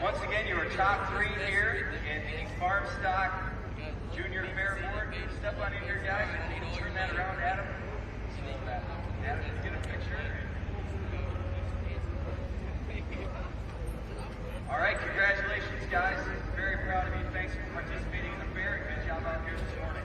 Once again, you are top 3 here in the Farm Stock Junior Fair Board. Step on in here, guys. If you can turn that around, Adam. Adam, get a picture. All right, congratulations, guys. Very proud of you. Thanks for participating in the fair. Good job out here this morning.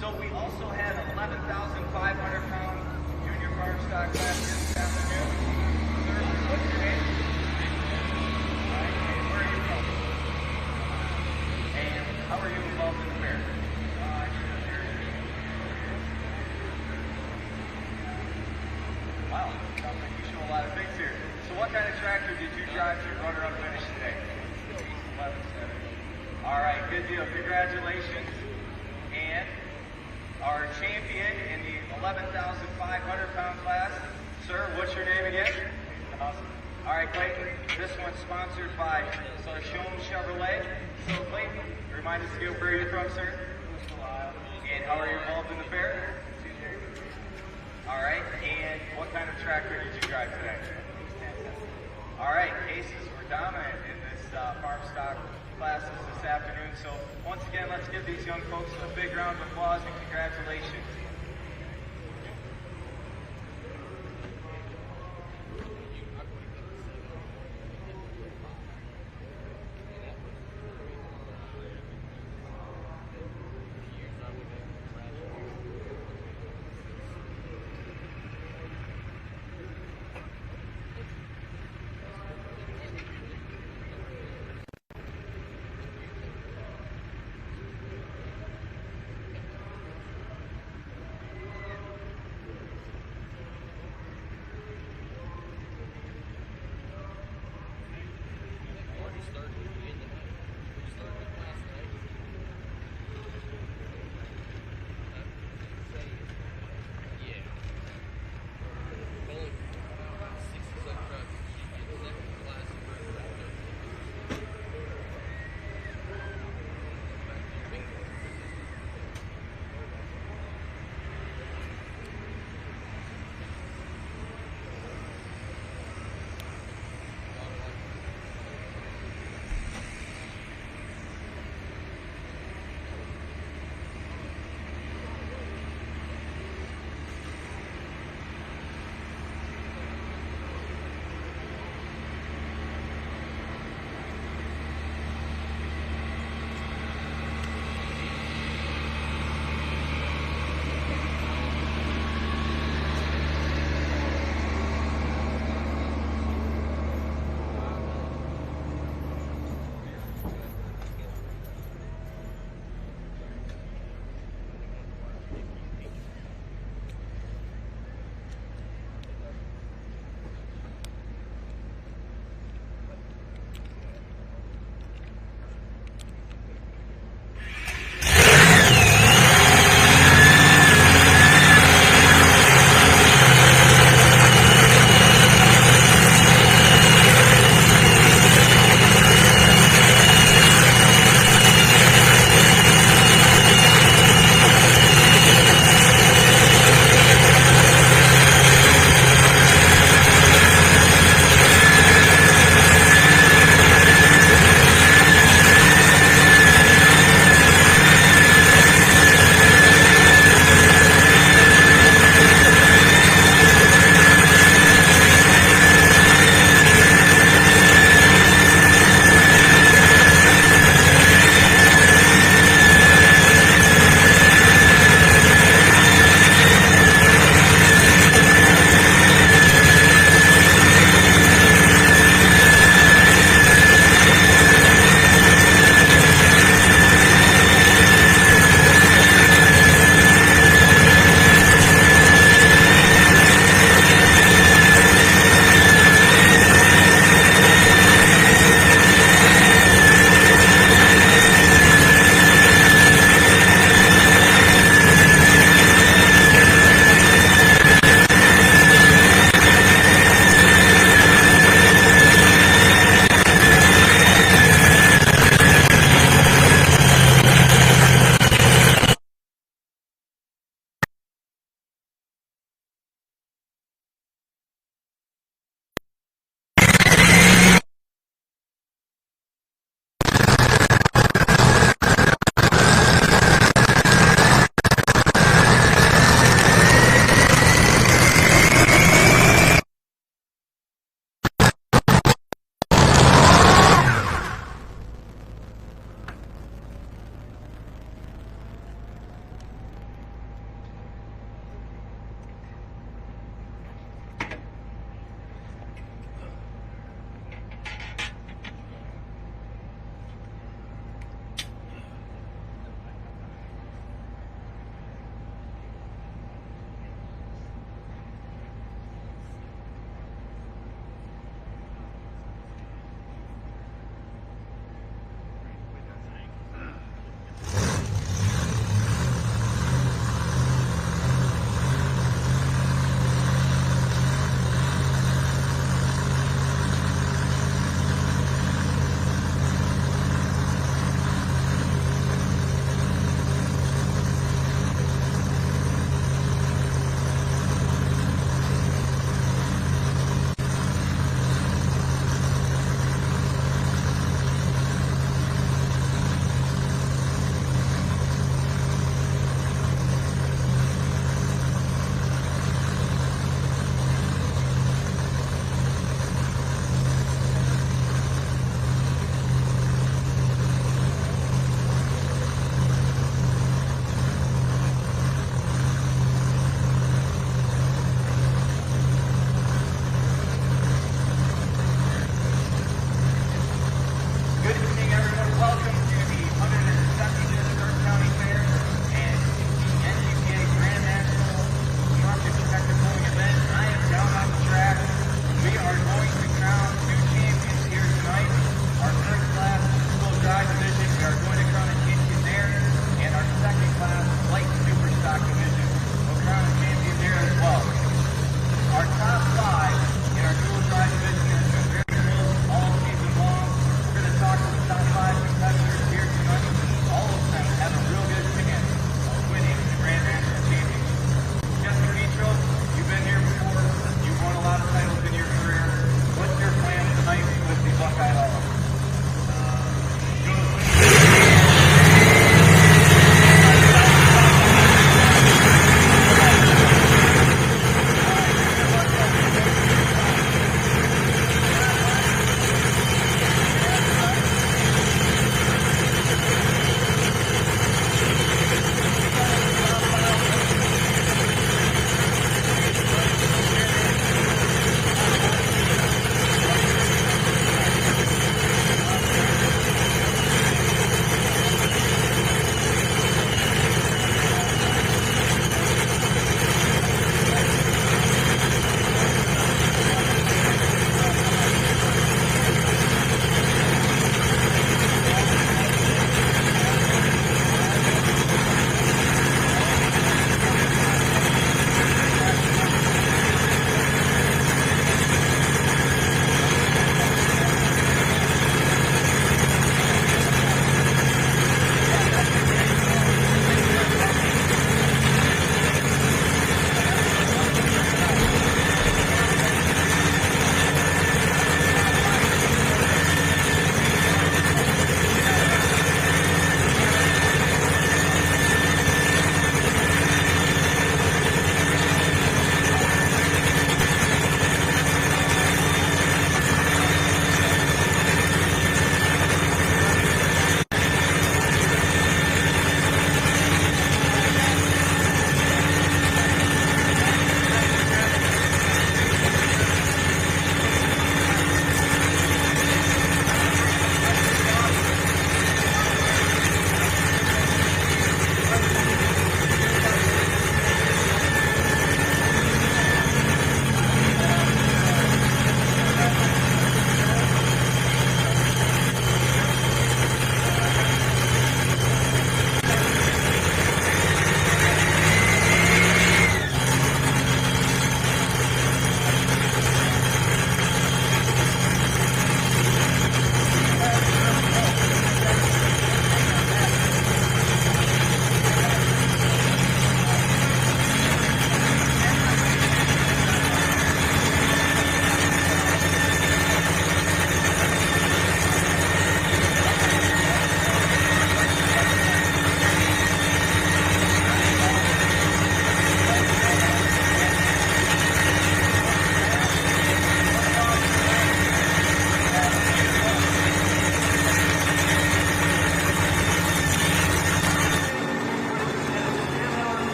So we also had 11,500-pound junior farm stock class here this afternoon. Sir, what's your name? All right, and where are you from? And how are you involved in the fair? Wow, sounds like you show a lot of things here. So what kind of tractor did you drive to runner-up finish today? 11.7. All right, good deal. Congratulations. And our champion in the 11,500-pound class. Sir, what's your name again? Awesome. All right, Clayton, this one's sponsored by Sarchon Chevrolet. So, Clayton, remind us again where you're from, sir? And how are you involved in the fair? All right, and what kind of tractor did you drive today? All right, cases were dominant in this farm stock classes this afternoon. So once again, let's give these young folks a big round of applause and congratulations.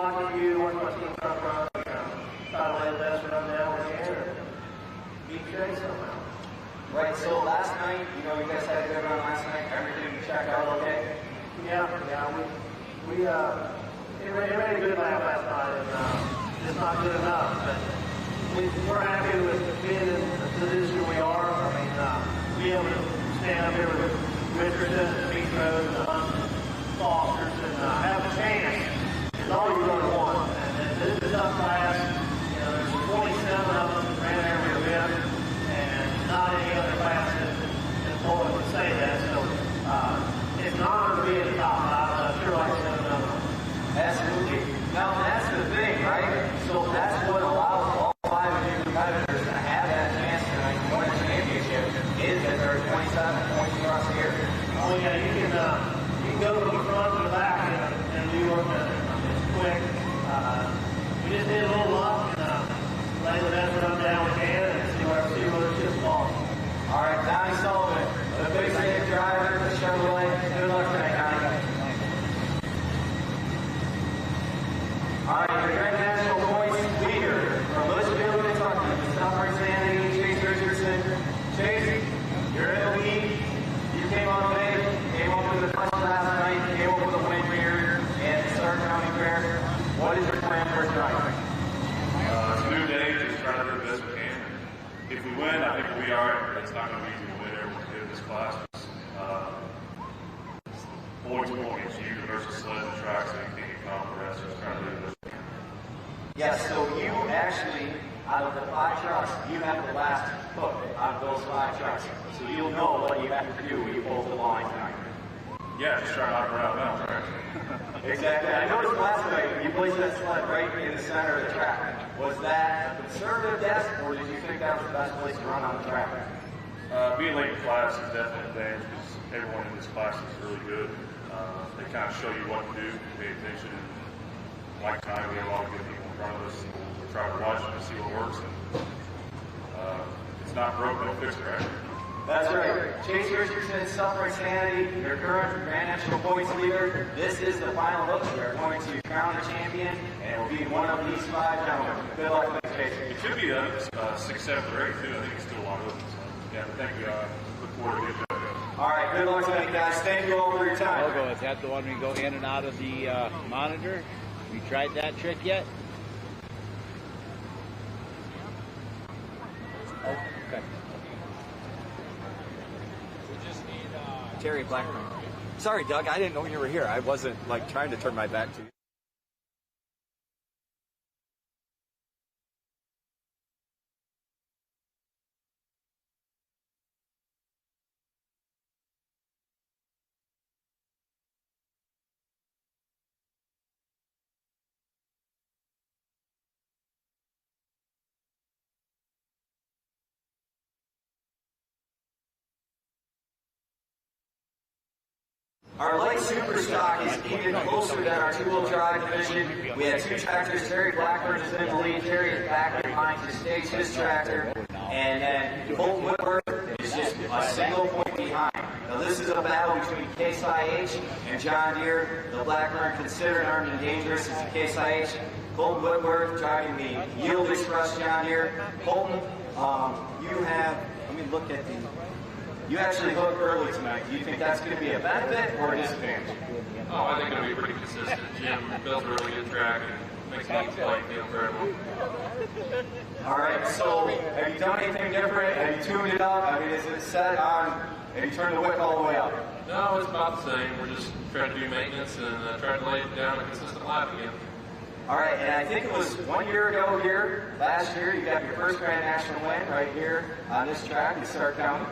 watching you, watching my team front run, try to lay the best run down we can and beat Chase somehow. Right, so last night, you guys had a good run last night. Everything checked out okay? Yeah, we ran a good lap last night, and it's not good enough. But we're happy with being in the position we are. I mean, be able to stand up here with Richardson, Beach Road, and Foster's, and have a chance is all you're going to want. And this is up class. There's 27 of them that ran every event, and not any other classes that Florida would say that. So it's an honor to be at the top. I sure like 7 of them. Absolutely. Now, that's the thing, right? So that's what allows all 5 of you competitors to have that chance to win a championship is that there are 27 points across the year. Oh, yeah, you can go from the front to the back and do your work. It's quick. We just need a little luck and lay the best run down we can and see where the chips fall. All right, Donnie Sullivan, the big state driver, the Chevrolet. Good luck tonight, Donnie. All right, your Grand National points leader from Litchfield, Kentucky, Southern Sandy, Chase Richardson. Chase, you're in the lead. You came on big, came up with a clutch last night, came up with a win here at the Stark County Fair. What is your plan for tonight? It's a new day, just trying to do the best we can. If we win, I think we'll be all right. It's not going to be easy to win everyone in this class. Points, universal sled and tracks, anything you come for us, just trying to do the best we can. Yes, so you actually, out of the 5 trucks, you have the last hook out of those 5 trucks. So you'll know what you have to do when you pull the line tonight. Yeah, just try to knock her out now, right? Exactly. I noticed last night you placed that sled right in the center of the track. Was that a conservative guess, or did you think that was the best place to run on the track? Being late in class is definitely an advantage because everyone in this class is really good. They kind of show you what to do, pay attention. Like tonight, we have a lot of good people in front of us, and we'll try to watch them and see what works. And it's not broke, don't fix it, right? That's right. Chase Richardson, Southern Sandy, your current Grand National points leader. This is the final look. We are going to crown a champion, and it will be one of these 5 gentlemen. Good luck, Chase. It could be 6, 7, or 8 too. I think it's still a lot of them. So, yeah, thank you. Look forward to getting that. All right, good luck tonight, guys. Thank you all for your time. Logo, is that the one we go in and out of the monitor? Have you tried that trick yet? Oh, okay. Terry Blackburn. Sorry, Doug, I didn't know you were here. I wasn't trying to turn my back to you. Our light super stock is even closer than our 2-wheel drive division. We had 2 tractors. Terry Blackburn is in the lead. Terry is back behind to stage his tractor. And then Colton Whitworth is just a single point behind. Now this is a battle between Case IH and John Deere. The Blackburn, considered armed and dangerous, is the Case IH. Colton Whitworth driving the Yield Express John Deere. Colton, you have, let me look at the... You actually hooked early tonight. Do you think that's going to be a benefit or a disadvantage? Oh, I think it'll be pretty consistent. Jim built a really good track and makes me play feel incredible. All right, so have you done anything different? Have you tuned it up? I mean, is it set on? Have you turned the whip all the way up? No, it's about the same. We're just trying to do maintenance and trying to lay it down a consistent lap again. All right, and I think it was 1 year ago here, last year, you got your first Grand National win right here on this track in Stark County.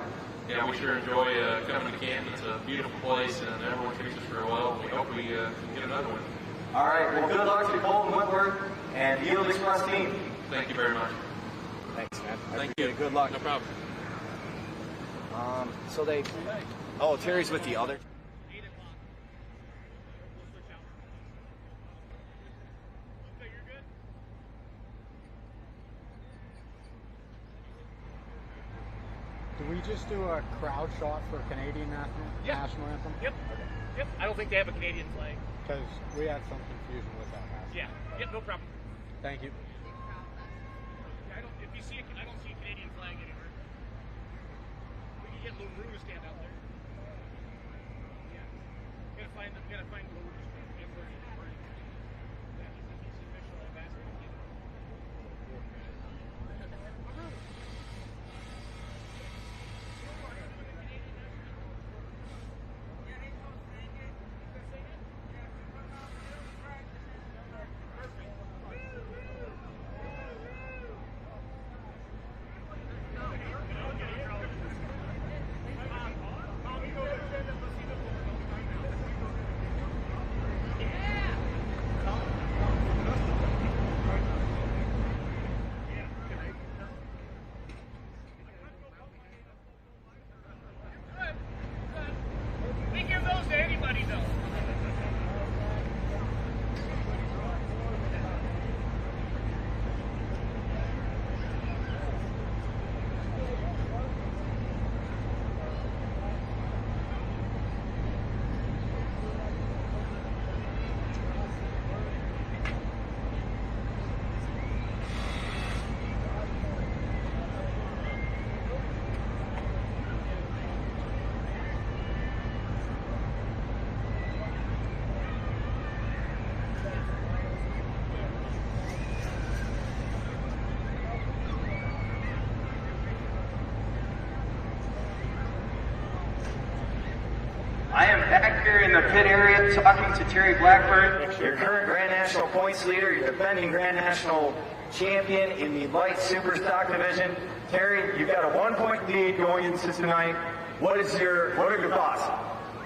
Yeah, we sure enjoy coming to Canton. It's a beautiful place, and everyone treats us real well. We hope we can get another one. All right, well, good luck to Colton Whitworth and Yield Express team. Thank you very much. Thanks, man. Thank you. Good luck. No problem. So they... Oh, Terry's with the other... Do we just do a crowd shot for Canadian national anthem? Yep. Yep. I don't think they have a Canadian flag. Because we had some confusion with that last Yeah. time. Yep. No problem. Thank you. I don't. If you see, I don't see a Canadian flag anywhere. We can get Lou Rue to stand out there. Yeah. Gotta find Lou Rue to stand. Yeah, he's the official ambassador. We give those to anybody, though. I am back here in the pit area talking to Terry Blackburn, Your current Grand National points leader, your defending Grand National champion in the light super stock division. Terry, you've got a 1-point lead going into tonight. What are your thoughts?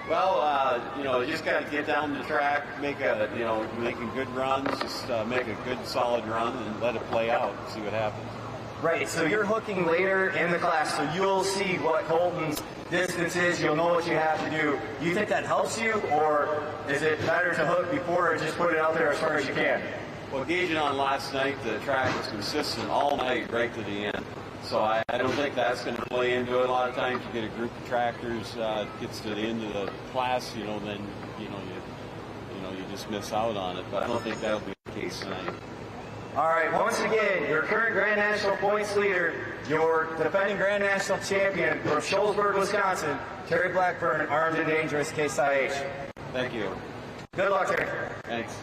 Well, you just got to get down the track, making good runs, just make a good solid run and let it play out and see what happens. Right, so you're hooking later in the class, so you'll see what Colton's distance is, you'll know what you have to do. Do you think that helps you, or is it better to hook before and just put it out there as far as you can? Well, gauging on last night, the track was consistent all night right to the end. So I don't think that's going to play into it. A lot of times you get a group of tractors, gets to the end of the class, then you just miss out on it. But I don't think that'll be the case tonight. All right, once again, your current Grand National points leader, your defending Grand National champion from Shullsburg, Wisconsin, Terry Blackburn, Armed and Dangerous, Case IH. Thank you. Good luck, Terry. Thanks.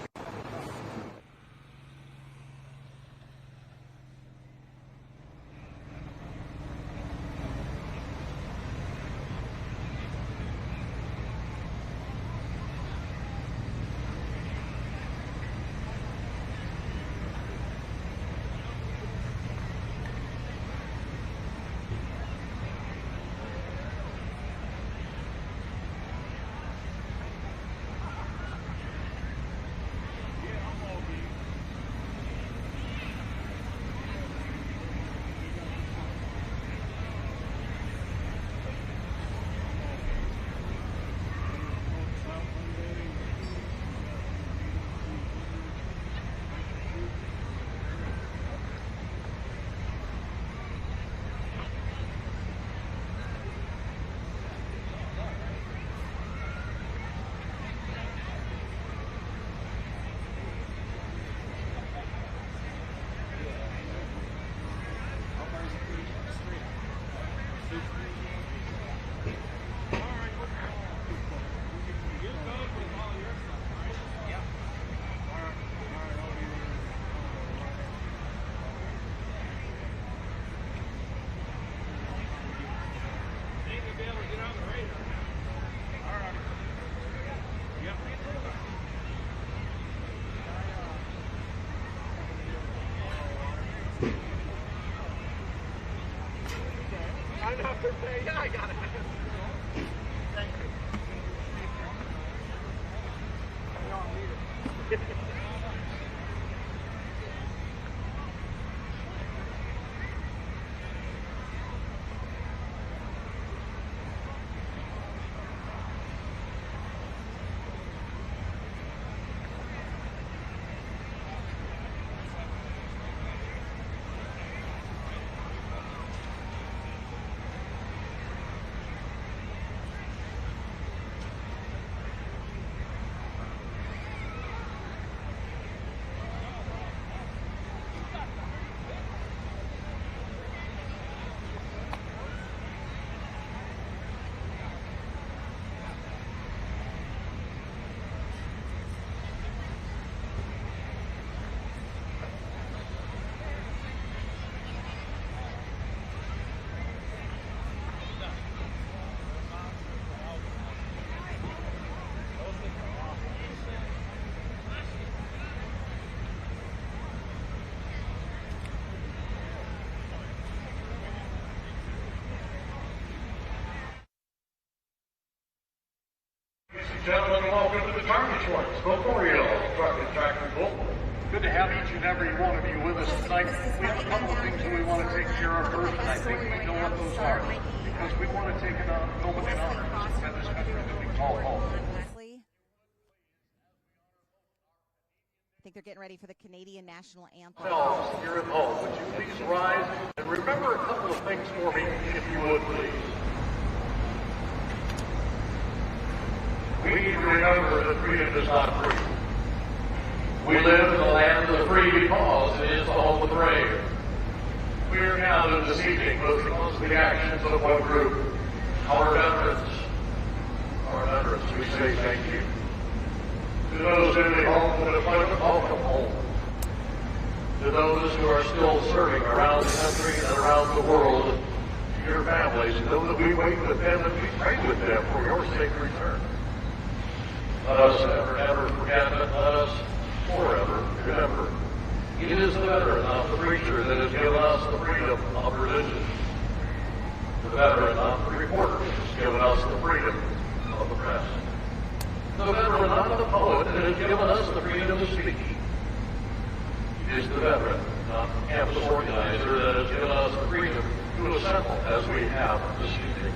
and gentlemen, welcome to the Charlie Swartz Memorial Truck and Tractor Pull. Good to have each and every one of you with us tonight. We have a couple of things that we want to take care of first, and I think we know what those are, because we want to take it on, noble in honor of this country that we call home. I think they're getting ready for the Canadian National Anthem. Here at home, would you please rise and remember a couple of things for me, if you would, please. We need to remember that freedom is not free. We live in the land of the free because it is the home of the brave. We are gathered this evening because of the actions of one group, our veterans. Our veterans, we say thank you. To those in the home and deployment, welcome home. To those who are still serving around the country and around the world, to your families, know that we wait with them and we pray with them for your safe return. Let us never forget, and let us forever remember. It is the veteran, not the preacher, that has given us the freedom of religion. The veteran, not the reporter, has given us the freedom of the press. The veteran, not the poet, that has given us the freedom to speak. It is the veteran, not the campus organizer, that has given us the freedom to assemble as we have this evening.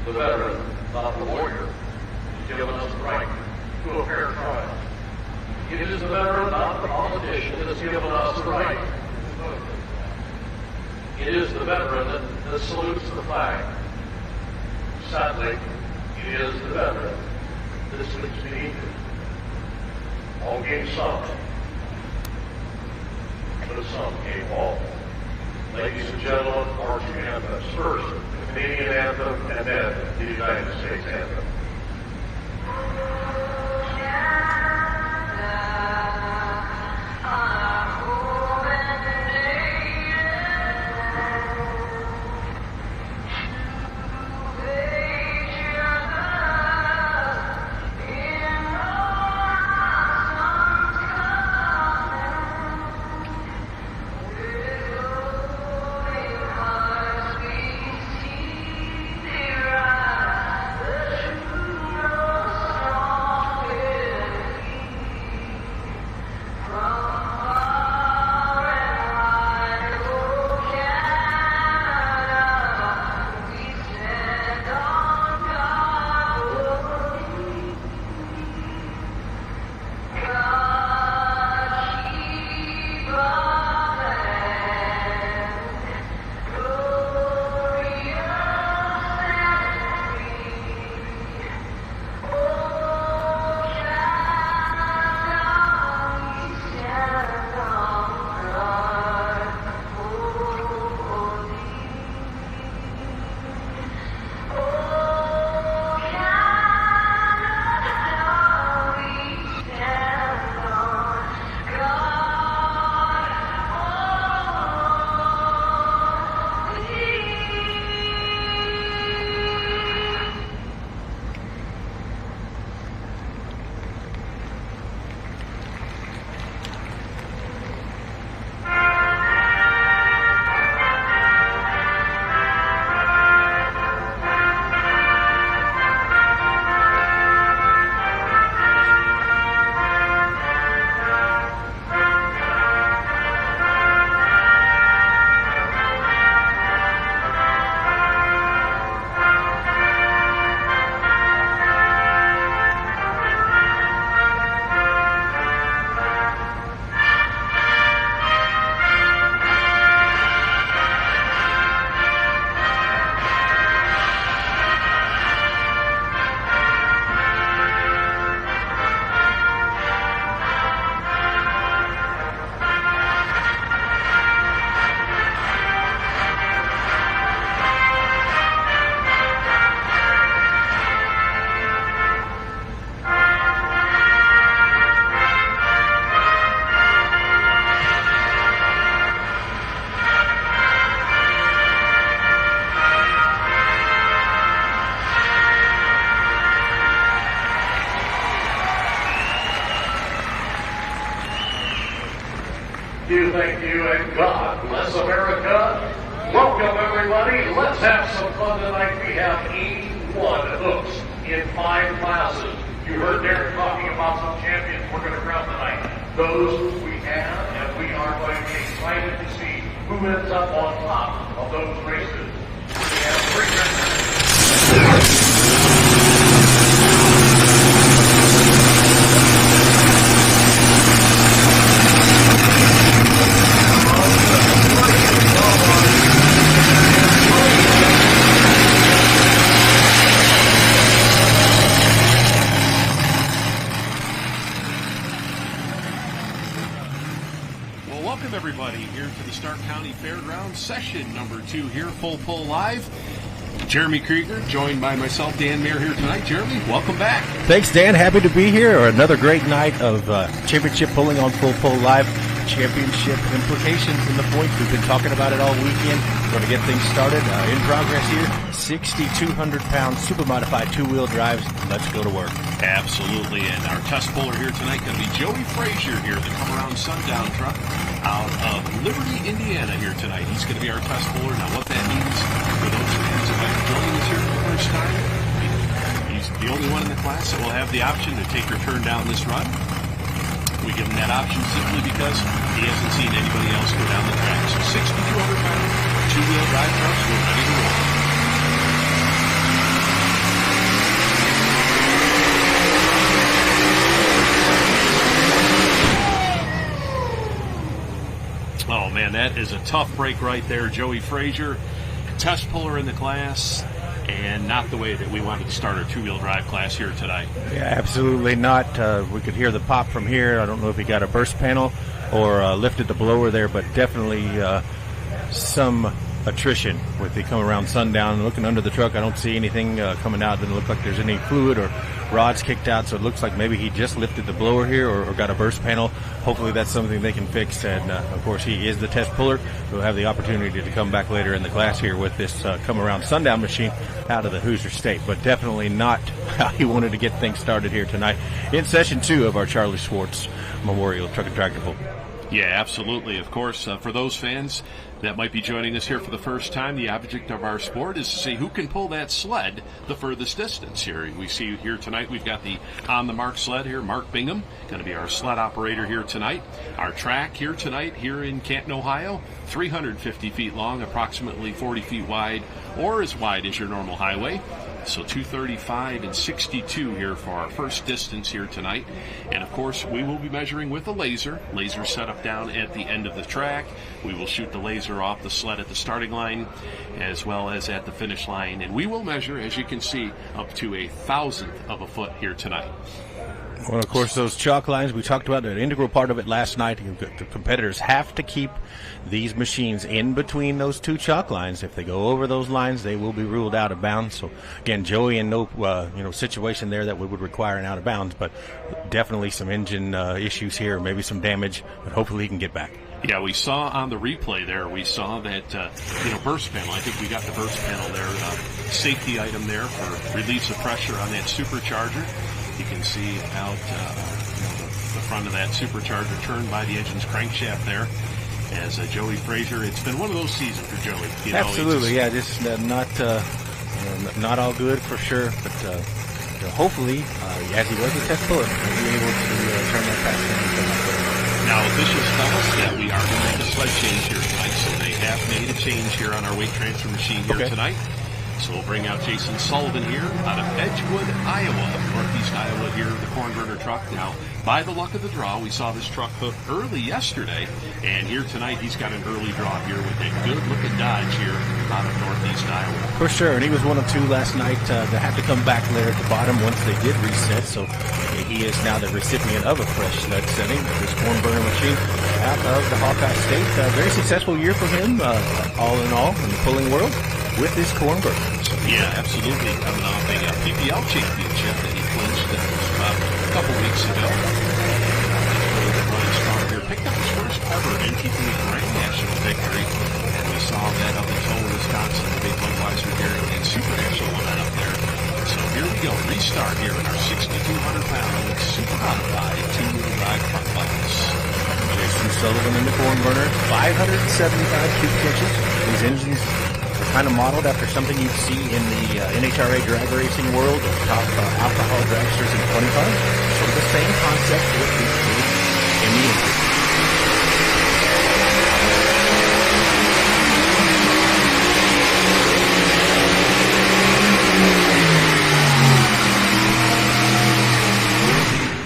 The veteran, not the lawyer, has given us the right to a fair trial. It is the veteran, not the politician, that has given us the right to vote. It is the veteran that salutes the flag. Sadly, it is the veteran that sleeps beneath it. All gave some, but some gave all. Ladies and gentlemen, our two anthems. First, the Canadian anthem, and then the United States anthem. Thank you, and God bless America. Welcome, everybody. Let's have some fun tonight. We have 81 hooks in 5 classes. You heard Derek talking about some champions we're going to crown tonight. Those we have, and we are going to be excited to see who ends up on top of those races. We have 3 members. Everybody here to the Stark County Fairgrounds, session number 2 here, Full Pull Live. Jeremy Krieger, joined by myself, Dan Mayer, here tonight. Jeremy, welcome back. Thanks, Dan. Happy to be here. Another great night of championship pulling on Full Pull Live. Championship implications in the points. We've been talking about it all weekend. We're going to get things started. In progress here, 6,200-pound super modified 2-wheel drives. Let's go to work. Absolutely. And our test puller here tonight going to be Joey Frazier here, the come around sundown truck out of Liberty, Indiana here tonight. He's going to be our test puller. Now, what that means for those fans that might be joining us here for the first time, he's the only one in the class that will have the option to take or turn down this run. We give him that option simply because he hasn't seen anybody else go down the track. So 6,200-pound 2-wheel drive trucks, we're ready to roll. Oh, man, that is a tough break right there. Joey Frazier, test puller in the class, and not the way that we wanted to start our 2-wheel drive class here tonight. Yeah, absolutely not. We could hear the pop from here. I don't know if he got a burst panel or lifted the blower there, but definitely some attrition with the come around sundown. Looking under the truck, I don't see anything coming out. Doesn't look like there's any fluid or rods kicked out, so it looks like maybe he just lifted the blower here or got a burst panel. Hopefully that's something they can fix, and of course he is the test puller. We'll have the opportunity to come back later in the class here with this come around sundown machine out of the Hoosier State, but definitely not how he wanted to get things started here tonight in session 2 of our Charlie Swartz Memorial Truck and Tractor Pull. Yeah, absolutely. Of course, for those fans that might be joining us here for the first time, the object of our sport is to see who can pull that sled the furthest distance here. We see here tonight we've got the on-the-mark sled here, Mark Bingham, going to be our sled operator here tonight. Our track here tonight here in Canton, Ohio, 350 feet long, approximately 40 feet wide, or as wide as your normal highway. So 235 and 62 here for our first distance here tonight. And of course, we will be measuring with a laser set up down at the end of the track. We will shoot the laser off the sled at the starting line as well as at the finish line. And we will measure, as you can see, up to 1,000th of a foot here tonight. Well, of course, those chalk lines, we talked about an integral part of it last night. The competitors have to keep these machines in between those 2 chalk lines. If they go over those lines, they will be ruled out of bounds. So, again, Joey in no situation there that would require an out of bounds, but definitely some engine issues here, maybe some damage, but hopefully he can get back. Yeah, we saw on the replay there, we saw that, burst panel. I think we got the burst panel there, safety item there for release of pressure on that supercharger. You can see out the front of that supercharger turned by the engine's crankshaft there. As Joey Frazier, it's been one of those seasons for Joey. Absolutely, just not all good for sure, but hopefully, as he was a test puller, he'll be able to turn that past. Now, officials tell us that we are going to make a sled change here tonight, so they have made a change here on our weight transfer machine here tonight. So we'll bring out Jason Sullivan here out of Edgewood, Iowa, northeast Iowa here, the corn burner truck. Now, by the luck of the draw, we saw this truck hook early yesterday, and here tonight he's got an early draw here with a good-looking Dodge here out of northeast Iowa. For sure, and he was one of 2 last night that had to come back there at the bottom once they did reset, so he is now the recipient of a fresh sled setting. This corn burner machine out of the Hawkeye State. Very successful year for him, all in all, in the pulling world, with this corn burner. Yeah, absolutely. Coming off a PPL championship that he clinched about a couple weeks ago. Really running strong here. Picked up his first ever NTP Grand National victory. And we saw that up in Toll, Wisconsin, the big Budweiser here, and Super National won that up there. So here we go. Restart here in our 6,200-pound super modified 2-wheel drive truck class. Jason Sullivan in the corn burner, 575 cubic inches. These engines kind of modeled after something you'd see in the NHRA drag racing world of top alcohol dragsters in 25. Sort of the same concept with these kids in the engine.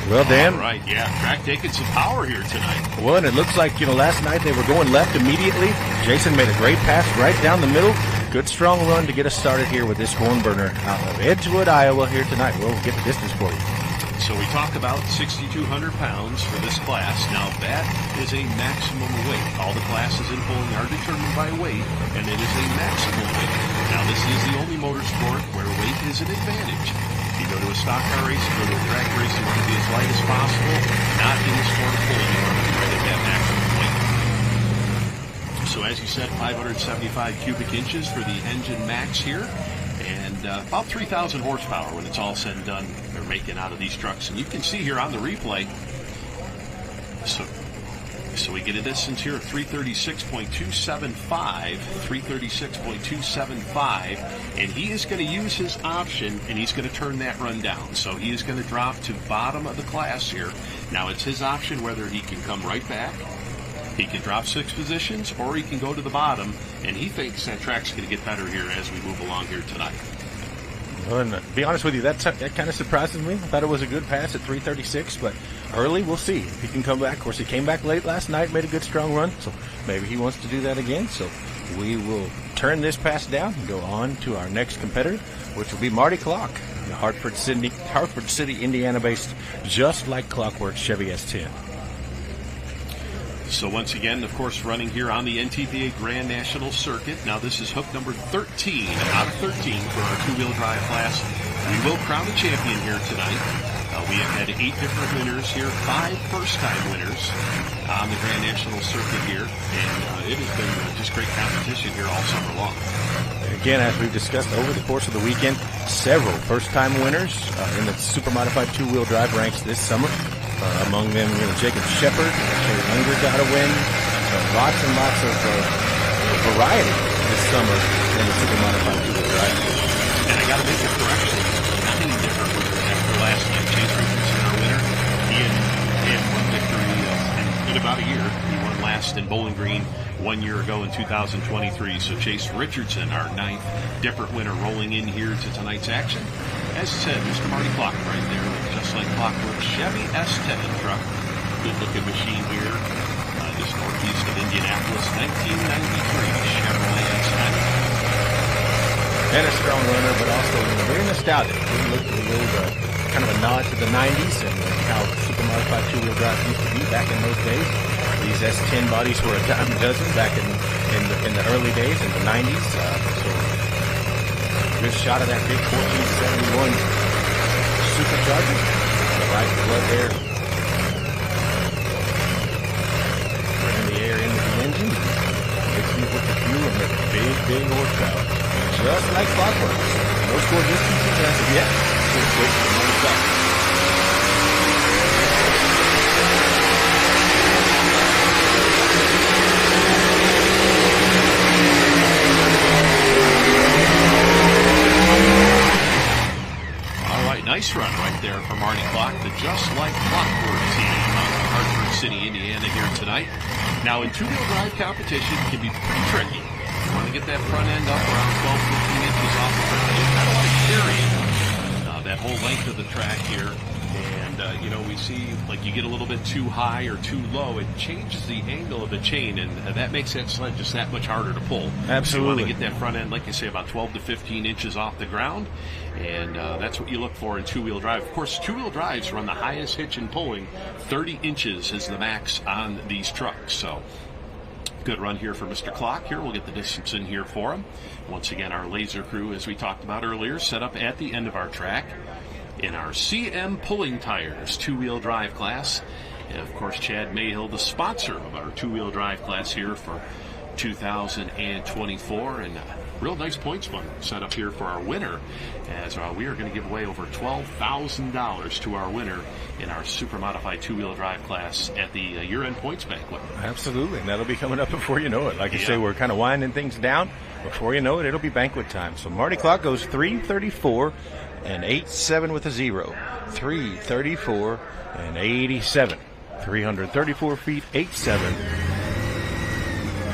Well, Dan. All right, yeah, track taking some power here tonight. Well, and it looks like, last night they were going left immediately. Jason made a great pass right down the middle. Good, strong run to get us started here with this horn burner out of Edgewood, Iowa here tonight. We'll get the distance for you. So we talk about 6,200 pounds for this class. Now, that is a maximum weight. All the classes in pulling are determined by weight, and it is a maximum weight. Now, this is the only motorsport where weight is an advantage. You go to a stock car race, you go to a drag race, you want to be as light as possible. Not in the sport of pulling, you want to be right at that maximum weight. So as you said, 575 cubic inches for the engine max here, and about 3,000 horsepower when it's all said and done they're making out of these trucks. And you can see here on the replay, so we get a distance here of 336.275, and he is going to use his option, and he's going to turn that run down. So he is going to drop to bottom of the class here. Now it's his option whether he can come right back, he can drop 6 positions, or he can go to the bottom, and he thinks that track's going to get better here as we move along here tonight. Well, and to be honest with you, that kind of surprises me. I thought it was a good pass at 336, but early, we'll see if he can come back. Of course, he came back late last night, made a good, strong run, so maybe he wants to do that again. So we will turn this pass down and go on to our next competitor, which will be Marty Clock, the Hartford City, Indiana-based, just like clockwork Chevy S10. So once again, of course, running here on the NTPA Grand National Circuit. Now this is hook number 13 out of 13 for our two-wheel drive class. We will crown a champion here tonight. We have had 8 different winners here, 5 first-time winners on the Grand National Circuit here, and it has been just great competition here all summer long. Again, as we've discussed over the course of the weekend, several first-time winners in the super modified two-wheel drive ranks this summer. Among them, Jacob Shepard, Terry Unger got a win. Lots and lots of variety this summer in the super modified two-wheel drive. And I got to make a correction. 9 different winners after last night. Chase Richardson, our winner, he had one victory in about a year. He won last in Bowling Green 1 year ago in 2023. So Chase Richardson, our 9th different winner, rolling in here to tonight's action. As I said, Mr. Marty Clock right there, just like clockwork Chevy S10 truck. Good looking machine here, just northeast of Indianapolis, 1993 Chevrolet S10. And a strong runner, but also very nostalgic. We look at the old, kind of a nod to the 90s and how super modified two-wheel drive used to be back in those days. These S10 bodies were a dime a dozen back in the early days, in the 90s. So good shot of that big 1471 supercharger. The right blood there. Bringing the air into the engine. Mixing it with the fuel and make big horsepower. Just like clockwork. No score distances as of yet. Just wait for the money stop. Nice run right there for Marty Clock, the Just Like Clockwork team out of Hartford City, Indiana here tonight. Now in two-wheel drive competition it can be pretty tricky. You want to get that front end up around 12-15 inches off the ground. You kind of want to carry that whole length of the track here. And, we see like you get a little bit too high or too low, it changes the angle of the chain, and that makes that sled just that much harder to pull. Absolutely. So you want to get that front end, like you say, about 12 to 15 inches off the ground, and that's what you look for in two-wheel drive. Of course, two-wheel drives run the highest hitch in pulling. 30 inches is the max on these trucks, so good run here for Mr. Clock here. We'll get the distance in here for him. Once again, our laser crew, as we talked about earlier, set up at the end of our track in our CM Pulling Tires two-wheel drive class. And of course, Chad Mayhill, the sponsor of our two-wheel drive class here for 2024. And real nice points fund set up here for our winner, as we are going to give away over $12,000 to our winner in our super modified two-wheel drive class at the year-end points banquet. Absolutely, and that'll be coming up before you know it. Like you say, we're kind of winding things down. Before you know it, it'll be banquet time. So Marty Clock goes 334 and 87 with a 0. 334 and 87. 334 feet, 87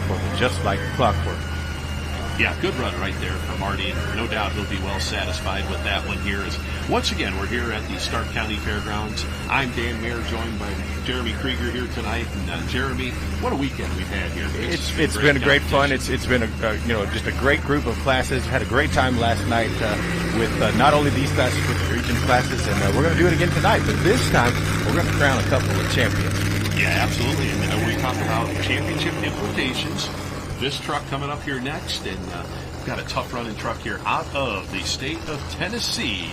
for the Just Like Clockwork. Yeah, good run right there for Marty. No doubt he'll be well satisfied with that one here. As once again, we're here at the Stark County Fairgrounds. I'm Dan Mayer, joined by Jeremy Krieger here tonight. And Jeremy, what a weekend we've had here. It's been great fun. It's been just a great group of classes. Had a great time last night with not only these classes but the region classes, and we're going to do it again tonight. But this time we're going to crown a couple of champions. Yeah, absolutely. And we talk about championship implications. This truck coming up here next, and we've got a tough-running truck here out of the state of Tennessee,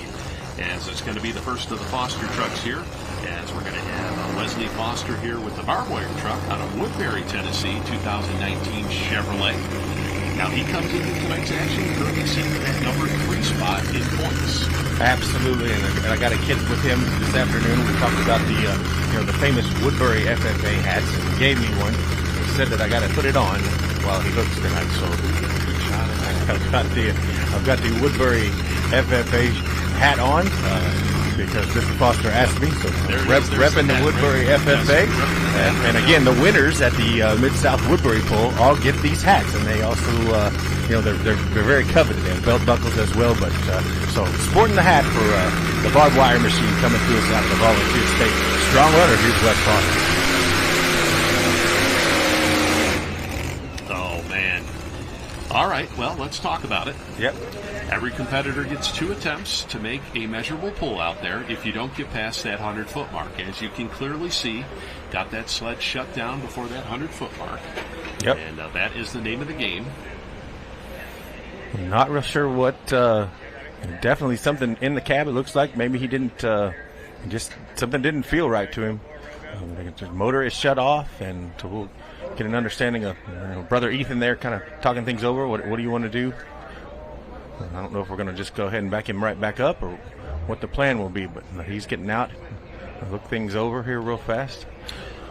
as it's going to be the first of the Foster trucks here, as we're going to have Wesley Foster here with the barbed wire truck out of Woodbury, Tennessee, 2019 Chevrolet. Now he comes into tonight's action currently sitting at that number 3 spot in points. Absolutely, and I got a kid with him this afternoon. We talked about the famous Woodbury FFA hats. He gave me one. He said that I got to put it on while he hooks tonight. So I've got the Woodbury FFA hat on because Mr. Foster asked me. So repping the Woodbury FFA, and again, the winners at the Mid-South Woodbury Poll all get these hats, and they also they're very coveted. They have belt buckles as well. But so sporting the hat for the barbed wire machine coming to us out of the Volunteer State. Strong runner. Here's Wes Foster. All right, well, let's talk about it. Yep. Every competitor gets 2 attempts to make a measurable pull out there if you don't get past that 100-foot mark. As you can clearly see, got that sled shut down before that 100-foot mark. Yep. And that is the name of the game. Not real sure what, definitely something in the cab, it looks like. Maybe he didn't, just something didn't feel right to him. The motor is shut off, and so we'll get an understanding of Brother Ethan there kind of talking things over. What do you want to do? I don't know if we're going to just go ahead and back him right back up or what the plan will be, but he's getting out. Look things over here real fast.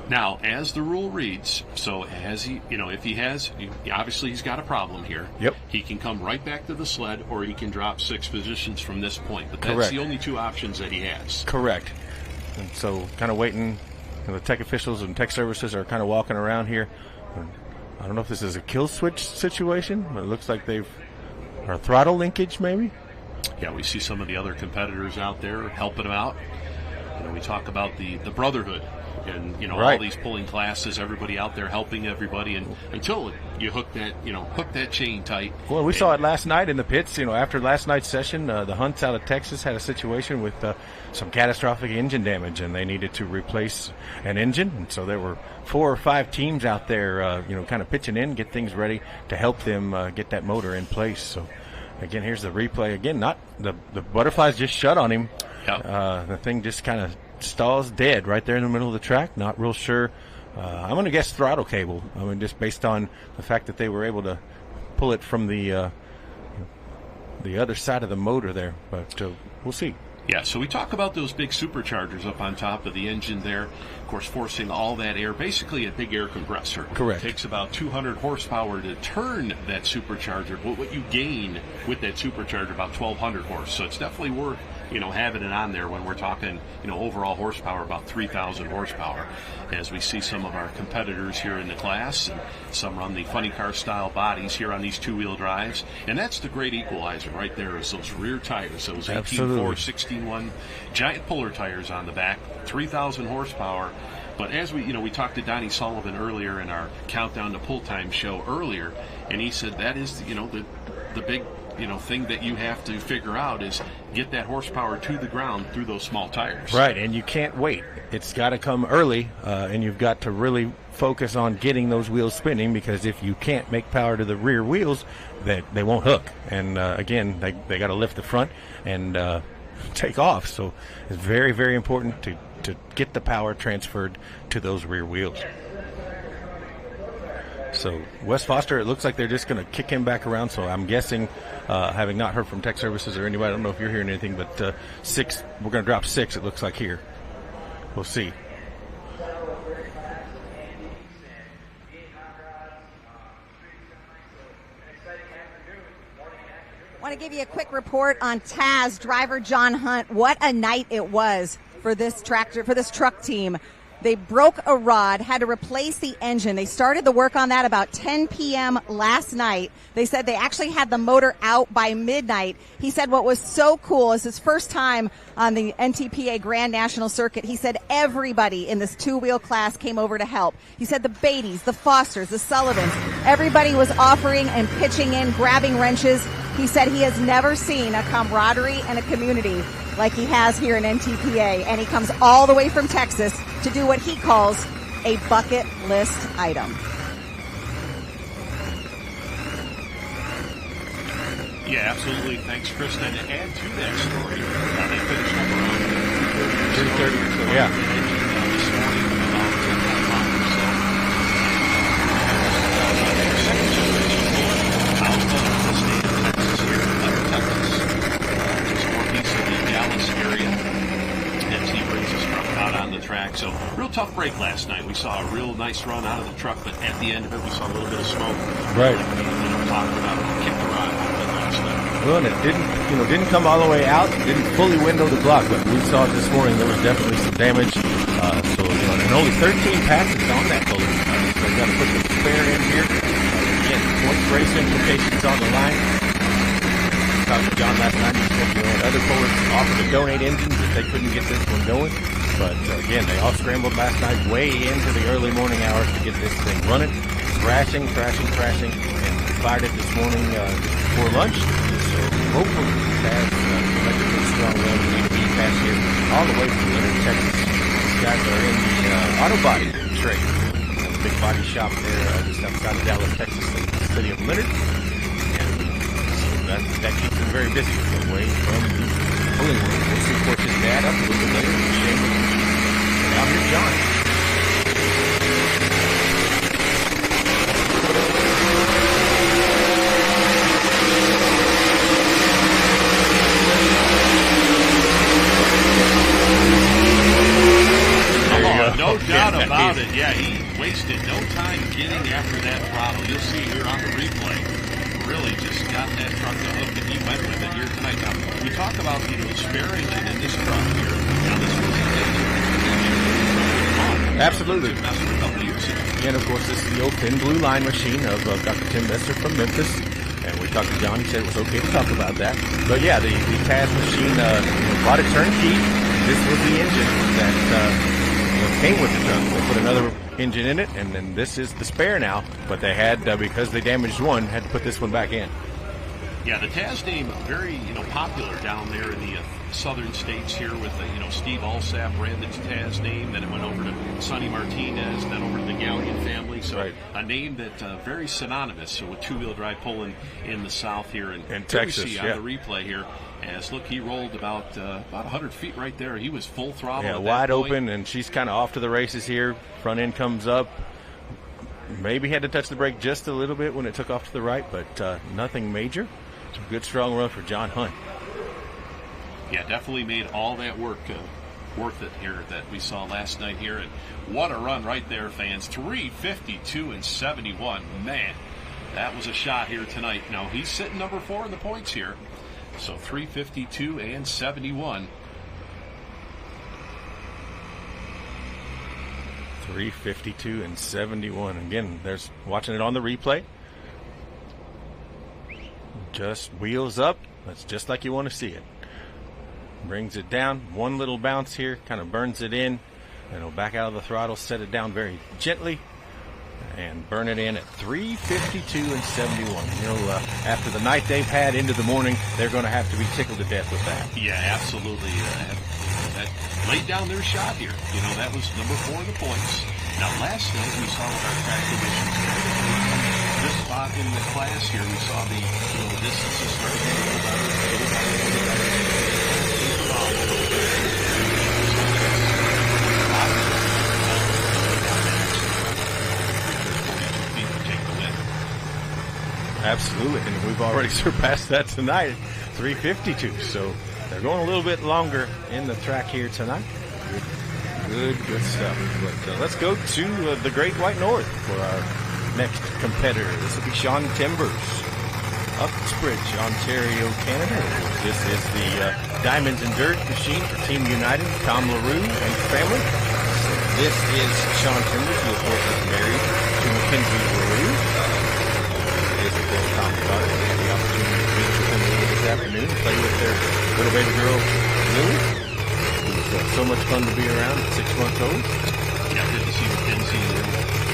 Now, as the rule reads, so as he, if he has, obviously he's got a problem here. Yep. He can come right back to the sled, or he can drop 6 positions from this point. But that's Correct. the only 2 options that he has. Correct. And so kind of waiting. The tech officials and tech services are kind of walking around here. I don't know if this is a kill switch situation, but it looks like or throttle linkage maybe. Yeah, we see some of the other competitors out there helping them out. We talk about the brotherhood and right. All these pulling classes, everybody out there helping everybody, and until you hook that chain tight. Well, we saw it last night in the pits. After last night's session, the Hunts out of Texas had a situation with some catastrophic engine damage, and they needed to replace an engine. And so there were 4 or 5 teams out there, kind of pitching in, get things ready to help them get that motor in place. So again, here's the replay. Again, not the butterflies just shut on him. Yep. The thing just kind of stalls dead right there in the middle of the track. Not real sure. I'm going to guess throttle cable. I mean, just based on the fact that they were able to pull it from the other side of the motor there. But we'll see. Yeah, so we talk about those big superchargers up on top of the engine there, of course, forcing all that air, basically a big air compressor. Correct. It takes about 200 horsepower to turn that supercharger, but what you gain with that supercharger, about 1,200 horse. So it's definitely worth, having it on there when we're talking, overall horsepower, about 3,000 horsepower. As we see some of our competitors here in the class, and some run the funny car style bodies here on these 2-wheel drives. And that's the great equalizer right there, is those rear tires, those 18.4, 16.1 giant puller tires on the back, 3,000 horsepower. But as we talked to Donnie Sullivan earlier in our Countdown to Pull Time show earlier, and he said that is, the big thing that you have to figure out is get that horsepower to the ground through those small tires. Right, and you can't wait. It's got to come early, and you've got to really focus on getting those wheels spinning, because if you can't make power to the rear wheels, they won't hook. And again, they got to lift the front and take off. So it's very, very important to get the power transferred to those rear wheels. So West Foster, it looks like they're just going to kick him back around. So I'm guessing, having not heard from Tech Services or anybody, I don't know if you're hearing anything, but 6, we're going to drop 6, it looks like here. We'll see. I want to give you a quick report on Taz driver John Hunt. What a night it was for this truck team. They broke a rod, had to replace the engine. They started the work on that about 10 p.m. last night. They said they actually had the motor out by midnight. He said what was so cool is his first time on the NTPA Grand National Circuit. He said everybody in this two-wheel class came over to help. He said the Beatties, the Fosters, the Sullivans, everybody was offering and pitching in, grabbing wrenches. He said he has never seen a camaraderie and a community like he has here in NTPA, and he comes all the way from Texas to do what he calls a bucket list item. Yeah, absolutely. Thanks, Krista. And to add to that story, they finished up around 3:30 or so. Yeah. This morning, about 10 o'clock or so. Out of the state of Texas here, Texas, just northeast of the Dallas area. As he brings his truck out on the track. So, real tough break last night. We saw a real nice run out of the truck, but at the end of it, we saw a little bit of smoke. Right. Like we talked about, kicked the rod last night. Well, and it didn't come all the way out. It didn't fully window the block, but we saw it this morning. There was definitely some damage. And only 13 passes on that bullet. So we got to put the spare in here. Again, points race implications on the line. Talked to John last night. He said other pullers offered to donate engines if they couldn't get this one going. But again, they all scrambled last night way into the early morning hours to get this thing running. Crashing, and fired it this morning before lunch. So hopefully Taz make a good strong run in the pass here all the way from Leonard, Texas. These guys are in the auto body trade. A big body shop there just outside of Dallas, Texas, in the city of Leonard. And so that keeps them very busy away from the pulling room. We'll see, of course, his dad up a little bit later. Now here's John. No doubt about it. Yeah, he wasted no time getting after that throttle. You'll see here on the replay. Really just got that truck to hook, and he went with it here tonight. Now, we talk about the spare engine in this truck here. Now, this was absolutely. A couple of years ago. And, of course, this is the old thin blue line machine of Dr. Tim Messer from Memphis. And we talked to John. He said it was okay to talk about that. But, yeah, the Taz machine bought it turnkey. This was the engine that came with the truck. They put another engine in it, and then this is the spare now. But they had, because they damaged one, had to put this one back in. Yeah, the Taz name very popular down there in the southern states here with Steve Alsap ran the Taz name, then it went over to Sonny Martinez, then over to the Gallion family. So right. A name that very synonymous with two-wheel drive pulling in the South here in Texas. See on the replay here. As look, he rolled about 100 feet right there. He was full throttle. Yeah, at wide that point. open, and she's kind of off to the races here. Front end comes up. Maybe had to touch the brake just a little bit when it took off to the right, but nothing major. It's a good, strong run for John Hunt. Yeah, definitely made all that work worth it here that we saw last night here. And what a run right there, fans. 3:52.71. Man, that was a shot here tonight. Now, he's sitting number 4 in the points here. So 3:52.71. 3:52.71. Again, there's watching it on the replay. Just wheels up. That's just like you want to see it. Brings it down. One little bounce here, kind of burns it in. Then it'll back out of the throttle, set it down very gently, and burn it in at 3:52.71. After the night they've had into the morning, they're going to have to be tickled to death with that. Yeah, absolutely. That laid down their shot here. That was number 4 in the points. Now, last night we saw with our track conditions, this spot in the class here, we saw the distances starting to go better. Absolutely, and we've already surpassed that tonight, 3:52. So they're going a little bit longer in the track here tonight. Good stuff. But let's go to the Great White North for our next competitor. This will be Sean Timbers, Uxbridge, Ontario, Canada. This is the Diamonds and Dirt machine for Team United, Tom LaRue and family. This is Sean Timbers, who of course is married to Mackenzie LaRue. This is their Tom daughter. We had the opportunity to meet with them this afternoon and play with their little baby girl, Lily. So much fun to be around at 6 months old. Yeah, good to see Mackenzie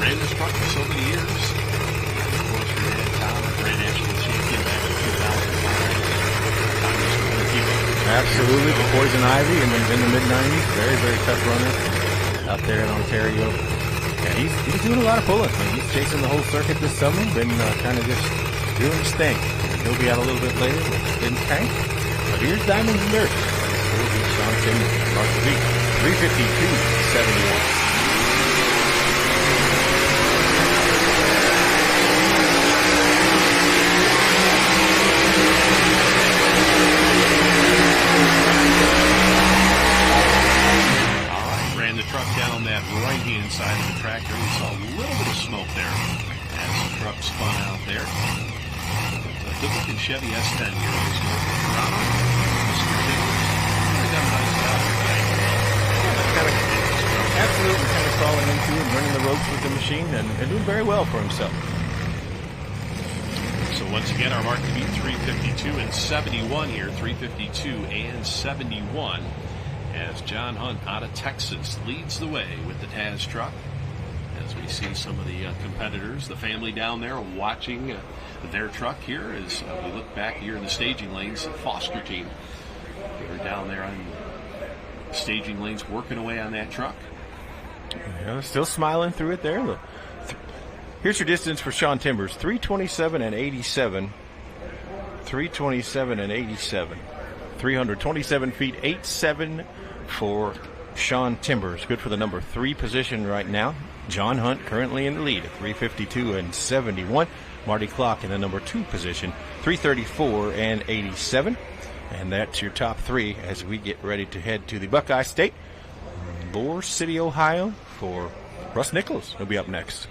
ran this truck for so many years. Of course, your dad, Tom, ran national champion back in 2005. Absolutely, the Poison Ivy in the mid-90s. Very, very tough runner out there in Ontario. Yeah, he's doing a lot of pulling. I mean, he's chasing the whole circuit this summer. Been kind of just doing his thing. He'll be out a little bit later with Spin Tank. But here's Diamonds and Dirt. Sean Timbers, Mark the Beat, 3:52.71. Ran the truck down that right-hand side of the track. We saw a little bit of smoke there as the truck spun out there. The good-looking Chevy S10 here is north of Toronto. Mr. Timbers. Absolutely kind of crawling into and running the ropes with the machine and doing very well for himself. So once again, our mark to beat 3:52.71 here, 3:52.71 as John Hunt out of Texas leads the way with the Taz truck. As we see some of the competitors, the family down there watching their truck here as we look back here in the staging lanes, the Foster team. They're down there on staging lanes working away on that truck. Yeah, still smiling through it there. Look. Here's your distance for Sean Timbers, 3:27.87. 3:27.87. 327 feet, 8.7 for Sean Timbers. Good for the number 3 position right now. John Hunt currently in the lead at 3:52.71. Marty Clark in the number 2 position, 3:34.87. And that's your top 3 as we get ready to head to the Buckeye State, Lower City, Ohio, for Russ Nichols. He'll be up next.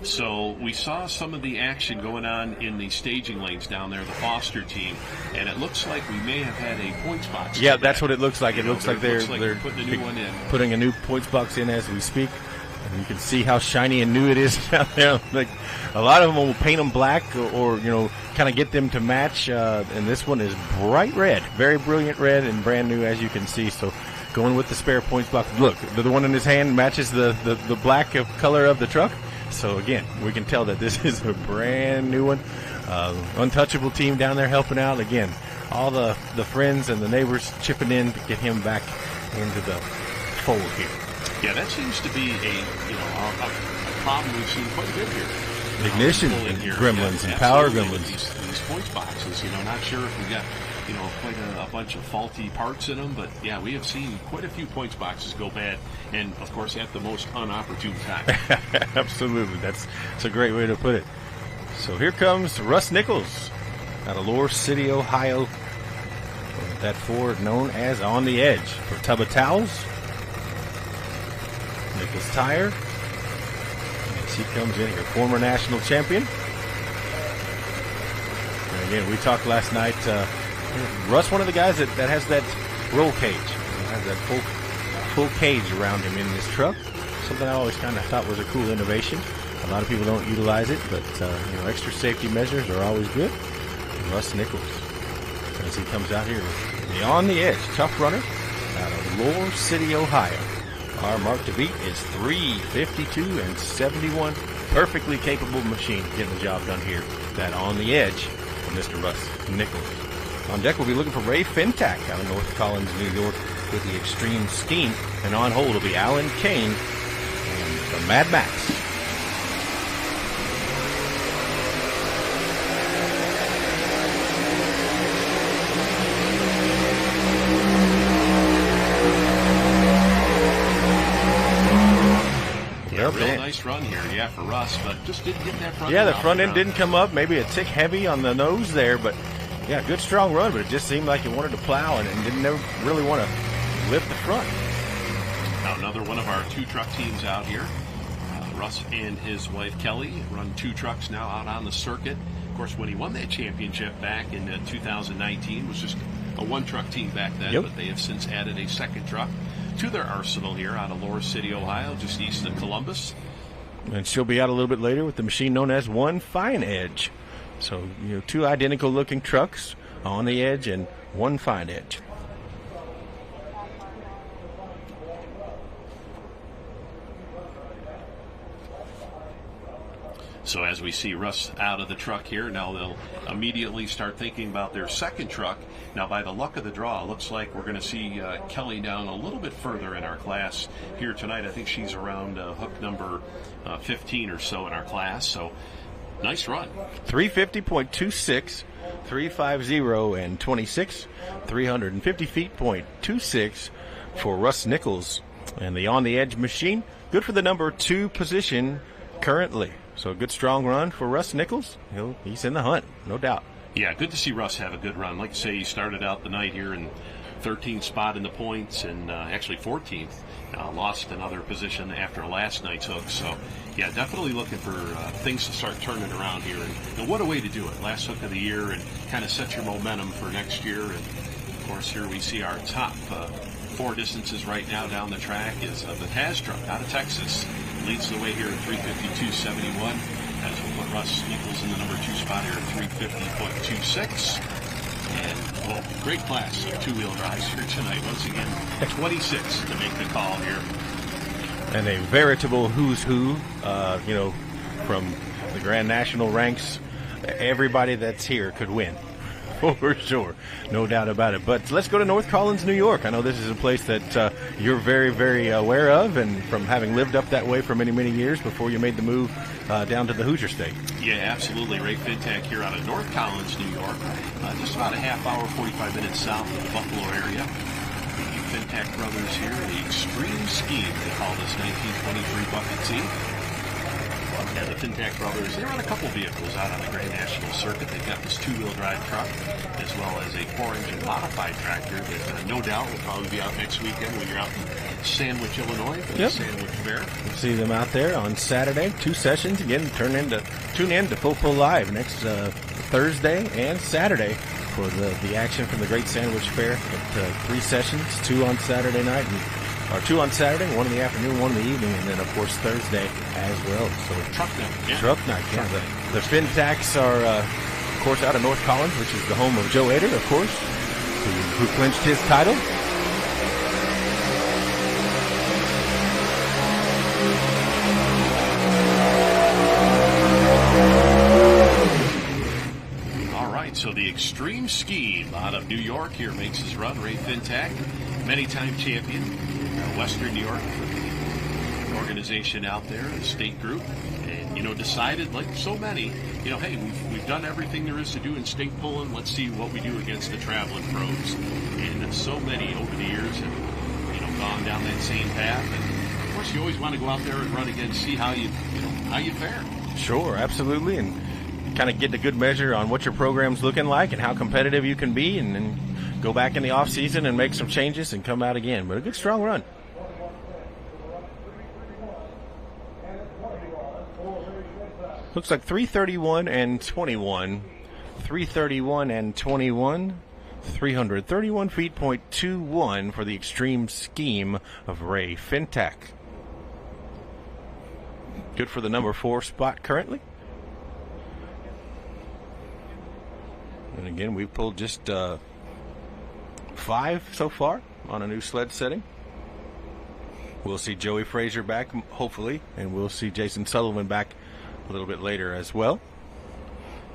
So we saw some of the action going on in the staging lanes down there, the Foster team, and it looks like we may have had a points box. Yeah, that's what it looks like. It looks like they're putting a new one in. Putting a new points box in as we speak. And you can see how shiny and new it is down there. Like a lot of them will paint them black or kind of get them to match. And this one is bright red, very brilliant red and brand new, as you can see. So going with the spare points box. Look, the one in his hand matches the black color of the truck. So again, we can tell that this is a brand new one. Untouchable team down there helping out. Again, all the friends and the neighbors chipping in to get him back into the fold here. Yeah, that seems to be a problem we've seen quite a bit here. Ignition gremlins and power gremlins. These points boxes, not sure if we got quite a bunch of faulty parts in them, but yeah, we have seen quite a few points boxes go bad, and of course at the most unopportune time. Absolutely, that's a great way to put it. So here comes Russ Nichols out of Lower City, Ohio. That Ford known as On the Edge for Tub of Towels. Nichols Tire. As he comes in here, former national champion. And again, we talked last night. Russ, one of the guys that has that roll cage, has that full cage around him in his truck. Something I always kind of thought was a cool innovation. A lot of people don't utilize it, but extra safety measures are always good. And Russ Nichols, as he comes out here, the On the Edge, tough runner out of Lower City, Ohio. Our mark to beat is 3:52.71. Perfectly capable machine getting the job done here. That On the Edge from Mr. Russ Nichols. On deck, we'll be looking for Ray Fintak out of North Collins, New York, with the Extreme Scheme. And on hold will be Alan Kane and the Mad Max. Real nice run here, yeah, for Russ, but just didn't get that front end. Yeah, the off front the end didn't come up. Maybe a tick heavy on the nose there, but yeah, good strong run, but it just seemed like it wanted to plow and didn't really want to lift the front. Now another one of our 2 truck teams out here. Russ and his wife Kelly run 2 trucks now out on the circuit. Of course, when he won that championship back in 2019, it was just a 1-truck team back then, but they have since added a 2nd truck to their arsenal here out of Lower City, Ohio, just east of Columbus. And she'll be out a little bit later with the machine known as One Fine Edge. So, 2 identical looking trucks on the edge and one fine edge. So as we see Russ out of the truck here, now they'll immediately start thinking about their 2nd truck. Now, by the luck of the draw, it looks like we're going to see Kelly down a little bit further in our class here tonight. I think she's around hook number 15 or so in our class. So, nice run. 350.26, 350 and 26, 350 feet, .26 for Russ Nichols. And the on-the-edge machine, good for the number 2 position currently. So a good strong run for Russ Nichols. He's in the hunt, no doubt. Yeah, good to see Russ have a good run. Like I say, he started out the night here in 13th spot in the points and actually 14th. Lost another position after last night's hook. So, yeah, definitely looking for things to start turning around here. And what a way to do it. Last hook of the year and kind of set your momentum for next year. And, of course, here we see our top 4 distances right now down the track is the Taz truck out of Texas. Leads the way here at 352.71. As we'll put Russ Nichols in the number 2 spot here at 350.26. And, well, great class of 2-wheel drives here tonight. Once again, 26 to make the call here. And a veritable who's who, from the Grand National ranks. Everybody that's here could win. For sure. No doubt about it. But let's go to North Collins, New York. I know this is a place that you're very, very aware of, and from having lived up that way for many, many years before you made the move down to the Hoosier State. Yeah, absolutely. Ray Fintak here out of North Collins, New York. Just about a half hour, 45 minutes south of the Buffalo area. The Fintak brothers here, the Extreme Scheme, they call this 1923 bucket team. Yeah, the Fintak brothers, they run a couple vehicles out on the Grand National Circuit. They've got this 2-wheel drive truck as well as a 4-engine modified tractor that no doubt will probably be out next weekend when you're out in Sandwich, Illinois for the Sandwich Fair. We'll see them out there on Saturday. 2 sessions. Again, tune in to Full Pull Live next Thursday and Saturday for the action from the Great Sandwich Fair. 3 sessions, 2 on Saturday night, or 2 on Saturday, 1 in the afternoon, 1 in the evening, and then, of course, Thursday as well. So Truck night. Yeah. Truck night, yeah. The Fintaks are, of course, out of North Collins, which is the home of Joe Eder, of course, who clinched his title. So the Extreme Scheme out of New York here makes his run. Ray Fintak, many-time champion, Western New York organization out there, the state group, and decided, like so many, hey, we've done everything there is to do in stake pulling. Let's see what we do against the traveling pros. And so many over the years have gone down that same path. And of course, you always want to go out there and run again, see how you fare. Sure, absolutely, and kind of get a good measure on what your program's looking like and how competitive you can be, and then go back in the off season and make some changes and come out again. But a good strong run. Looks like 331 and 21. 331 and 21. 331 feet, .21 for the Extreme Scheme of Ray Fintak. Good for the number 4 spot currently. And again, we've pulled just 5 so far on a new sled setting. We'll see Joey Frazier back, hopefully, and we'll see Jason Sullivan back a little bit later as well.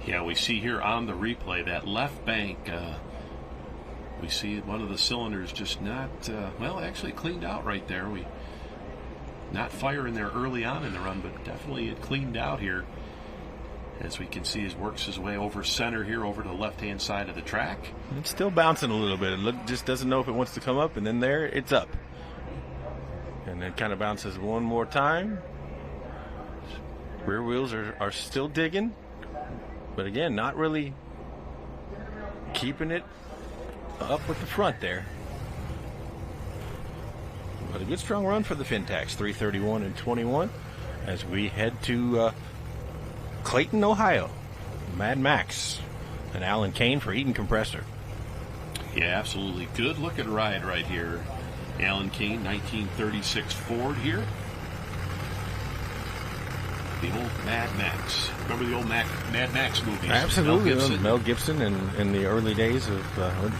Yeah, we see here on the replay that left bank, we see one of the cylinders just not, actually cleaned out right there. We not firing there early on in the run, but definitely it cleaned out here. As we can see, he works his way over center here, over to the left-hand side of the track. It's still bouncing a little bit. It just doesn't know if it wants to come up, and then there, it's up. And then kind of bounces one more time. Rear wheels are still digging, but again, not really keeping it up with the front there. But a good strong run for the Fintax, 3:31 and 21, as we head to Clayton, Ohio. Mad Max and Alan Kane for Eaton Compressor. Yeah, absolutely. Good looking ride right here. Alan Kane, 1936 Ford here. The old Mad Max. Remember the old Mad Max movies? Absolutely. Mel Gibson in the early days of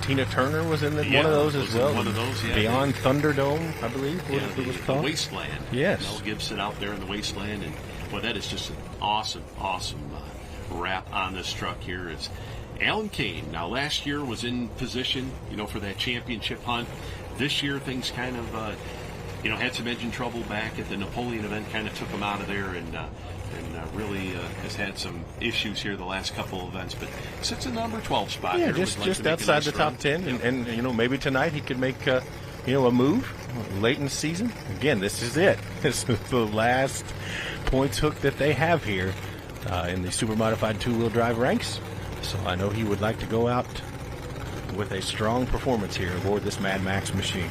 Tina Turner was in one of those as well. One of those, yeah. Beyond Thunderdome, I believe, it was called. The Wasteland. Yes. Mel Gibson out there in the Wasteland. And boy, that is just an awesome wrap on this truck here. It's Alan Kane. Now, last year was in position, for that championship hunt. This year, things kind of, had some engine trouble back at the Napoleon event, kind of took him out of there, and really has had some issues here the last couple of events, but sits in number 12 spot. Yeah, here. just outside the top 10, and maybe tonight he could make a move late in the season. Again, this is it. This is the last points hook that they have here in the super modified two-wheel drive ranks. So I know he would like to go out with a strong performance here aboard this Mad Max machine.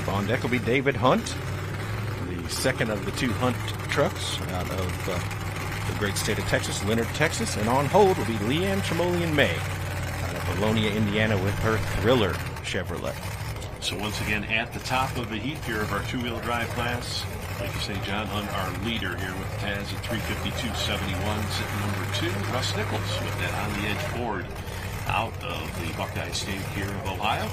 On deck will be David Hunt, the second of the two Hunt trucks out of the great state of Texas, Leonard, Texas. And on hold will be Leanne Tremolian May out of Bologna, Indiana, with her Thriller Chevrolet. So once again, at the top of the heap here of our two-wheel drive class, like you say, John Hunt, our leader here with Taz at 352.71, sitting number 2. Russ Nichols with that on-the-edge Ford out of the Buckeye State here of Ohio.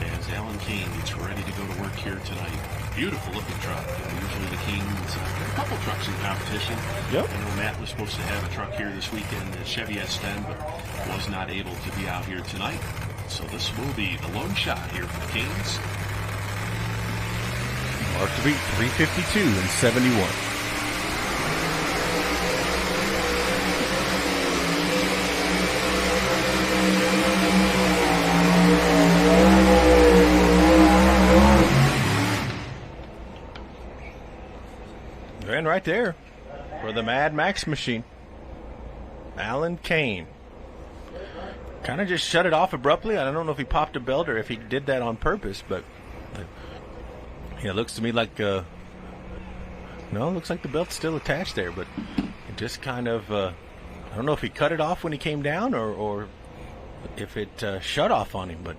As Alan Kane gets ready to go to work here tonight. Beautiful looking truck. Usually the Kane's got a couple trucks in competition. Yep. I know Matt was supposed to have a truck here this weekend, the Chevy S10, but was not able to be out here tonight. So this will be the lone shot here for the Canes. Mark to beat 352 and 71. And right there for the Mad Max machine, Alan Kane. Kind of just shut it off abruptly. I don't know if he popped a belt or if he did that on purpose, but it looks to me like no, it looks like the belt's still attached there, but it just kind of I don't know if he cut it off when he came down or if it shut off on him, but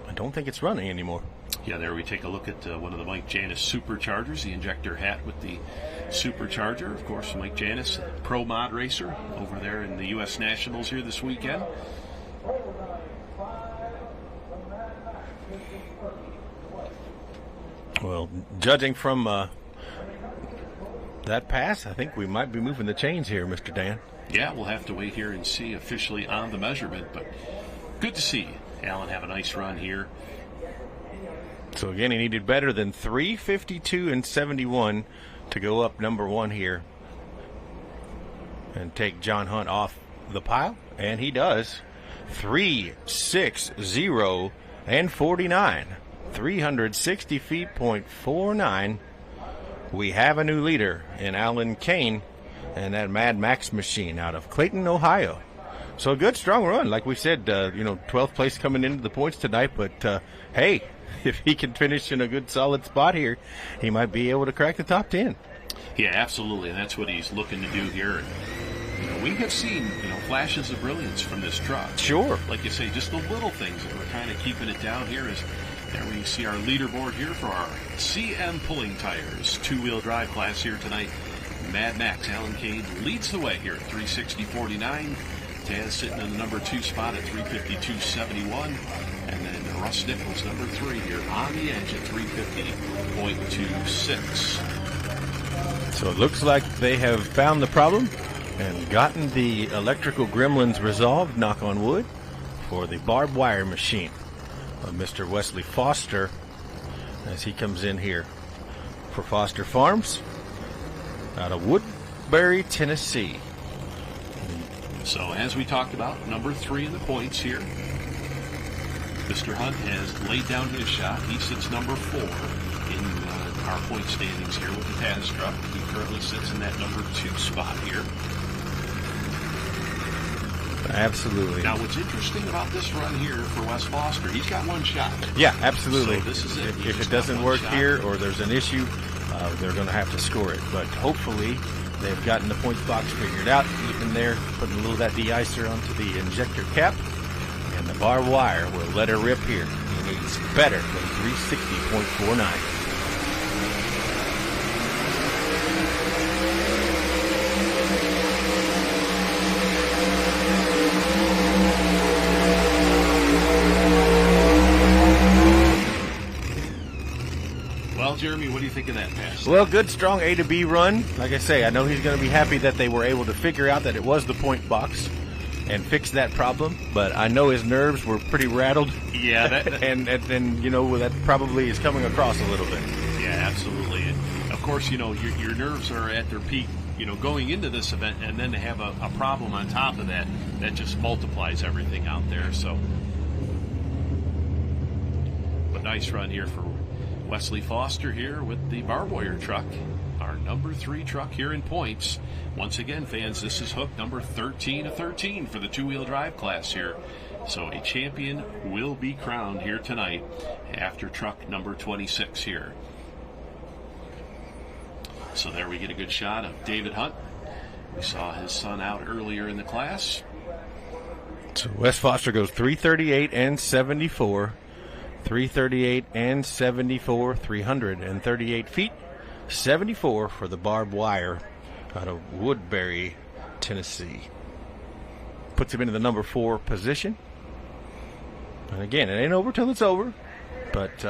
I don't think it's running anymore. Yeah, there we take a look at one of the Mike Janis Superchargers, the injector hat with the Supercharger. Of course, Mike Janis, pro mod racer over there in the U.S. Nationals here this weekend. Well, judging from that pass, I think we might be moving the chains here, Mr. Dan. Yeah, we'll have to wait here and see officially on the measurement, but good to see Alan have a nice run here. So again, he needed better than 352 and 71 to go up number 1 here and take John Hunt off the pile, and he does. 360 and 49, 360 feet, .49. We have a new leader in Alan Kane and that Mad Max machine out of Clayton, Ohio. So a good, strong run. Like we said, 12th place coming into the points tonight, but hey, if he can finish in a good, solid spot here, he might be able to crack the top 10. Yeah, absolutely, and that's what he's looking to do here. And, we have seen, flashes of brilliance from this truck. Sure. Like you say, just the little things that were kind of keeping it down here. Is there we see our leaderboard here for our CM Pulling Tires two-wheel drive class here tonight. Mad Max Alan Kane leads the way here at 360.49. Taz sitting in the number 2 spot at 352.71. And then Russ Nichols, number 3 here on the edge at 350.26. So it looks like they have found the problem and gotten the electrical gremlins resolved, knock on wood, for the barbed wire machine of Mr. Wesley Foster as he comes in here for Foster Farms out of Woodbury, Tennessee. So as we talked about, number 3 in the points here. Mr. Hunt has laid down his shot. He sits number 4 in our point standings here with the Taz truck. He currently sits in that number 2 spot here. Absolutely. Now, what's interesting about this run here for Wes Foster, he's got one shot. Yeah, absolutely. So this is it. If it doesn't work here or there's an issue, they're going to have to score it. But hopefully they've gotten the points box figured out. Even there, putting a little of that de-icer onto the injector cap. And the barbed wire will let her rip here. He needs better than 360.49. Well, Jeremy, what do you think of that pass? Well, good, strong A to B run. Like I say, I know he's going to be happy that they were able to figure out that it was the point box and fix that problem, but I know his nerves were pretty rattled. Yeah. And you know, that probably is coming across a little bit. Yeah, absolutely. And, of course, you know, your nerves are at their peak, you know, going into this event, and then to have a problem on top of that, that just multiplies everything out there. So, but nice run here for Wesley Foster here with the barbed wire truck, our number 3 truck here in points. Once again, fans, this is hook number 13 of 13 for the 2-wheel drive class here. So a champion will be crowned here tonight after truck number 26 here. So there we get a good shot of David Hunt. We saw his son out earlier in the class. So Wes Foster goes 338 and 74. 338 and 74, 338 feet, 74 for the barbed wire out of Woodbury, Tennessee. Puts him into the number 4 position. And again, it ain't over till it's over. But,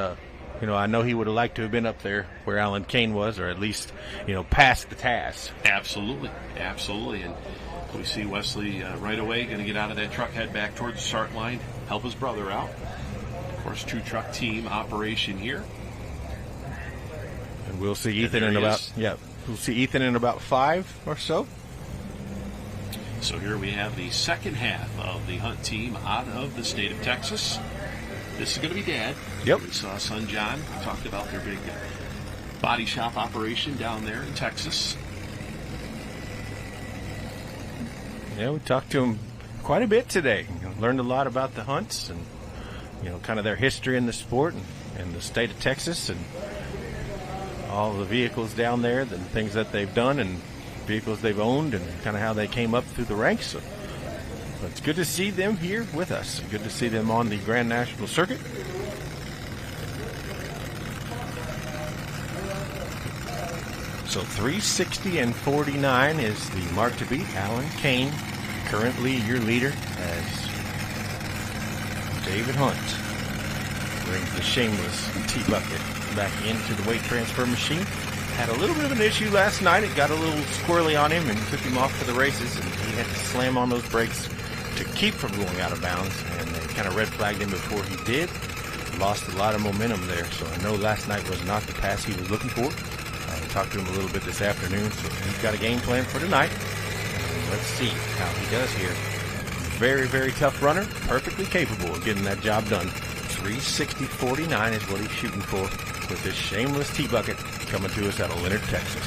you know, I know he would have liked to have been up there where Alan Kane was, or at least, you know, past the Taz. Absolutely, absolutely. And we see Wesley right away going to get out of that truck, head back towards the start line, help his brother out. Of course, 2-truck team operation here. And we'll see Ethan in about, we'll see Ethan in about 5 or so. So here we have the second half of the Hunt team out of the state of Texas. This is going to be Dad. Yep. We saw son John. We talked about their big body shop operation down there in Texas. Yeah, we talked to him quite a bit today. Learned a lot about the Hunts and, you know, kind of their history in the sport and the state of Texas and all the vehicles down there, the things that they've done and vehicles they've owned and kind of how they came up through the ranks. So it's good to see them here with us. Good to see them on the Grand National Circuit. So 360 and 49 is the mark to beat. Alan Kane, currently your leader, as David Hunt brings the shameless T-bucket back into the weight transfer machine. Had a little bit of an issue last night. It got a little squirrely on him and took him off for the races, and he had to slam on those brakes to keep from going out of bounds, and they kind of red flagged him before he did. Lost a lot of momentum there, so I know last night was not the pass he was looking for. I talked to him a little bit this afternoon, so he's got a game plan for tonight. Let's see how he does here. Very, very tough runner, perfectly capable of getting that job done. 360.49 is what he's shooting for with this shameless T-bucket coming to us out of Leonard, Texas.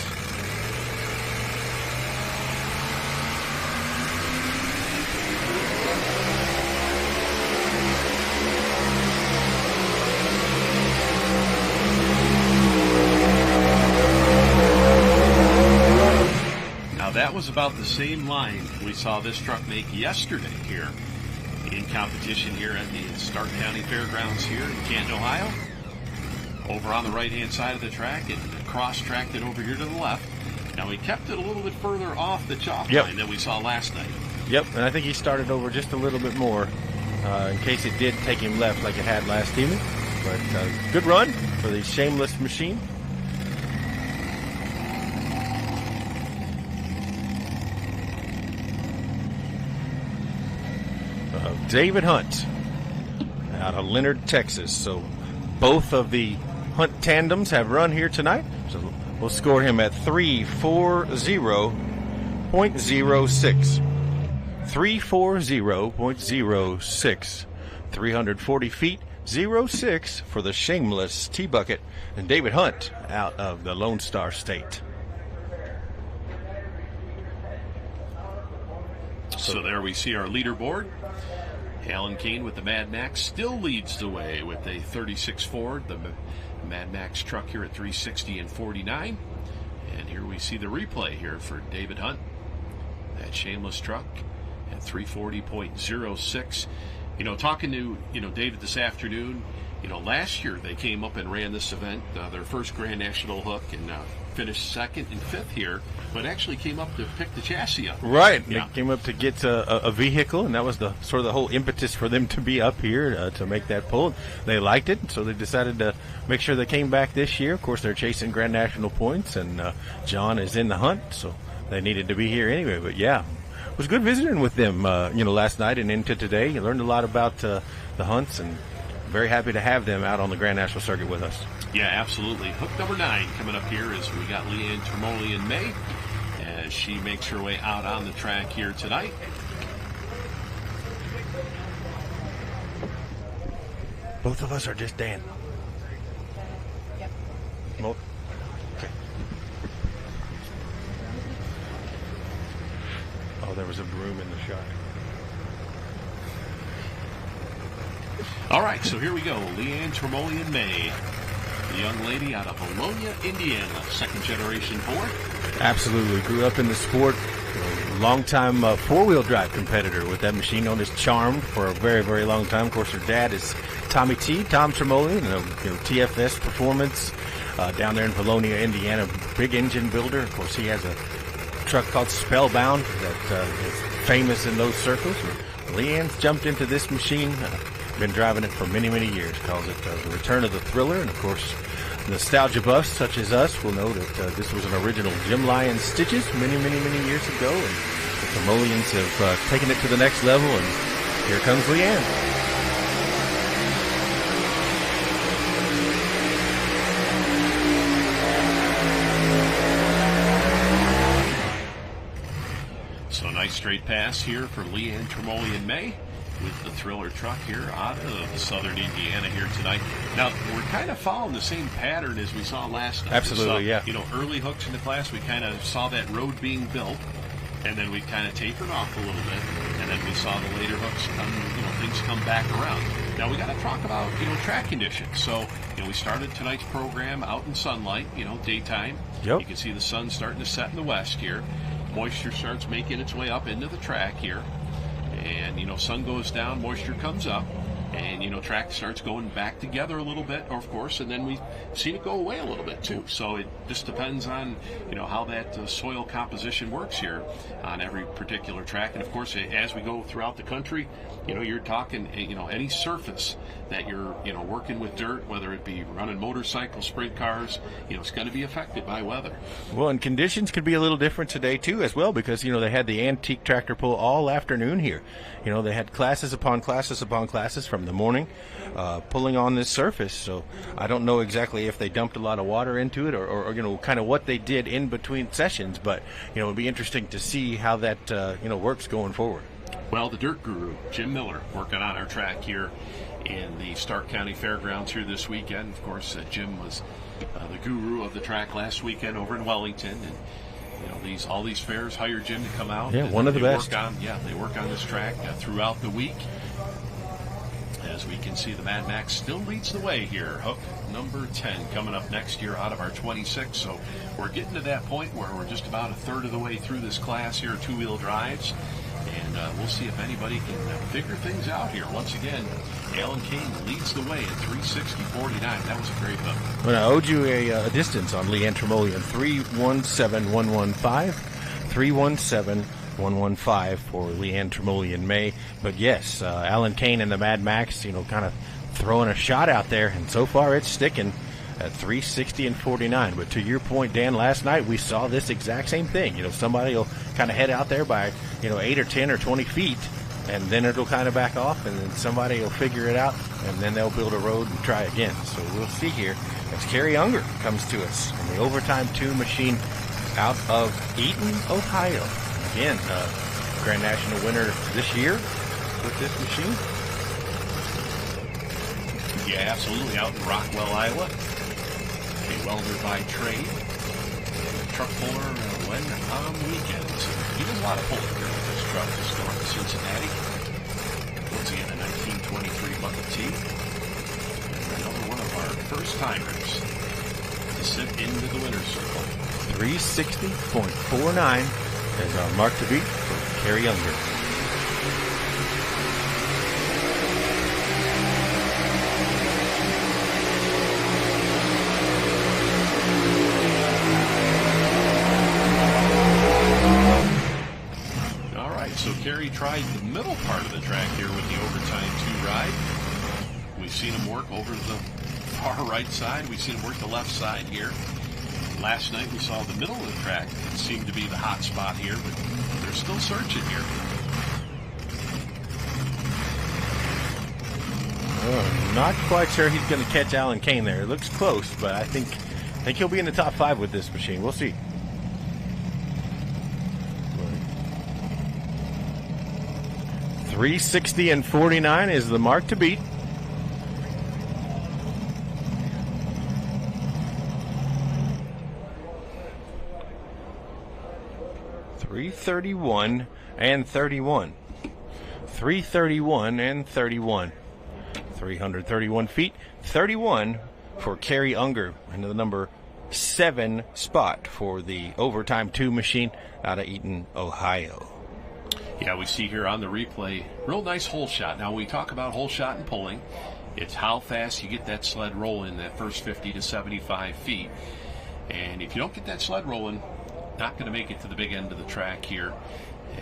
Now that was about the same line we saw this truck make yesterday here in competition here at the Stark County Fairgrounds here in Canton, Ohio. Over on the right-hand side of the track, and cross-tracked it over here to the left. Now, he kept it a little bit further off the chalk line than we saw last night. Yep, and I think he started over just a little bit more in case it did take him left like it had last evening. But good run for the shameless machine. David Hunt out of Leonard, Texas. So both of the Hunt tandems have run here tonight. So we'll score him at 340.06. 340.06. 340 feet, 06 for the shameless T-Bucket and David Hunt out of the Lone Star State. So there we see our leaderboard. Alan Kane with the Mad Max still leads the way with a 36 Ford. The Mad Max truck here at 360 and 49. And here we see the replay here for David Hunt. That shameless truck at 340.06. You know, talking to, David this afternoon, last year they came up and ran this event, their first Grand National hook, and finished second and fifth here, but actually came up to pick the chassis up. Right. Yeah. They came up to get a vehicle, and that was the sort of the whole impetus for them to be up here to make that pull. They liked it, so they decided to make sure they came back this year. Of course, they're chasing Grand National points, and John is in the hunt, so they needed to be here anyway. But, yeah, it was good visiting with them, last night and into today. You learned a lot about the hunts, and very happy to have them out on the Grand National Circuit with us. Yeah, absolutely. Hook number 9 coming up here as we got Leanne Tremolian May as she makes her way out on the track here tonight. Both of us are just Dan. Yep. Well, okay. Oh, there was a broom in the shot. All right, so here we go. Leanne Tremolian May, the young lady out of Bologna, Indiana, second-generation Ford. Absolutely. Grew up in the sport. Long-time four-wheel drive competitor with that machine known as Charmed for a very, very long time. Of course, her dad is Tom Tremolian, TFS Performance down there in Bologna, Indiana. Big engine builder. Of course, he has a truck called Spellbound that is famous in those circles. Leanne's jumped into this machine. Been driving it for many, many years. Calls it the return of the thriller. And, of course, nostalgia buffs such as us will know that this was an original Jim Lyons Stitches many, many, many years ago. And the Tremolians have taken it to the next level. And here comes Leanne. So nice straight pass here for Leanne Tremolian May with the thriller truck here out of southern Indiana here tonight. Now, we're kind of following the same pattern as we saw last night. Absolutely, yeah. Early hooks in the class, we kind of saw that road being built, and then we kind of tapered off a little bit, and then we saw the later hooks come, things come back around. Now, we got to talk about, track conditions. So, we started tonight's program out in sunlight, daytime. Yep. You can see the sun starting to set in the west here. Moisture starts making its way up into the track here. And, sun goes down, moisture comes up, and, track starts going back together a little bit, of course, and then we've seen it go away a little bit, too. So it just depends on, how that soil composition works here on every particular track. And, of course, as we go throughout the country, you're talking, any surface that you're, working with dirt, whether it be running motorcycles, sprint cars, it's going to be affected by weather. Well, and conditions could be a little different today, too, as well, because, they had the antique tractor pull all afternoon here. They had classes upon classes upon classes from the morning pulling on this surface. So I don't know exactly if they dumped a lot of water into it or kind of what they did in between sessions. But, it would be interesting to see how that, works going forward. Well, the dirt guru, Jim Miller, working on our track here in the Stark County Fairgrounds here this weekend. Of course, Jim was the guru of the track last weekend over in Wellington. And, all these fairs hire Jim to come out. Yeah, one of the best. They work on this track throughout the week. As we can see, the Mad Max still leads the way here. Hook number 10 coming up next year out of our 26. So we're getting to that point where we're just about a third of the way through this class here, two-wheel drives. And we'll see if anybody can figure things out here. Once again, Alan Kane leads the way at 360.49. That was a great hook. Well, I owed you a distance on Leanne Tremolian, 317.115, 317.115 for Leanne Tremolian May. But yes, Alan Kane and the Mad Max, kind of throwing a shot out there, and so far it's sticking at 360.49. But to your point, Dan, last night we saw this exact same thing. Somebody will kind of head out there by 8 or 10 or 20 feet, and then it'll kind of back off, and then somebody will figure it out, and then they'll build a road and try again. So we'll see here as Kerry Unger comes to us in the Overtime 2 machine out of Eaton, Ohio. Again, Grand National winner this year with this machine. Yeah, absolutely. Out in Rockwell, Iowa. A welder by trade. Truck puller when on weekends. He does a lot of pulling here with this truck just north of Cincinnati. Once again, a 1923 bucket T. Another one of our first timers to sit into the winner's circle. 360.49 is our mark to beat for Kerry Unger. All right, so Kerry tried the middle part of the track here with the overtime 2 ride. We've seen him work over the far right side. We've seen him work the left side here. Last night we saw the middle of the track. It seemed to be the hot spot here, but they're still searching here. Not quite sure he's going to catch Alan Kane there. It looks close, but I think he'll be in the top 5 with this machine. We'll see. .360 and 49 is the mark to beat. .331 and 31. 331 and 31. 331 feet. 31 for Kerry Unger into the number 7 spot for the overtime 2 machine out of Eaton, Ohio. Yeah, we see here on the replay, real nice hole shot. Now, we talk about hole shot and pulling. It's how fast you get that sled rolling that first 50 to 75 feet. And if you don't get that sled rolling, not going to make it to the big end of the track here.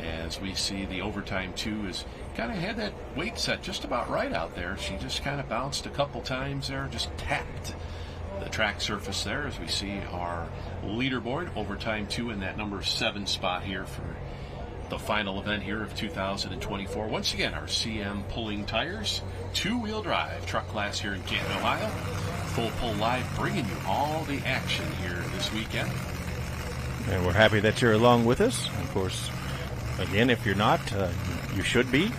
As we see the overtime 2 is kind of had that weight set just about right out there. She just kind of bounced a couple times there, just tapped the track surface there as we see our leaderboard. Overtime 2 in that number 7 spot here for the final event here of 2024. Once again, our CM pulling tires, 2-wheel drive truck class here in Canton, Ohio. Full Pull Live bringing you all the action here this weekend. And we're happy that you're along with us. Of course, again, if you're not, you should be.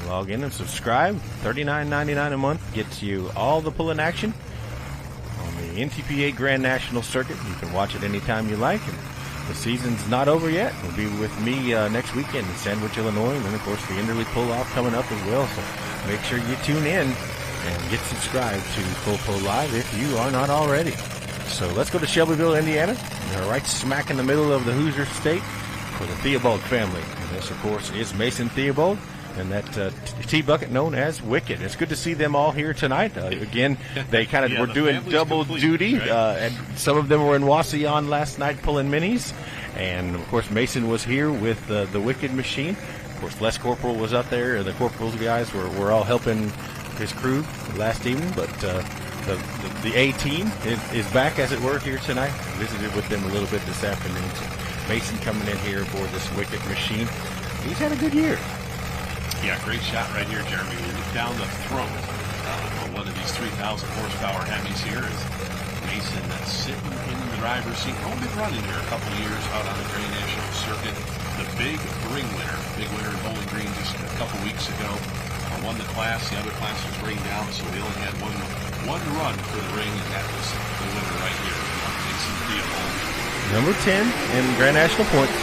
Log in and subscribe. $39.99 a month gets you all the pulling action on the NTPA Grand National Circuit. You can watch it anytime you like. And the season's not over yet. It'll be with me next weekend in Sandwich, Illinois. And then, of course, the Enderley Pull-Off coming up as well. So make sure you tune in and get subscribed to Full Pull Live if you are not already. So let's go to Shelbyville, Indiana. They're right smack in the middle of the Hoosier State for the Theobald family. And this, of course, is Mason Theobald and that T-bucket known as Wicked. It's good to see them all here tonight. Again, they kind of were doing double duty. Right? And some of them were in Wasion last night pulling minis. And, of course, Mason was here with the Wicked machine. Of course, Les Corporal was up there. The Corporal's guys were all helping his crew last evening. But the A-team is back, as it were, here tonight. Visited with them a little bit this afternoon. So Mason coming in here for this Wicked machine. He's had a good year. Yeah, great shot right here, Jeremy. We look down the throat on one of these 3,000 horsepower Hemis here is Mason that's sitting in the driver's seat. Only been running here a couple of years out on the Grand National Circuit. The big ring winner, in Bowling Green just a couple weeks ago. Won the class. The other class was rained out, so we only had one run for the ring, and that was the winner right here. Mason Theobald. Number 10 in Grand National points.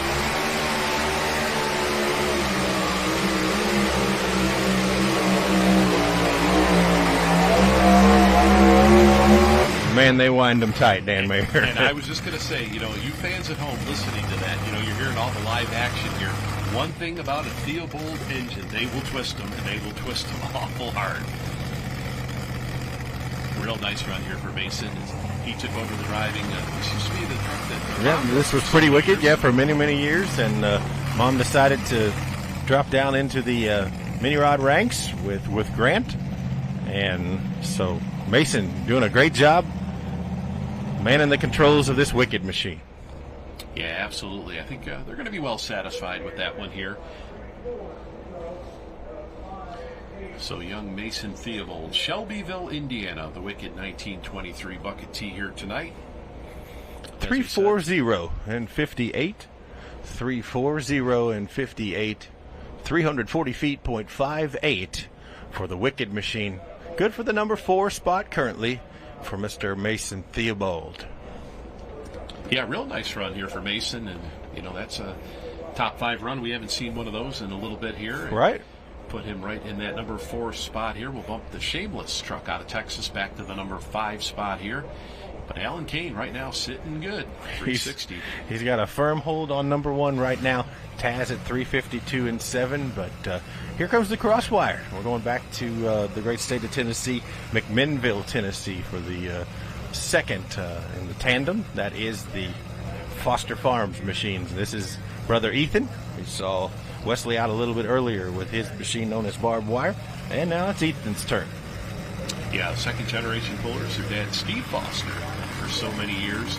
Man, they wind them tight, Dan Mayer. And I was just going to say, you fans at home listening to that, you're hearing all the live action here. One thing about a Theobald engine, they will twist them, and they will twist them awful hard. Real nice run here for Mason. He took over the driving. This used to be the truck that... Yeah, this was pretty Wicked, for many, many years. And Mom decided to drop down into the mini rod ranks with Grant. And so Mason doing a great job manning the controls of this Wicked machine. Yeah, absolutely. I think they're going to be well satisfied with that one here. So young Mason Theobald, Shelbyville, Indiana, the Wicked 1923 bucket T here tonight. 340 and 58. 340 and 58. 340 feet, .58 for the Wicked machine. good for the number 4 spot currently for Mr. Mason Theobald. Yeah, real nice run here for Mason, and that's a top 5 run. We haven't seen one of those in a little bit here. Right. Put him right in that number 4 spot here. We'll bump the Shameless truck out of Texas back to the number 5 spot here. But Alan Kane right now sitting good, 360. He's got a firm hold on number 1 right now. Taz at 352 and 7, but here comes the crosswire. We're going back to the great state of Tennessee, McMinnville, Tennessee, for the second in the tandem. That is the Foster Farms machines. This is brother Ethan. We saw Wesley out a little bit earlier with his machine known as Barbed Wire, and now it's Ethan's turn. Yeah, second generation pullers. Their dad, Steve Foster, for so many years,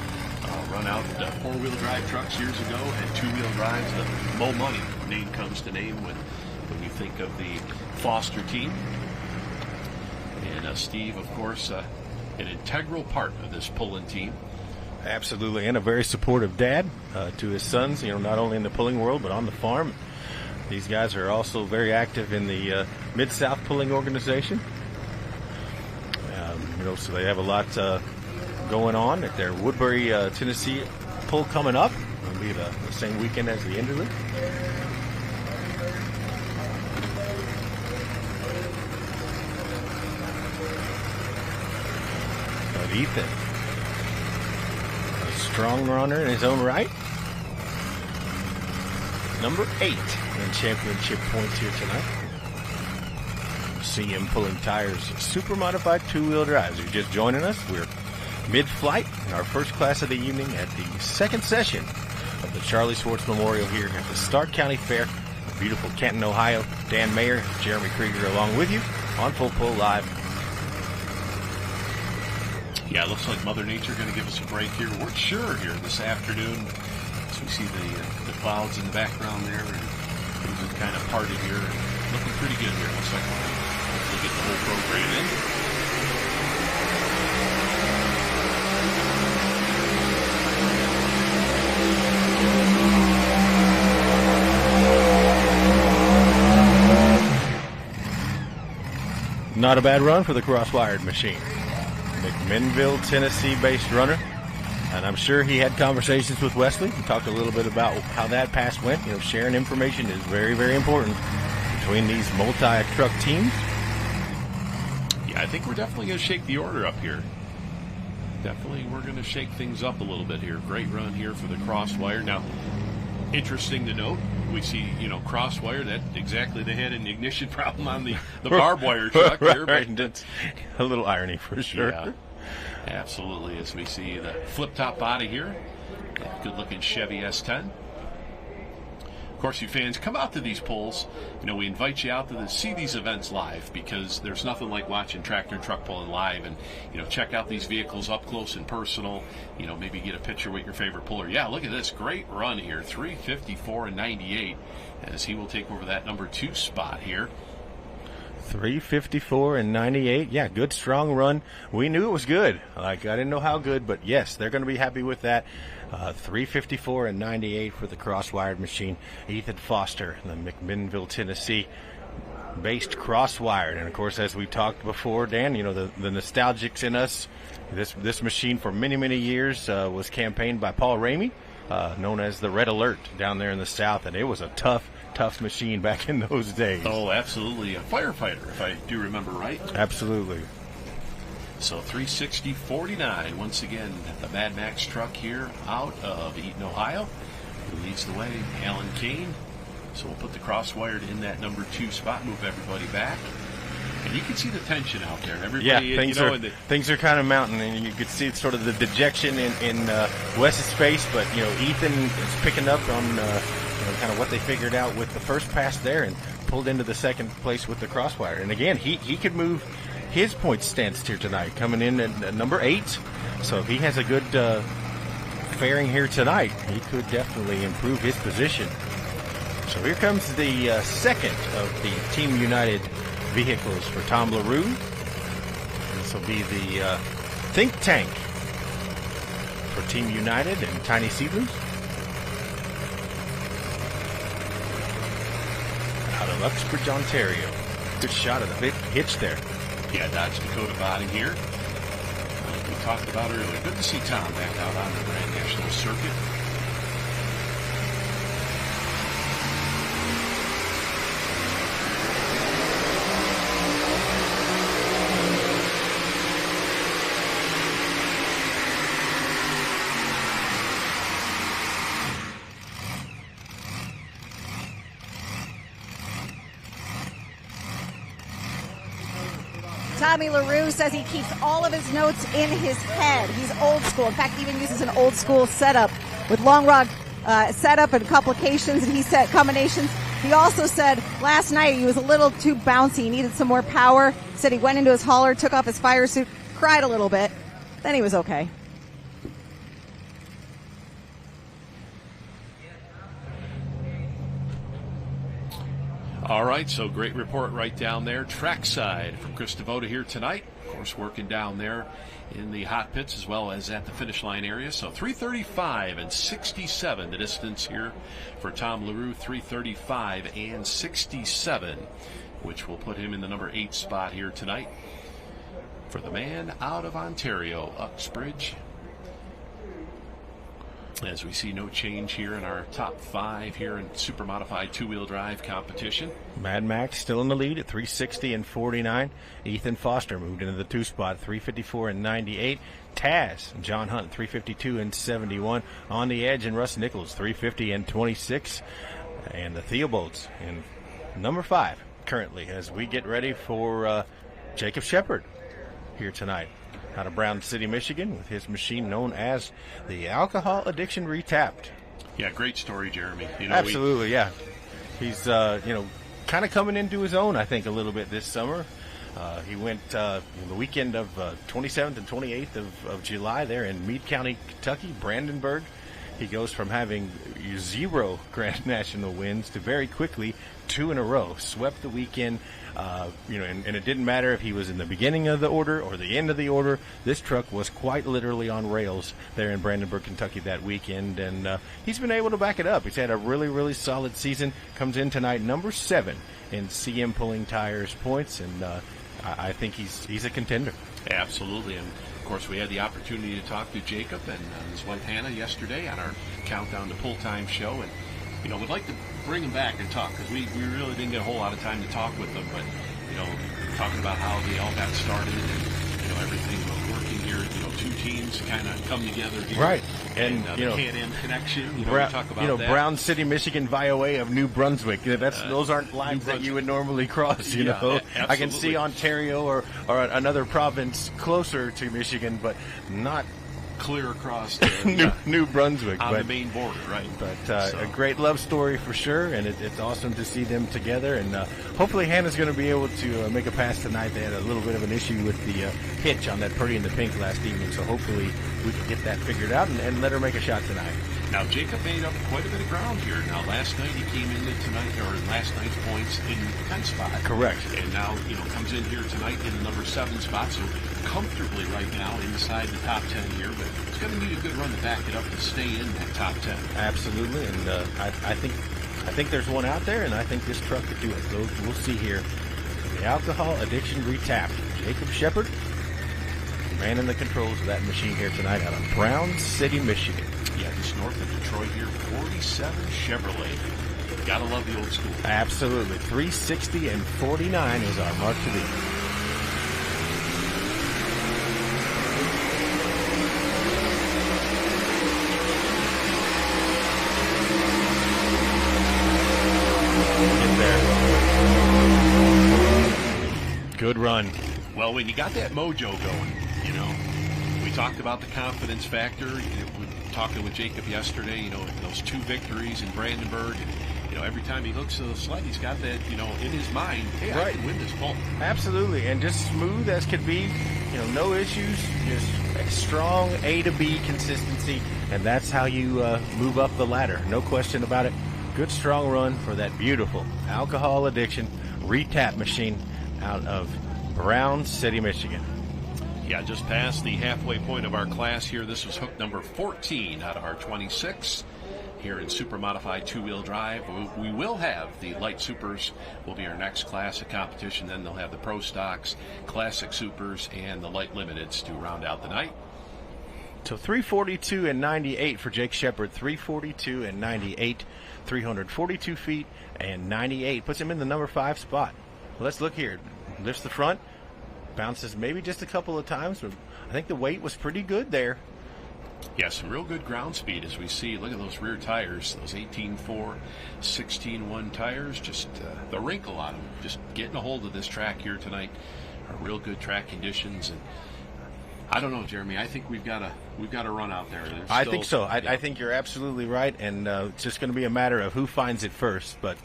run out 4-wheel drive trucks years ago, had 2-wheel drives. The Mo Money name comes to name when you think of the Foster team. And Steve, of course, an integral part of this pulling team. Absolutely, and a very supportive dad to his sons, not only in the pulling world, but on the farm. These guys are also very active in the Mid-South Pulling Organization. So they have a lot going on at their Woodbury, Tennessee pull coming up. It'll be the same weekend as the Enderley. But Ethan, a strong runner in his own right. Number 8 in championship points here tonight. CM Pulling Tires super modified 2-wheel drives. If you're just joining us, we're mid-flight in our first class of the evening at the second session of the Charlie Swartz Memorial here at the Stark County Fair, beautiful Canton, Ohio. Dan Mayer, Jeremy Krieger along with you on Full Pull Live. Yeah, it looks like Mother Nature going to give us a break here. We're sure here this afternoon. So we see the clouds in the background there, and things have kind of parted here. Looking pretty good here. Looks like we'll hopefully get the whole program in. Not a bad run for the cross-wired machine. McMinnville, Tennessee-based runner. And I'm sure he had conversations with Wesley. We talked a little bit about how that pass went. Sharing information is very, very important between these multi-truck teams. Yeah, I think we're definitely going to shake the order up here. Definitely we're going to shake things up a little bit here. Great run here for the crosswire. Now, interesting to note, we see, crosswire, that exactly they had an ignition problem on the barbed wire truck here. Right. That's a little irony for sure. Yeah, absolutely, as we see the flip-top body here. Good-looking Chevy S10. Of course, you fans, come out to these pulls. We invite you out to see these events live, because there's nothing like watching tractor and truck pulling live, and check out these vehicles up close and personal. Maybe get a picture with your favorite puller. Yeah, look at this great run here, 354 and 98, as he will take over that number 2 spot here. 354 and 98. Yeah, good strong run. We knew it was good. I didn't know how good, but yes, they're going to be happy with that. 354 and 98 for the cross-wired machine. Ethan Foster, the McMinnville, Tennessee based cross-wired. And of course, as we talked before, Dan, the nostalgics in us, this machine for many, many years was campaigned by Paul Ramey, known as the Red Alert down there in the South. And it was a tough machine back in those days. Oh, absolutely. A firefighter, if I do remember right. Absolutely. So 360-49, once again, the Mad Max truck here out of Eaton, Ohio. Who leads the way? Alan Kane. So we'll put the crosswired in that number 2 spot, move everybody back. And you can see the tension out there. Everybody, yeah, things are kind of mounting, and you can see sort of the dejection in Wes's face, but, Ethan is picking up on kind of what they figured out with the first pass there and pulled into the second place with the crosswire. And again, he could move his point stance here tonight, coming in at number 8. So if he has a good faring here tonight, he could definitely improve his position. So here comes the second of the Team United vehicles for Tom LaRue. This will be the think tank for Team United and Tiny Seedlings. Out of Uxbridge, Ontario. Good shot of the hitch there. Yeah, Dodge Dakota botting here. Like we talked about earlier. Good to see Tom back out on the Grand National circuit. Tommy LaRue says he keeps all of his notes in his head. He's old school. In fact, he even uses an old school setup with long rod setup and complications, and he said combinations. He also said last night he was a little too bouncy. He needed some more power. Said he went into his hauler, took off his fire suit, cried a little bit. Then he was okay. All right, so great report right down there. Trackside from Chris Devoto here tonight. Of course, working down there in the hot pits as well as at the finish line area. So 3:35 and 67 the distance here for Tom LaRue. 3:35 and 67, which will put him in the number 8 spot here tonight for the man out of Ontario, Uxbridge. As we see no change here in our top 5 here in super modified two-wheel drive competition. Mad Max still in the lead at 360 and 49. Ethan Foster moved into the 2 spot, 354 and 98. Taz and John Hunt, 352 and 71. On the edge, and Russ Nichols, 350 and 26. And the Theobalds in number 5 currently as we get ready for Jacob Shepard here tonight. Out of Brown City, Michigan, with his machine known as the Alcohol Addiction Retapped. Yeah, great story, Jeremy. Absolutely, yeah. He's, kind of coming into his own, I think, a little bit this summer. He went the weekend of 27th and 28th of July there in Meade County, Kentucky, Brandenburg. He goes from having 0 Grand National wins to very quickly 2 in a row. Swept the weekend, and it didn't matter if he was in the beginning of the order or the end of the order. This truck was quite literally on rails there in Brandenburg, Kentucky that weekend, and he's been able to back it up. He's had a really, really solid season. Comes in tonight number 7 in CM Pulling Tires points, and I think he's a contender. Absolutely, and of course we had the opportunity to talk to Jacob and his wife Hannah yesterday on our Countdown to Pull Time show, and we'd like to bring him back and talk because we really didn't get a whole lot of time to talk with them, but talking about how they all got started and everything working here, 2 teams kind of come together here. Right. And the Canton connection, we talk about that. Brown City, Michigan via way of New Brunswick. Those aren't lines that you would normally cross, you know. I can see Ontario or another province closer to Michigan, but not clear across New Brunswick. On the main border, right. But a great love story for sure, and it's awesome to see them together. And hopefully Hannah's going to be able to make a pass tonight. They had a little bit of an issue with the hitch on that Purdy in the Pink last evening, so hopefully we can get that figured out and let her make a shot tonight. Now, Jacob made up quite a bit of ground here. Now, last night he came into last night's points in the 10th spot. Correct. And now, comes in here tonight in the number 7 spot, so comfortably right now inside the top 10 here, but it's going to need a good run to back it up to stay in that top 10. Absolutely, and I think there's one out there, and I think this truck could do it. So we'll see here. The Alcohol Addiction Retapped. Jacob Shepard, man in the controls of that machine here tonight out of Brown City, Michigan. Yeah, just north of Detroit here, 47 Chevrolet. Gotta love the old school. Absolutely. 360 and 49 is our mark to beat. Good run. Well, when you got that mojo going, we talked about the confidence factor. We were talking with Jacob yesterday, those 2 victories in Brandenburg. And, every time he looks at the sled, he's got that, in his mind, hey, I can win this pull. Absolutely. And just smooth as could be, no issues, just a strong A to B consistency. And that's how you move up the ladder. No question about it. Good, strong run for that beautiful Alcohol Addiction Retap machine out of Brown City, Michigan. Yeah, just past the halfway point of our class here. This was hook number 14 out of our 26. here in super modified two-wheel drive. We will have the light supers will be our next class of competition. Then they'll have the pro stocks, classic supers, and the light limiteds to round out the night. So 342 and 98 for Jake Shepard. 342 and 98, 342 feet and 98 puts him in the number 5 spot. Well, let's look here. Lifts the front, bounces maybe just a couple of times, but I think the weight was pretty good there. Yeah, some real good ground speed as we see. Look at those rear tires, those 18.4, 16.1 tires, just the wrinkle on them. Just getting a hold of this track here tonight. Real good track conditions, and I don't know, Jeremy. I think we've got to run out there. I think so. I think you're absolutely right, and it's just going to be a matter of who finds it first. But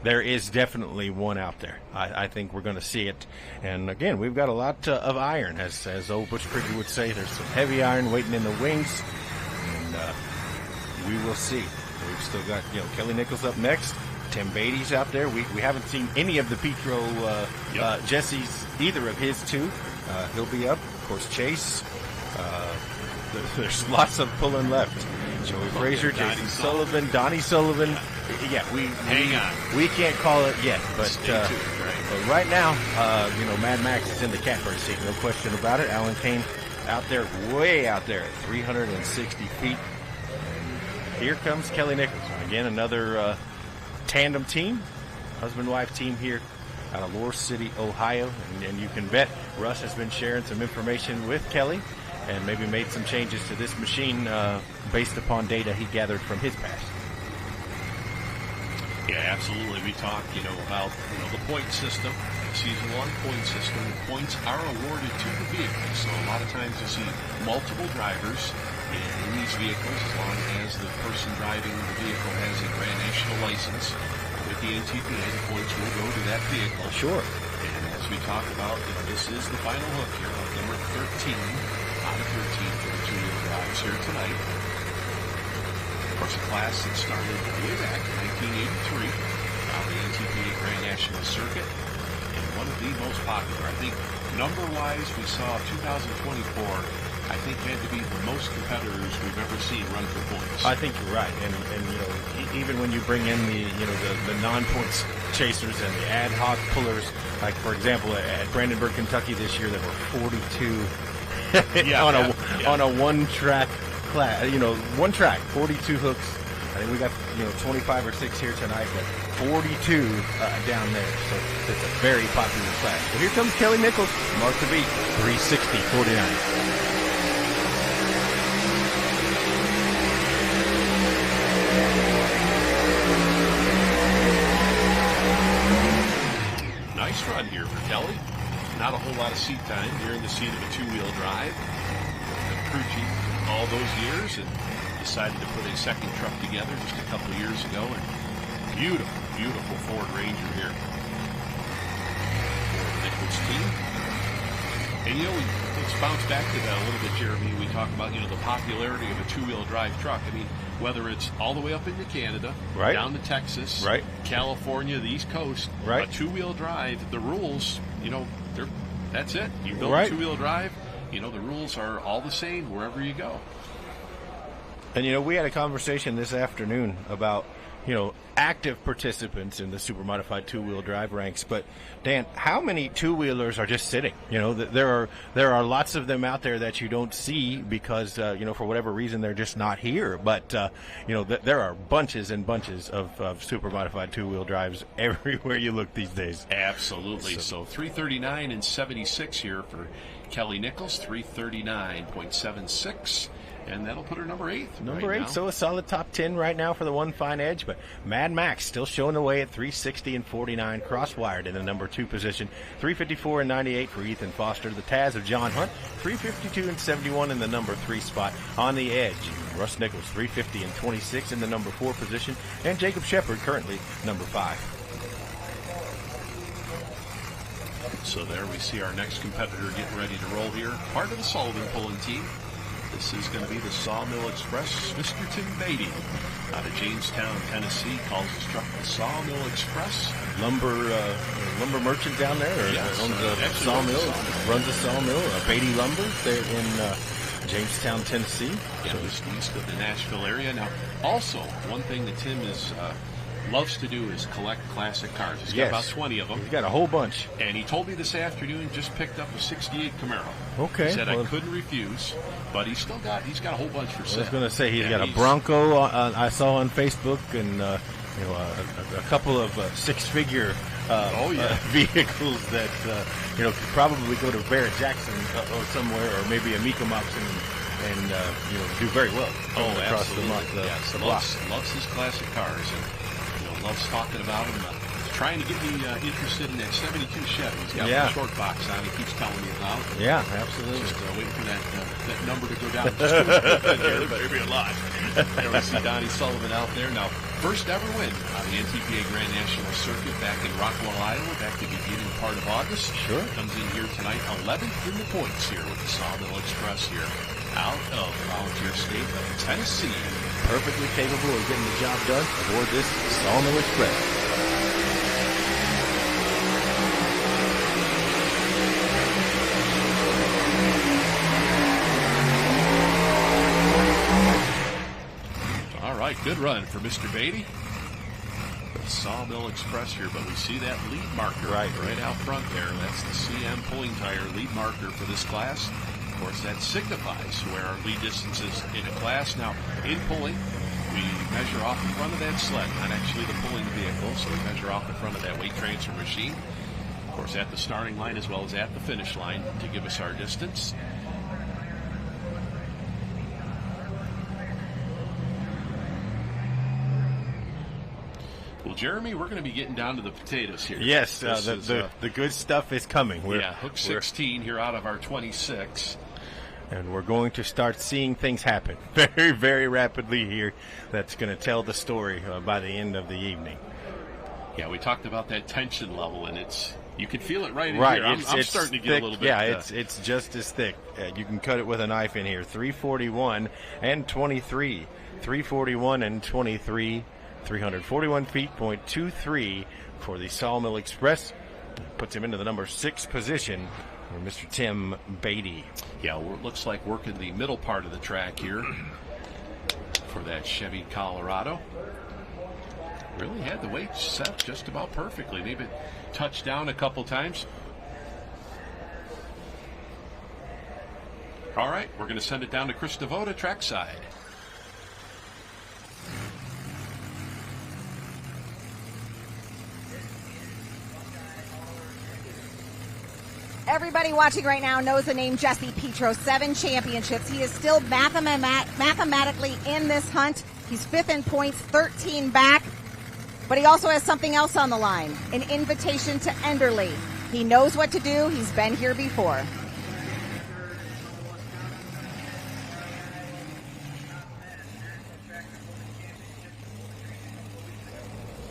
there is definitely one out there. I think we're going to see it. And again, we've got a lot of iron, as old Butch Cricket would say. There's some heavy iron waiting in the wings, and we will see. We've still got Kelly Nichols up next. Tim Beatty's out there. We haven't seen any of the Petro Jesse's, either of his two. He'll be up. Of course, Chase. There's lots of pulling left. Joey Frazier, Jason Sullivan, Donnie Sullivan. Yeah, we can't call it yet, but right now, Mad Max is in the catbird seat, no question about it. Alan Kane out there, way out there, at 360 feet. And here comes Kelly Nichols. Again, another tandem team, husband-wife team here out of Lower City, Ohio. And you can bet Russ has been sharing some information with Kelly and maybe made some changes to this machine based upon data he gathered from his past. Yeah, absolutely. We talked, about the point system, season 1 point system. Points are awarded to the vehicle, so a lot of times you see multiple drivers in these vehicles as long as the person driving the vehicle has a Grand National license. With the NTPA, the points will go to that vehicle. Sure. And as we talked about, this is the final hook here of number 13 out of 13 for the two-wheel drives here tonight. Of course, a class that started way back in 1983 on the NTPA Grand National Circuit, and one of the most popular. I think number-wise, we saw 2024. I think had to be the most competitors we've ever seen run for points. I think you're right, and even when you bring in the non-points chasers and the ad hoc pullers, like for example at Brandenburg, Kentucky this year, there were 42 on a one-track class. One track, 42 hooks. I think we got 25 or 6 here tonight, but 42 down there. So it's a very popular class. But here comes Kelly Nichols, mark the beat, 360.49. Nice run here for Kelly. Not a whole lot of seat time here in the seat of a two-wheel drive. Crew chief all those years and decided to put a second truck together just a couple of years ago. And beautiful, beautiful Ford Ranger here for the Nichols team. And let's bounce back to that a little bit, Jeremy. We talk about the popularity of a two-wheel drive truck. I mean, whether it's all the way up into Canada, right, down to Texas, right, California, the East Coast, right, a two-wheel drive, the rules, that's it. You build right, a two-wheel drive, the rules are all the same wherever you go. And, we had a conversation this afternoon about, active participants in the super modified two-wheel drive ranks. But, Dan, how many two-wheelers are just sitting? There are lots of them out there that you don't see because, for whatever reason, they're just not here. But, there are bunches and bunches of super modified two-wheel drives everywhere you look these days. Absolutely. So 339 and 76 here for Kelly Nichols, 339.76. And that'll put her number 8. Number 8, so a solid top 10 right now for the One Fine Edge. But Mad Max still showing the way at 360 and 49, cross-wired in the number 2 position. 354 and 98 for Ethan Foster. The Taz of John Hunt, 352 and 71 in the number 3 spot. On the edge, Russ Nichols, 350 and 26 in the number 4 position. And Jacob Shepard currently number 5. So there we see our next competitor getting ready to roll here. Part of the Sullivan pulling team. This is going to be the Sawmill Express. Mr. Tim Beatty out of Jamestown, Tennessee, calls his truck the Sawmill Express. Lumber merchant down there, or owns a sawmill, runs a sawmill, Beatty Lumber there Jamestown, Tennessee. Yeah, just east of the Nashville area. Now, also, one thing that Tim loves to do is collect classic cars. He's got about 20 of them. He's got a whole bunch. And he told me this afternoon just picked up a 68 Camaro. Okay. He said, I couldn't refuse, but he's got a whole bunch for sale. I was going to say he's got a Bronco I saw on Facebook, and a couple of six-figure vehicles that could probably go to Barrett Jackson or somewhere, or maybe a Miko Moxon, and do very well. Across the block. Loves his classic cars, and loves talking about them. Trying to get me interested in that 72 Chevy. He's got a short box on. He keeps telling me about. Yeah, absolutely. Just waiting for that number to go down. Just there better be a lot. There we see Donnie Sullivan out there now. First ever win on the NTPA Grand National Circuit back in Rockwell, Iowa, back to the beginning part of August. Sure. Comes in here tonight, 11th in the points here with the Sawmill Express here out of the volunteer state of Tennessee. Perfectly capable of getting the job done aboard this Sawmill Express. Good run for Mr. Beatty. The Sawmill Express here, but we see that lead marker right out front there. That's the CM pulling tire lead marker for this class. Of course, that signifies where our lead distance is in a class. Now, in pulling, we measure off the front of that sled, not actually the pulling vehicle, so we measure off the front of that weight transfer machine. Of course, at the starting line as well as at the finish line to give us our distance. Well, Jeremy, we're going to be getting down to the potatoes here. Yes, the good stuff is coming. Hook 16 here out of our 26. And we're going to start seeing things happen very, very rapidly here. That's going to tell the story by the end of the evening. Yeah, we talked about that tension level, and you can feel it right in here. I'm starting to get thick. A little bit. Yeah, it's just as thick. You can cut it with a knife in here. 341 and 23. 341 and 23. 341 feet, .23 for the Sawmill Express. Puts him into the number 6 position for Mr. Tim Beatty. Yeah, it looks like working the middle part of the track here for that Chevy Colorado. Really had the weight set just about perfectly. Maybe touched down a couple times. All right, we're going to send it down to Chris Devoda, trackside. Everybody watching right now knows the name Jesse Petro. 7 championships. He is still mathematically in this hunt. He's 5th in points, 13 back. But he also has something else on the line, an invitation to Enderley. He knows what to do. He's been here before.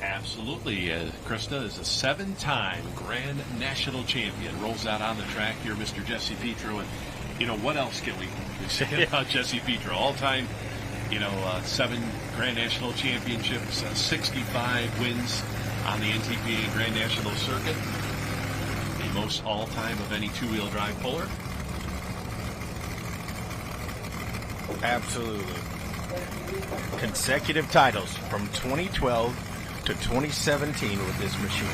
Absolutely. Krista is a 7-time Grand National champion. Rolls out on the track here, Mr. Jesse Petro. And, what else can we say about Jesse Petro? All-time, 7 Grand National championships, 65 wins on the NTPA Grand National circuit. The most all-time of any two-wheel drive puller. Absolutely. Consecutive titles from 2012 to 2017 with this machine.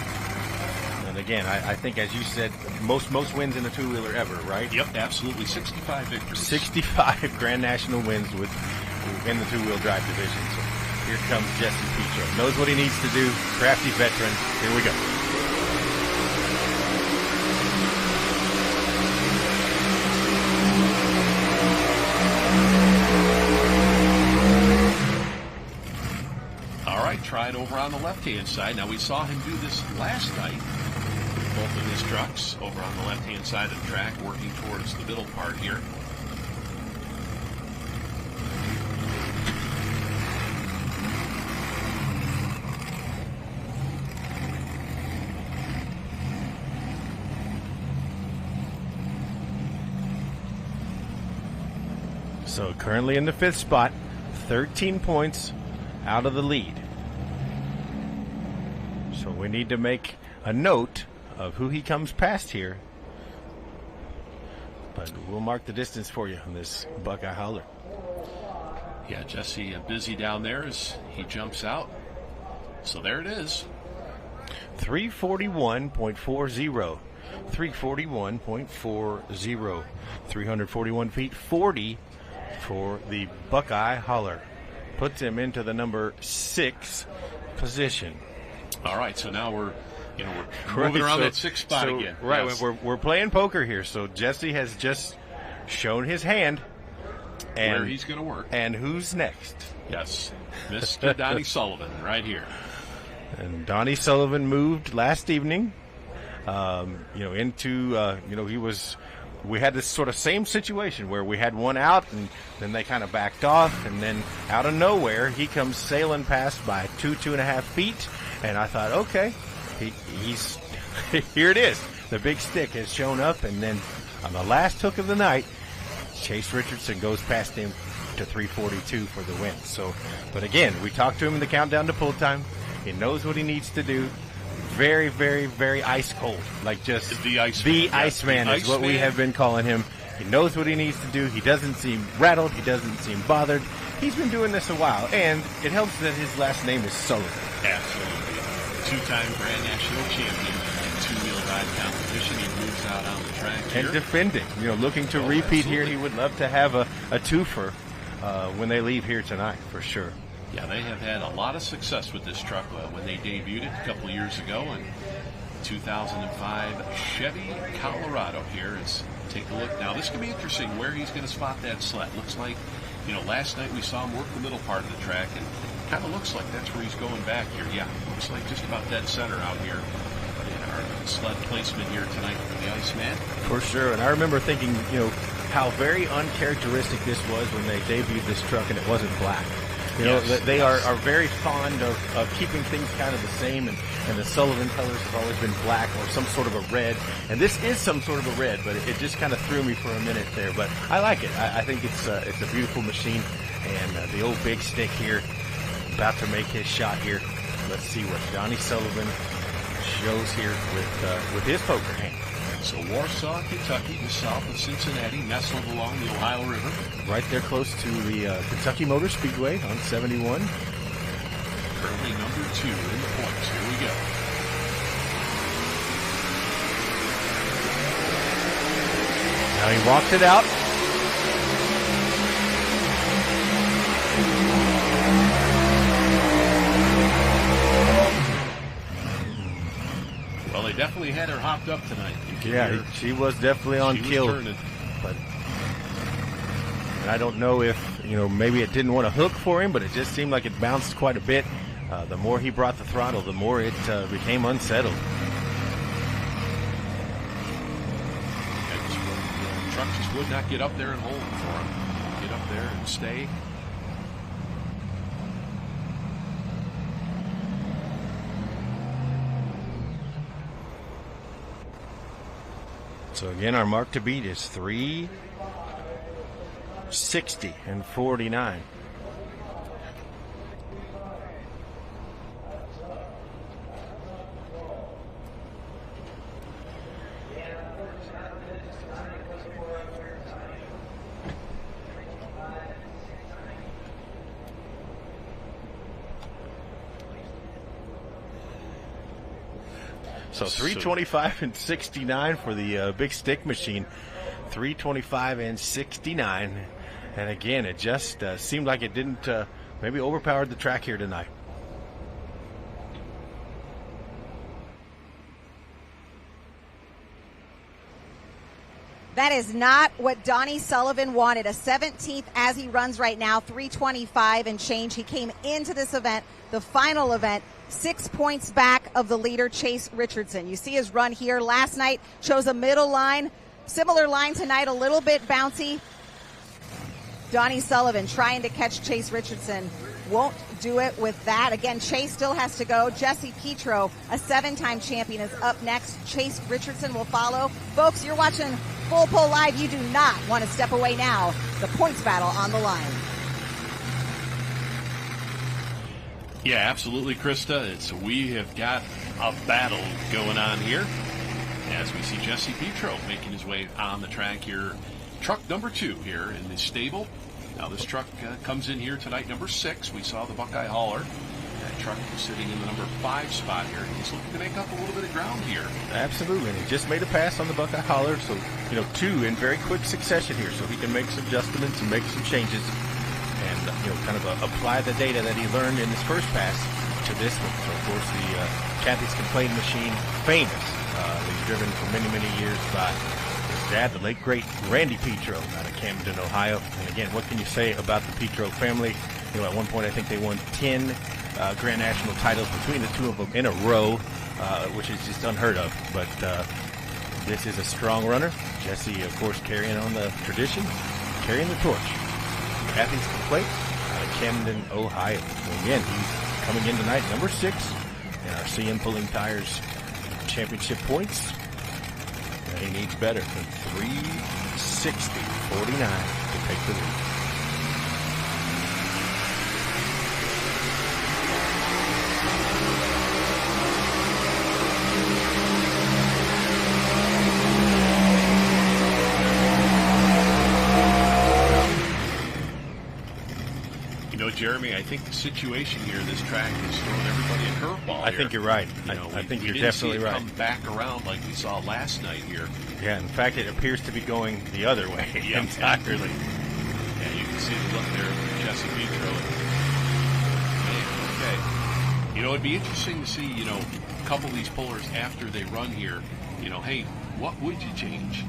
And again, I think, as you said, most wins in a two-wheeler ever, right? Yep, absolutely. 65 victories. 65 Grand National wins in the two-wheel drive division. So here comes Jesse Petro. Knows what he needs to do. Crafty veteran. Here we go. Tried over on the left-hand side. Now, we saw him do this last night. Both of his trucks over on the left-hand side of the track, working towards the middle part here. So currently in the 5th spot, 13 points out of the lead. So we need to make a note of who he comes past here. But we'll mark the distance for you on this Buckeye Hauler. Yeah, Jesse busy down there as he jumps out. So there it is. 341.40. 341.40. 341 feet 40 for the Buckeye Hauler. Puts him into the number 6 position. All right, so now we're moving around that 6 spot again. Right, yes. we're playing poker here. So Jesse has just shown his hand. And where he's going to work. And who's next? Yes, Mr. Donnie Sullivan right here. And Donnie Sullivan moved last evening, into, we had this sort of same situation where we had one out and then they kind of backed off, and then out of nowhere he comes sailing past by 2.5 feet, and I thought, okay, he's here it is. The big stick has shown up, and then on the last hook of the night, Chase Richardson goes past him to 342 for the win. So, but again, we talked to him in the countdown to pull time. He knows what he needs to do. Very, very, very ice cold. Like just the Iceman is what we have been calling him. He knows what he needs to do. He doesn't seem rattled. He doesn't seem bothered. He's been doing this a while, and it helps that his last name is Sullivan. Absolutely. Two-time Grand National Champion in two-wheel ride competition. He moves out on the track here. And defending. Looking to repeat here. He would love to have a twofer when they leave here tonight, for sure. Yeah, they have had a lot of success with this truck when they debuted it a couple of years ago in 2005 Chevy Colorado here. Let's take a look. Now, this could be interesting where he's going to spot that sled. Looks like, last night we saw him work the middle part of the track, and kind of looks like that's where he's going back here. Yeah, looks like just about dead center out here in our sled placement here tonight for the Iceman. For sure, and I remember thinking, how very uncharacteristic this was when they debuted this truck and it wasn't black. They are very fond of keeping things kind of the same, and the Sullivan colors have always been black or some sort of a red. And this is some sort of a red, but it just kind of threw me for a minute there. But I like it. I think it's a beautiful machine, and the old big stick here about to make his shot here. Let's see what Donnie Sullivan shows here with his poker hand. So Warsaw, Kentucky, just south of Cincinnati, nestled along the Ohio River. Right there close to the Kentucky Motor Speedway on 71. Currently number 2 in the points. Here we go. Now he walked it out. Well, they definitely had her hopped up tonight. Yeah, she was definitely on kill. But and I don't know if, maybe it didn't want to hook for him, but it just seemed like it bounced quite a bit. The more he brought the throttle, the more it became unsettled. The truck just would not get up there and hold for him. Get up there and stay. So again, our mark to beat is 360 and 49. So 325 and 69 for the big stick machine. 325 and 69. And again, it just seemed like it didn't maybe overpowered the track here tonight. That is not what Donnie Sullivan wanted. A 17th as he runs right now, 325 and change. He came into this event, the final event, 6 points back of the leader, Chase Richardson. You see his run here. Last night chose a middle line. Similar line tonight, a little bit bouncy. Donnie Sullivan trying to catch Chase Richardson. Won't do it with that. Again, Chase still has to go. Jesse Petro, a 7-time champion, is up next. Chase Richardson will follow. Folks, you're watching Full Pull Live. You do not want to step away now. The points battle on the line. Yeah, absolutely, Krista. We have got a battle going on here. as we see Jesse Petro making his way on the track here. Truck number 2 here in the stable. Now this truck comes in here tonight, number 6. We saw the Buckeye hauler. That truck is sitting in the number 5 spot here. He's looking to make up a little bit of ground here. Absolutely. And he just made a pass on the Buckeye hauler, so 2 in very quick succession here, so he can make some adjustments and make some changes, and kind of apply the data that he learned in his first pass to this one. So of course the Kathy's Complaint Machine, famous. He's driven for many, many years by his dad, the late great Randy Petro, out of Canton, Ohio. And again, what can you say about the Petro family? At one point I think they won 10 Grand National titles between the two of them in a row, which is just unheard of. But this is a strong runner. Jesse, of course, carrying on the tradition, carrying the torch. Kathy's Complaint out of Camden, Ohio. So again, he's coming in tonight, number 6, in our CM Pulling Tires championship points. And he needs better than 360.49 to take the lead. Jeremy, I think the situation here, this track is throwing everybody a curveball. I think you're right. I think you're definitely right. Come back around like we saw last night here. Yeah, in fact, it appears to be going the other way entirely. Yeah, you can see the look there of Jesse Petro. Man, okay. It'd be interesting to see, a couple of these pullers after they run here. Hey, what would you change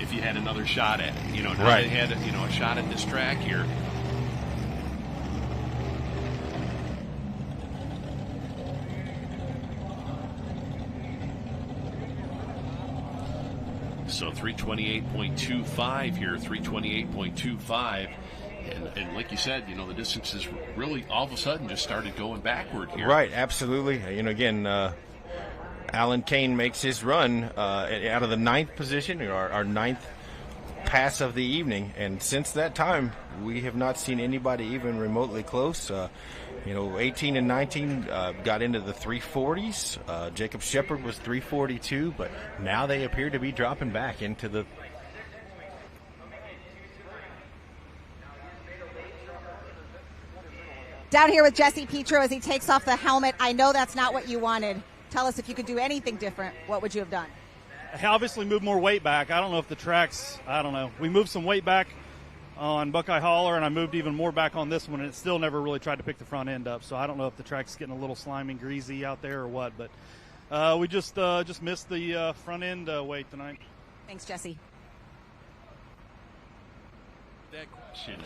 if you had another shot at it? Now they had a shot at this track here. So 328.25 here, 328.25. And like you said, the distances really all of a sudden just started going backward here. Right, absolutely. Again, Alan Kane makes his run out of the 9th position, our 9th pass of the evening. And since that time, we have not seen anybody even remotely close. 18 and 19 got into the 340s. Jacob Shepard was 342, but now they appear to be dropping back into the... Down here with Jesse Petro as he takes off the helmet. I know that's not what you wanted. Tell us if you could do anything different, what would you have done? I obviously moved more weight back. I don't know if the tracks, we moved some weight back on Buckeye Hauler, and I moved even more back on this one, and it still never really tried to pick the front end up. So I don't know if the track's getting a little slimy and greasy out there or what, but we just missed the front end weight tonight. Thanks, Jesse. That question,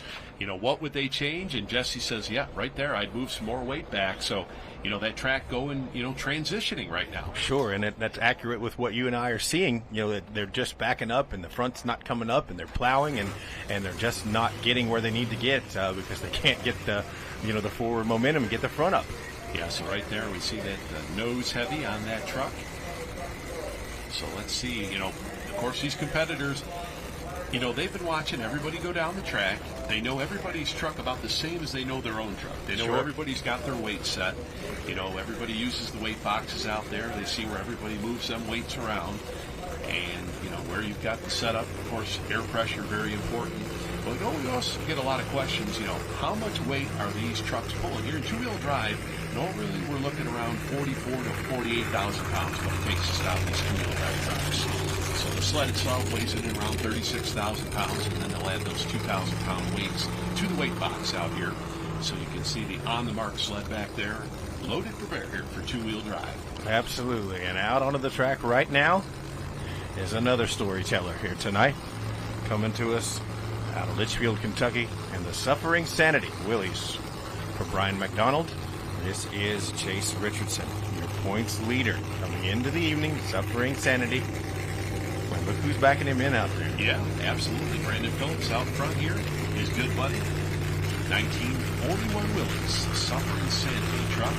what would they change? And Jesse says, yeah, right there, I'd move some more weight back. So, that track going, transitioning right now. Sure, and that's accurate with what you and I are seeing. That they're just backing up, and the front's not coming up, and they're plowing, and they're just not getting where they need to get because they can't get the forward momentum and get the front up. Yeah, so right there we see that nose heavy on that truck. So let's see, of course these competitors, they've been watching everybody go down the track. They know everybody's truck about the same as they know their own truck. They know everybody's got their weight set. Everybody uses the weight boxes out there. They see where everybody moves them weights around. And, where you've got the setup, of course, air pressure, very important. But we also get a lot of questions, how much weight are these trucks pulling? Here in two-wheel drive, normally we're looking around 44 to 48,000 pounds what it takes to stop these two-wheel drive trucks. So the sled itself weighs in around 36,000 pounds, and then they'll add those 2,000-pound weights to the weight box out here. So you can see the on-the-mark sled back there, loaded for bear here for two-wheel drive. Absolutely, and out onto the track right now is another storyteller here tonight, coming to us out of Litchfield, Kentucky, and the Suffering Sanity Willys. For Brian McDonald, this is Chase Richardson, your points leader, coming into the evening. Suffering Sanity. Well, look who's backing him in out there. Yeah, absolutely. Brandon Phillips out front here, his good buddy. 1941 Willys, Suffering Sanity truck.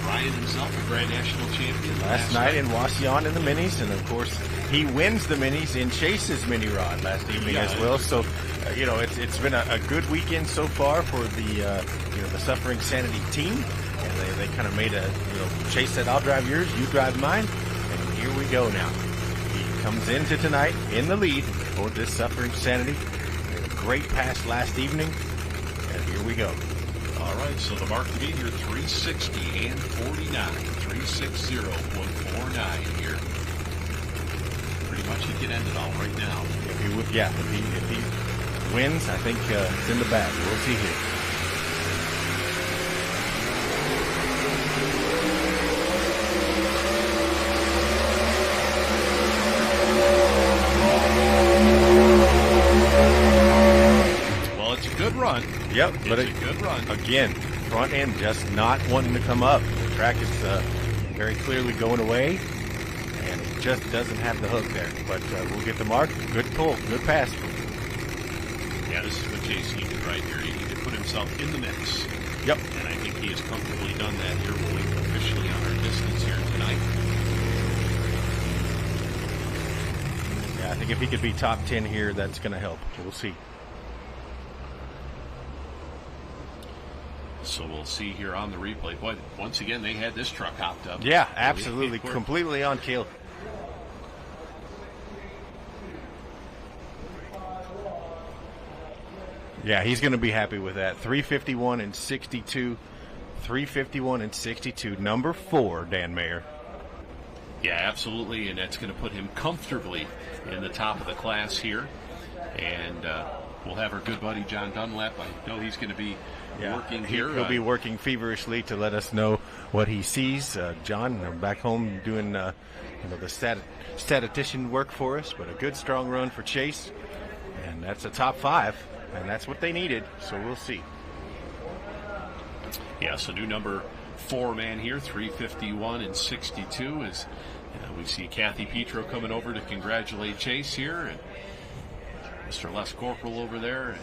Brian himself, a Grand National champion. Last night in Wasion in the minis, and of course he wins the minis in Chase's mini rod last evening as well. So, it's been a good weekend so far for the Suffering Sanity team, and they kind of made Chase said, "I'll drive yours, you drive mine," and here we go now. comes into tonight in the lead for this Suffering Sanity. Made a great pass last evening, and here we go. All right, so the mark to beat here, 360 and 49. 360.149 here. Pretty much he can end it all right now. If he wins, I think it's in the bag. We'll see here. Well, it's a good run. Yep, it's but a good run. Again, front end just not wanting to come up. The track is very clearly going away, and it just doesn't have the hook there. But we'll get the mark. Good pull, good pass. Yeah, this is what Chase needed right here. He needed to put himself in the mix. Yep. And I think he has comfortably done that here, rolling officially on our distance here tonight. Yeah, I think if he could be top 10 here, that's going to help. We'll see. So we'll see here on the replay. But once again, they had this truck hopped up. Yeah, absolutely. Completely on kill. Yeah, he's going to be happy with that. 351 and 62. 351 and 62. Number 4, Dan Mayer. Yeah, absolutely. And that's going to put him comfortably in the top of the class here. And we'll have our good buddy John Dunlap. I know he's going to be working here. He'll be working feverishly to let us know what he sees. John, back home doing the statistician work for us, but a good strong run for Chase. And that's a top 5. And that's what they needed, so we'll see. Yeah, so new number 4 man here, 351 and 62. As we see Kathy Petro coming over to congratulate Chase here, and Mr. Les Corporal over there.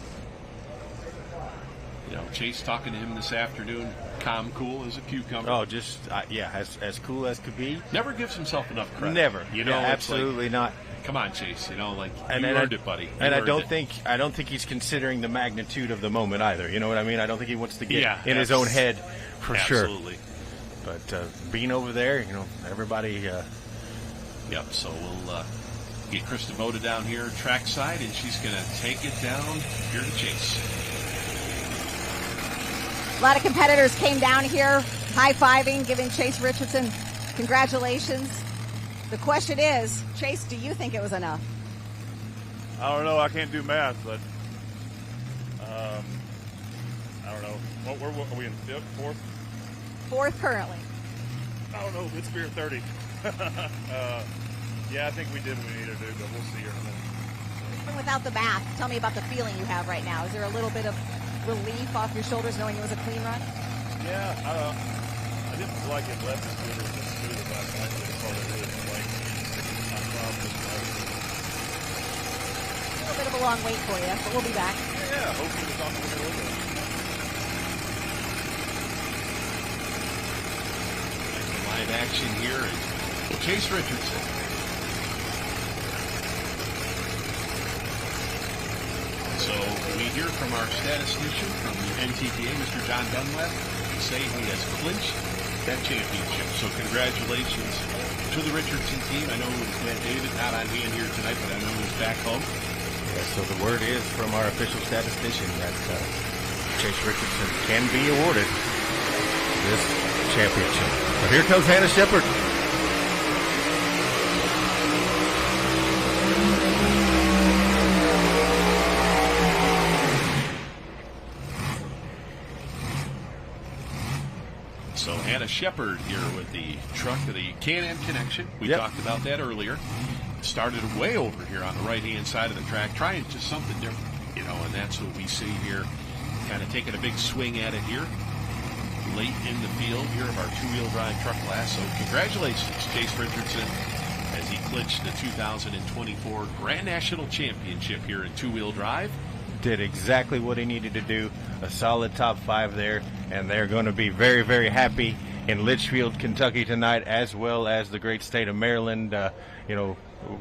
And, Chase talking to him this afternoon, calm, cool as a cucumber. Oh, just, as cool as could be. Never gives himself enough credit. Never. You know, absolutely not. Come on, Chase. You earned it, buddy. I don't think he's considering the magnitude of the moment either. You know what I mean? I don't think he wants to get in his own head for sure. Absolutely. But being over there, everybody. Yep. So we'll get Krista Moda down here trackside, and she's going to take it down here to Chase. A lot of competitors came down here, high-fiving, giving Chase Richardson congratulations. The question is, Chase, do you think it was enough? I don't know. I can't do math, but I don't know. Where are we in 5th, 4th? 4th currently. I don't know. It's beer 30. Yeah, I think we did what we needed to do, but we'll see here in a minute. Even without the math, tell me about the feeling you have right now. Is there a little bit of relief off your shoulders knowing it was a clean run? Yeah, I didn't feel like it left as good as smooth as last night. It's probably really like a little bit of a long wait for you, but we'll be back. Yeah, hopefully we'll talk a little bit. Live action here and Chase Richardson. So we hear from our statistician from the NTPA, Mr. John Dunlap, to say he has clinched that championship. So congratulations to the Richardson team. I know that David not on hand here tonight, but I know he's back home. Yeah, so the word is from our official statistician that Chase Richardson can be awarded this championship. But here comes Hannah Shepard. So Hannah Shepard here with the truck of the Canton connection. We talked about that earlier. Started way over here on the right-hand side of the track, trying just something different, and that's what we see here. Kind of taking a big swing at it here, late in the field here of our two-wheel drive truck class. So congratulations, Chase Richardson, as he clinched the 2024 Grand National Championship here in two-wheel drive. Did exactly what he needed to do. A solid top 5 there, and they're going to be very, very happy in Litchfield, Kentucky tonight, as well as the great state of Maryland.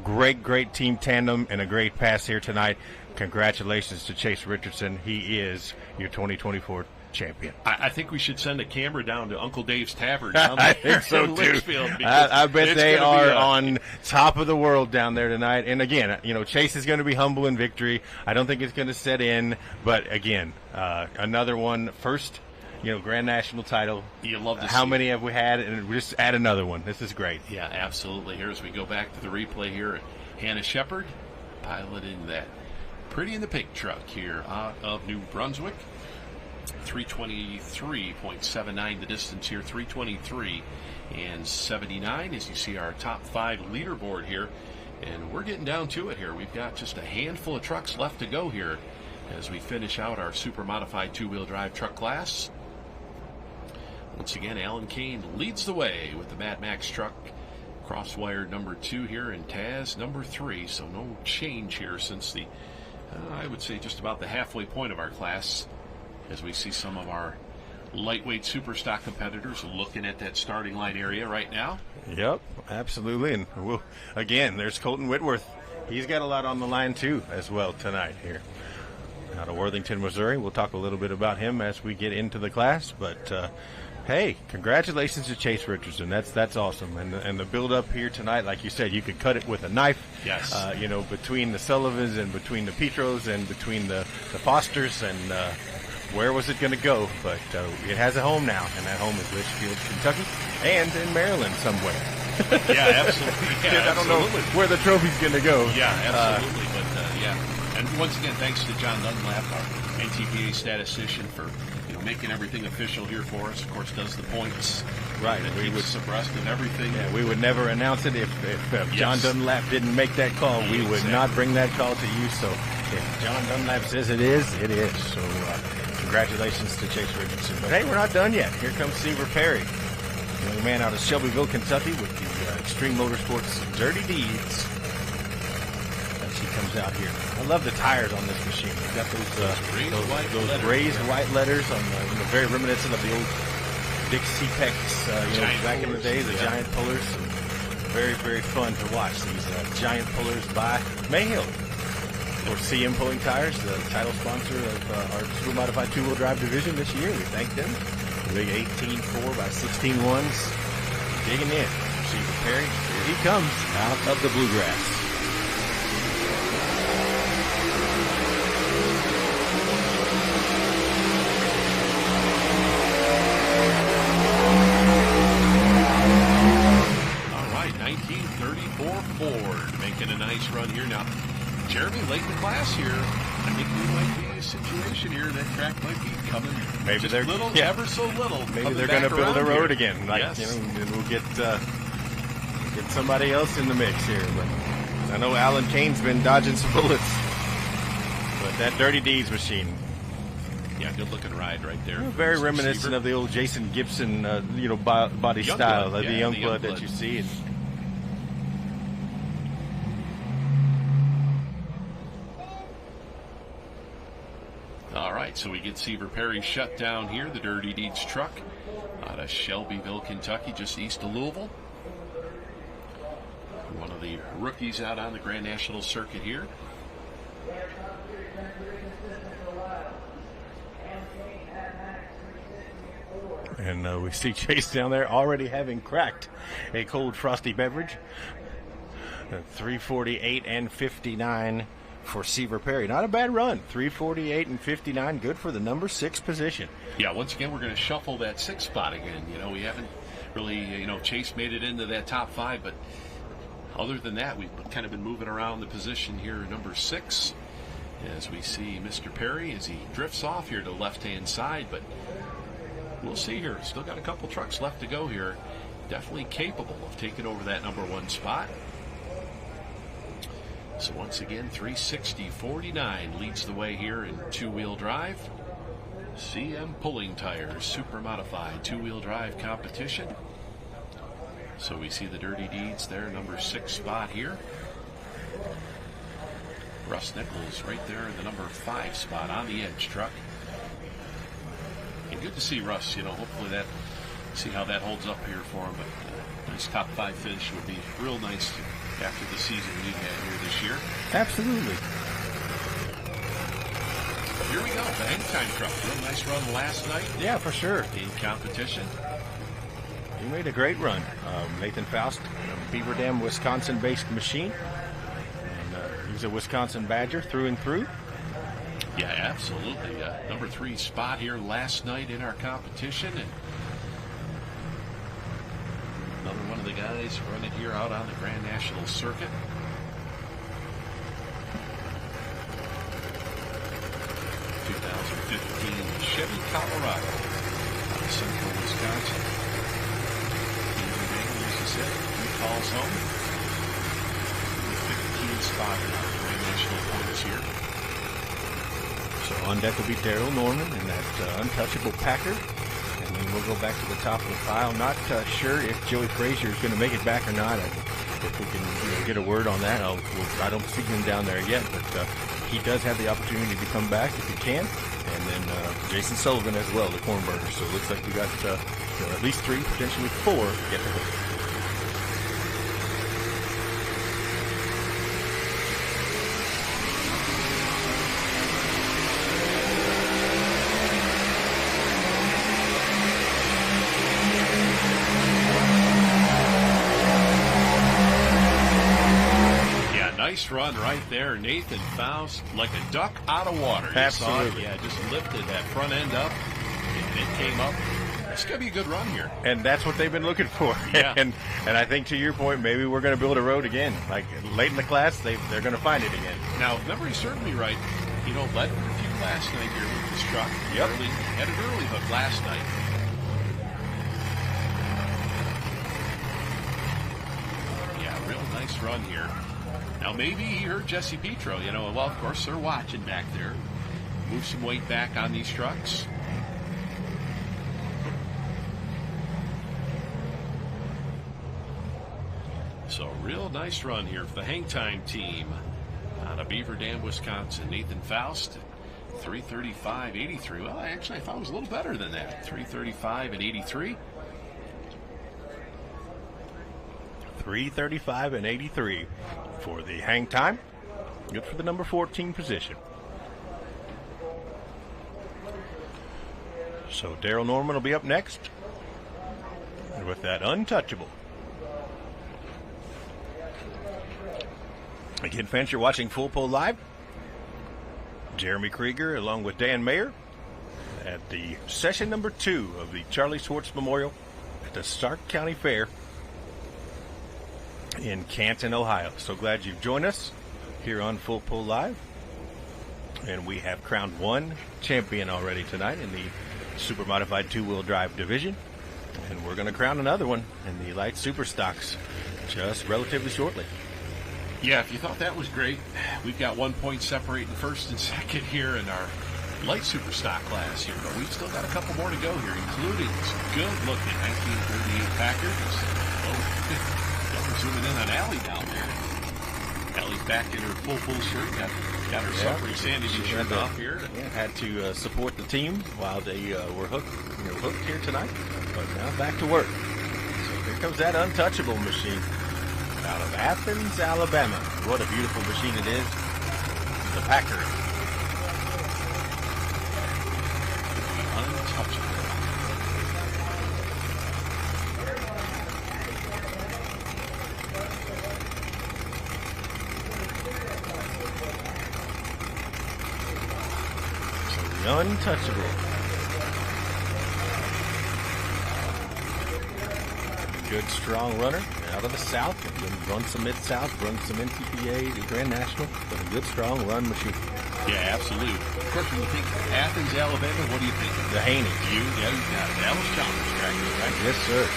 Great team tandem and a great pass here tonight. Congratulations to Chase Richardson. He is your 2024 champion. I think we should send a camera down to Uncle Dave's Tavern down there I think so, in too. Litchfield. I bet it's they gonna be are on top of the world down there tonight. And again, Chase is going to be humble in victory. I don't think it's going to set in. But again, another one, first, Grand National title. You love to How see many have we had? And we just add another one. This is great. Yeah, absolutely. Here as we go back to the replay here, Hannah Shepard piloting that Pretty in the Pink truck here out of New Brunswick. 323.79 the distance here, 323 and 79 as you see our top 5 leaderboard here. And we're getting down to it here. We've got just a handful of trucks left to go here as we finish out our super modified 2-wheel drive truck class. Once again, Alan Kane leads the way with the Mad Max truck. Crosswire number 2 here and Taz number 3. So no change here since the, I would say just about the halfway point of our class, as we see some of our lightweight super stock competitors looking at that starting line area right now. Yep, absolutely. And again, there's Colton Whitworth. He's got a lot on the line too as well tonight here. Out of Worthington, Missouri. We'll talk a little bit about him as we get into the class. But hey, congratulations to Chase Richardson. That's awesome. And the build up here tonight, like you said, you could cut it with a knife. Yes. Between the Sullivans and between the Petros and between the Fosters and where was it going to go? But it has a home now, and that home is Litchfield, Kentucky, and in Maryland somewhere. Yeah, absolutely. Yeah, I don't know where the trophy's going to go. Yeah, absolutely. But yeah, and once again, thanks to John Dunlap, our NTPA statistician, for making everything official here for us. Of course, does the points. Right. And keeps us abreast of everything. Yeah, we would never announce it if John Dunlap didn't make that call. We would not bring that call to you. So if John Dunlap says it is, it is. So congratulations to Chase Richardson. But hey, we're not done yet. Here comes Seaver Perry, young man out of Shelbyville, Kentucky, with the Extreme Motorsports Dirty Deeds. As he comes out here. I love the tires on this machine. We've got those raised white letters on the very reminiscent of the old Dixie Pex, back in the day, the giant pullers. Very, very fun to watch these giant pullers by Mayhill. Or CM Pulling Tires, the title sponsor of our Super Modified 2-wheel drive division this year. We thank them. The big 18 4x16 ones. Digging in. Seaver Perry, here he comes out of the bluegrass. All right, 1934 Ford making a nice run here now. Jeremy, late in the class here, I think we might be in a situation here. That track might be coming Maybe they're ever so little. Maybe they're going to build a road here again. Yes. And we'll get somebody else in the mix here. But I know Alan Kane's been dodging some bullets. But that Dirty Deeds machine. Yeah, good looking ride right there. Very reminiscent of the old Jason Gibson, body Young style, blood, the yeah, young the blood young that you see. And all right, so we get Seaver Perry shut down here, the Dirty Deeds truck out of Shelbyville, Kentucky, just east of Louisville. One of the rookies out on the Grand National circuit here. And we see Chase down there already having cracked a cold frosty beverage. 3:48 and 59 for Seaver Perry. Not a bad run. 3:48 and 59. Good for the number 6 position. Yeah, once again, we're going to shuffle that 6th spot again. We haven't really, Chase made it into that top 5, but other than that, we've kind of been moving around the position here, number 6, as we see Mr. Perry as he drifts off here to the left-hand side, but we'll see here. Still got a couple trucks left to go here. Definitely capable of taking over that number 1 spot. So once again, 360.49 leads the way here in 2-wheel drive. CM Pulling Tires, super modified 2-wheel drive competition. So we see the Dirty Deeds there, number 6 spot here. Russ Nichols right there in the number 5 spot on the edge truck. And good to see Russ, hopefully see how that holds up here for him. But nice top 5 finish would be real nice after the season we've had here this year. Absolutely. Here we go, the hang time truck. Real nice run last night. Yeah, for sure. In competition. He made a great run. Nathan Faust, Beaver Dam, Wisconsin-based machine. And he's a Wisconsin Badger through and through. Yeah, absolutely. Number 3 spot here last night in our competition. And another one of the guys running here out on the Grand National Circuit. Chevy Colorado, out of central Wisconsin. Beaver Dam, as I said, he calls home. 15 spot in our Grand National points here. So on deck will be Daryl Norman in that untouchable Packard. And then we'll go back to the top of the pile. Not sure if Joey Frazier is going to make it back or not. If we can get a word on that, I don't see him down there yet, but he does have the opportunity to come back if he can. And then Jason Sullivan as well, the cornburner. So it looks like we got at least 3, potentially 4 to get to hook. Nice run right there. Nathan Faust, like a duck out of water. Absolutely. Yeah, just lifted that front end up, and it came up. It's going to be a good run here. And that's what they've been looking for. Yeah. and I think, to your point, maybe we're going to build a road again. Like, late in the class, they're going to find it again. Now, if memory's certainly right, led for a few last night here with this truck. Yep. Had an early hook last night. Yeah, real nice run here. Now, maybe he heard Jesse Petro, well, of course, they're watching back there. Move some weight back on these trucks. So, real nice run here for the Hang Time team out of Beaver Dam, Wisconsin. Nathan Faust, 3:35.83. Well, actually, I thought it was a little better than that. 3:35.83. 3:35.83 for the hang time. Good for the number 14 position. So Daryl Norman will be up next with that untouchable. Again, fans, you're watching Full Pull Live. Jeremy Krieger along with Dan Mayer at the session number 2 of the Charlie Swartz Memorial at the Stark County Fair in Canton, Ohio. So glad you've joined us here on Full Pull Live. And we have crowned one champion already tonight in the super modified 2-wheel drive division. And we're going to crown another one in the light super stocks just relatively shortly. Yeah, if you thought that was great, we've got 1 point separating first and second here in our light super stock class here. But we've still got a couple more to go here, including some good-looking 1938 Packards. Oh, zooming in on Allie down there. Allie's back in her full shirt. Got her suffering sanity shirt off here. Had to support the team while they were hooked here tonight. But now back to work. So here comes that untouchable machine out of Athens, Alabama. What a beautiful machine it is. The Packard. Untouchable. Untouchable. Good, strong runner out of the South. Run some Mid-South, run some NTPA, the Grand National, but a good, strong run machine. Yeah, absolutely. Of course, when you think Athens, Alabama, what do you think? The Haney. You got it. Dallas Chalmers tractor, right? Yes, sir.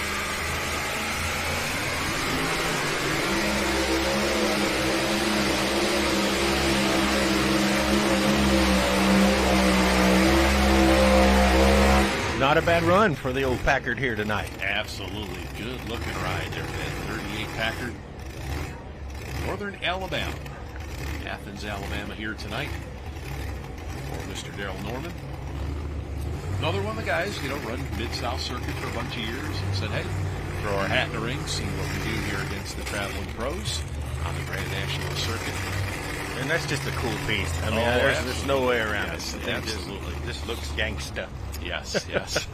Not a bad run for the old Packard here tonight. Absolutely. Good looking ride there for that 38 Packard. Northern Alabama. Athens, Alabama here tonight for Mr. Daryl Norman. Another one of the guys, run Mid-South Circuit for a bunch of years and said, hey, throw our hat in the ring, see what we do here against the traveling pros on the Grand National Circuit. And that's just a cool piece. I mean, there's no way around it. Absolutely. This looks gangsta. Yes, yes.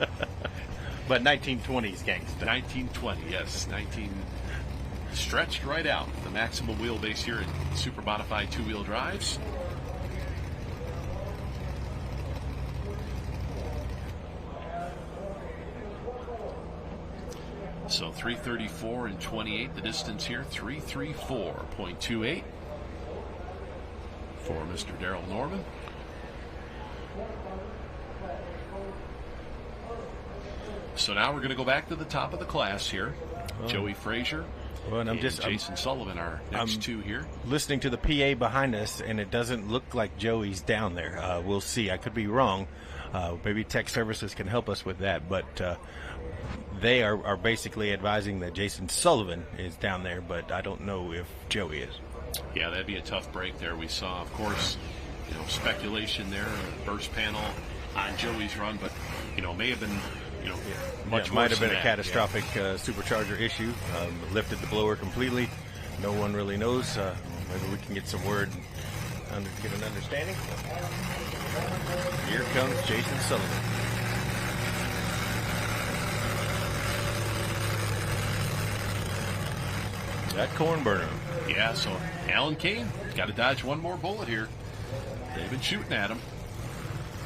But 1920s gangsta. 1920, yes. 19 stretched right out. The maximum wheelbase here in super modified two-wheel drives. So 334 and 28, the distance here, 334.28 for Mr. Daryl Norman. So now we're going to go back to the top of the class here. Joey Frazier and Jason Sullivan are next two here. Listening to the PA behind us, and it doesn't look like Joey's down there. We'll see. I could be wrong. Maybe tech services can help us with that, but they are basically advising that Jason Sullivan is down there, but I don't know if Joey is. Yeah, that'd be a tough break there. We saw, of course, speculation there, a burst panel on Joey's run, but, may have been, much might have been than a that. catastrophic supercharger issue. Lifted the blower completely. No one really knows. Maybe we can get some word, get an understanding. Here comes Jason Sullivan. That corn burner. Yeah, so Alan Kane got to dodge one more bullet here. They've been shooting at him.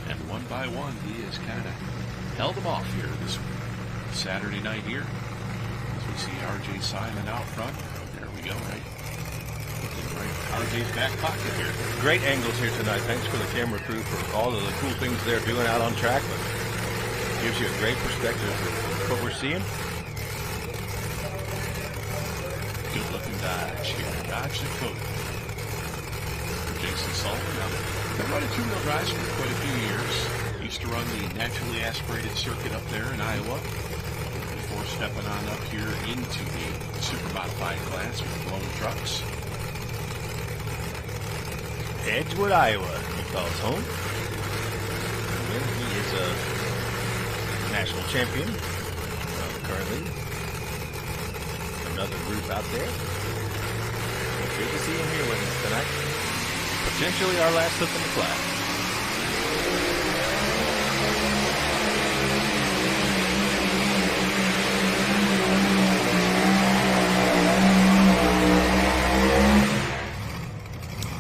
And one by one, he has kind of held them off here this Saturday night here. As we see R.J. Simon out front. There we go, right RJ's back pocket here. Great angles here tonight. Thanks for the camera crew for all of the cool things they're doing out on track. Gives you a great perspective of what we're seeing. Good looking dodge here. Dodge the coat. Jason Sullivan. Now, been running two-wheel drives for quite a few years. Used to run the naturally aspirated circuit up there in Iowa before stepping on up here into the super modified class with blown trucks. Edgewood, Iowa, he calls home. And he is a national champion currently. Another group out there. It's good to see him here with us tonight. Potentially our last look in the class.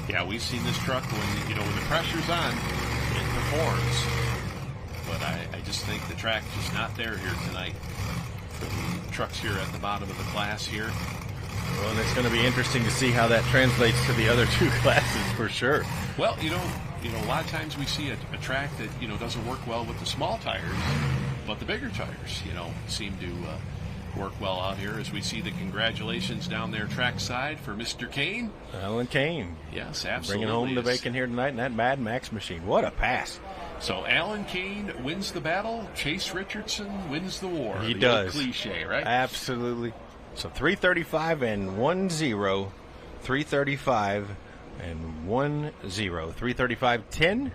Yeah, we've seen this truck when the pressure's on, it performs. But I just think the track is just not there here tonight for the trucks here at the bottom of the class here. Well, and it's going to be interesting to see how that translates to the other two classes for sure. Well, a lot of times we see a track that, doesn't work well with the small tires, but the bigger tires, seem to work well out here as we see the congratulations down there trackside for Mr. Kane. Alan Kane. Yes, absolutely. Bringing home the bacon here tonight in that Mad Max machine. What a pass. So Alan Kane wins the battle. Chase Richardson wins the war. He the does. Old cliche, right? Absolutely. So 335 and 1-0. 335 and 1-0. 335-10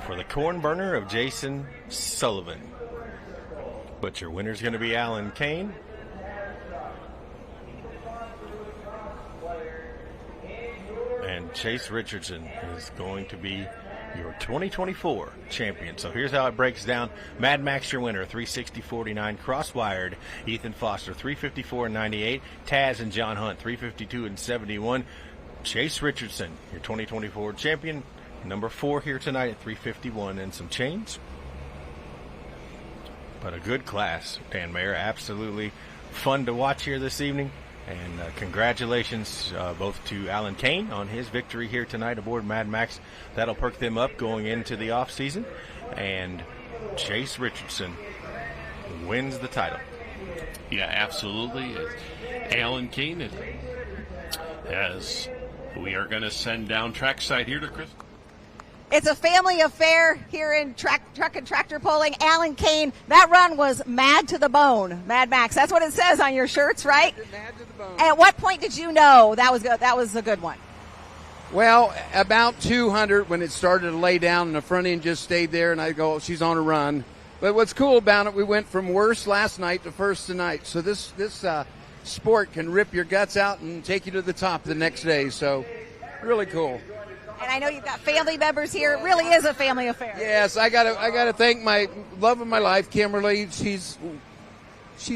for the corn burner of Jason Sullivan. But your winner's going to be Alan Kane. And Chase Richardson is going to be your 2024 champion. So here's how it breaks down. Mad Max, your winner, 360.49. Crosswired, Ethan Foster, 354.98. Taz and John Hunt, 352.71. Chase Richardson, your 2024 champion, number 4 here tonight at 351 and some change. But a good class, Dan Mayer. Absolutely fun to watch here this evening. And congratulations both to Alan Kane on his victory here tonight aboard Mad Max. That'll perk them up going into the off season. And Chase Richardson wins the title. Yeah, absolutely. Alan Kane, as we are going to send down trackside here to Chris. It's a family affair here in truck and tractor pulling. Alan Kane, that run was mad to the bone. Mad Max, that's what it says on your shirts, right? Mad to the bone. At what point did you know that was good? That was a good one? Well, about 200 when it started to lay down and the front end just stayed there, and I go, oh, she's on a run. But what's cool about it, we went from worst last night to first tonight. So this sport can rip your guts out and take you to the top the next day. So really cool. And I know you've got family members here. It really is a family affair. Yes, I gotta thank my love of my life, Kimberly. She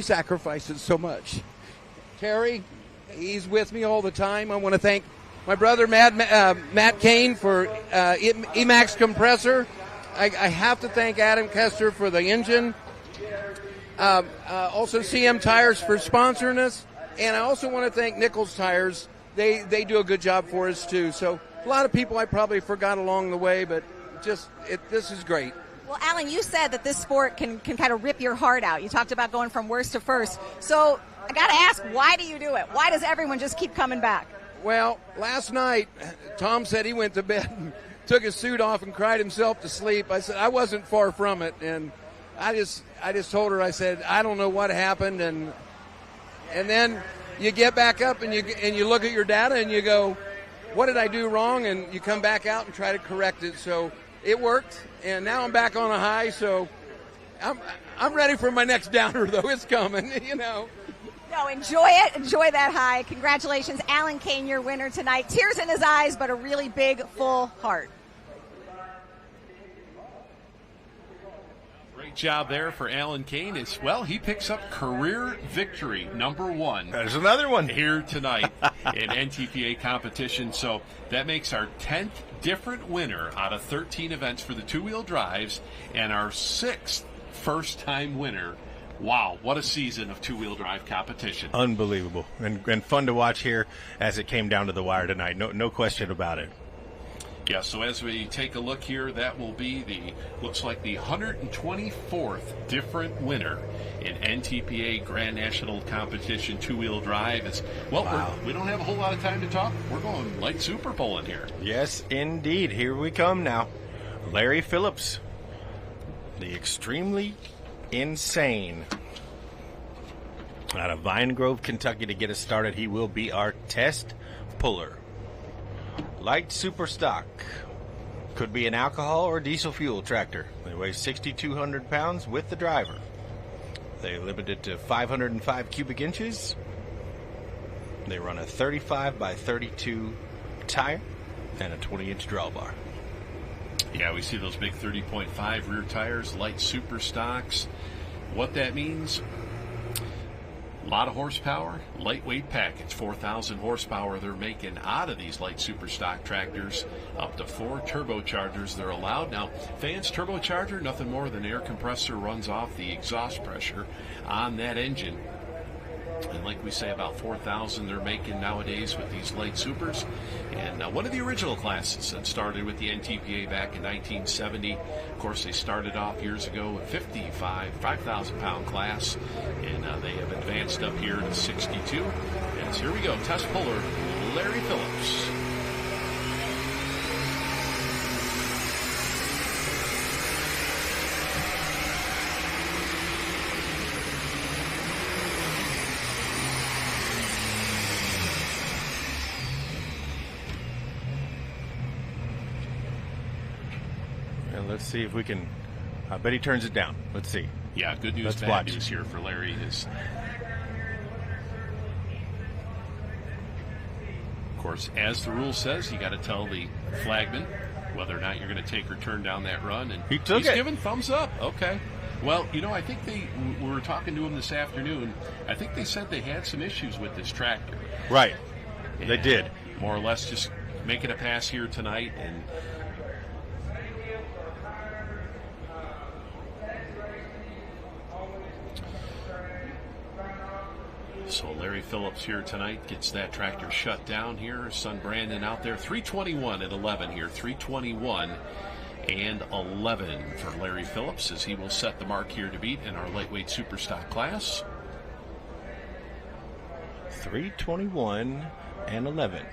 sacrifices so much. Terry, he's with me all the time. I want to thank my brother Matt Kane for Emax compressor. I have to thank Adam Kester for the engine. Also CM Tires for sponsoring us, and I also want to thank Nichols Tires. They do a good job for us too. So a lot of people I probably forgot along the way, but this is great. Well, Alan, you said that this sport can kind of rip your heart out. You talked about going from worst to first. So I got to ask, why do you do it? Why does everyone just keep coming back? Well, last night, Tom said he went to bed and took his suit off and cried himself to sleep. I said, I wasn't far from it. And I just told her, I said, I don't know what happened. And then you get back up and you look at your data and you go, what did I do wrong? And you come back out and try to correct it. So it worked. And now I'm back on a high. So I'm ready for my next downer, though. It's coming, you know. No, enjoy it. Enjoy that high. Congratulations, Alan Kane, your winner tonight. Tears in his eyes, but a really big, full heart. Great job there for Alan Kane as well. He picks up career victory #1. There's another one here tonight in NTPA competition. So that makes our 10th different winner out of 13 events for the two-wheel drives and our 6th first-time winner. Wow, what a season of two-wheel drive competition. Unbelievable. And fun to watch here as it came down to the wire tonight. No question about it. Yeah, so as we take a look here, that will be looks like the 124th different winner in NTPA Grand National Competition two-wheel drive. Wow. We don't have a whole lot of time to talk. We're going light super pulling here. Yes, indeed. Here we come now. Larry Phillips, the extremely insane. Out of Vine Grove, Kentucky to get us started. He will be our test puller. Light super stock. Could be an alcohol or diesel fuel tractor. They weigh 6,200 pounds with the driver. They limit it to 505 cubic inches. They run a 35 by 32 tire and a 20-inch drawbar. Yeah, we see those big 30.5 rear tires, light super stocks. What that means, a lot of horsepower, lightweight package, 4,000 horsepower they're making out of these light super stock tractors. Up to 4 turbochargers they're allowed. Now, fans, turbocharger, nothing more than air compressor runs off the exhaust pressure on that engine. And like we say, about 4,000 they're making nowadays with these light supers. And one of the original classes that started with the NTPA back in 1970. Of course, they started off years ago at 5,000 pound class. And they have advanced up here to 62. And so here we go, test puller Larry Phillips. Let's see if we can. I bet he turns it down. Let's see. Yeah, good news, bad news here for Larry. Of course, as the rule says, you got to tell the flagman whether or not you're going to take or turn down that run. And he's given thumbs up. Okay. Well, I think we were talking to him this afternoon. I think they said they had some issues with this tractor. Right. They did. More or less just making a pass here tonight. And so Larry Phillips here tonight gets that tractor shut down here. His son Brandon out there. 321 at 11 here. 321 and 11 for Larry Phillips as he will set the mark here to beat in our lightweight super stock class. 321 and 11.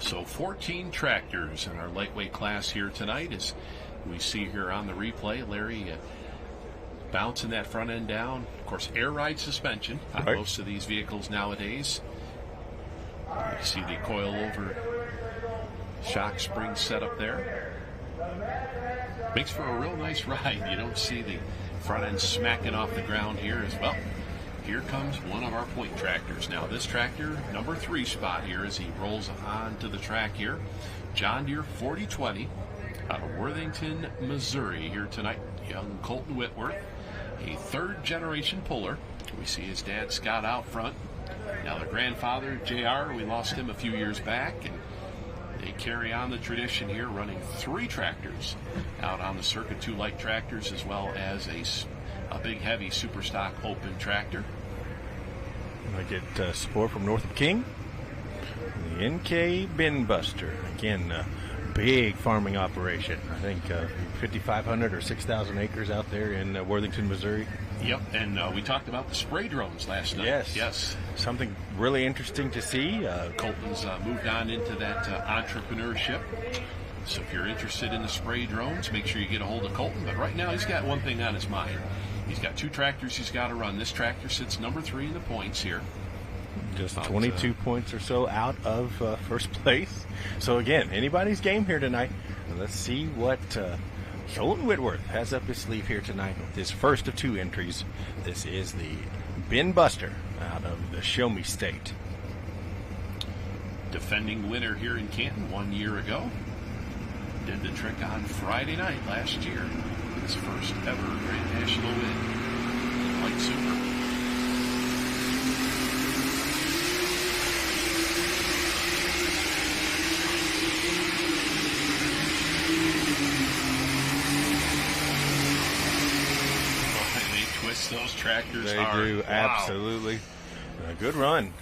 So 14 tractors in our lightweight class here tonight, as we see here on the replay. Larry bouncing that front end down. Of course, air ride suspension on most of these vehicles nowadays. You see the coil over shock spring set up there. Makes for a real nice ride. You don't see the front end smacking off the ground here as well. Here comes one of our point tractors. Now this tractor, number 3 spot here as he rolls onto the track here. John Deere 4020 out of Worthington, Missouri here tonight. Young Colton Whitworth, a 3rd generation puller. We see his dad Scott out front. Now their grandfather JR, we lost him a few years back, and they carry on the tradition here, running 3 tractors out on the circuit, 2 light tractors as well as a big heavy super stock open tractor. I get support from Northrop King, the NK Bin Buster. Again, big farming operation. I think 5,500 or 6,000 acres out there in Worthington, Missouri. Yep, and we talked about the spray drones last night. Yes. Something really interesting to see. Colton's moved on into that entrepreneurship. So if you're interested in the spray drones, make sure you get a hold of Colton. But right now he's got one thing on his mind. He's got 2 tractors he's got to run. This tractor sits number 3 in the points here. Just 22 points or so out of first place. So again, anybody's game here tonight. Let's see what Colton Whitworth has up his sleeve here tonight with his first of 2 entries. This is the Bin Buster out of the Show Me State. Defending winner here in Canton 1 year ago. Did the trick on Friday night last year. His first ever Grand National win. Light Super. They twist those tractors they hard. Do, wow. Absolutely. A good run.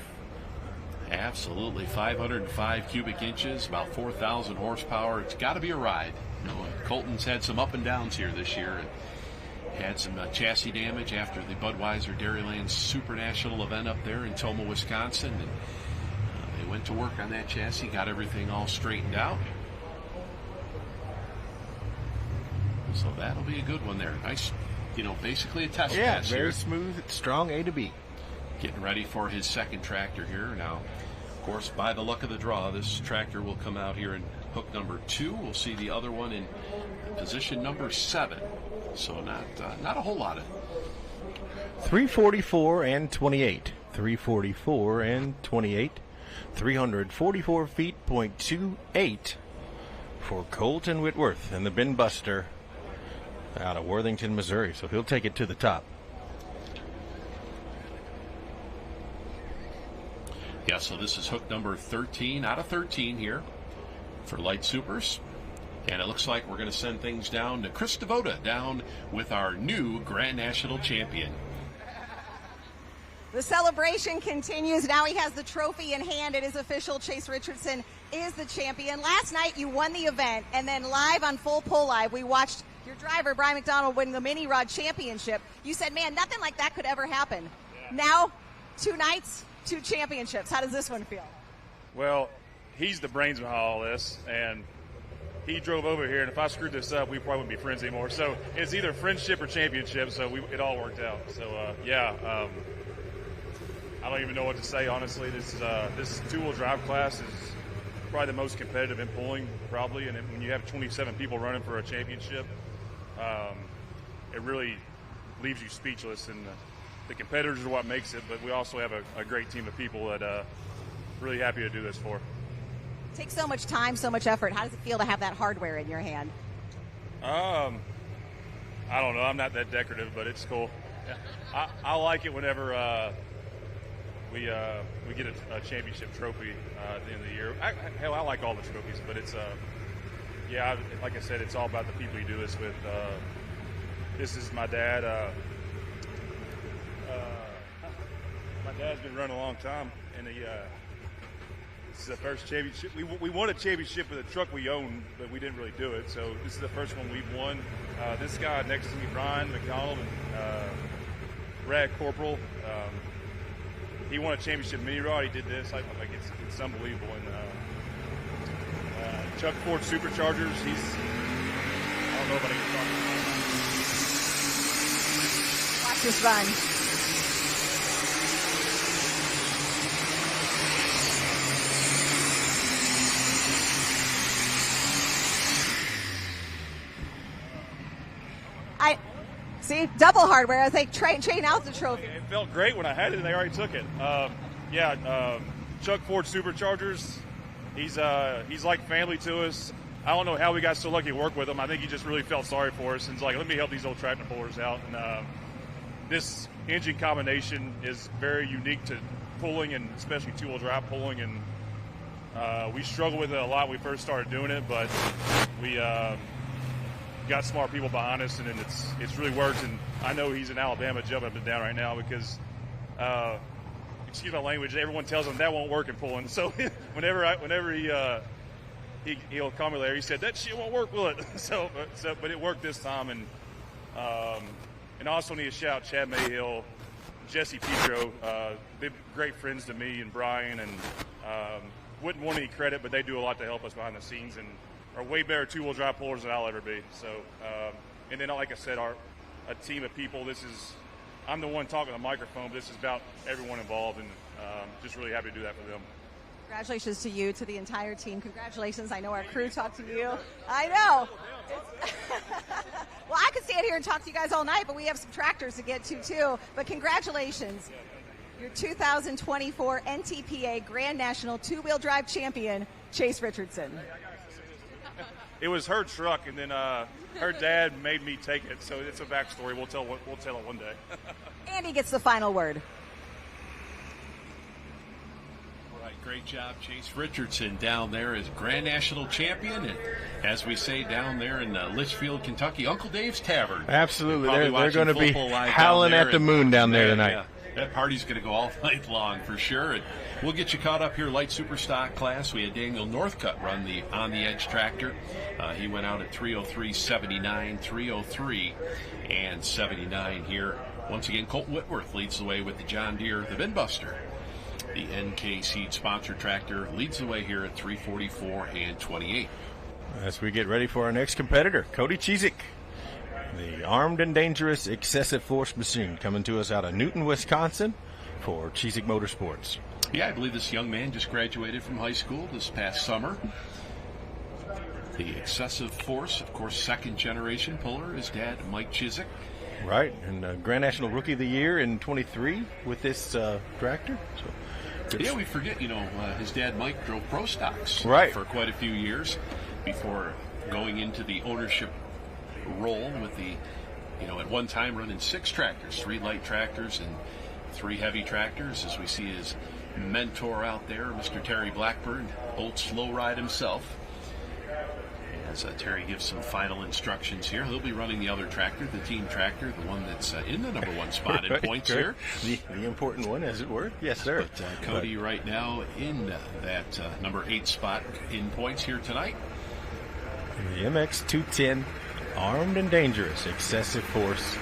Absolutely. 505 cubic inches, about 4,000 horsepower. It's got to be a ride. You know, Colton's had some up and downs here this year. And had some chassis damage after the Budweiser Dairyland Super National event up there in Tomah, Wisconsin. And they went to work on that chassis, got everything all straightened out. So that'll be a good one there. Nice, basically a test pass very here. smooth, strong A to B. Getting ready for his second tractor here. Now, of course, by the luck of the draw, this tractor will come out here in hook number 2. We'll see the other one in position number 7. So not a whole lot of 344 and 28. 344 and 28. 344 feet, .28 for Colton Whitworth and the Bin Buster out of Worthington, Missouri. So he'll take it to the top. Yeah, so this is hook number 13 out of 13 here for Light Supers. And it looks like we're going to send things down to Chris Devoda, down with our new Grand National champion. The celebration continues. Now he has the trophy in hand. It is official. Chase Richardson is the champion. Last night you won the event, and then live on Full Pull Live, we watched your driver, Brian McDonald, win the Mini Rod Championship. You said, man, nothing like that could ever happen. Yeah. Now, 2 nights, 2 championships. How does this one feel? Well, he's the brains behind all this, and he drove over here, and if I screwed this up, we probably wouldn't be friends anymore. So it's either friendship or championship, so it all worked out. So, I don't even know what to say, honestly. This two-wheel drive class is probably the most competitive in pulling, probably, and when you have 27 people running for a championship, it really leaves you speechless, and the competitors are what makes it, but we also have a great team of people that really happy to do this for. It takes so much time, so much effort. How does it feel to have that hardware in your hand? I don't know. I'm not that decorative, but it's cool. Yeah. I like it whenever we get a championship trophy at the end of the year. I like all the trophies, but it's like I said, it's all about the people you do this with. This is my dad. My dad's been running a long time, and this is the first championship. We won a championship with a truck we own, but we didn't really do it. So this is the first one we've won. This guy next to me, Brian McDonald, and Brad Corporal, he won a championship mini rod. He did this. It's unbelievable. And Chuck Ford Superchargers. I don't know if I need to talk about that. Watch this run. See, double hardware. I was like, train out the trophy. It felt great when I had it, and they already took it. Chuck Ford Superchargers. He's like family to us. I don't know how we got so lucky to work with him. I think he just really felt sorry for us and was like, let me help these old tractor pullers out. And this engine combination is very unique to pulling, and especially two-wheel drive pulling. And we struggled with it a lot when we first started doing it, but we got smart people behind us, and it's really worked. And I know he's in Alabama jumping up and down right now because, excuse my language, everyone tells him that won't work in pulling. So whenever he'll call me later, he said that shit won't work, will it? But it worked this time. And I also need to shout Chad Mayhill, Jesse Petro. They're great friends to me and Brian, and wouldn't want any credit, but they do a lot to help us behind the scenes and are way better two-wheel drive pullers than I'll ever be. So, and then like I said, a team of people. I'm the one talking on the microphone, but this is about everyone involved, and just really happy to do that for them. Congratulations to you, to the entire team. Congratulations. I know our crew talked to you. I know. Well, I could stand here and talk to you guys all night, but we have some tractors to get to, too. But congratulations. Your 2024 NTPA Grand National Two-Wheel Drive Champion, Chase Richardson. It was her truck, and then her dad made me take it. So it's a backstory. We'll tell it one day. Andy gets the final word. All right, great job, Chase Richardson down there as Grand National Champion, and as we say down there in Litchfield, Kentucky, Uncle Dave's Tavern. Absolutely, they're going to be howling at the moon down there tonight. Yeah. That party's going to go all night long for sure. And we'll get you caught up here, light super stock class. We had Daniel Northcutt run the On the Edge tractor. He went out at 3:03.79, 3:03 and 79 here. Once again, Colt Whitworth leads the way with the John Deere, the Binbuster. The NK Seed sponsored tractor leads the way here at 3:44 and 28. As we get ready for our next competitor, Cody Chizik. The armed and dangerous excessive force machine coming to us out of Newton, Wisconsin for Chizik Motorsports. Yeah, I believe this young man just graduated from high school this past summer. The excessive force, of course, second generation puller, his dad, Mike Chizik. Right, and Grand National Rookie of the Year in 23 with this tractor. So, yeah, we forget, his dad, Mike, drove pro stocks for quite a few years before going into the ownership role with the, at one time running 6 tractors, 3 light tractors and 3 heavy tractors, as we see his mentor out there, Mr. Terry Blackburn, old slow ride himself. As Terry gives some final instructions here, he'll be running the other tractor, the team tractor, the one that's in the number 1 spot in points here. The important one, as it were. Yes, sir. But Cody right now in that number 8 spot in points here tonight. The MX 210. Armed and dangerous, excessive force.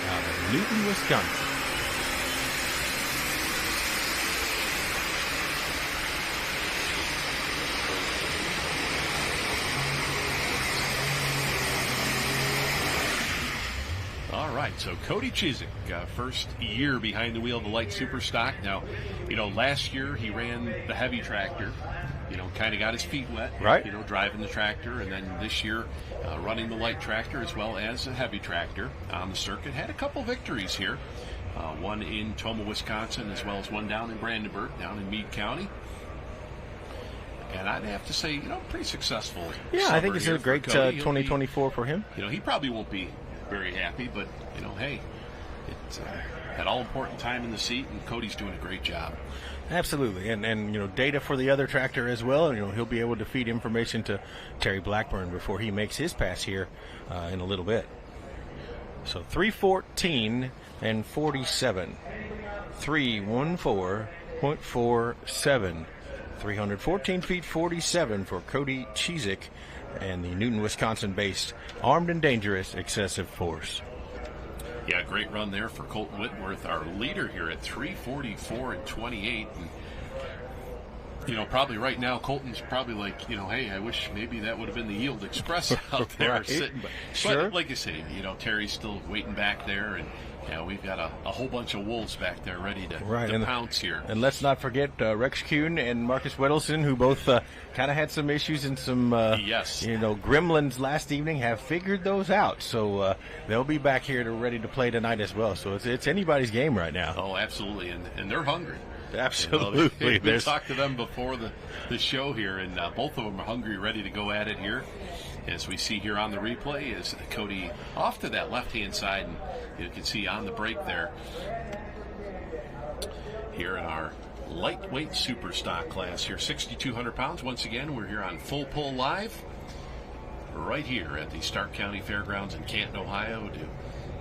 Out of Newton, Wisconsin. All right, so Cody Chizik, first year behind the wheel of the light super stock. Now, last year he ran the heavy tractor. Kind of got his feet wet, right? Driving the tractor, and then this year running the light tractor as well as a heavy tractor on the circuit. Had a couple victories here, one in Tomah, Wisconsin, as well as one down in Brandenburg, down in Meade County. And I'd have to say, pretty successful. Yeah, I think it's a great 2024 for him. He probably won't be very happy, but hey, it's an all-important time in the seat, and Cody's doing a great job. Absolutely, and data for the other tractor as well. He'll be able to feed information to Terry Blackburn before he makes his pass here in a little bit. So 3:14 and 47, 3:14.47, 314 feet 47 for Cody Chizik and the Newton, Wisconsin-based Armed and Dangerous Excessive Force. Yeah, great run there for Colton Whitworth, our leader here at 3:44 and 28. And Probably right now, Colton's probably like, hey, I wish maybe that would have been the Yield Express out there Right. sitting. Sure. But like you say, Terry's still waiting back there, and we've got a whole bunch of wolves back there ready to pounce here. And let's not forget Rex Kuhn and Marcus Wedelson, who both kind of had some issues and some gremlins last evening, have figured those out. So they'll be back here ready to play tonight as well. So it's anybody's game right now. Oh, absolutely, and they're hungry. Absolutely. We talked to them before the show here, and both of them are hungry, ready to go at it here. As we see here on the replay, is Cody off to that left-hand side, and you can see on the break there. Here in our lightweight super stock class here, 6,200 pounds. Once again, we're here on Full Pull Live, right here at the Stark County Fairgrounds in Canton, Ohio.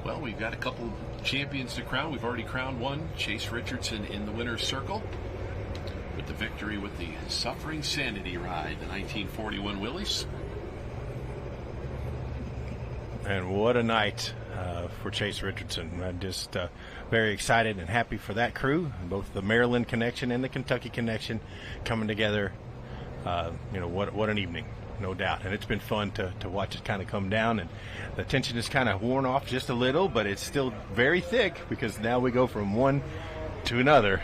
Well, we've got a couple champions to crown. We've already crowned one, Chase Richardson in the winner's circle, with the victory with the Suffering Sanity ride, the 1941 Willys. And what a night for Chase Richardson. I'm just very excited and happy for that crew, both the Maryland connection and the Kentucky connection coming together. What an evening, no doubt. And it's been fun to watch it kind of come down, and the tension is kind of worn off just a little, but it's still very thick because now we go from one to another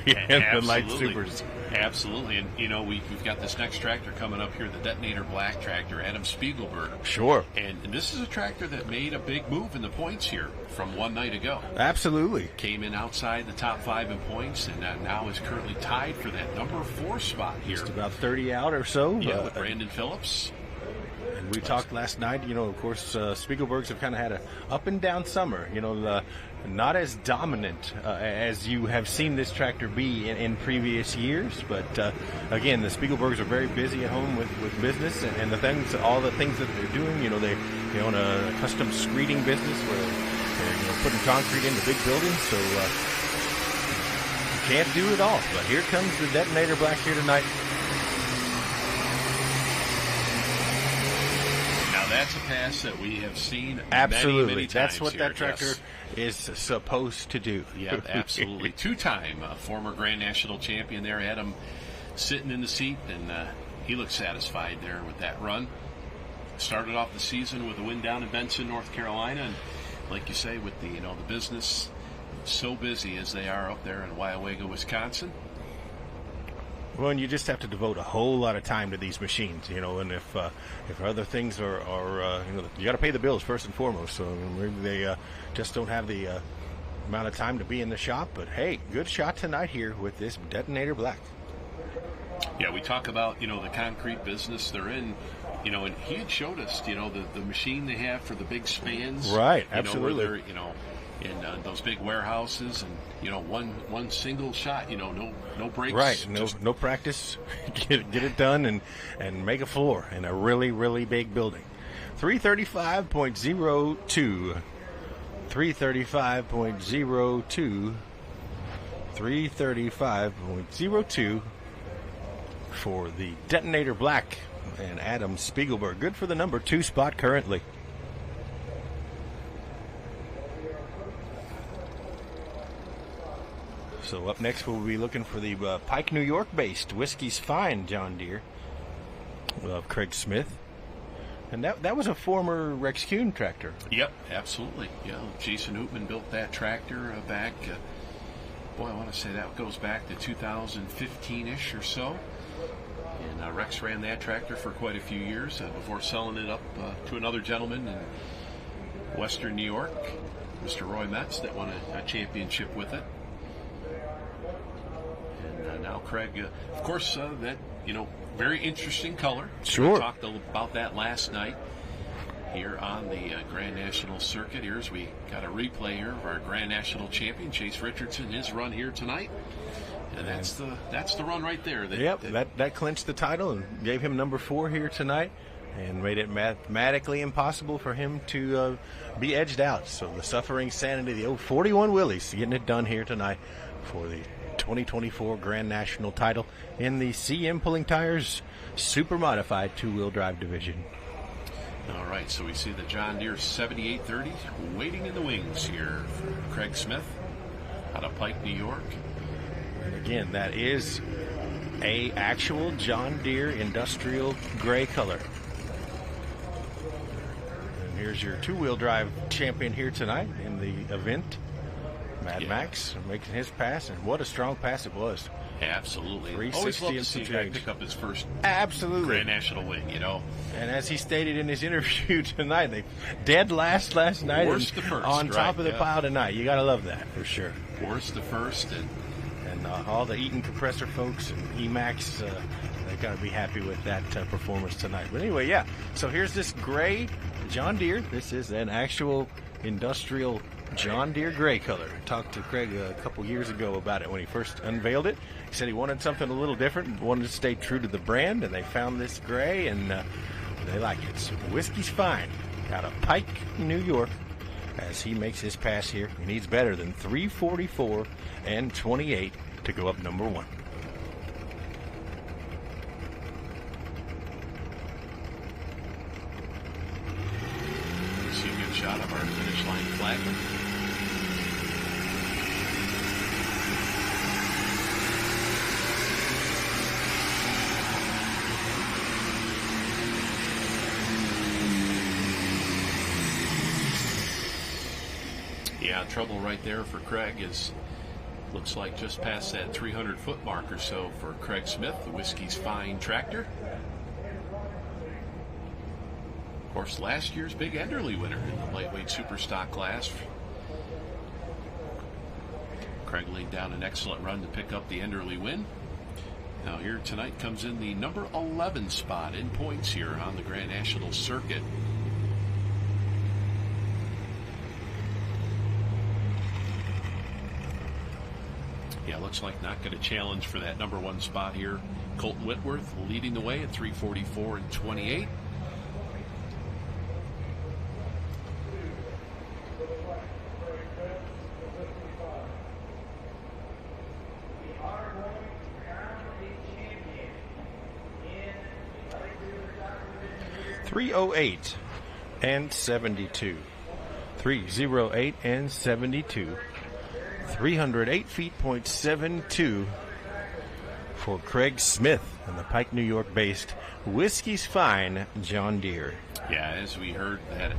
in the light supers. Absolutely. And, we've got this next tractor coming up here, the Detonator Black tractor, Adam Spiegelberg. Sure. And this is a tractor that made a big move in the points here from one night ago. Absolutely. Came in outside the top 5 in points, and now is currently tied for that number 4 spot here. Just about 30 out or so. Yeah, with Brandon Phillips. And we talked last night, of course, Spiegelbergs have kind of had an up and down summer. Not as dominant as you have seen this tractor be in previous years. But again, the Spiegelbergs are very busy at home with business and all the things that they're doing. They own a custom screeding business where they're putting concrete into big buildings. So you can't do it all. But here comes the Detonator Black here tonight. That's a pass that we have seen absolutely. many times. That's what here, that tractor is supposed to do. Yeah, absolutely. Two-time former Grand National champion there. Adam sitting in the seat, and he looked satisfied there with that run. Started off the season with a win down in Benson, North Carolina, and like you say, with the business so busy as they are up there in Waiawega, Wisconsin. Well, and you just have to devote a whole lot of time to these machines, and if other things are you got to pay the bills first and foremost. So maybe they just don't have the amount of time to be in the shop. But hey, good shot tonight here with this Detonator Black. Yeah, we talk about the concrete business they're in, and he had showed us the machine they have for the big spans. Right, absolutely. Where they're in those big warehouses, and one single shot, no breaks. Right, no practice. Get it done and make a floor in a really, really big building. 335.02. 335.02. 335.02 for the Detonator Black and Adam Spiegelberg. Good for the number 2 spot currently. So up next, we'll be looking for the Pike, New York-based Whiskey's Fine John Deere of Craig Smith. And that was a former Rex Kuhn tractor. Yep, absolutely. Yeah, Jason Hoopman built that tractor back, I want to say that goes back to 2015-ish or so. And Rex ran that tractor for quite a few years before selling it up to another gentleman in Western New York, Mr. Roy Metz, that won a championship with it. Now Craig, of course, that very interesting color. Sure. We talked about that last night here on the Grand National circuit. Here's we got a replay here of our Grand National champion Chase Richardson, his run here tonight, and that's the run right there. That clinched the title and gave him number 4 here tonight, and made it mathematically impossible for him to be edged out. So the Suffering Sanity, the old 41 Willys, getting it done here tonight for the 2024 Grand National title in the CM Pulling Tires Super Modified 2-Wheel Drive Division. All right, so we see the John Deere 7830 waiting in the wings here for Craig Smith out of Pike, New York. And again, that is a actual John Deere industrial gray color. And here's your two-wheel drive champion here tonight in the event. Mad Max making his pass, and what a strong pass it was. Absolutely. 360 Always love to and see some a guy change. pick up his first Grand National win, you know. And as he stated in his interview tonight, they dead last night. Worst to first, on top of the yeah. pile tonight. You got to love that for sure. Worst to first, and all the Eaton compressor folks and Emax, they got to be happy with that performance tonight. But anyway, yeah. So here's this gray John Deere. This is an actual industrial John Deere gray color. I talked to Craig a couple years ago about it when he first unveiled it. He said he wanted something a little different, wanted to stay true to the brand, and they found this gray, and they like it. So Whiskey's Fine out of Pike, New York, as he makes his pass here. He needs better than 344 and 28 to go up number one. See a good shot of our finish line flagman. Yeah, trouble right there for Craig is looks like just past that 300-foot mark or so for Craig Smith, the Whiskey's Fine tractor. Of course, last year's big Enderley winner in the lightweight super stock class. Craig laid down an excellent run to pick up the Enderley win. Now here tonight comes in the number 11 spot in points here on the Grand National circuit. Yeah, looks like not going to challenge for that number one spot here. Colton Whitworth leading the way at 344 and 28. .308 and 72. 308 and 72. 308 feet, .72 for Craig Smith and the Pike, New York based Whiskey's Fine John Deere. Yeah, as we heard that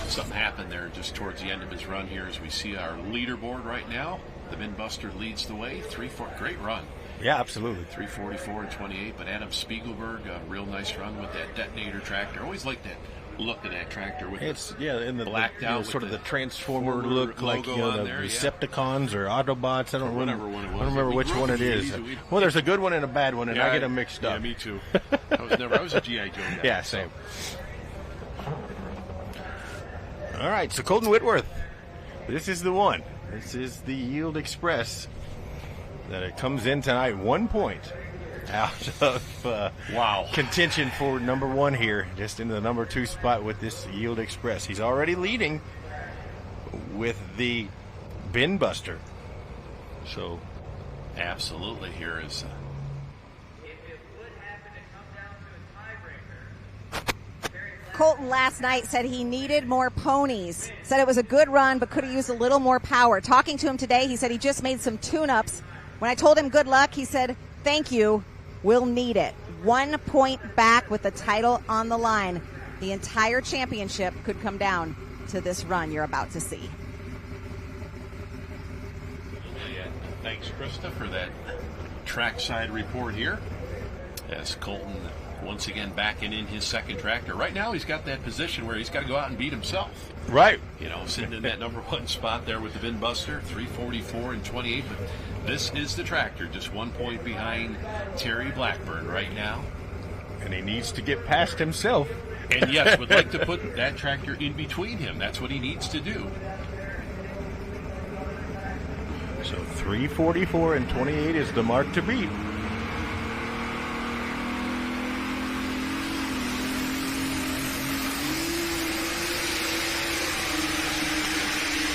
something happened there just towards the end of his run here as we see our leaderboard right now. The Minbuster leads the way. 3-4, great run. Yeah, absolutely. 344 and 28, but Adam Spiegelberg, a real nice run with that detonator tractor. Always like that look of that tractor with in the blacked out, sort of the transformer former look, like the there, Decepticons or Autobots. I don't remember which one it is. We Well, there's a good one and a bad one, and I get them mixed up. Yeah, me too. I was a G.I. Joe guy. Yeah, same. All right, so Colton Whitworth, this is the one. This is the Yield Express that it comes in tonight 1 point out of contention for number one here, just into the number two spot with this Yield Express. He's already leading with the Bin Buster. So, absolutely, here is. Colton last night said he needed more ponies. Said it was a good run, but could have used a little more power. Talking to him today, he said he just made some tune-ups. When I told him good luck, he said, "Thank you. We'll need it." 1 point back with the title on the line. The entire championship could come down to this run you're about to see. Yeah, thanks, Krista, for that trackside report here. As Colton once again backing in his second tractor. Right now he's got that position where he's got to go out and beat himself. Right. You know, sitting in that number one spot there with the Bin Buster, 344 and 28. But this is the tractor, just 1 point behind Terry Blackburn right now. And he needs to get past himself. And yes, would like to put that tractor in between him. That's what he needs to do. So 344 and 28 is the mark to beat.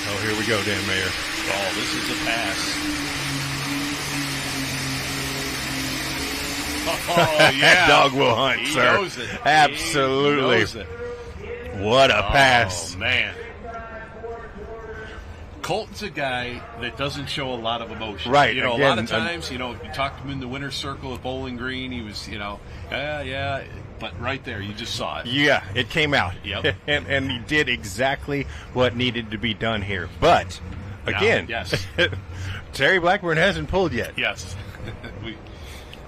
Oh, here we go, Dan Mayer. Oh, this is a pass. Oh, yeah. That dog will hunt, He sir. knows it. Absolutely. He knows it. What a pass. Oh, man. Colton's a guy that doesn't show a lot of emotion. Right. You know, Again, a lot of times, you talked to him in the winner's circle at Bowling Green. He was, yeah. But right there, you just saw it. Yeah, it came out. Yep. and he did exactly what needed to be done here. But, again, yes. Terry Blackburn hasn't pulled yet. Yes.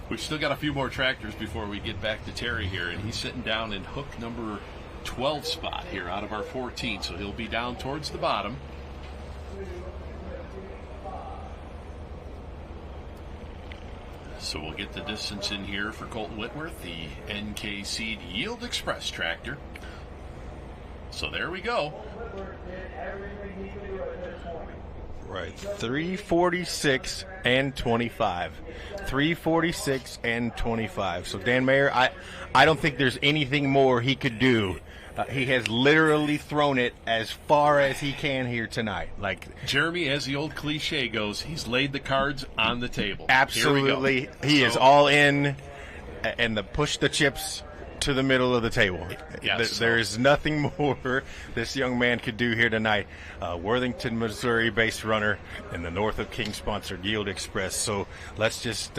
We've still got a few more tractors before we get back to Terry here, and he's sitting down in hook number 12 spot here out of our 14, so he'll be down towards the bottom. So we'll get the distance in here for Colton Whitworth, the NKC Yield Express tractor. So there we go. Right, 346 and 25. 346 and 25. So Dan Mayer, I don't think there's anything more he could do. He has literally thrown it as far as he can here tonight. Like Jeremy, as the old cliche goes, he's laid the cards on the table. Absolutely, he is all in, and push the chips to the middle of the table. Yes, there is nothing more this young man could do here tonight. Worthington, Missouri-based runner in the North of King-sponsored Yield Express. So let's just,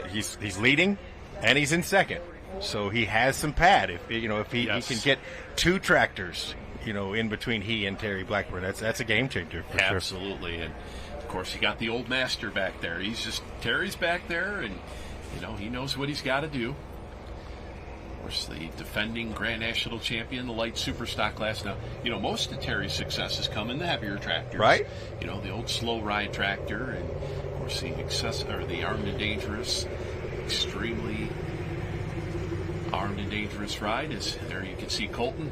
he's leading and he's in second. So he has some pad. If he can get two tractors, in between he and Terry Blackburn, that's a game changer for sure. Absolutely, and of course you got the old master back there. Terry's back there, and he knows what he's got to do. Of course, the defending Grand National champion, the light super stock class. Now, most of Terry's success has come in the heavier tractors, right? The old slow ride tractor, and of course the Armed and Dangerous, extremely armed and dangerous ride. Is there? You can see Colton.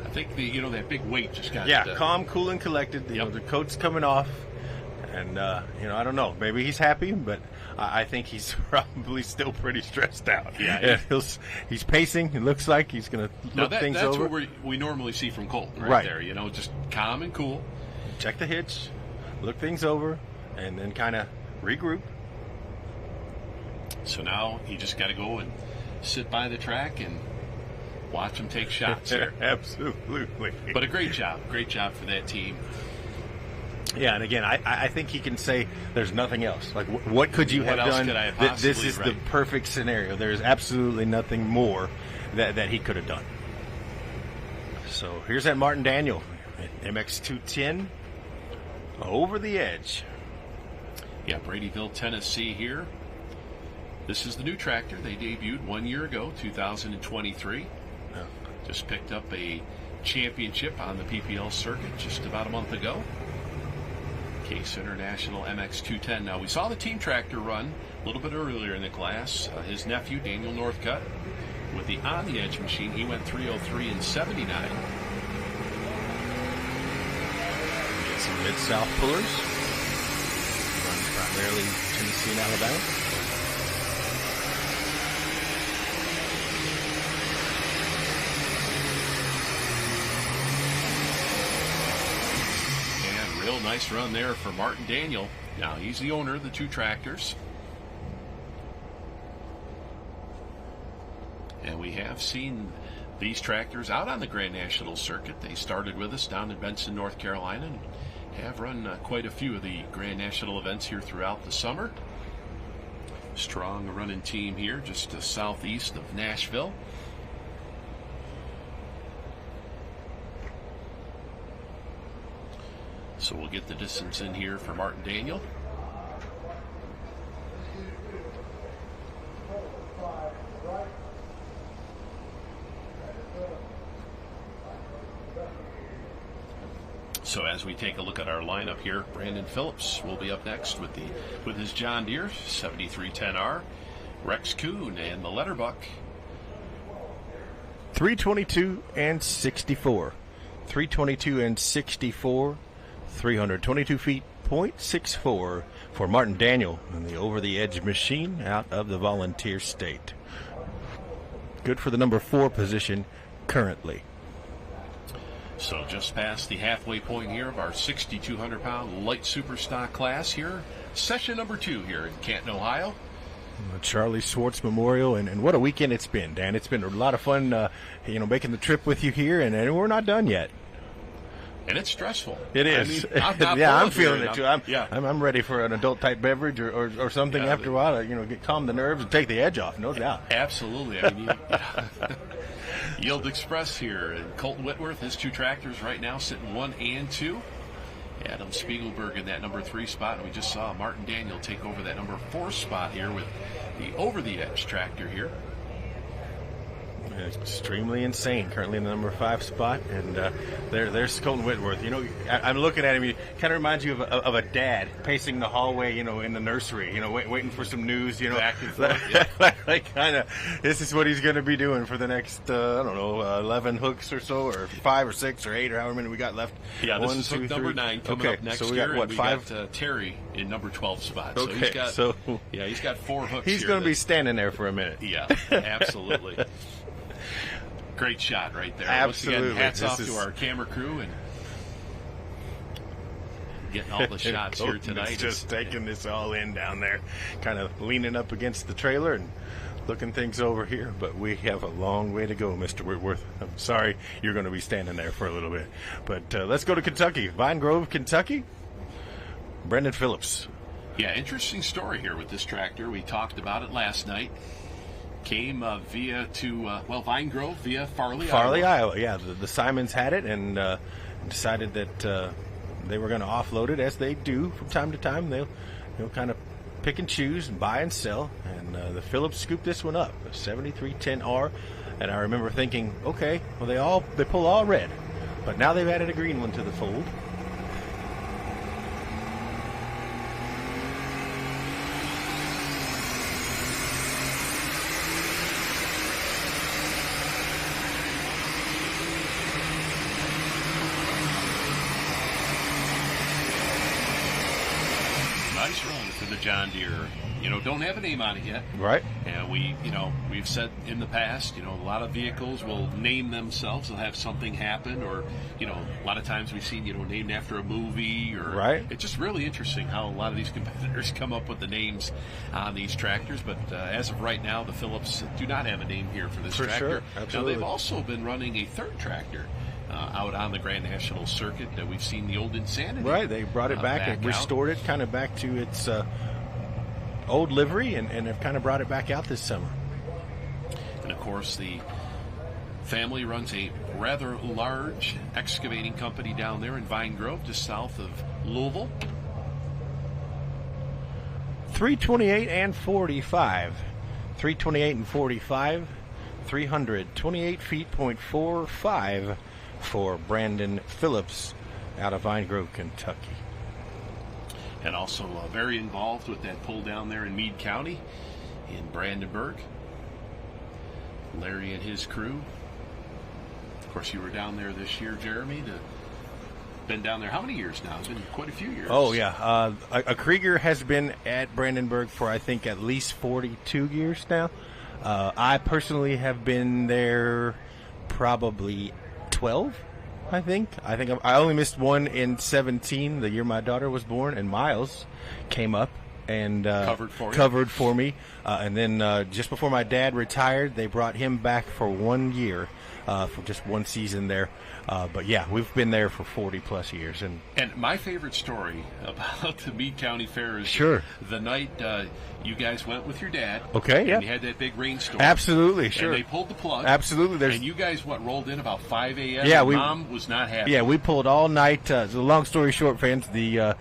I think that big weight just got calm, cool, and collected. The coat's coming off, and I don't know. Maybe he's happy, but I think he's probably still pretty stressed out. Yeah, he's pacing. It looks like he's going to look things over. That's what we normally see from Colton right there. Just calm and cool. Check the hitch, look things over, and then kind of regroup. So now he just got to go and sit by the track and watch him take shots here. Absolutely. But a great job for that team. Yeah, and again, I think he can say there's nothing else. Like, what could you have done? Could I have possibly, this is the perfect scenario. There's absolutely nothing more that he could have done. So here's that Martin Daniel, MX210, over the edge. Yeah, Bradyville, Tennessee here. This is the new tractor. They debuted 1 year ago, 2023. Just picked up a championship on the PPL circuit just about a month ago. Case International MX210. Now, we saw the team tractor run a little bit earlier in the class. His nephew, Daniel Northcutt, with the On the Edge machine, he went 303 and 79. Get some Mid-South pullers. Runs primarily Tennessee and Alabama. Real nice run there for Martin Daniel. Now he's the owner of the two tractors. And we have seen these tractors out on the Grand National circuit. They started with us down in Benson, North Carolina, and have run quite a few of the Grand National events here throughout the summer. Strong running team here just southeast of Nashville. So we'll get the distance in here for Martin Daniel. So as we take a look at our lineup here, Brandon Phillips will be up next with his John Deere 7310R, Rex Kuhn and the Letterbuck. 322 and 64. 322 and 64. 322 feet, 0.64 for Martin Daniel and the over-the-edge machine out of the Volunteer State. Good for the number 4 position currently. So just past the halfway point here of our 6,200-pound light super stock class here. Session number 2 here in Canton, Ohio. Charlie Swartz Memorial, and what a weekend it's been, Dan. It's been a lot of fun, making the trip with you here, and we're not done yet. And it's stressful. It is. I mean, I'm feeling it too. Yeah. I'm ready for an adult type beverage or something after a while. Get calm the nerves and take the edge off. No doubt. Absolutely. I mean, Yield Express here, and Colton Whitworth, his 2 tractors right now sitting 1 and 2. Adam Spiegelberg in that number 3 spot, and we just saw Martin Daniel take over that number 4 spot here with the Over the Edge tractor here. Extremely insane. Currently in the number 5 spot, and there's Colton Whitworth. I'm looking at him. He kind of reminds you of a dad pacing the hallway, in the nursery, waiting for some news. Back and forth. Like kind of. This is what he's going to be doing for the next 11 hooks or so, or 5 or 6 or 8 or however many we got left. Yeah, this is hook number 9 coming up next so we year. got, what, and 5? We got Terry in number 12 spot. Okay, He's got 4 hooks. He's going to be standing there for a minute. Yeah, absolutely. Great shot right there. Absolutely. Once again, hats off to our camera crew and getting all the shots here tonight. Just taking this all in down there, kind of leaning up against the trailer and looking things over here. But we have a long way to go, Mr. Whitworth. I'm sorry you're going to be standing there for a little bit. But let's go to Kentucky. Vine Grove, Kentucky. Brendan Phillips. Yeah, interesting story here with this tractor. We talked about it last night. Came via to Vine Grove via Farley, Iowa. Yeah, the Simons had it and decided that they were going to offload it, as they do from time to time. They'll kind of pick and choose and buy and sell. And the Phillips scooped this one up, a 7310R. And I remember thinking, okay, well they pull all red, but now they've added a green one to the fold. Nice run for the John Deere. Don't have a name on it yet. Right. And we've said in the past, a lot of vehicles will name themselves. They'll have something happen, or, a lot of times we've seen, named after a movie, or. Right. It's just really interesting how a lot of these competitors come up with the names on these tractors. But as of right now, the Phillips do not have a name here for this tractor. Sure. Absolutely. Now, they've also been running a third tractor out on the Grand National Circuit. We've seen the old Insanity. Right, they brought it back and restored it kind of back to its old livery, and have kind of brought it back out this summer. And of course, the family runs a rather large excavating company down there in Vine Grove, just south of Louisville. 328 and 45. 328 and 45. 328 feet, .45 for Brandon Phillips out of Vine Grove, Kentucky. And also very involved with that pull down there in Meade County in Brandenburg. Larry and his crew. Of course, you were down there this year, Jeremy. Been down there how many years now? It's been quite a few years. Oh, yeah. A Krieger has been at Brandenburg for, I think, at least 42 years now. I personally have been there probably 12, I think. I only missed one in 17, the year my daughter was born, and Miles came up and covered for me. And then just before my dad retired, they brought him back for 1 year, for just one season there. But yeah, we've been there for 40-plus years. And my favorite story about the Meade County Fair is the night you guys went with your dad. Okay, and you had that big rainstorm. Absolutely, sure. And they pulled the plug. Absolutely. And you guys, rolled in about 5 a.m.? Yeah, Mom was not happy. Yeah, we pulled all night. So long story short, fans, the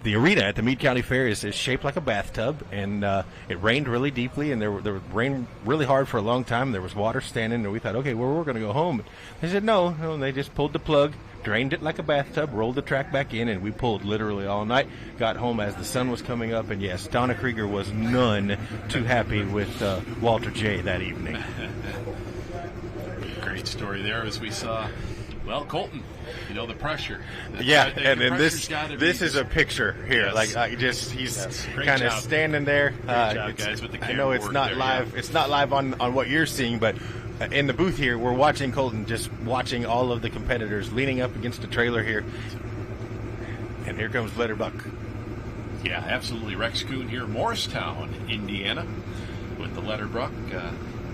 arena at the Meade County Fair is shaped like a bathtub, and it rained really deeply, and there rained really hard for a long time. There was water standing, and we thought, okay, well, we're going to go home. They said no, and they just pulled the plug, drained it like a bathtub, rolled the track back in, and we pulled literally all night. Got home as the sun was coming up, and yes, Donna Krieger was none too happy with Walter J. that evening. Great story there, as we saw. Well, Colton, the pressure. Yeah, and this is a picture here. Yes. He's kind of standing there. Great job, guys, with the camera. I know it's not live. Yeah. It's not live on what you're seeing, but in the booth here, we're watching Colton, just watching all of the competitors leaning up against the trailer here. And here comes Letterbuck. Yeah, absolutely. Rex Kuhn here, Morristown, Indiana, with the Letterbuck.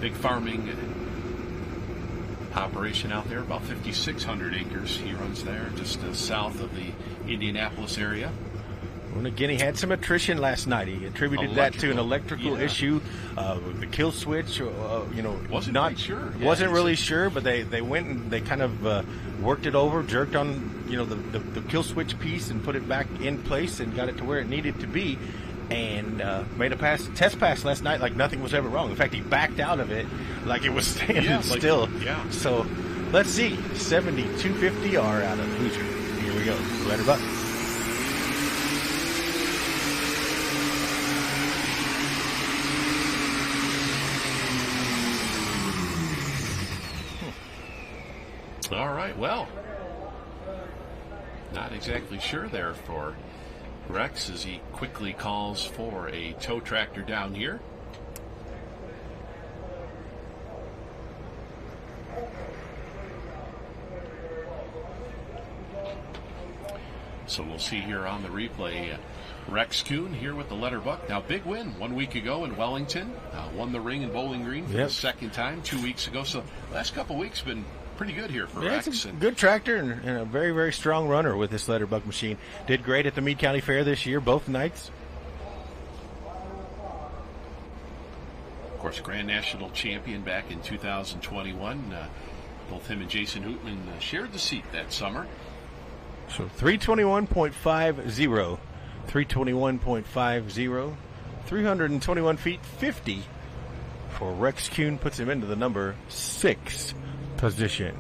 Big farming operation out there, about 5,600 acres. He runs there just south of the Indianapolis area. And again, he had some attrition last night. He attributed that to an electrical issue, the kill switch. Wasn't not quite sure. Wasn't really sure, but they went and they kind of worked it over, jerked on the kill switch piece and put it back in place and got it to where it needed to be, and made a test pass last night like nothing was ever wrong. In fact, he backed out of it like it was standing still. So let's see, 7250R out of Hoosier. Here we go, letter buck. All right, well, not exactly sure there for Rex as he quickly calls for a tow tractor down here. So we'll see here on the replay, Rex Kuhn here with the letter buck. Now, big win 1 week ago in Wellington. Won the ring in Bowling Green for the second time 2 weeks ago. So last couple of weeks been pretty good here for Rex. It's a good tractor and a very, very strong runner with this letter buck machine. Did great at the Meade County Fair this year, both nights. Of course, Grand National Champion back in 2021. Both him and Jason Hootman shared the seat that summer. So 321.50, 321.50, 321 feet 50 for Rex Kuhn, puts him into the number 6 position.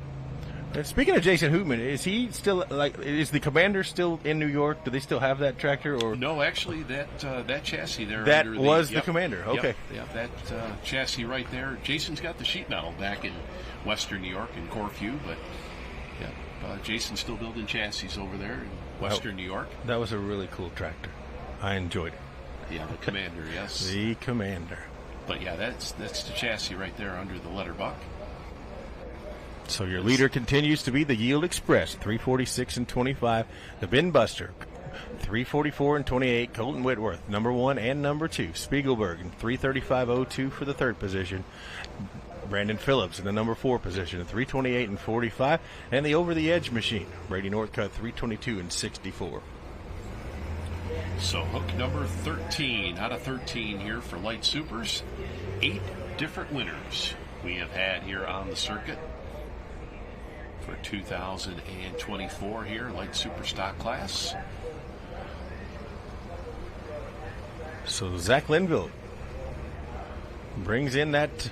And speaking of Jason Hootman, is he still is the Commander still in New York? Do they still have that tractor? Or no, actually that chassis there that was the Commander. Okay, that chassis right there. Jason's got the sheet metal back in Western New York in Corfu, but Jason's still building chassis over there in Western New York. That was a really cool tractor. I enjoyed it. Yeah, the Commander, yes. The Commander. But yeah, that's the chassis right there under the letter buck. So your leader continues to be the Yield Express, 346 and 25. The Bin Buster, 344 and 28. Colton Whitworth, number 1 and number 2. Spiegelberg, 335.02 for the third position. Brandon Phillips in the number 4 position at 328 and 45. And the Over the Edge machine, Brady Northcutt, 322 and 64. So hook number 13 out of 13 here for Light Supers. 8 different winners we have had here on the circuit for 2024 here, Light Super Stock class. So Zach Linville brings in that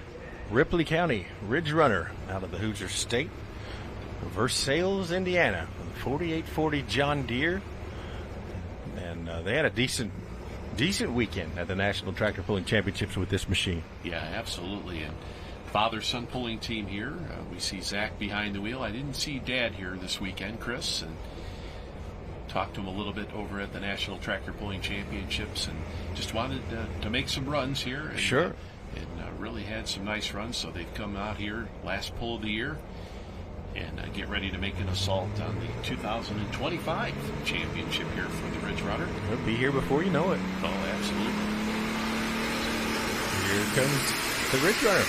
Ripley County Ridge Runner out of the Hoosier State. Versailles, Indiana, 4840 John Deere. And they had a decent weekend at the National Tractor Pulling Championships with this machine. Yeah, absolutely. And father-son pulling team here. We see Zach behind the wheel. I didn't see Dad here this weekend, Chris, and talked to him a little bit over at the National Tractor Pulling Championships, and just wanted to make some runs here. And, sure. And really had some nice runs, so they've come out here last pull of the year and get ready to make an assault on the 2025 championship here for the Ridge Runner. They'll be here before you know it. Oh, absolutely. Here comes the Ridge Runner.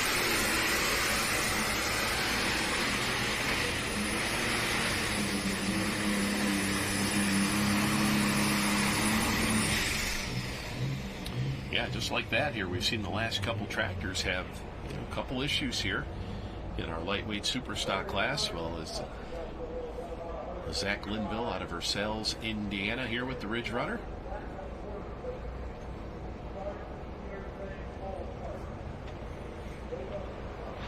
Yeah, just like that here, we've seen the last couple tractors have a couple issues here in our lightweight super stock class. Well, as Zach Linville out of Versailles, Indiana, here with the Ridge Runner.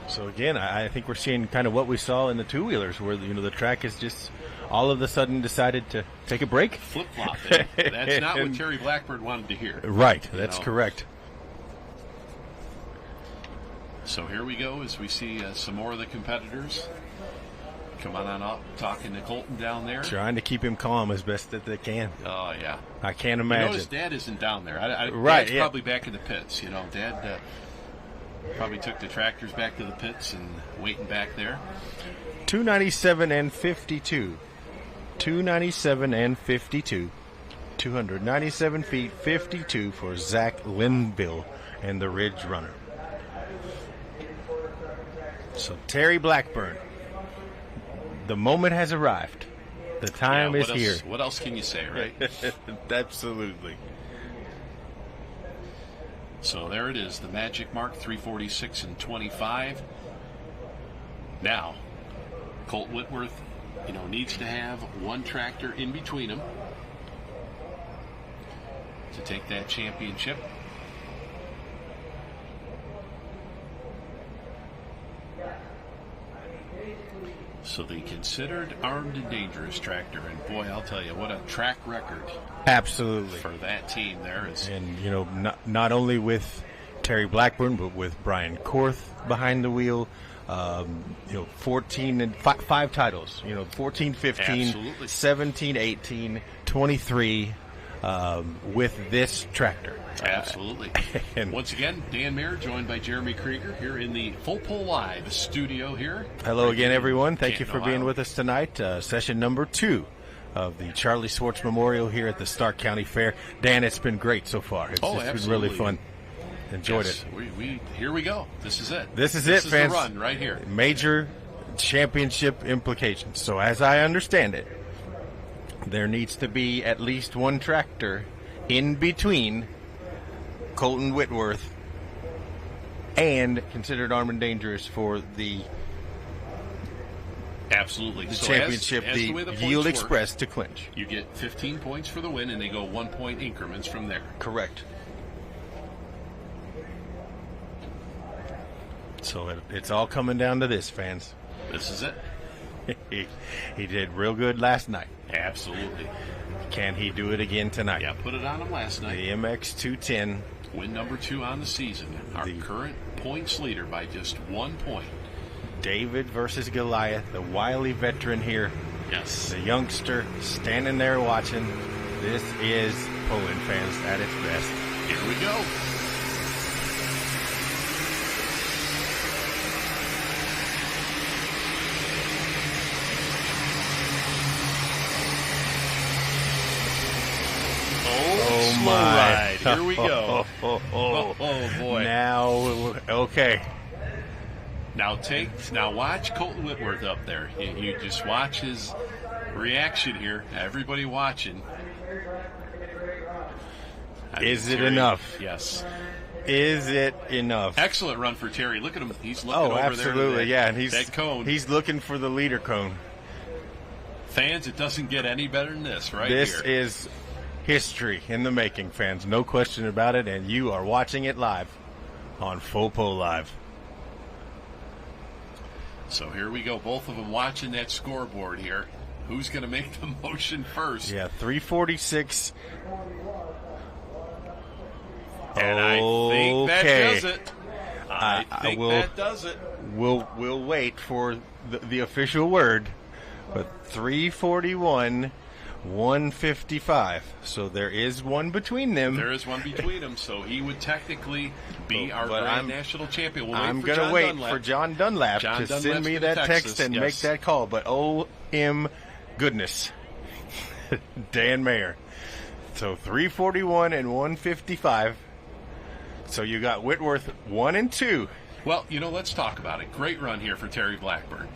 So again, I think we're seeing kind of what we saw in the two-wheelers, where the track is just all of a sudden decided to take a break. Flip-flop. That's not what Terry Blackburn wanted to hear. Right, that's correct. So here we go as we see some more of the competitors come on up, talking to Colton down there. Trying to keep him calm as best that they can. Oh, yeah. I can't imagine. You notice Dad isn't down there. Right, Dad's probably back in the pits. Dad probably took the tractors back to the pits and waiting back there. 297 and 52. 297 and 52. 297 feet 52 for Zach Linville and the Ridge Runner. So Terry Blackburn The moment has arrived. The time is here. What else can you say, right? Absolutely. So there it is, the magic mark, 346 and 25. Now, Colt Whitworth, needs to have one tractor in between them to take that championship. So the considered armed and dangerous tractor, and boy, I'll tell you, what a track record. Absolutely. For that team there is. And, not only with Terry Blackburn, but with Brian Korth behind the wheel, 14 and 5 titles, 14, 15, Absolutely. 17, 18, 23, with this tractor. Absolutely. And once again, Dan Mayer joined by Jeremy Krieger here in the Full Pull Live studio here. Hello again, everyone. Thank you Canton, for being Ohio. with us tonight. Session number 2 of the Charlie Swartz Memorial here at the Stark County Fair. Dan, it's been great so far. It's been really fun. Enjoyed it. Here we go. This is it. This is it, fans. The run right here. Major championship implications. So as I understand it, there needs to be at least one tractor in between Colton Whitworth and considered armed and dangerous for the Absolutely. the So championship, as the way the Yield points Express work, to clinch. You get 15 points for the win, and they go 1 point increments from there. Correct. So it's all coming down to this, fans. This is it. He did real good last night. Absolutely. Can he do it again tonight? Yeah, put it on him last night. The MX 210. Win number 2 on the season. Our current points leader by just 1 point. David versus Goliath, the wily veteran here. Yes. The youngster standing there watching. This is Poland, fans, at its best. Here we go. Oh slow my. ride. Here we go. Oh, boy. Now, okay. Now watch Colton Whitworth up there. You just watch his reaction here. Everybody watching. Is it Terry, enough? Yes. Is it enough? Excellent run for Terry. Look at him. He's looking over absolutely, there. yeah. And that cone. He's looking for the leader cone. Fans, it doesn't get any better than this right This here. is history in the making, fans. No question about it. And you are watching it live on Full Pull Live. So here we go. Both of them watching that scoreboard here. Who's going to make the motion first? Yeah, 346. And I think that does it. I think that does it. We'll wait for the official word. But 341, 155. So there is one between them. There is one between them. So he would technically be our grand national champion. We'll I'm going to wait for John Dunlap to send me that text and make that call. But OM goodness, Dan Mayer. So 341 and 155. So you got Whitworth 1 and 2. Well, let's talk about it. Great run here for Terry Blackburn.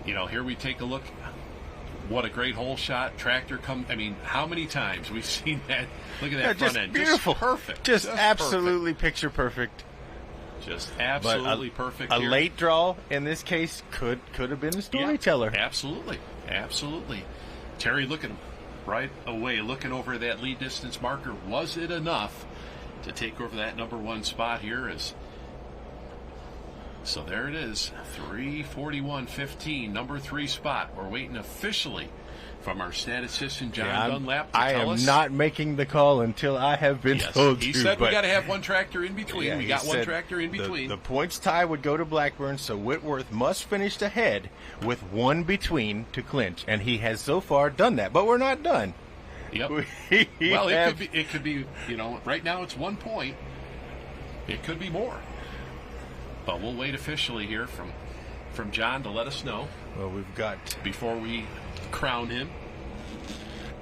Here we take a look. What a great hole shot. Tractor come. I mean, how many times we've seen that? Look at that front end. Beautiful. Just perfect. Just absolutely perfect. Picture perfect. Just absolutely perfect. A here. late draw in this case could have been a storyteller. Yeah, absolutely. Terry looking right away, looking over that lead distance marker. Was it enough to take over that number 1 spot here? So there it is, 341.15, number 3 spot. We're waiting officially from our statistician John Dunlap to tell us. I am not making the call until I have been told to. He said we got to have one tractor in between. Yeah, we got one tractor in between. The points tie would go to Blackburn, so Whitworth must finish ahead with one between to clinch, and he has so far done that. But we're not done. Yep. Well, it could be. Right now it's 1 point. It could be more. But we'll wait officially here from John to let us know. Well, we've got before we crown him.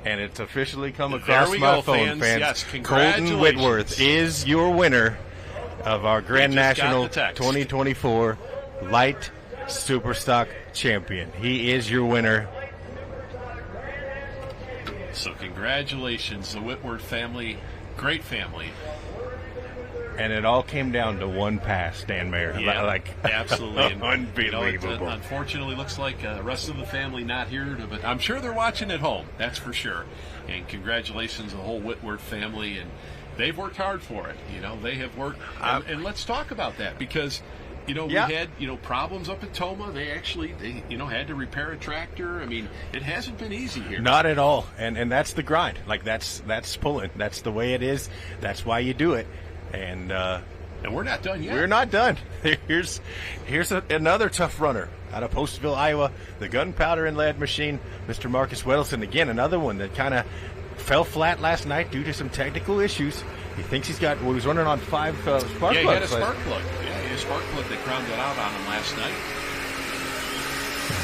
And it's officially come across my phone, fans. Yes, Colton Whitworth is your winner of our Grand National 2024 Light Superstock champion. He is your winner. So congratulations, the Whitworth family. Great family. And it all came down to one pass, Dan Mayer. Yeah, like absolutely. And, unbelievable. It unfortunately looks like the rest of the family not here, but I'm sure they're watching at home. That's for sure. And congratulations to the whole Whitworth family. And they've worked hard for it. They have worked. And let's talk about that because, we had, problems up at Toma. They had to repair a tractor. I mean, it hasn't been easy here. Not at all. And that's the grind. Like, that's pulling. That's the way it is. That's why you do it. And we're not done yet. We're not done. Here's another tough runner out of Postville, Iowa, the gunpowder and lead machine, Mr. Marcus Weddleson. Again, another one that kind of fell flat last night due to some technical issues. He thinks he was running on 5 spark plugs. Yeah, he had a spark plug. Yeah, he had a spark plug that grounded out on him last night.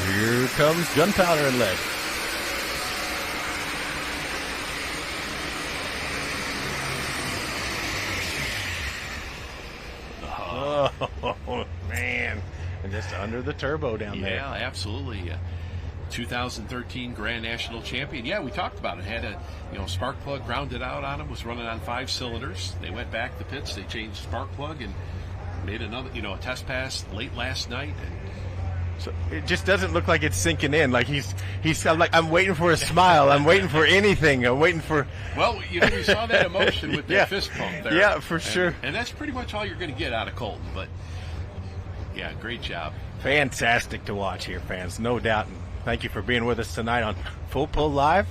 Here comes gunpowder and lead. Oh, man. And just under the turbo down there. Yeah, absolutely. 2013 Grand National Champion. Yeah, we talked about it. Had a spark plug grounded out on him, was running on 5 cylinders. They went back to pits, they changed spark plug and made another, a test pass late last night. And so it just doesn't look like it's sinking in. Like he's like, I'm waiting for a smile. I'm waiting for anything. I'm waiting for. Well, we saw that emotion with that fist pump there. Yeah, for sure. And that's pretty much all you're going to get out of Colton. But yeah, great job. Fantastic to watch here, fans. No doubt. And thank you for being with us tonight on Full Pull Live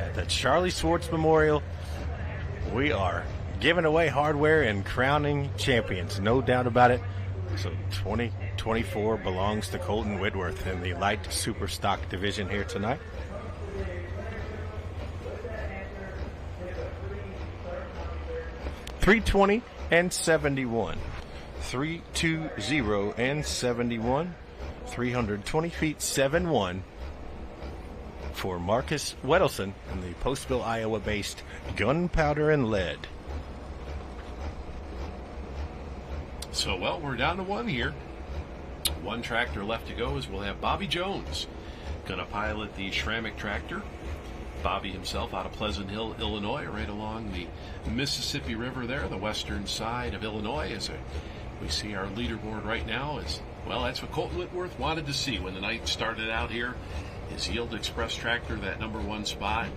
at the Charlie Swartz Memorial. We are giving away hardware and crowning champions. No doubt about it. So 2024 belongs to Colton Whitworth in the light super stock division here tonight. .320 and 71. 320 and 71. 320 feet 7-1 for Marcus Weddleson in the Postville, Iowa-based gunpowder and lead. So, we're down to 1 here. 1 tractor left to go as we'll have Bobby Jones going to pilot the Schrammick tractor. Bobby himself out of Pleasant Hill, Illinois, right along the Mississippi River there, the western side of Illinois. We see our leaderboard right now is, that's what Colton Whitworth wanted to see when the night started out here. His Yield Express tractor, that number 1 spot.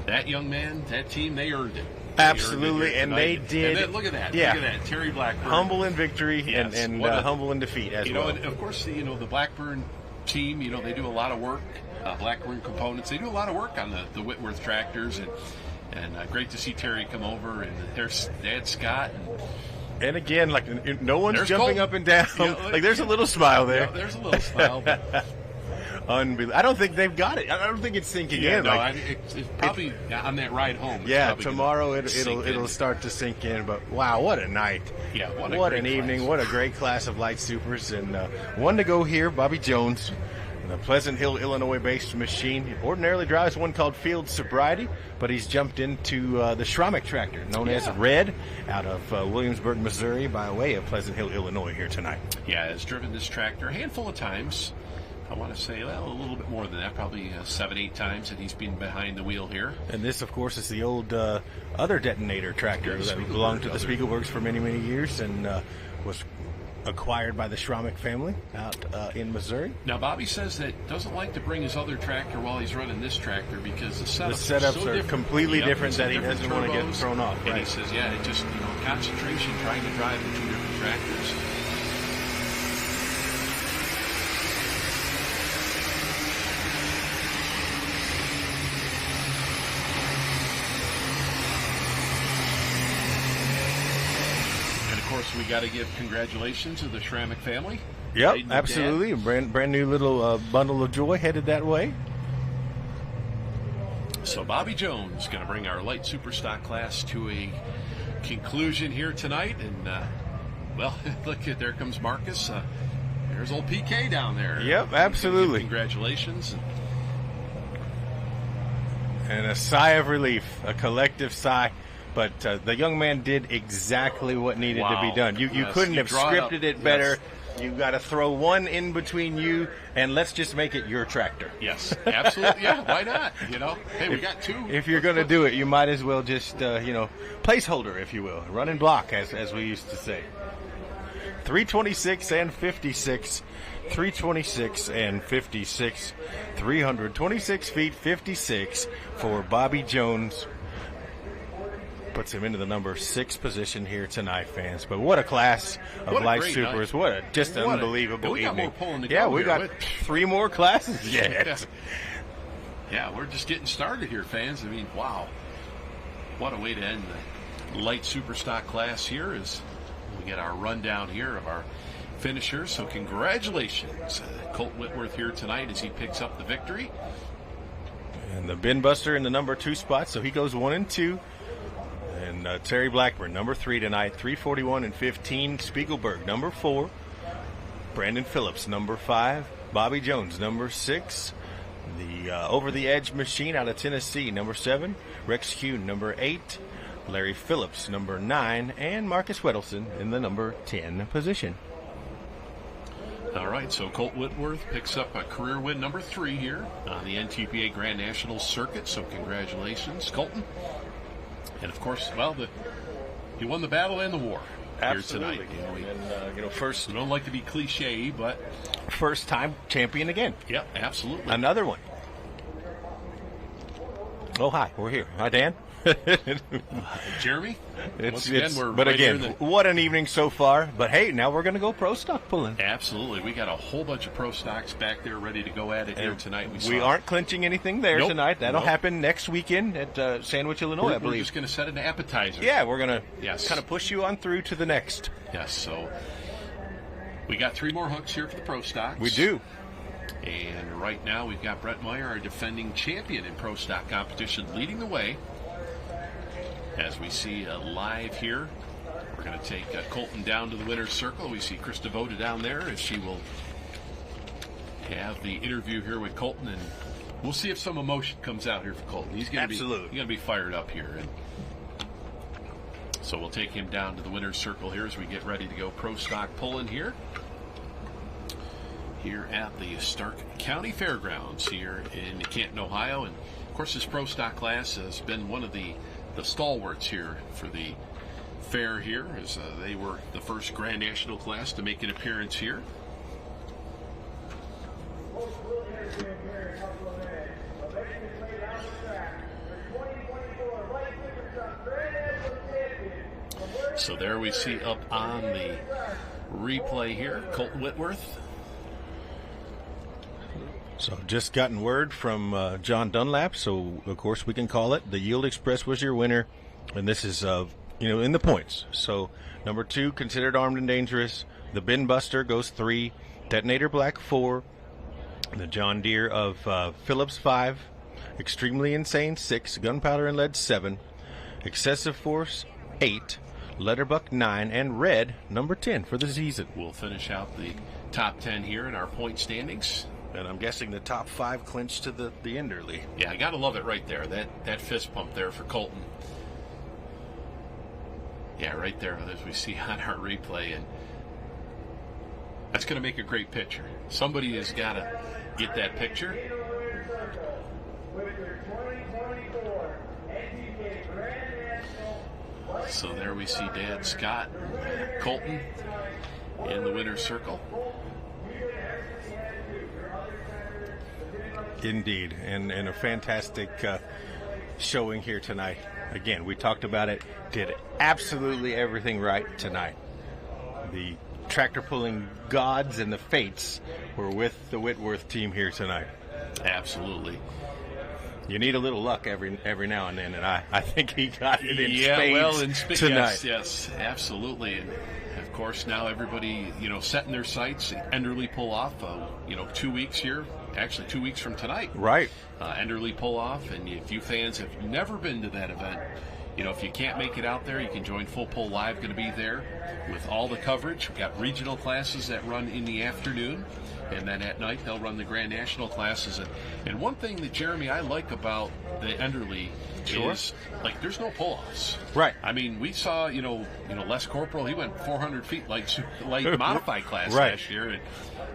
That young man, that team, they earned it. Absolutely, and they did. And then, look at that. Yeah. Look at that. Terry Blackburn. Humble in victory yes. and humble in defeat as well. And of course, the Blackburn team, they do a lot of work. Blackburn Components, they do a lot of work on the Whitworth tractors. And great to see Terry come over. And there's Dad Scott. And again, like, no one's jumping Colton up and down. Like, there's a little smile there. Yeah, there's a little smile. But unbelievable. I don't think they've got it. I don't think it's sinking in. No, it's probably on that ride home. Yeah, tomorrow it'll start to sink in. But wow, what a night! Yeah, what an evening! What a great class of light supers, and 1 to go here. Bobby Jones, the Pleasant Hill, Illinois-based machine. He ordinarily drives one called Field Sobriety, but he's jumped into the Schrammick tractor, known as Red, out of Williamsburg, Missouri, by way of Pleasant Hill, Illinois, here tonight. Yeah, has driven this tractor a handful of times. I want to say, a little bit more than that, probably 7-8 times that he's been behind the wheel here. And this, of course, is the old other detonator tractor that belonged to the Spiegelbergs for many, many years and was acquired by the Schrammick family out in Missouri. Now, Bobby says that doesn't like to bring his other tractor while he's running this tractor because the setups are completely different that he doesn't want to get thrown off. And he says, it just, concentration trying to drive the 2 different tractors. We got to give congratulations to the Schrammick family. Yep, absolutely. A brand new little bundle of joy headed that way. So Bobby Jones going to bring our light super stock class to a conclusion here tonight. And, look, there comes Marcus. There's old PK down there. Yep, absolutely. Congratulations. And a sigh of relief, a collective sigh. But the young man did exactly what needed to be done. You couldn't have scripted it better. Yes. You got to throw one in between you, and let's just make it your tractor. Yes, absolutely. Yeah, why not? Hey, we got two. If you're going to do it, you might as well just, placeholder, if you will. Run and block, as we used to say. 326 and 56. 326 and 56. 326 feet 56 for Bobby Jones. Puts him into the number 6 position here tonight, fans. But what a class of light supers. Night. What an unbelievable we evening. Got more pulling to yeah, go we here. got 3 more classes yet. Yeah, we're just getting started here, fans. I mean, wow. What a way to end the light super stock class here as we get our rundown here of our finishers. So congratulations, Colt Whitworth here tonight as he picks up the victory. And the bin buster in the number 2 spot, so he goes 1 and 2. And Terry Blackburn, number 3 tonight, 341 and 15. Spiegelberg, number 4. Brandon Phillips, number 5. Bobby Jones, number 6. The Over the Edge Machine out of Tennessee, number 7. Rex Kuhn, number 8. Larry Phillips, number 9. And Marcus Wedelson in the number 10 position. All right, so Colt Whitworth picks up a career win number 3 here on the NTPA Grand National Circuit. So congratulations, Colton. And of course, well, he won the battle and the war Absolutely. Here tonight. And first, we don't like to be cliche, but first time champion again. Yep, absolutely. Another one. Oh, hi, we're here. Hi, Dan. Jeremy. What an evening so far. But hey, now we're going to go pro stock pulling. Absolutely. We got a whole bunch of pro stocks back there ready to go at it here tonight. We aren't clinching anything there tonight. That'll happen next weekend at Sandwich, Illinois, I believe. We're just going to set an appetizer. Yeah, we're going to kind of push you on through to the next. Yes, so we got 3 more hooks here for the pro stocks. We do. And right now we've got Brett Meyer, our defending champion in pro stock competition, leading the way. As we see live here, we're going to take Colton down to the winner's circle. We see Chris Devoda down there as she will have the interview here with Colton, and we'll see if some emotion comes out here for Colton. He's going to be fired up here, and so we'll take him down to the winner's circle here as we get ready to go pro stock pulling here at the Stark County Fairgrounds here in Canton, Ohio. And of course, this pro stock class has been one of the stalwarts here for the fair here, as they were the first Grand National class to make an appearance here. So there we see up on the replay here, Colt Whitworth. So just gotten word from John Dunlap, so of course we can call it. The Yield Express was your winner, and this is in the points. So number 2, Considered Armed and Dangerous. The Bin Buster goes 3. Detonator Black 4. The John Deere of Phillips 5. Extremely Insane 6. Gunpowder and Lead 7. Excessive Force 8. Letterbuck 9. And Red number 10 for the season. We'll finish out the top 10 here in our point standings. And I'm guessing the top 5 clinch to the Enderly. Yeah, I got to love it right there. That fist pump there for Colton. Yeah, right there as we see on our replay. And that's going to make a great picture. Somebody has got to get that picture. So there we see Dad Scott, Colton in the winner's circle. Indeed, and a fantastic showing here tonight. Again, we talked about it, did absolutely everything right tonight. The tractor pulling gods and the fates were with the Whitworth team here tonight. Absolutely. You need a little luck every now and then, and I think he got it in spades tonight. Yes, absolutely. And of course, now everybody, setting their sights. Enderly pull off, 2 weeks here. Actually, 2 weeks from tonight. Right. Enderly pull off, and if you fans have never been to that event, if you can't make it out there, you can join Full Pull Live. Going to be there with all the coverage. We've got regional classes that run in the afternoon, and then at night they'll run the Grand National classes. And one thing that, Jeremy, I like about the Enderly Sure. Is, like, there's no pull-offs. Right. I mean, we saw, Les Corporal, he went 400 feet like modified class last year, and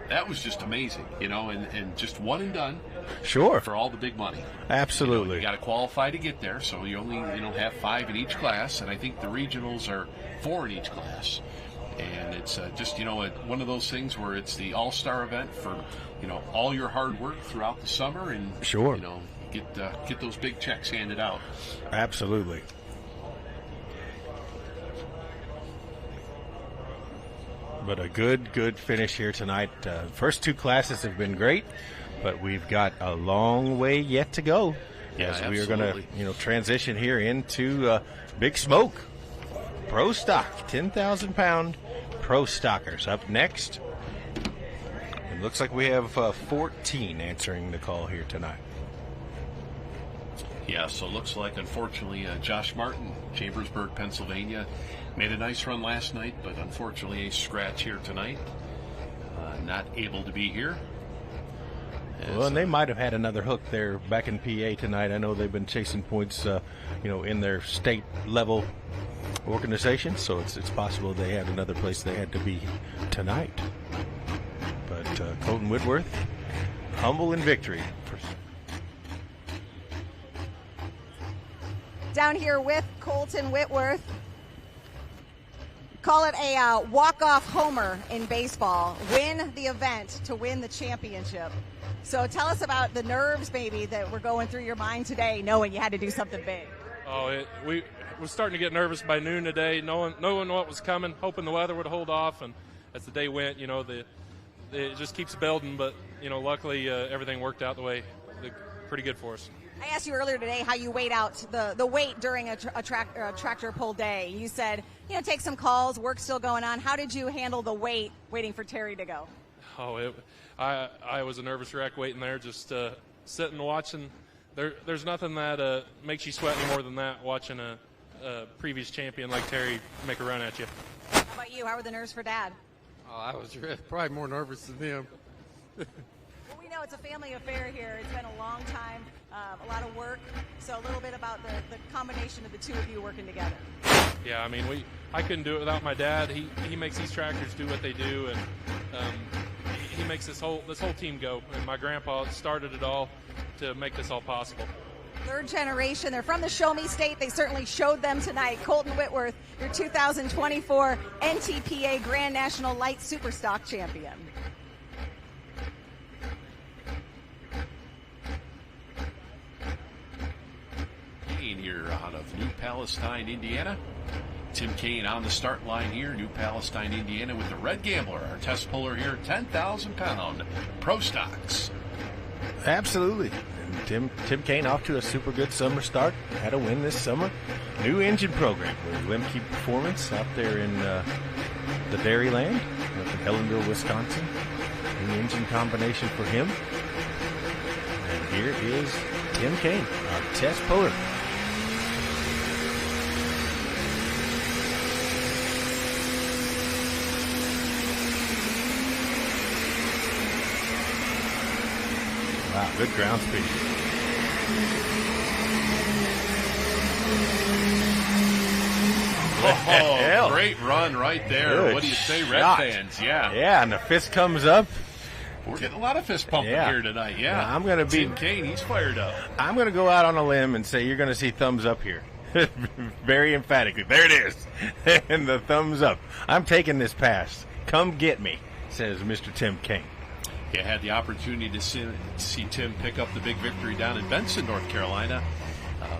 that was just amazing, and just one and done. Sure. For all the big money. Absolutely. You got to qualify to get there, so you only have 5 in each class, and I think the regionals are 4 in each class. And it's just, one of those things where it's the all-star event for, all your hard work throughout the summer, and sure, get those big checks handed out. Absolutely. But a good finish here tonight. First 2 classes have been great, but we've got a long way yet to go. As we are going to, transition here into Big Smoke. Pro Stock, 10,000-pound Pro Stockers. Up next, it looks like we have 14 answering the call here tonight. Yeah, so it looks like, unfortunately, Josh Martin, Chambersburg, Pennsylvania, made a nice run last night, but unfortunately a scratch here tonight. Not able to be here. Well, and they might have had another hook there back in PA tonight. I know they've been chasing points, in their state level organization, so it's possible they had another place they had to be tonight. But Colton Whitworth, humble in victory. Down here with Colton Whitworth. Call it a walk-off homer in baseball. Win the event to win the championship. So tell us about the nerves maybe that were going through your mind today, knowing you had to do something big. We were starting to get nervous by noon today, knowing what was coming, hoping the weather would hold off. And as the day went, it just keeps building. But, luckily everything worked out pretty good for us. I asked you earlier today how you weighed out the weight during a tractor pull day. You said, take some calls, work's still going on. How did you handle the weight waiting for Terry to go? I was a nervous wreck waiting there, just sitting watching. There's nothing that makes you sweat any more than that, watching a previous champion like Terry make a run at you. How about you? How were the nerves for Dad? I was probably more nervous than him. Well, we know it's a family affair here. It's been a long time, a lot of work. So a little bit about the combination of the two of you working together. Yeah, I mean, I couldn't do it without my dad. He makes these tractors do what they do, and he makes this whole team go. And my grandpa started it all to make this all possible. 3rd generation. They're from the Show Me State. They certainly showed them tonight. Colton Whitworth, your 2024 NTPA Grand National Light Superstock champion. Here out of New Palestine, Indiana. Tim Kane on the start line here, New Palestine, Indiana, with the Red Gambler, our test puller here, 10,000-pound Pro Stocks. Absolutely. And Tim Kane off to a super good summer start. Had a win this summer. New engine program with Lemke Performance out there in the Dairyland up in Ellenville, Wisconsin. New engine combination for him. And here is Tim Kane, our test puller. Wow, good ground speed. Oh, great run right there. Good what do you say, Red shot. Fans? Yeah. Yeah, and the fist comes up. We're getting a lot of fist pumping here tonight. Yeah. Now, I'm going to be Tim Kane, he's fired up. I'm going to go out on a limb and say you're going to see thumbs up here. Very emphatically. There it is. And the thumbs up. I'm taking this pass. Come get me, says Mr. Tim Kane. Yeah, had the opportunity to see Tim pick up the big victory down in Benson, North Carolina,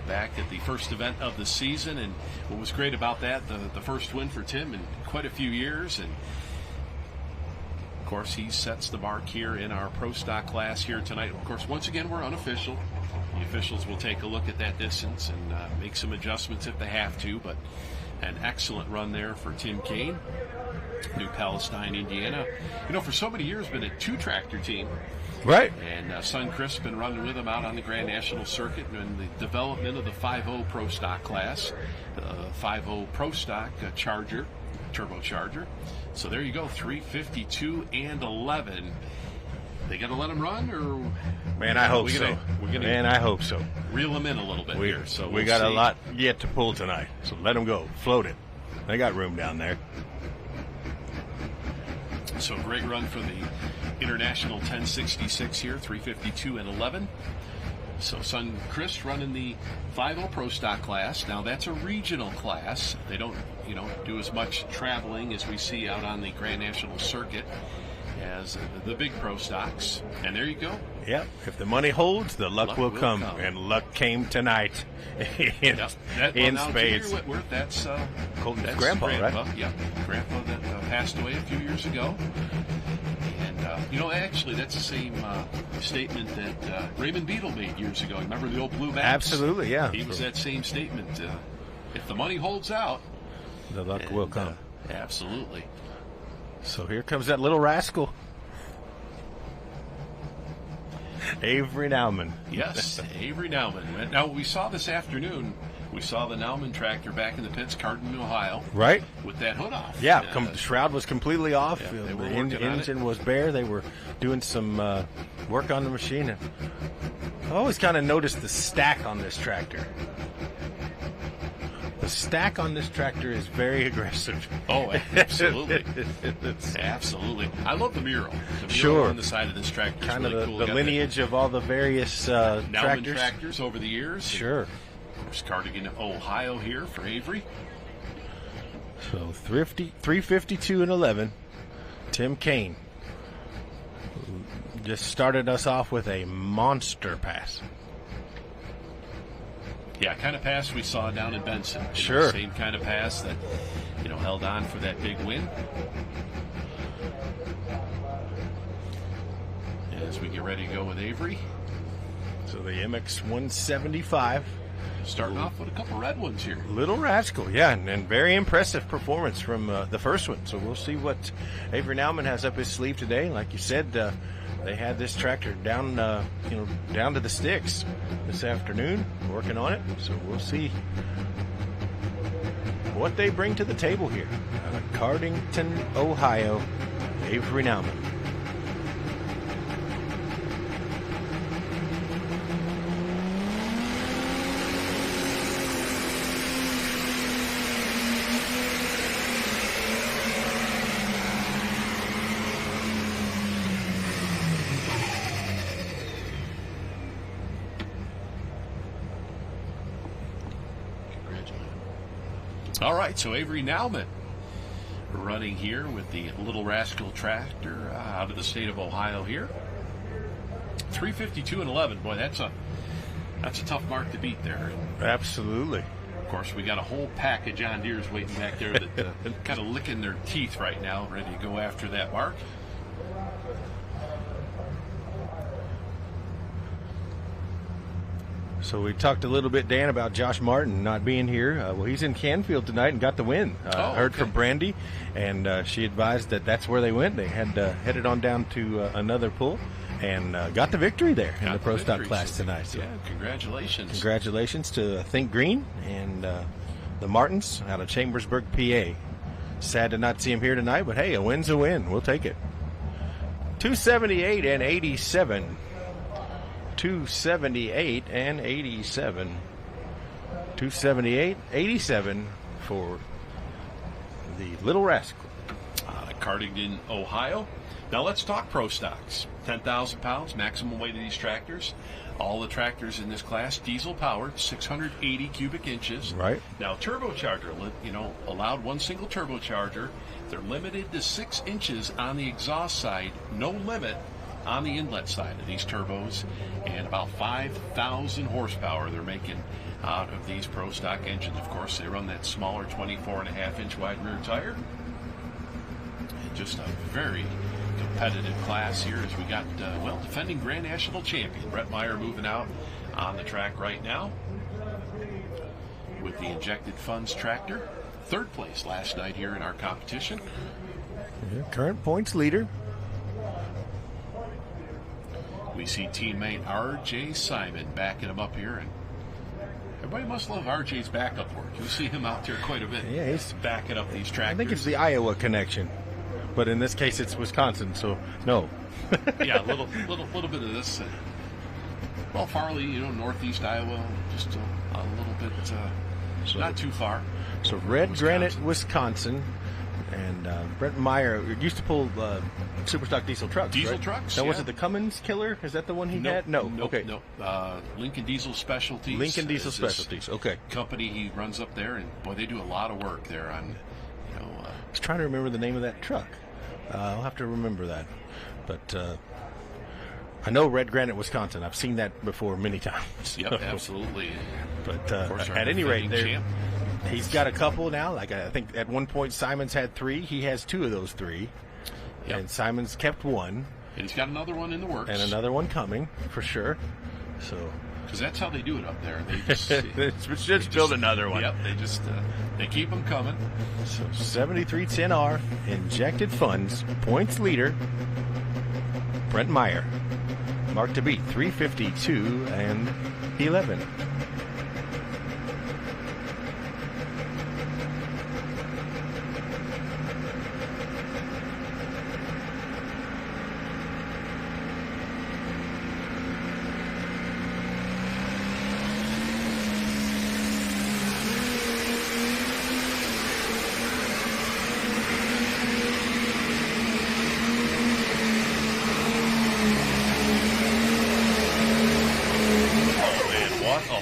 back at the first event of the season. And what was great about that, the first win for Tim in quite a few years. And, of course, he sets the mark here in our Pro Stock class here tonight. Of course, once again, we're unofficial. The officials will take a look at that distance and make some adjustments if they have to. But an excellent run there for Tim Kane. New Palestine, Indiana. For so many years, been a 2-tractor team. Right. And son Chris been running with him out on the Grand National Circuit and the development of the 5.0 Pro Stock class. 5.0 Pro Stock Charger, turbocharger. So there you go, 352 and 11. They got to let him run, or man, I hope so. Man, I hope so. reel them in a little bit here. So we got a lot yet to pull tonight. So let them go. Float it. They got room down there. So great run for the International 1066 here, 352 and 11. So son Chris running the 5.0 Pro Stock class. Now that's a regional class. They don't, do as much traveling as we see out on the Grand National circuit as the big Pro Stocks. And there you go. Yep. If the money holds, the luck will come. And luck came tonight in spades. Junior Whitworth, that's Colton's grandpa, right? Yeah, grandpa that passed away a few years ago. And, actually, that's the same statement that Raymond Beadle made years ago. Remember the old Blue Maps? Absolutely, yeah. He was that same statement. If the money holds out, the luck will come. Absolutely. So here comes that little rascal. Avery Nauman. Yes, Avery Nauman. Now, we saw this afternoon, we saw the Nauman tractor back in the pits, Canton, Ohio. Right. With that hood off. Yeah, the shroud was completely off. Yeah, the engine was bare. They were doing some work on the machine. I always kind of noticed the stack on this tractor. The stack on this tractor is very aggressive. Oh, absolutely. Absolutely. I love the mural. The mural on the side of this tractor is kind really of cool. The lineage of all the various Nauman tractors over the years. Sure. Of course, Cardigan, Ohio here for Avery. So 352 and 11. Tim Kane just started us off with a monster pass. Yeah, kind of pass we saw down in Benson. Sure. Same kind of pass that, held on for that big win. As we get ready to go with Avery. So the MX 175. Starting off with a couple red ones here. Little rascal, yeah, and very impressive performance from the first one. So we'll see what Avery Nauman has up his sleeve today. Like you said, they had this tractor down, down to the sticks this afternoon, working on it. So we'll see what they bring to the table here. Cardington, Ohio, Avery Nauman. All right, so Avery Nauman running here with the Little Rascal tractor out of the state of Ohio here. 352 and 11. Boy, that's a tough mark to beat there. Absolutely. Of course, we got a whole pack of John Deeres waiting back there that kind of licking their teeth right now, ready to go after that mark. So we talked a little bit, Dan, about Josh Martin not being here. Well, he's in Canfield tonight and got the win. Heard from Brandy, and she advised that that's where they went. They had headed on down to another pull and got the victory there in the Pro Stock class tonight. So yeah, congratulations. Congratulations to Think Green and the Martins out of Chambersburg, PA. Sad to not see him here tonight, but hey, a win's a win. We'll take it. 278 and 87. 278 and 87. 278, 87 for the Little Rascal. Cardington, Ohio. Now let's talk Pro Stocks. 10,000 pounds, maximum weight of these tractors. All the tractors in this class, diesel powered, 680 cubic inches. Right. Now turbocharger, allowed one single turbocharger. They're limited to 6 inches on the exhaust side, no limit on the inlet side of these turbos, and about 5,000 horsepower they're making out of these Pro Stock engines. Of course, they run that smaller 24.5-inch wide rear tire. And just a very competitive class here as we got, defending Grand National champion Brett Meyer moving out on the track right now with the injected funds tractor. Third place last night here in our competition. Yeah, current points leader. We see teammate R.J. Simon backing him up here, and everybody must love R.J.'s backup work. You see him out there quite a bit. Yeah, he's backing up these tractors. I think it's the Iowa connection, but in this case, it's Wisconsin. So no. Yeah, a little bit of this. Well, Farley, northeast Iowa, just a little bit, not too far. So Red Granite, Wisconsin, and Brent Meyer used to pull Superstock diesel trucks. Diesel right? trucks. Now, yeah. was it the Cummins Killer? Is that the one he had? No. Okay. No. Lincoln Diesel Specialties. Lincoln Diesel Specialties. Okay. Company he runs up there, and boy, they do a lot of work there on. I was trying to remember the name of that truck. I'll have to remember that, but. I know Red Granite, Wisconsin. I've seen that before many times. Yep, absolutely. But at any rate, he's got a couple now. Like I think at one point Simons had 3. He has 2 of those 3. Yep. And Simons kept 1. And he's got another one in the works. And another one coming, for sure. So, because that's how they do it up there. They just build another one. Yep, they keep them coming. So 7310R, injected funds, points leader, Brent Meyer. Marked to beat 352 and 11.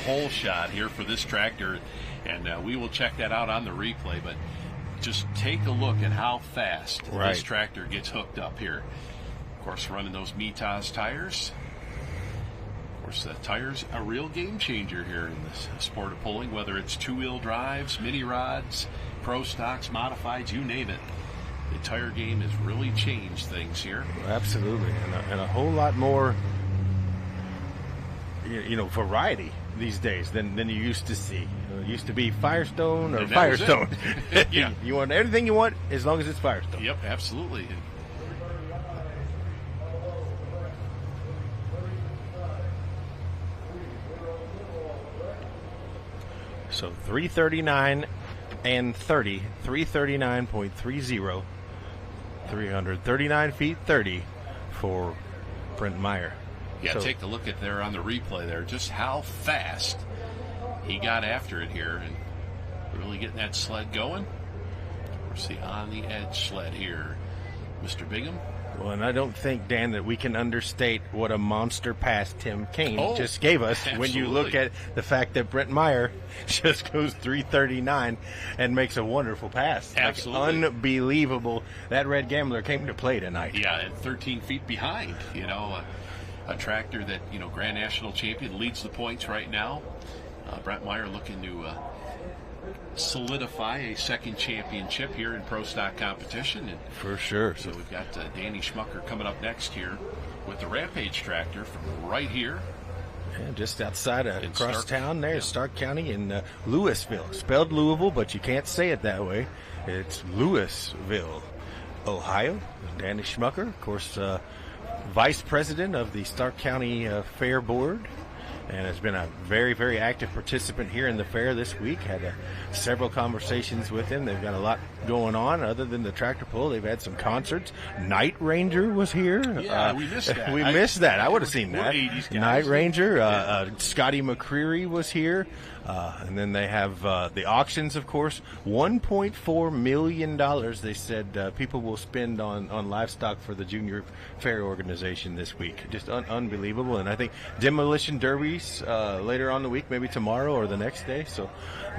Hole shot here for this tractor, and we will check that out on the replay, but just take a look at how fast this tractor gets hooked up here. Of course, running those Mitas tires. Of course, the tires a real game changer here in this sport of pulling, whether it's 2-wheel drives, mini rods, pro stocks, modifieds, you name it. The tire game has really changed things here. Absolutely, and a whole lot more variety these days than you used to see. It used to be Firestone or Firestone. Yeah. You want everything you want as long as it's Firestone. Yep, absolutely. So 339 and 30, 339.30, 339 feet 30 for Brent Meyer. Yeah, so, take a look at there on the replay there, just how fast he got after it here and really getting that sled going. Of course, the on-the-edge sled here, Mr. Bingham. Well, and I don't think, Dan, that we can understate what a monster pass Tim Kaine just gave us when you look at the fact that Brent Meyer just goes 339 and makes a wonderful pass. Absolutely. Like, unbelievable. That Red Gambler came to play tonight. Yeah, and 13 feet behind, a tractor that, Grand National Champion, leads the points right now. Brent Meyer looking to solidify a second championship here in Pro Stock competition. And for sure. So we've got Danny Schmucker coming up next here with the Rampage tractor from right here. Yeah, just outside of across town there, Stark County in Louisville. Spelled Louisville, but you can't say it that way. It's Louisville, Ohio. Danny Schmucker, of course, Vice President of the Stark County Fair Board, and has been a very, very active participant here in the fair this week. Had several conversations with him. They've got a lot going on other than the tractor pull. They've had some concerts. Night Ranger was here. Yeah, we missed that. We missed that. I would have seen that. 80s guys. Night Ranger. Scotty McCreery was here. And then they have the auctions, of course. $1.4 million, they said, people will spend on livestock for the Junior Fair organization this week. Just unbelievable. And I think demolition derbies later on the week, maybe tomorrow or the next day. So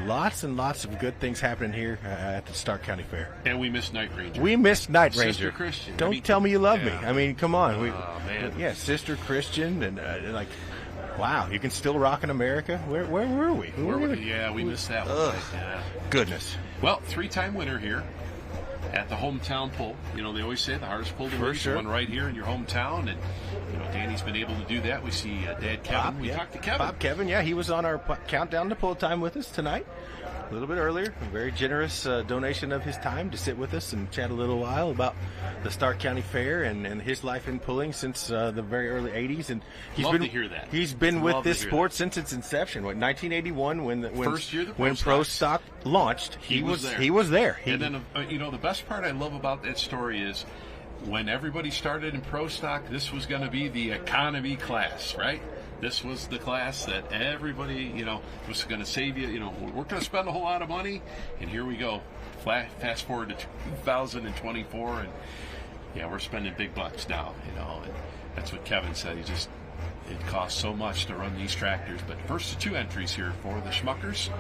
lots and lots of good things happening here at the Stark County Fair. And we missed Night Ranger. We missed Night Ranger. Sister Christian. Don't tell me you love me. I mean, come on. Man. Yeah, Sister Christian and wow, you can still rock in America? Where were we? We missed that one. Yeah. Goodness. Well, 3-time winner here at the hometown pull. They always say the hardest pull to win is the one right here in your hometown. And, Danny's been able to do that. We see Dad Kevin. We talked to Kevin. Bob Kevin, he was on our countdown to pull time with us tonight. A little bit earlier. A very generous donation of his time to sit with us and chat a little while about the Stark County Fair and his life in pulling since the very early 80s. And to hear that. He's been with this sport since its inception. 1981 when first year when Pro Stock launched, he was there. And then the best part I love about that story is when everybody started in Pro Stock, this was going to be the economy class, right? This was the class that everybody, was going to save you. We're going to spend a whole lot of money, and here we go. Fast forward to 2024, and yeah, we're spending big bucks now. And that's what Kevin said. It costs so much to run these tractors. But first, the 2 entries here for the Schmuckers.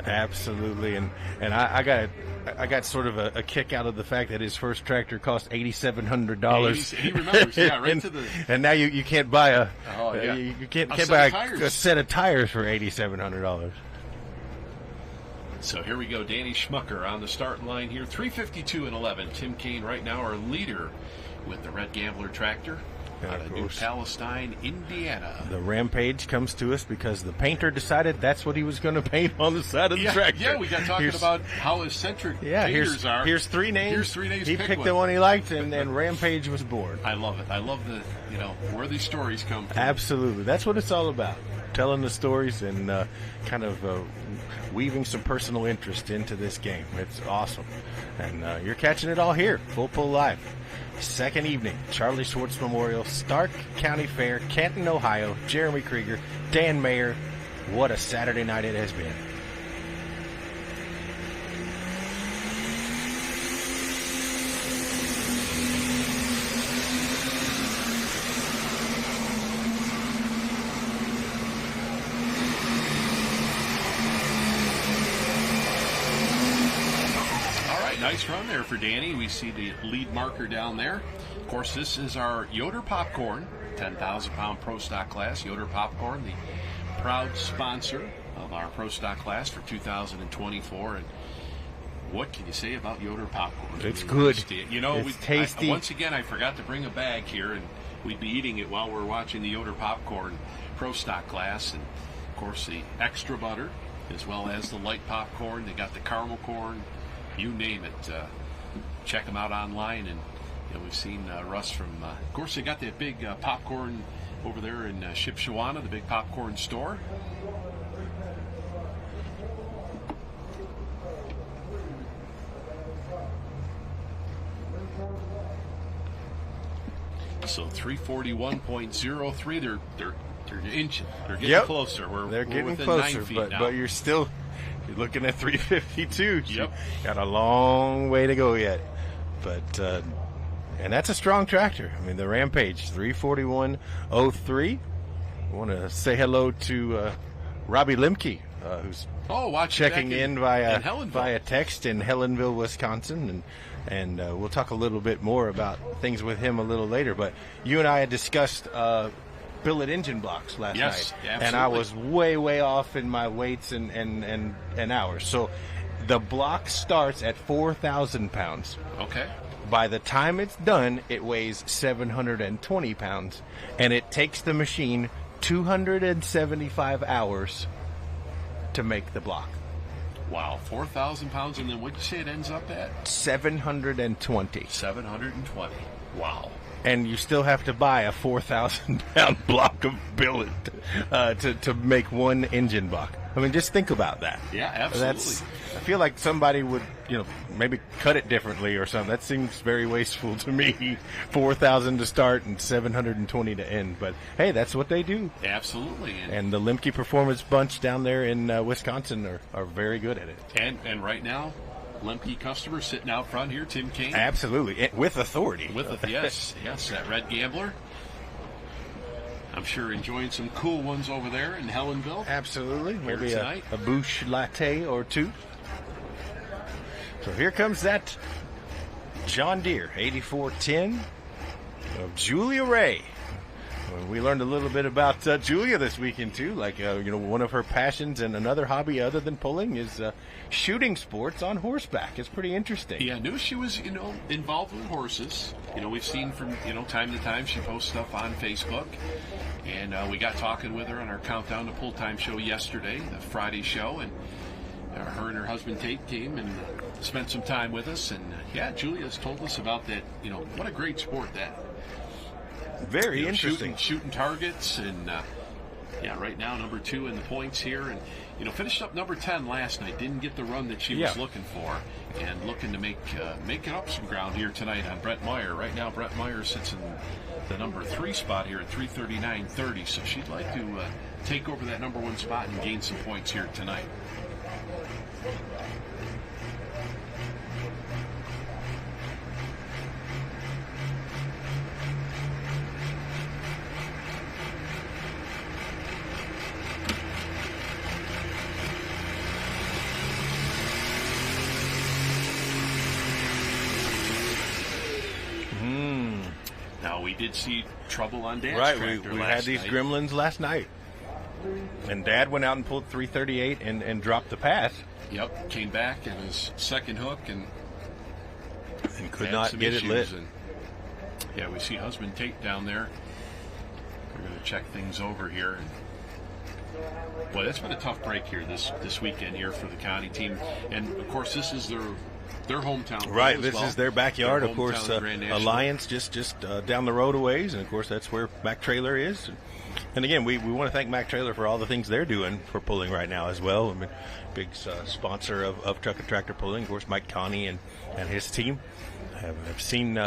Absolutely, and I got sort of a kick out of the fact that his first tractor cost $8,700. He remembers, yeah, right to the. And now you can't buy you can't buy a set of tires for $8,700. So here we go, Danny Schmucker on the start line here, 3:52 and 11. Tim Kaine right now our leader with the Red Gambler tractor. Out of New Palestine, Indiana. The Rampage comes to us because the painter decided that's what he was going to paint on the side of the tractor. Yeah, we got talking about how eccentric painters are. Here's 3 names. Here's 3 names. He picked the one he liked, and Rampage was born. I love it. I love where these stories come from. Absolutely. That's what it's all about. Telling the stories and kind of weaving some personal interest into this game. It's awesome. And you're catching it all here, Full Pull Live. Second evening, Charlie Swartz Memorial, Stark County Fair, Canton, Ohio. Jeremy Krieger, Dan Mayer. What a Saturday night it has been. Nice run there for Danny. We see the lead marker down there. Of course, this is our Yoder Popcorn, 10,000-pound Pro Stock class. Yoder Popcorn, the proud sponsor of our Pro Stock class for 2024. And what can you say about Yoder Popcorn? It's good. It's tasty. Once again, I forgot to bring a bag here, and we'd be eating it while we're watching the Yoder Popcorn Pro Stock class. And, of course, the extra butter, as well as the light popcorn. They got the caramel corn. You name it. Check them out online. And we've seen Russ from, of course, they got that big popcorn over there in Shipshewana, the big popcorn store. So 341.03. They're inching. They're getting closer. They're getting within closer, 9 feet now. but you're looking at 352. Yep. Got a long way to go yet. But and that's a strong tractor. I mean, the Rampage 341.03. I want to say hello to Robbie Lemke, who's checking in via text in Helensville, Wisconsin, and we'll talk a little bit more about things with him a little later. But you and I had discussed billet engine blocks last night, absolutely. And I was way off in my weights and hours. So the block starts at 4,000 pounds. Okay. By the time it's done, it weighs 720 pounds, and it takes the machine 275 hours to make the block. Wow, 4,000 pounds, and then what did you say it ends up at? 720. 720. Wow. And you still have to buy a 4,000-pound block of billet to make one engine block. I mean, just think about that. Yeah, absolutely. I feel like somebody would, maybe cut it differently or something. That seems very wasteful to me. 4,000 to start and 720 to end. But hey, that's what they do. Absolutely. And the Lemke Performance Bunch down there in Wisconsin are very good at it. And right now, Lemke customer sitting out front here, Tim Kaine. Absolutely, with authority. Yes, that Red Gambler. I'm sure enjoying some cool ones over there in Helensville. Absolutely, maybe a Bouche latte or two. So here comes that John Deere 8410 of Julia Ray. We learned a little bit about Julia this weekend too. Like one of her passions and another hobby other than pulling is shooting sports on horseback. It's pretty interesting. Yeah, I knew she was involved with horses. We've seen from time to time she posts stuff on Facebook, and we got talking with her on our Countdown to Pull Time show yesterday, the Friday show, and her and her husband Tate came and spent some time with us. And Julia's told us about that. What a great sport that. Very interesting. Shooting targets and Yeah, right now number 2 in the points here, and finished up number 10 last night. Didn't get the run that she was looking for, and looking to make it up some ground here tonight on Brett Meyer. Right now, Brett Meyer sits in the number 3 spot here at 3:39.30, so she'd like to take over that number 1 spot and gain some points here tonight. Now, we did see trouble on Dad's tractor we last had these night. gremlins last night. And Dad went out and pulled 338 and dropped the pass. Yep, came back in his second hook and could not get it lit. And, yeah, we see husband Tate down there. We're going to check things over here. And, boy, that's been a tough break here this weekend here for the Connie team. And, of course, this is their hometown. Right, this is their backyard. Of course, Grand National. Alliance just down the road a ways, and of course that's where Mac Trailer is. And again, we want to thank Mac Trailer for all the things they're doing for pulling right now as well. I mean, big sponsor of Truck and Tractor Pulling. Of course, Mike Connie and his team have seen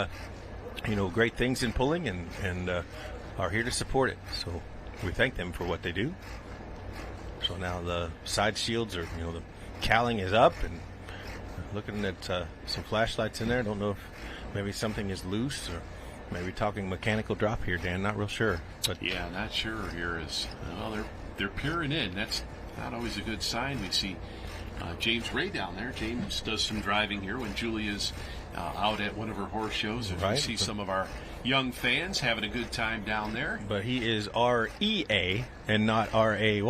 great things in pulling and are here to support it. So we thank them for what they do. So now the side shields are, the cowling is up, and looking at some flashlights in there. Don't know if maybe something is loose or maybe talking mechanical drop here, Dan. Not real sure. But yeah, not sure here is. Well, they're peering in. That's not always a good sign. We see James Ray down there. James does some driving here when Julia's out at one of her horse shows. And we see some of our young fans having a good time down there. But he is REA and not RAY.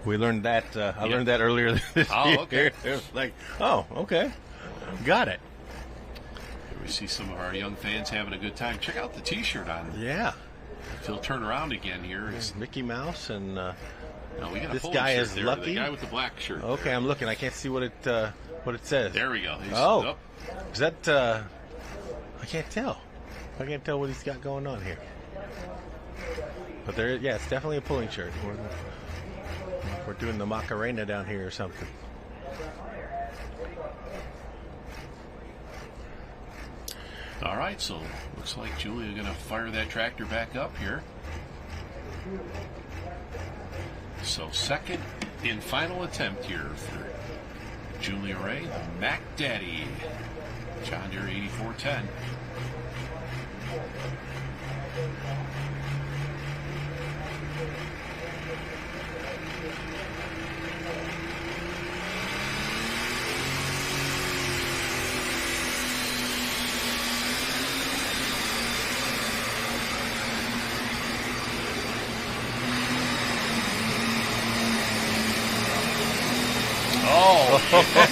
We learned that. I learned that earlier this year. Okay. It was like, okay. Got it. Here we see some of our young fans having a good time. Check out the T-shirt on. Yeah. If he'll turn around again here. It's Mickey Mouse and no, we got this a guy shirt is there, lucky. The guy with the black shirt. Okay, there. I'm looking. I can't see what it says. There we go. Is that? I can't tell. I can't tell what he's got going on here. But it's definitely a pulling shirt. We're doing the Macarena down here or something. All right, so looks like Julia going to fire that tractor back up here. So second and final attempt here for Julia Ray, the Mac Daddy, John Deere 8410.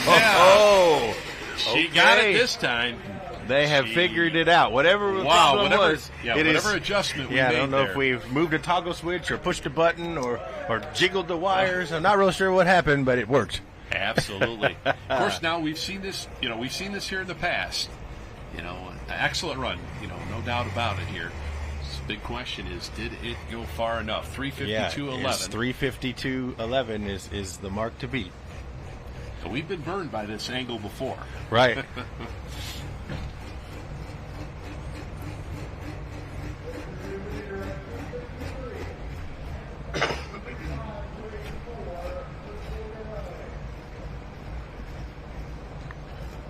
Oh, she got it this time. They have figured it out. Whatever whatever was, whatever adjustment we made I don't know there. if we've moved a toggle switch or pushed a button or jiggled the wires. I'm not real sure what happened, but it worked. Absolutely. Of course, now we've seen this. We've seen this here in the past. An excellent run. No doubt about it here. The big question is, did it go far enough? 352.11. 352.11 is the mark to beat. So we've been burned by this angle before. Right.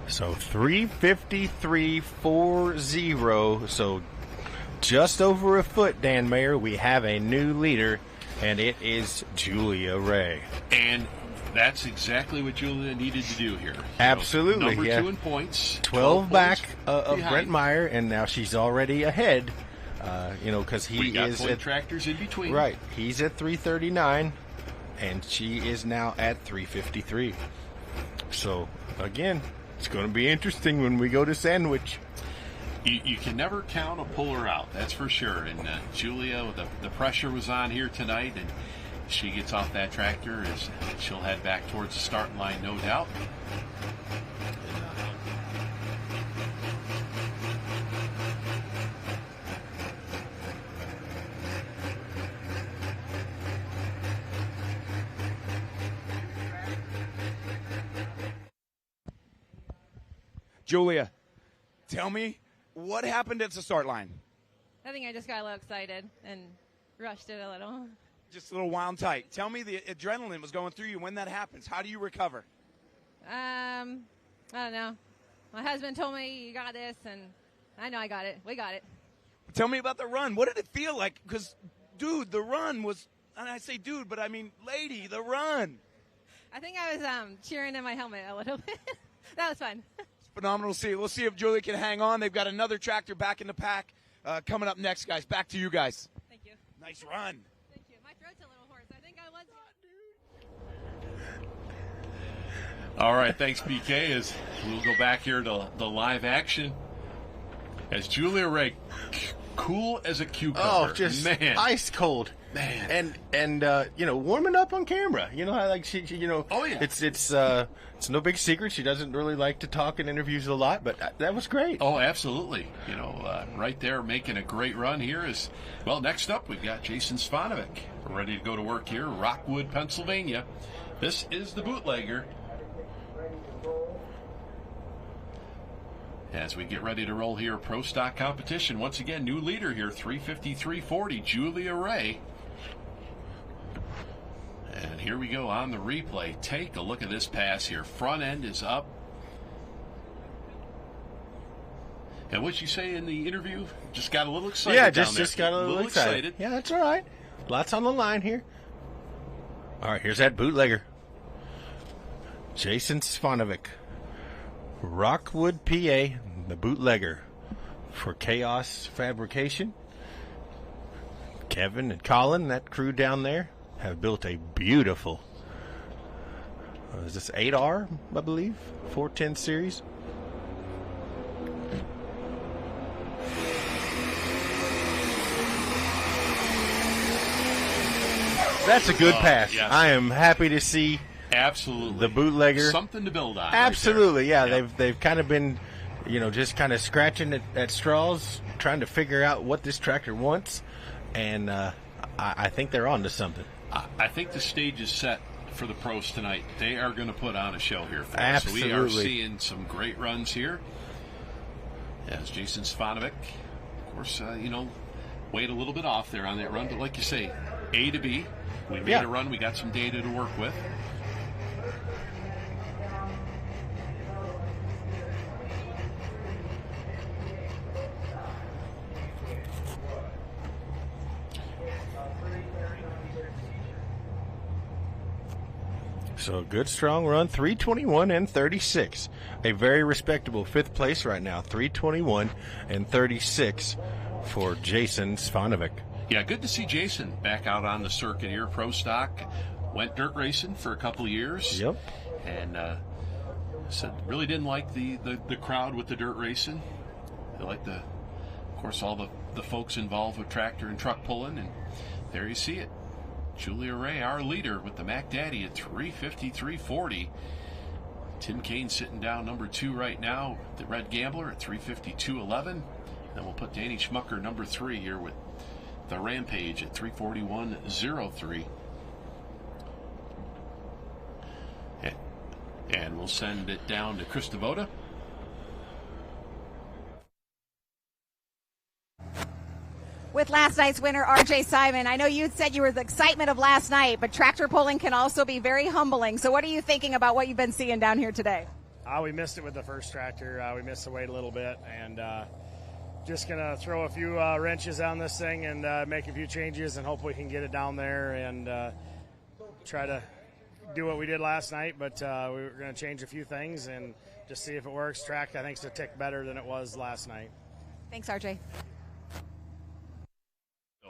So 353.40. So just over a foot, Dan Mayer. We have a new leader, and it is Julia Ray. And that's exactly what Julia needed to do here. Absolutely. Number 2 in points. 12 back of behind. Brent Meyer, and now she's already ahead. Because we got is at tractors in between. Right. He's at 339, and she is now at 353. So again, it's going to be interesting when we go to Sandwich. You can never count a puller out, that's for sure. And Julia, the pressure was on here tonight, and she gets off that tractor as she'll head back towards the starting line, no doubt. Julia, tell me what happened at the start line. I think I just got a little excited and rushed it a little. Just a little wound tight. Tell me the adrenaline was going through you when that happens. How do you recover? I don't know. My husband told me you got this, and I know I got it. We got it. Tell me about the run. What did it feel like? Because, dude, the run was, and I say dude, but I mean lady, the run. I think I was cheering in my helmet a little bit. That was fun. It's phenomenal to see. We'll see if Julia can hang on. They've got another tractor back in the pack coming up next, guys. Back to you guys. Thank you. Nice run. Thank you. My throat's a little hoarse. I think I was. All right, thanks, BK. As we'll go back here to the live action. As Julia Ray, cool as a cucumber. Oh, just man, ice cold, man, and warming up on camera. You know how like she oh yeah, it's no big secret. She doesn't really like to talk in interviews a lot, but that was great. Oh, absolutely. Right there, making a great run here is well. Next up, we've got Jason Svanovic. We're ready to go to work here, Rockwood, Pennsylvania. This is the bootlegger. As we get ready to roll here, pro stock competition. Once again, new leader here, 353.40, Julia Ray. And here we go on the replay. Take a look at this pass here. Front end is up. And what'd you say in the interview? Just got a little excited. Yeah, down there. just got a little excited. Yeah, that's all right. Lots on the line here. All right, here's that bootlegger. Jason Svanovic. Rockwood, PA, the bootlegger for Chaos Fabrication. Kevin and Colin, that crew down there, have built a beautiful, is this 8R, I believe, 410 series. That's a good pass. Yes. I am happy to see. Absolutely. The bootlegger. Something to build on. Absolutely, right yeah. They've kind of been, just kind of scratching at straws, trying to figure out what this tractor wants, and I think they're on to something. I think the stage is set for the pros tonight. They are going to put on a show here for Absolutely. us. So we are seeing some great runs here. As Jason Svanovic, of course, weighed a little bit off there on that run, but like you say, A to B. We made a run. We got some data to work with. So good, strong run, 321 and 36. A very respectable fifth place right now, 321 and 36 for Jason Svanovic. Yeah, good to see Jason back out on the circuit here. Pro stock, went dirt racing for a couple of years. Yep. And said really didn't like the crowd with the dirt racing. They liked of course, all the folks involved with tractor and truck pulling. And there you see it. Julia Ray, our leader, with the Mac Daddy at 353.40. Tim Kane sitting down number 2 right now. The Red Gambler at 352.11. Then we'll put Danny Schmucker number 3 here with the Rampage at 341.03. And we'll send it down to Chris Devoda. With last night's winner, RJ Simon. I know you said you were the excitement of last night, but tractor pulling can also be very humbling. So what are you thinking about what you've been seeing down here today? We missed it with the first tractor. We missed the weight a little bit, and just going to throw a few wrenches on this thing and make a few changes, and hopefully we can get it down there and try to do what we did last night. But we're going to change a few things and just see if it works. Track, I think, is a tick better than it was last night. Thanks, RJ.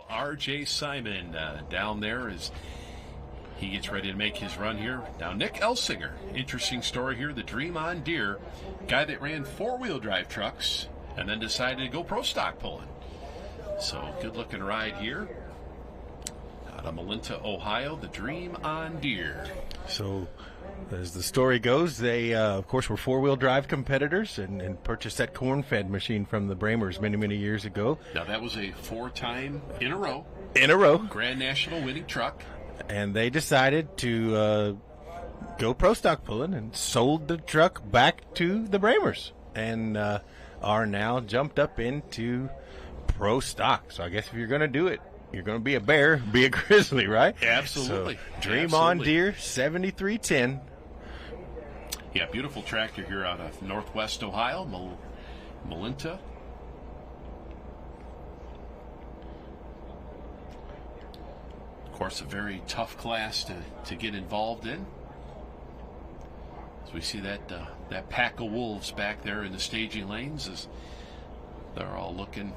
R.J. Simon down there as he gets ready to make his run here. Now, Nick Elsinger, interesting story here. The Dream on Deere, guy that ran four-wheel drive trucks and then decided to go pro stock pulling. So, good-looking ride here. Out of Malinta, Ohio, the Dream on Deere. So, as the story goes, they, of course, were four-wheel drive competitors and purchased that corn-fed machine from the Bramers many, many years ago. Now, that was a 4-time in a row Grand National winning truck. And they decided to go pro stock pulling and sold the truck back to the Bramers. and are now jumped up into pro stock. So I guess if you're going to do it, you're going to be a bear, be a grizzly, right? Absolutely. So, Dream On Deere 7310. Yeah, beautiful tractor here out of Northwest Ohio, Malinta. Of course, a very tough class to get involved in. As we see that pack of wolves back there in the staging lanes, as they're all looking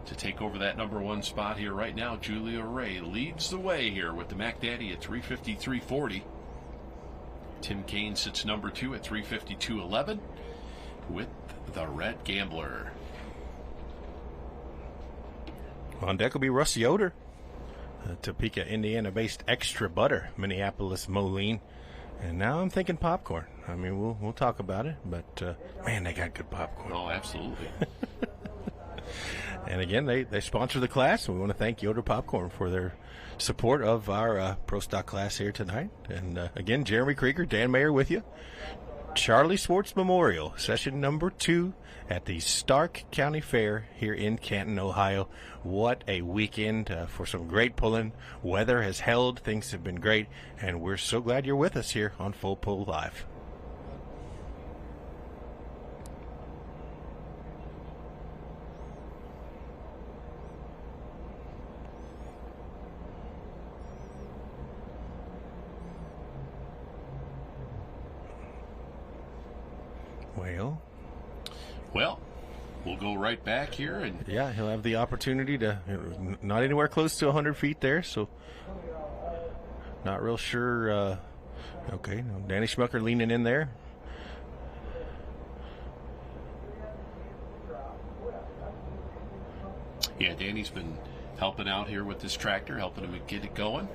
to take over that number one spot here right now. Julia Ray leads the way here with the Mac Daddy at 353.40. Tim Kaine sits number two at 352.11 with the Red Gambler. On deck will be Russ Yoder, Topeka, Indiana-based Extra Butter, Minneapolis Moline. And now I'm thinking popcorn. I mean, we'll talk about it, but man, they got good popcorn. Oh, absolutely. And again, they sponsor the class, and we want to thank Yoder Popcorn for their support of our Pro Stock class here tonight. And again, Jeremy Krieger, Dan Mayer with you. Charlie Swartz Memorial, session number 2 at the Stark County Fair here in Canton, Ohio. What a weekend for some great pulling. Weather has held. Things have been great. And we're so glad you're with us here on Full Pull Live. Well, we'll go right back here. And yeah, he'll have the opportunity to, not anywhere close to 100 feet there, so not real sure. Okay, Danny Schmucker leaning in there. Yeah, Danny's been helping out here with this tractor, helping him get it going.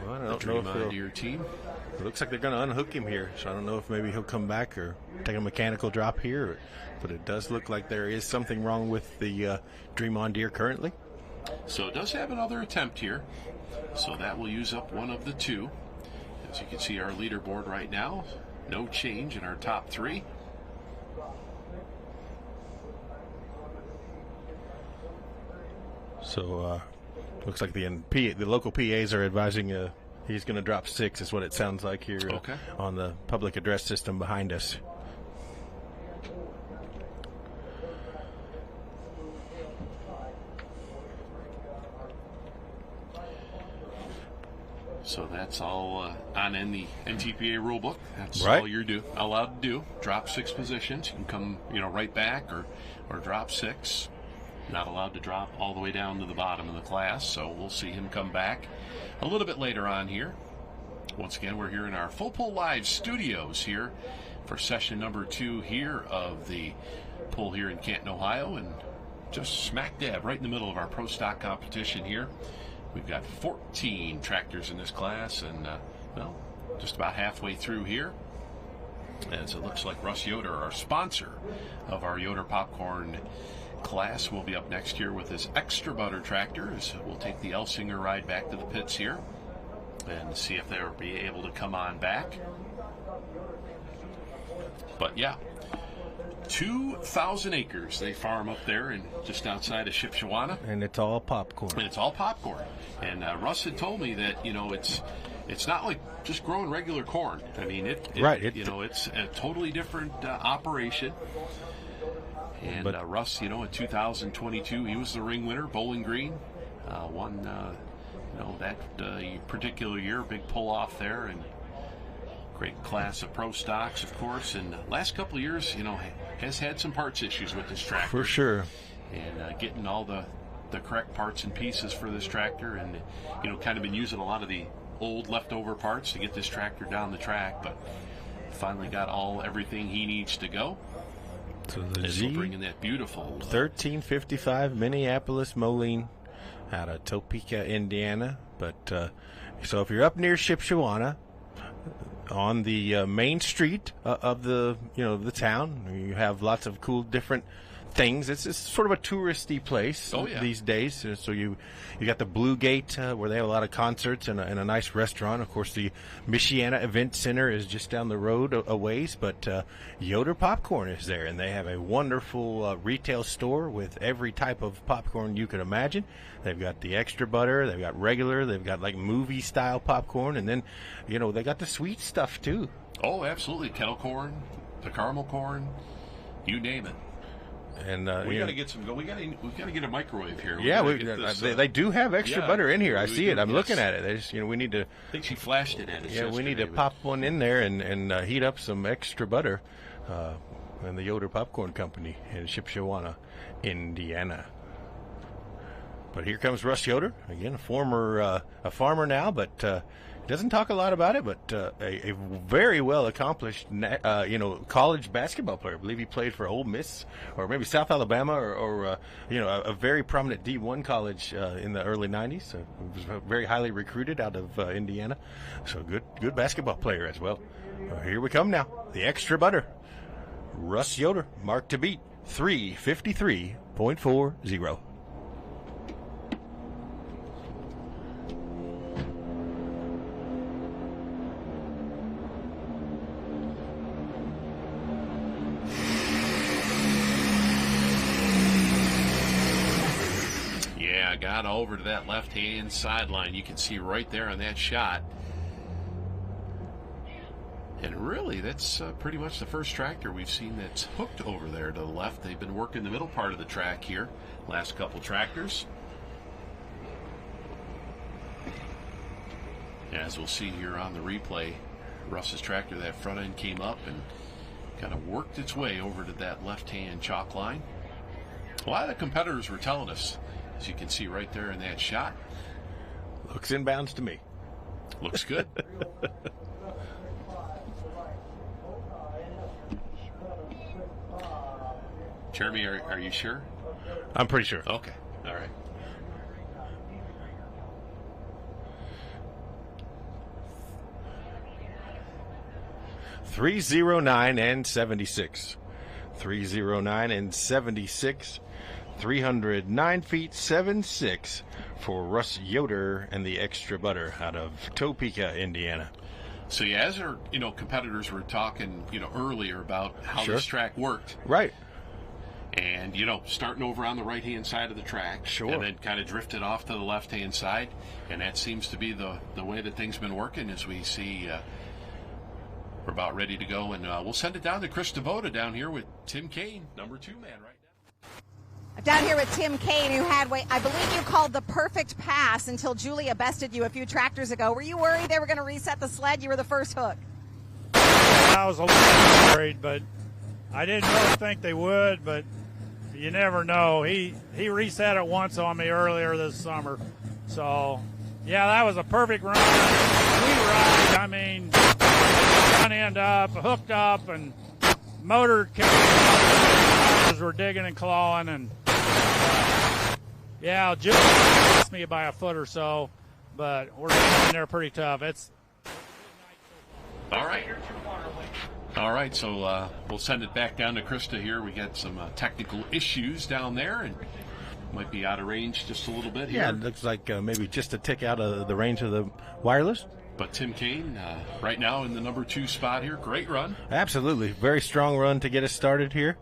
Well, I the don't Dream know On if Deere team. It looks like they're going to unhook him here, so I don't know if maybe he'll come back or take a mechanical drop here. But it does look like there is something wrong with the Dream On Deere currently. So it does have another attempt here. So that will use up one of the two. As you can see, our leaderboard right now, no change in our top three. So looks like the local PAs are advising he's going to drop 6 is what it sounds like here on the public address system behind us. So that's all on in the NTPA rulebook. That's right. all you're allowed to do. Drop 6 positions. You can come, right back or drop 6. Not allowed to drop all the way down to the bottom of the class. So we'll see him come back a little bit later on here. Once again, we're here in our Full Pull Live studios here for session number 2 here of the pull here in Canton, Ohio, and just smack dab right in the middle of our pro stock competition here. We've got 14 tractors in this class, and just about halfway through here. As it looks like Russ Yoder, our sponsor of our Yoder Popcorn class, will be up next year with his Extra Butter tractor. As we'll take the Elsinger ride back to the pits here and see if they'll be able to come on back. But yeah, 2,000 acres they farm up there and just outside of Shipshewana. And it's all popcorn. And Russ had told me that, it's not like just growing regular corn. I mean, it's a totally different operation. And Russ, in 2022, he was the ring winner, Bowling Green. Won, that particular year, big pull-off there, and great class of pro stocks, of course. And last couple of years, has had some parts issues with this tractor. For sure. And getting all the correct parts and pieces for this tractor, and, kind of been using a lot of the old leftover parts to get this tractor down the track, but finally got everything he needs to go. So the This will bring in that beautiful 1355 Minneapolis Moline out of Topeka, Indiana. But so if you're up near Shipshewana, on the main street of the the town, you have lots of cool different things. It's sort of a touristy place these days. So you got the Blue Gate where they have a lot of concerts and a nice restaurant. Of course, the Michiana Event Center is just down the road a ways, but Yoder Popcorn is there, and they have a wonderful retail store with every type of popcorn you could imagine. They've got the extra butter, they've got regular, they've got like movie style popcorn, and then they got the sweet stuff too. Oh, absolutely, kettle corn, the caramel corn, you name it. And we got to get some. We got to get a microwave here. They do have extra butter in here. I see it. I'm looking at it. They just, we need to. I think she flashed it at us. Yeah, we need to pop one in there and heat up some extra butter. And the Yoder Popcorn Company in Shipshewana, Indiana. But here comes Russ Yoder again, a farmer now, but. Doesn't talk a lot about it, but a very well accomplished, college basketball player. I believe he played for Ole Miss or maybe South Alabama or a very prominent D1 college in the early '90s. So he was very highly recruited out of Indiana. So good basketball player as well. Here we come now. The extra butter. Russ Yoder, mark to beat 353.40. Got over to that left-hand sideline. You can see right there on that shot. And really, that's pretty much the first tractor we've seen that's hooked over there to the left. They've been working the middle part of the track here, last couple tractors. As we'll see here on the replay, Russ's tractor, that front end came up and kind of worked its way over to that left-hand chalk line. A lot of the competitors were telling us, as you can see right there in that shot. Looks inbounds to me. Looks good. Jeremy, are you sure? I'm pretty sure. Okay. All right. .309 and 76. 309 and 76. 309 feet 7'6" for Russ Yoder and the extra butter out of Topeka, Indiana. So yeah, as our competitors were talking earlier about how this track worked, right? And starting over on the right hand side of the track, and then kind of drifted off to the left hand side, and that seems to be the way that things been working. As we see, we're about ready to go, and we'll send it down to Chris DeVota down here with Tim Kane, number 2 man, right? I'm down here with Tim Kane, who had, I believe you called the perfect pass until Julia bested you a few tractors ago. Were you worried they were going to reset the sled? You were the first hook. I was a little worried, but I didn't really think they would, but you never know. He reset it once on me earlier this summer. So, yeah, that was a perfect run. Sweet ride. I mean, front end up, hooked up, and motor were digging and clawing, and yeah, just missed me by a foot or so, but we're in there pretty tough. It's all right. All right, so we'll send it back down to Krista here. We got some technical issues down there, and might be out of range just a little bit here. Yeah, it looks like maybe just a tick out of the range of the wireless. But Tim Kane, right now in the number 2 spot here. Great run. Absolutely. Very strong run to get us started here.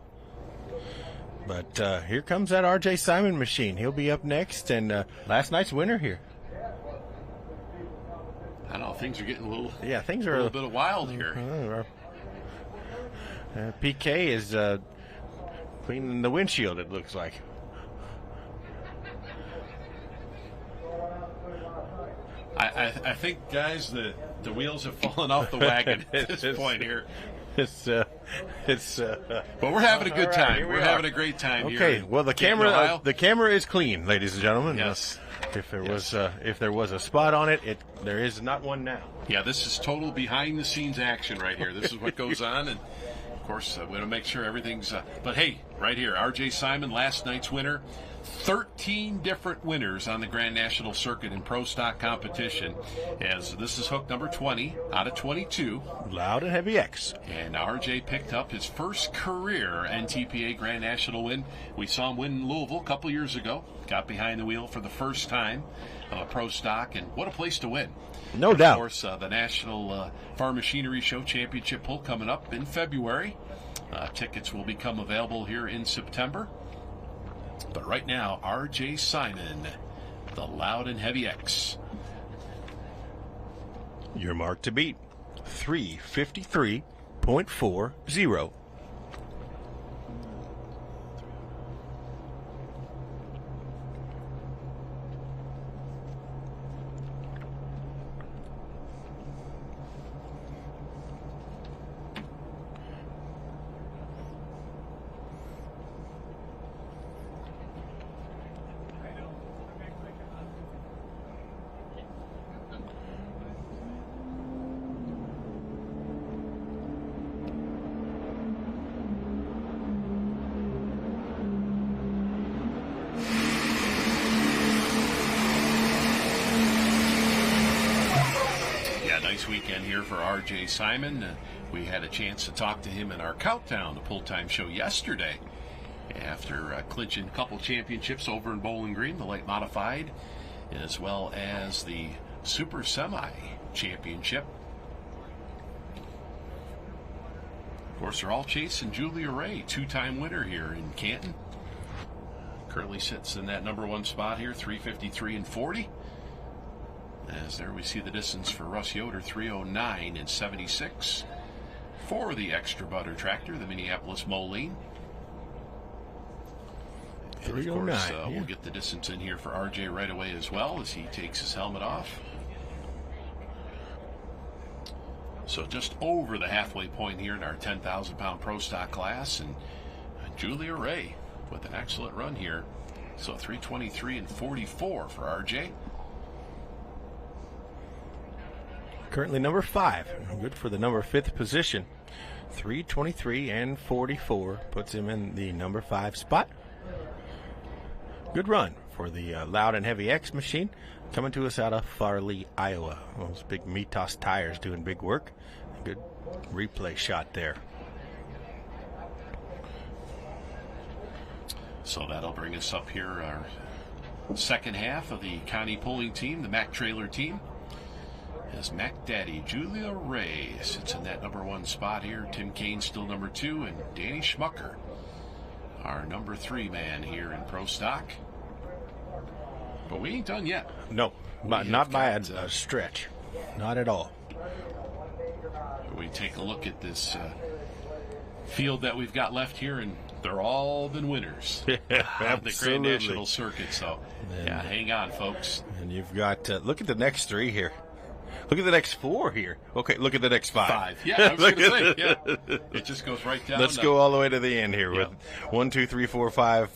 But here comes that R.J. Simon machine. He'll be up next, and last night's winner here. I know, things are getting a little, things are a little bit of wild here. PK is cleaning the windshield, it looks like. I think, guys, the wheels have fallen off the wagon at this point here. But we're having a good time. We're having a great time here. Okay, well, the camera is clean, ladies and gentlemen. Yes. If there was a spot on it, there is not one now. Yeah, this is total behind the scenes action right here. This is what goes on, and of course we want to make sure everything's. But hey, right here, R.J. Simon, last night's winner, 13 different winners on the Grand National Circuit in pro stock competition, as this is hook number 20 out of 22. Loud and Heavy X. And RJ picked up his first career NTPA Grand National win. We saw him win in Louisville a couple years ago. Got behind the wheel for the first time of a pro stock, and what a place to win. No doubt. Of course, the National Farm Machinery Show Championship pull coming up in February. Tickets will become available here in September. But right now, RJ Simon, the Loud and Heavy X. Your mark to beat, 353.40. Weekend here for RJ Simon. We had a chance to talk to him in our Countdown, the pull-time show yesterday, after clinching a couple championships over in Bowling Green, the light modified, as well as the Super Semi Championship. Of course, they're all chasing Julia Ray, two-time winner here in Canton. Currently sits in that number one spot here, 353.40. As there we see the distance for Russ Yoder, 309.76. For the Extra Butter tractor, the Minneapolis Moline. 309. Of course, we'll get the distance in here for RJ right away as well as he takes his helmet off. So just over the halfway point here in our 10,000-pound pro stock class. And Julia Ray with an excellent run here. So 323.44 for RJ. Currently number 5. Good for the number 5th position. 323.44 puts him in the number 5 spot. Good run for the Loud and Heavy X machine, coming to us out of Farley, Iowa. Those big Mitas tires doing big work. Good replay shot there. So that'll bring us up here, our second half of the Connie pulling team, the Mac trailer team. As Mac Daddy Julia Ray sits in that number 1 spot here. Tim Kane still number 2, and Danny Schmucker, our number 3 man here in pro stock. But we ain't done yet. No, not by a stretch. Not at all. We take a look at this field that we've got left here, and they're all been winners of the Grand National Circuit. So, yeah, hang on, folks. And you've got, look at the next 3 here. Look at the next 4 here. Okay, look at the next 5. Yeah, I was going to say, yeah. It just goes right down. Let's go all the way to the end here with 1, 2, 3, 4, 5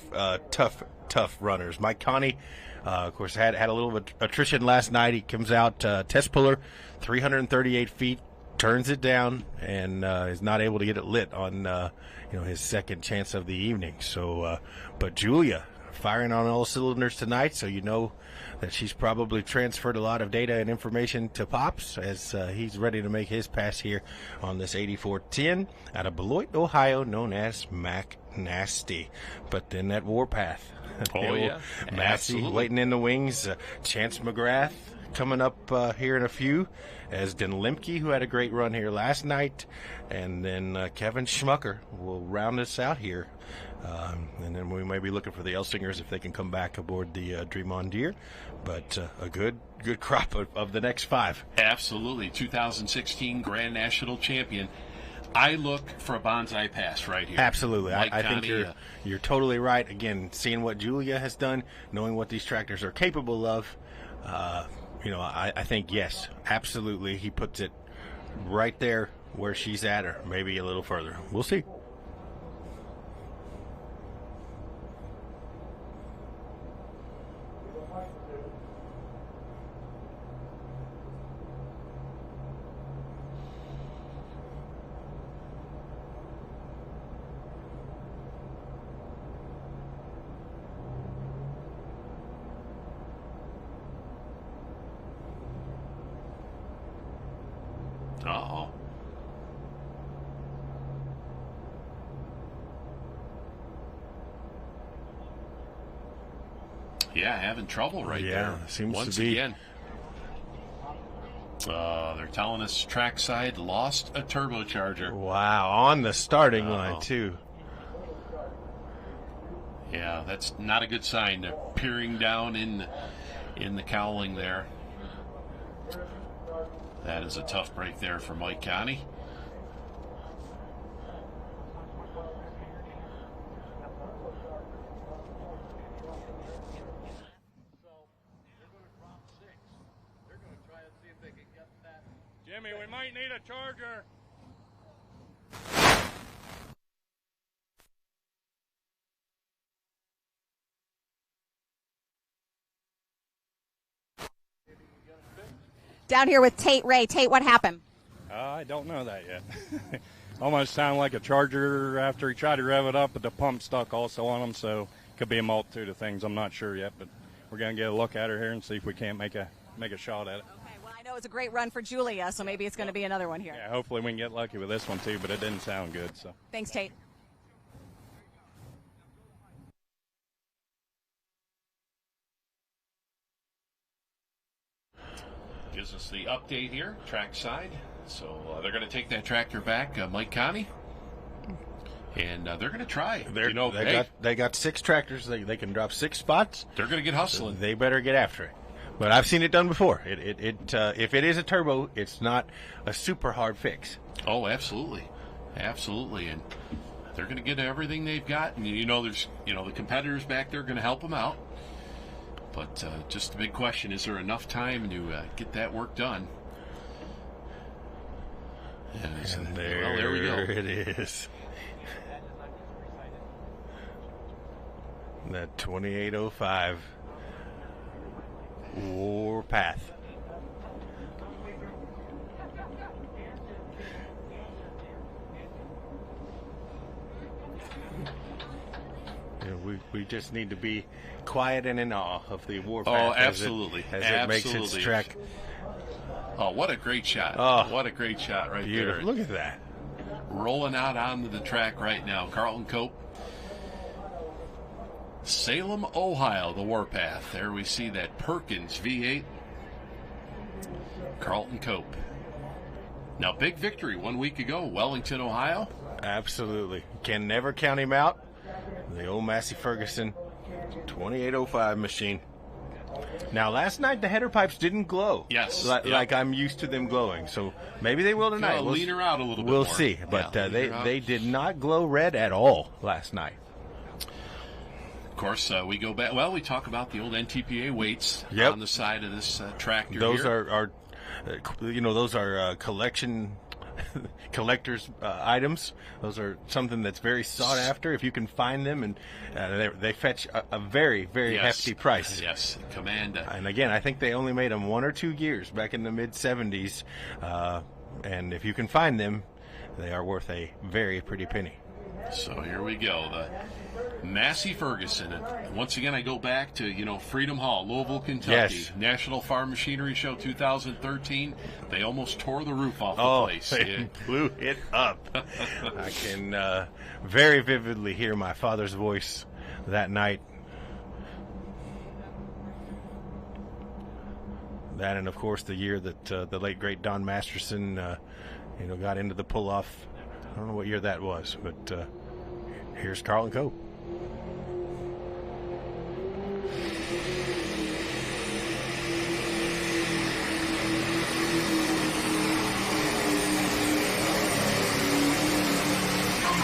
tough runners. Mike Connie, of course, had a little bit of attrition last night. He comes out, test puller, 338 feet, turns it down, and is not able to get it lit on his second chance of the evening. So, but Julia firing on all cylinders tonight, so you know that she's probably transferred a lot of data and information to Pops as he's ready to make his pass here on this 8410 out of Beloit, Ohio, known as Mac Nasty. But then that Warpath. Oh, yeah. Massey waiting in the wings. Chance McGrath coming up here in a few, as Den Lemke, who had a great run here last night. And then Kevin Schmucker will round us out here. And then we may be looking for the Elsingers if they can come back aboard the Dream On Deer. But a good crop of the next 5. Absolutely. 2016 Grand National Champion. I look for a bonsai pass right here. Absolutely. I think you're totally right. Again, seeing what Julia has done, knowing what these tractors are capable of, I think, yes, absolutely. He puts it right there where she's at, or maybe a little further. We'll see. Uh-oh. Yeah, having trouble right there. Seems once to be. Again. They're telling us trackside lost a turbocharger. Wow, on the starting line, too. Yeah, that's not a good sign. They're peering down in the cowling there. That is a tough break there for Mike Connie. Jimmy, we might need a charger. Down here with Tate Ray. Tate, what happened? I don't know that yet. Almost sounded like a charger after he tried to rev it up, but the pump stuck also on him, so could be a multitude of things. I'm not sure yet, but we're going to get a look at her here and see if we can't make a shot at it. Okay, well, I know it's a great run for Julia, so maybe it's going to be another one here. Yeah, hopefully we can get lucky with this one too, but it didn't sound good. So Thanks, Tate. Gives us the update here, trackside. So they're going to take that tractor back, Mike Connie, and they're going to try. They got 6 tractors. They can drop 6 spots. They're going to get hustling. They better get after it. But I've seen it done before. If it is a turbo, it's not a super hard fix. Oh, absolutely, absolutely, and they're going to get everything they've got. And there's the competitors back there going to help them out. But just the big question, is there enough time to get that work done? And there we go. It is. That 2805 Warpath. We just need to be quiet and in awe of the Warpath. Oh, absolutely. As it makes its trek. Oh, what a great shot. Oh, what a great shot right beautiful. there. Look at that. Rolling out onto the track right now. Carlton Cope. Salem, Ohio, the Warpath. There we see that Perkins V8. Carlton Cope. Now, big victory 1 week ago, Wellington, Ohio. Absolutely. Can never count him out. The old Massey Ferguson 2805 machine. Now, last night the header pipes didn't glow. Yes. Like I'm used to them glowing. So maybe they will tonight. Lean her out a little bit We'll more. see. But they did not glow red at all last night. Of course, we go back. Well, we talk about the old NTPA weights on the side of this tractor. Those here. are those are collectors' items. Those are something that's very sought after if you can find them, and they fetch a very, very hefty price. Yes, Commanda. And again, I think they only made them 1 or 2 years back in the mid-'70s, and if you can find them, they are worth a very pretty penny. So here we go, the Massey Ferguson. And once again, I go back to, Freedom Hall, Louisville, Kentucky. Yes. National Farm Machinery Show 2013. They almost tore the roof off the place. They blew it up. I can very vividly hear my father's voice that night. That, and of course, the year that the late great Don Masterson, got into the pull-off. I don't know what year that was, but here's Carlton Cope.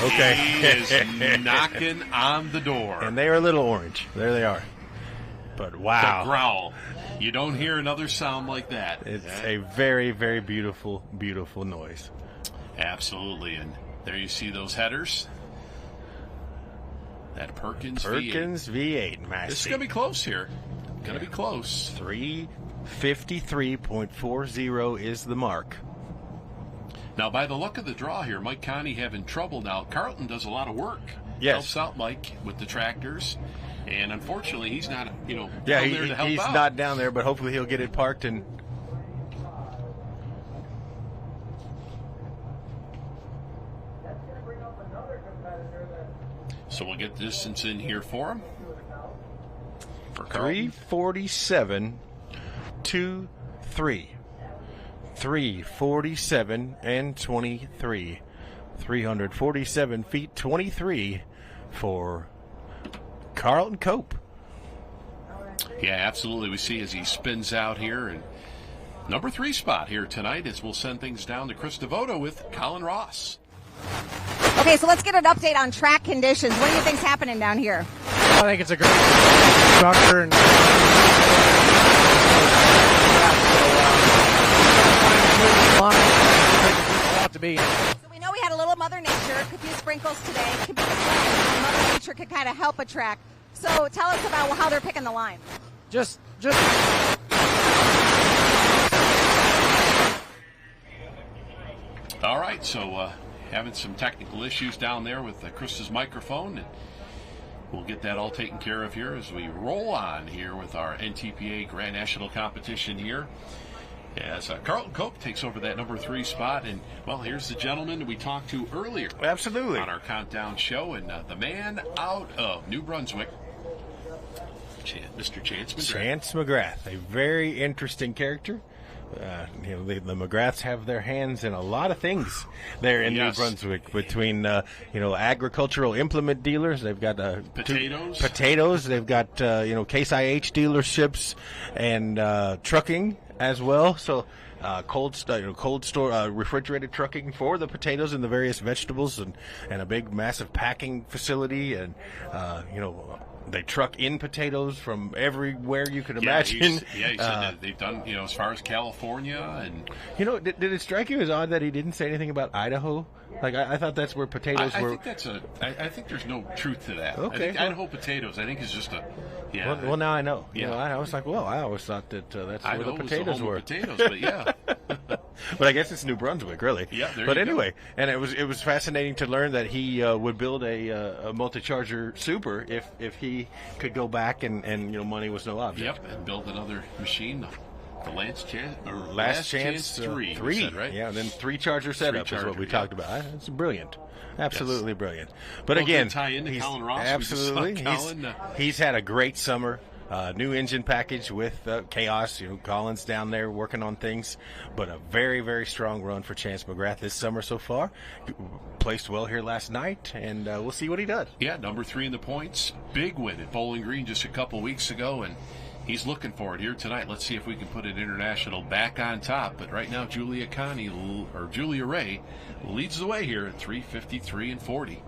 Okay. He is knocking on the door. And they are a little orange. There they are. But wow. The growl. You don't hear another sound like that. It's a very, very beautiful, beautiful noise. Absolutely. And there you see those headers. That Perkins V8, Massey. This is going to be close here. Going to be close. 353.40 is the mark. Now, by the look of the draw here, Mike Connie having trouble now. Carlton does a lot of work. Yes. Helps out Mike with the tractors. And unfortunately, he's not, down there to help he's out. not down there, but hopefully he'll get it parked and So we'll get the distance in here for him. For 3:47, 2:3. 3:47 and 23. 347 feet 23 for Carlton Cope. Yeah, absolutely. We see as he spins out here, and number 3 spot here tonight as we'll send things down to Chris Devoto with Colin Ross. Okay, so let's get an update on track conditions. What do you think's happening down here? I think it's a great structure and to be. So we know we had a little Mother Nature, could be sprinkles today, could be the plan. Mother Nature could kind of help a track. So tell us about how they're picking the line. Just All right, so having some technical issues down there with Chris's microphone, and we'll get that all taken care of here as we roll on here with our NTPA Grand National competition here. As Carlton Cope takes over that number 3 spot, and well, here's the gentleman we talked to earlier. Absolutely. On our countdown show, and the man out of New Brunswick, Mr. Chance McGrath. Chance McGrath, a very interesting character. The McGraths have their hands in a lot of things there in New Brunswick. Between agricultural implement dealers, they've got potatoes. They've got Case IH dealerships and trucking as well. So cold store refrigerated trucking for the potatoes and the various vegetables, and a big massive packing facility, and they truck in potatoes from everywhere you could imagine. He said that they've done, as far as California. And did it strike you as odd that he didn't say anything about Idaho? Like, I thought that's where potatoes were. I think there's no truth to that. Okay. I think Idaho potatoes, I think, is just a, Well, now I know. Yeah. I was like, I always thought that that's where Idaho the potatoes were. Potatoes, but yeah. But I guess it's New Brunswick, really. Yeah, there but you anyway, go. And it was fascinating to learn that he would build a multi-charger Super if he could go back and money was no object. Yep, and build another machine. The Last Chance 3. Three, right? Yeah, and then 3-charger setup is what we talked about. It's brilliant. Absolutely brilliant. But Well, again, good tie into he's Colin Ross. absolutely. He's had a great summer. New engine package with Chaos. Colin's down there working on things. But a very, very strong run for Chance McGrath this summer so far. Placed well here last night, and we'll see what he does. Yeah, number 3 in the points. Big win at Bowling Green just a couple weeks ago, and he's looking for it here tonight. Let's see if we can put an international back on top. But right now, Julia Ray leads the way here at 3:53 and 40.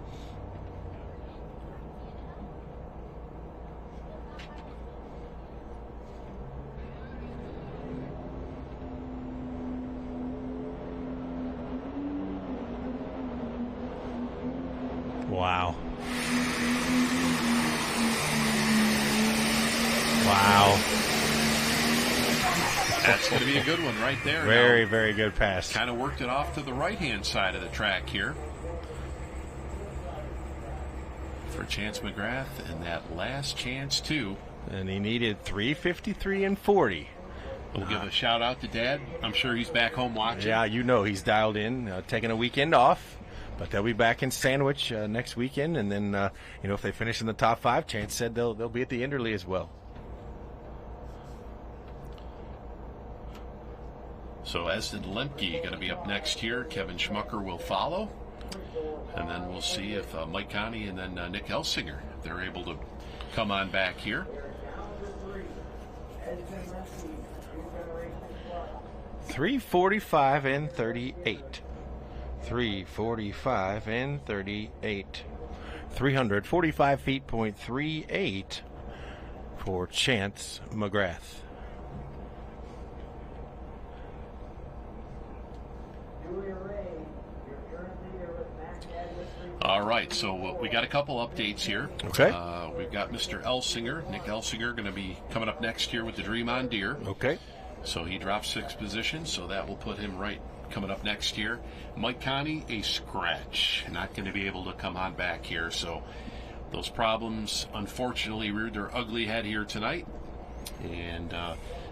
Wow. Wow. That's going to be a good one right there. Very, very good pass. Kind of worked it off to the right-hand side of the track here for Chance McGrath, and that Last Chance 2. And he needed 3:53 and 40. We'll give a shout-out to Dad. I'm sure he's back home watching. Yeah, he's dialed in, taking a weekend off. But they'll be back in Sandwich next weekend, and then if they finish in the top 5, Chance said they'll be at the Enderley as well. So Esden Lemke going to be up next here. Kevin Schmucker will follow, and then we'll see if Mike Connie and then Nick Elsinger, if they're able to come on back here. .345 and 38. 3:45 and 38. 345 feet, .38 for Chance McGrath. All right, so we got a couple updates here. Okay. We've got Mr. Elsinger, Nick Elsinger, going to be coming up next year with the Dream on Deer. Okay. So he dropped 6 positions, so that will put him right coming up next year. Mike Connie, a scratch. Not going to be able to come on back here. So those problems, unfortunately, reared their ugly head here tonight. And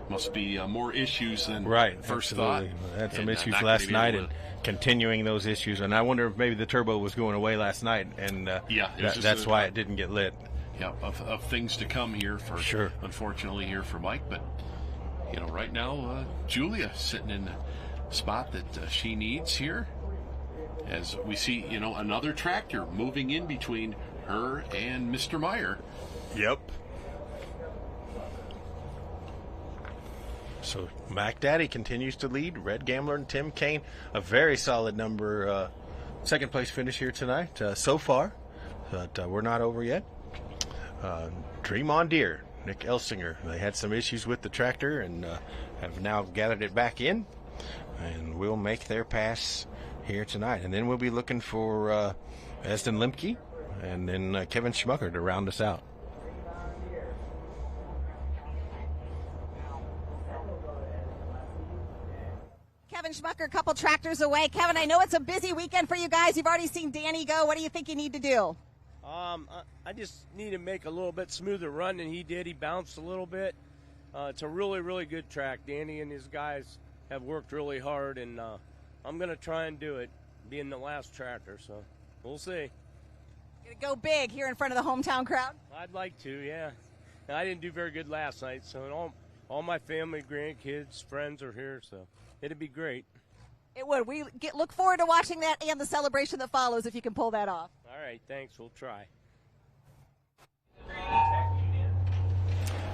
must be more issues than Right, first absolutely. thought. Had some And, issues not gonna last be night able and to- continuing those issues. And I wonder if maybe the turbo was going away last night, and Yeah, it was just that's a- why it didn't get lit. Yeah, of things to come here for Sure. unfortunately here for Mike, but right now Julia sitting in the spot that she needs here, as we see another tractor moving in between her and Mr. Meyer. Yep. So Mac Daddy continues to lead. Red Gambler and Tim Kane, a very solid number, second place finish here tonight so far, but we're not over yet. Dream on Deer, Nick Elsinger, they had some issues with the tractor and have now gathered it back in, and will make their pass here tonight. And then we'll be looking for Esden Limke and then Kevin Schmucker to round us out. Kevin Schmucker, a couple tractors away. Kevin, I know it's a busy weekend for you guys. You've already seen Danny go. What do you think you need to do? I just need to make a little bit smoother run than he did. He bounced a little bit. It's a really, really good track. Danny and his guys have worked really hard, and I'm going to try and do it, being the last tractor, so we'll see. Gonna go big here in front of the hometown crowd? I'd like to, yeah. I didn't do very good last night, so all my family, grandkids, friends are here, so it'd be great. It would. We look forward to watching that and the celebration that follows if you can pull that off. All right, thanks. We'll try.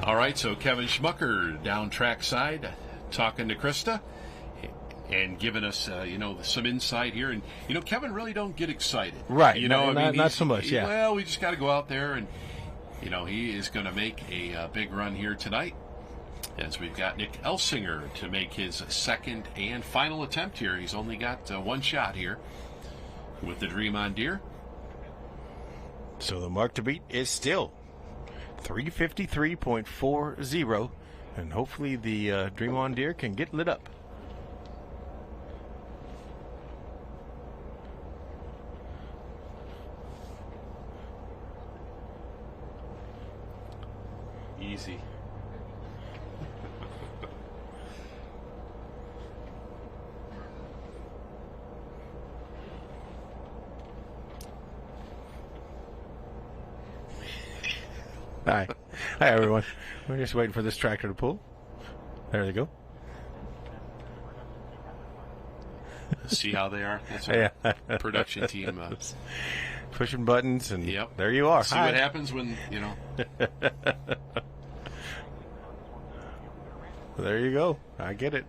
All right, so Kevin Schmucker down trackside talking to Krista and giving us, some insight here. And, Kevin really don't get excited. Right. Not not so much, yeah. Well, we just got to go out there and, he is going to make a big run here tonight, as we've got Nick Elsinger to make his second and final attempt here. He's only got one shot here with the Dream on Deer. So the mark to beat is still 353.40, and hopefully the Dream on Deer can get lit up. Easy. Hi. Hi, everyone. We're just waiting for this tractor to pull. There they go. See how they are? That's our production team. Pushing buttons, and Yep. there you are. See Hi. what happens when, There you go. I get it.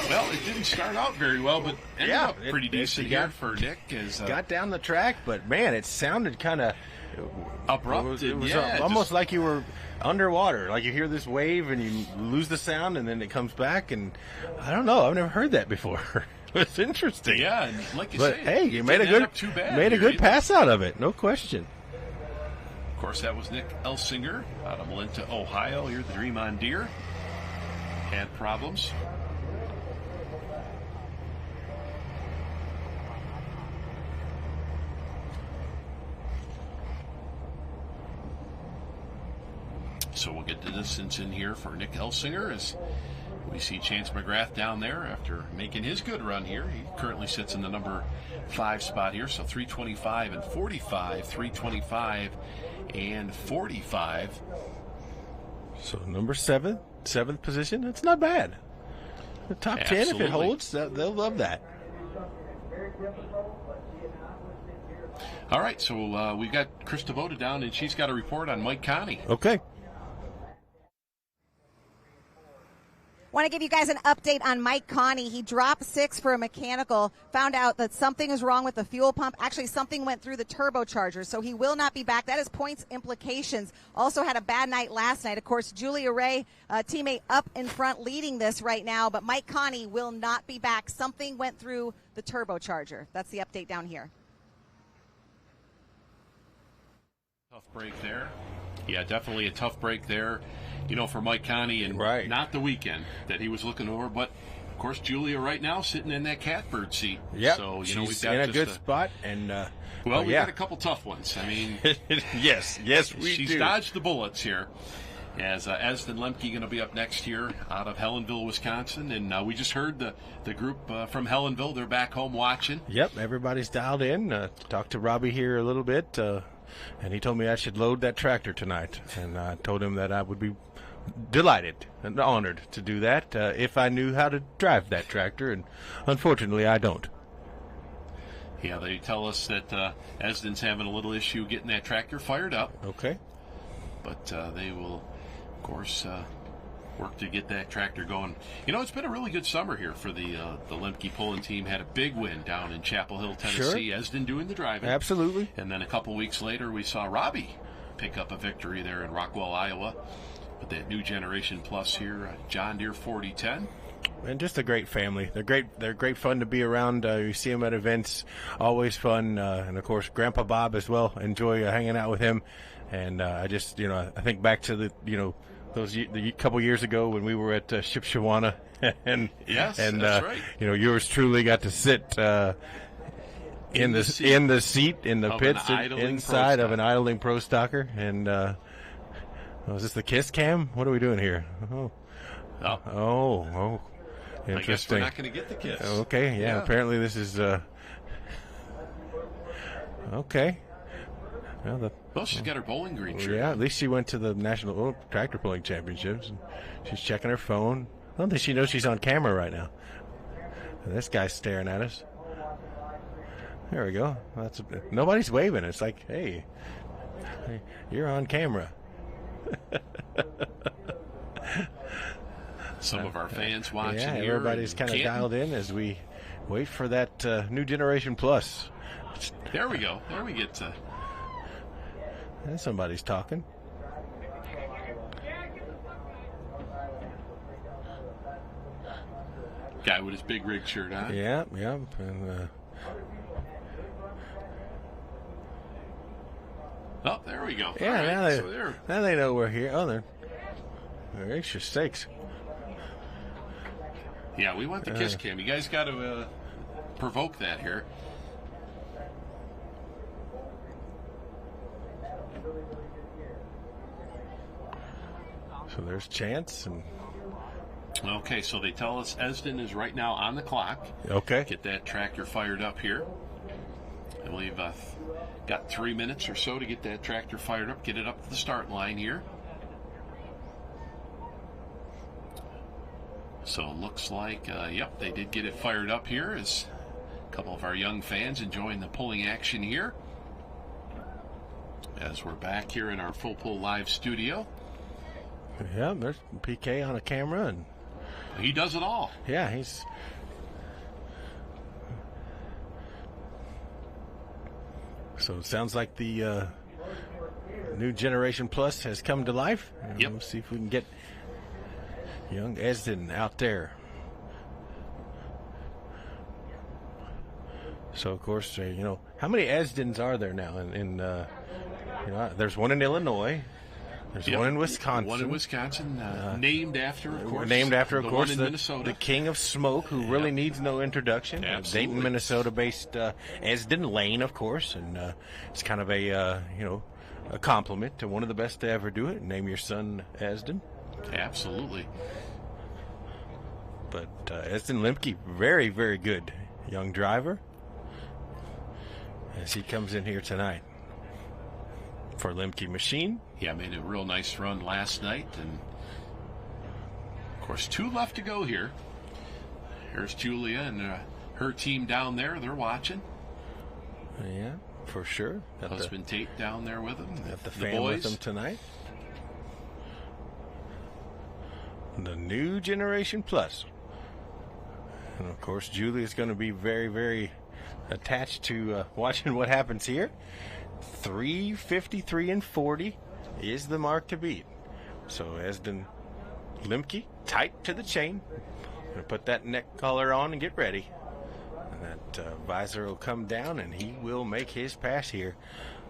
Well, it didn't start out very well, but ended up pretty decent got- here for Nick. Got down the track, but man, it sounded kind of abrupt. It was almost like you were underwater. Like you hear this wave and you lose the sound, and then it comes back. And I don't know. I've never heard that before. It's interesting. Yeah, and like you but say, hey, it you made a didn't end good up too bad made a here good either. pass out of it. No question. Of course, that was Nick Elsinger out of Melinta, Ohio. Here, the Dream on Deer had problems. So we'll get the distance in here for Nick Elsinger as we see Chance McGrath down there after making his good run here. He currently sits in the number 5 spot here, so 325 and 45, 325 and 45. So number 7, 7th position. That's not bad. The top 10, if Absolutely. it holds, they'll love that. All right, so we've got Krista Voda down, and she's got a report on Mike Connie. Okay. Want to give you guys an update on Mike Connie. He dropped 6 for a mechanical, found out that something is wrong with the fuel pump. Actually, something went through the turbocharger, so he will not be back. That is points implications. Also had a bad night last night. Of course, Julia Ray, teammate up in front, leading this right now, but Mike Connie will not be back. Something went through the turbocharger. That's the update down here. Tough break there. Yeah, definitely a tough break there, for Mike Conti, and not the weekend that he was looking over. But, of course, Julia right now sitting in that catbird seat. Yeah, so, she's we've got in a just good spot. And, we got a couple tough ones. I mean, yes, we she's do. dodged the bullets here. As Esden Lemke going to be up next year out of Helensville, Wisconsin. And we just heard the group from Helensville. They're back home watching. Yep, everybody's dialed in. Talked to Robbie here a little bit, and he told me I should load that tractor tonight. And I told him that I would be delighted and honored to do that if I knew how to drive that tractor. And unfortunately, I don't. Yeah, they tell us that Esden's having a little issue getting that tractor fired up. Okay. But they will, of course, work to get that tractor going. It's been a really good summer here for the Lemke pulling team. Had a big win down in Chapel Hill, Tennessee. Sure. Esden doing the driving. Absolutely. And then a couple weeks later, we saw Robbie pick up a victory there in Rockwell, Iowa. With that new Generation Plus here, John Deere 4010. And just a great family. They're great fun to be around. You see them at events, always fun. And of course, Grandpa Bob as well. Enjoy hanging out with him. And I just, I think back to the couple years ago when we were at Shipshewana, and yes, and that's right. Yours truly got to sit in the seat in the pits inside of an idling Pro Stocker. And is this the Kiss Cam? What are we doing here? Oh. Interesting. I guess we're not going to get the kiss. Okay, yeah. Apparently this is okay. Well, she's got her Bowling Green shirt. Yeah, at least she went to the National Tractor Pulling Championships. And she's checking her phone. I don't think she knows she's on camera right now. And this guy's staring at us. There we go. Nobody's waving. It's like, hey, you're on camera. Some of our fans watching here. Yeah, everybody's kind of dialed in as we wait for that new Generation Plus. There we go. There we get to... And somebody's talking. Guy with his big rig shirt on. Yeah. And, oh, there we go. Yeah, right, now they know we're here. Oh, they're gracious sakes. Yeah, we want the Kiss Cam. You guys got to provoke that here. So there's Chance. Okay, so they tell us Esden is right now on the clock. Okay. Get that tractor fired up here. And we've got 3 minutes or so to get that tractor fired up, get it up to the start line here. So it looks like, yep, they did get it fired up here as a couple of our young fans enjoying the pulling action here. As we're back here in our Full Pull Live studio. Yeah, there's PK on a camera. And he does it all. Yeah, he's... So it sounds like the new Generation Plus has come to life. Yep. We'll see if we can get young Esden out there. So, of course, how many Esdens are there now? There's one in Illinois. There's one in Wisconsin. One in Wisconsin, named after, of course. Named after, of course, one in Minnesota. The King of Smoke, who really needs no introduction. Absolutely. Dayton, Minnesota-based Esden Lane, of course, and it's kind of a compliment to one of the best to ever do it. Name your son Esden. Absolutely. But Esden Lemke, very, very good young driver, as he comes in here tonight for Lemke Machine. Yeah, made a real nice run last night, and of course 2 left to go here. Here's Julia and her team down there. They're watching. Yeah, for sure. Got husband Tate down there with them. Got the fam with them tonight. The new Generation Plus. And of course, Julia's going to be very, very attached to watching what happens here. 3:53 and 40 is the mark to beat. So Esden Lemke, tight to the chain. Gonna put that neck collar on and get ready. And that visor will come down, and he will make his pass here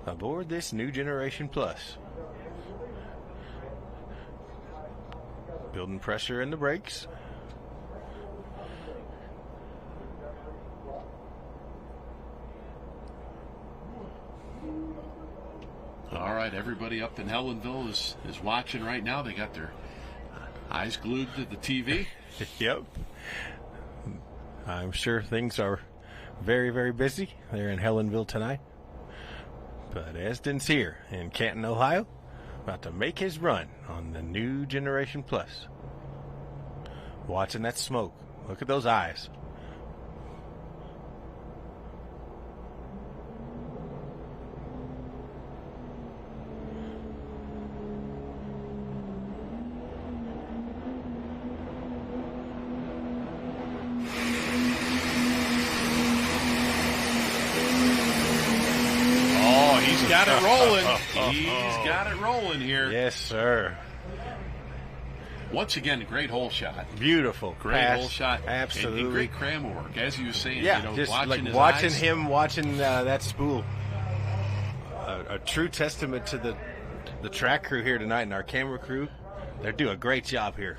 aboard this New Generation Plus. Building pressure in the brakes. All right, everybody up in Helenville is watching right now. They got their eyes glued to the TV. Yep. I'm sure things are very, very busy there in Helenville tonight. But Esden's here in Canton, Ohio, about to make his run on the New Generation Plus. Watching that smoke. Look at those eyes. Got it rolling. He's got it rolling here. Yes, sir. Once again, a great hole shot. Beautiful. Great pass. hole shot. Absolutely. And great cram work. As you were saying, yeah, you know, just watching his watching eyes. him, watching that spool. A true testament to the track crew here tonight and our camera crew. They do a great job here.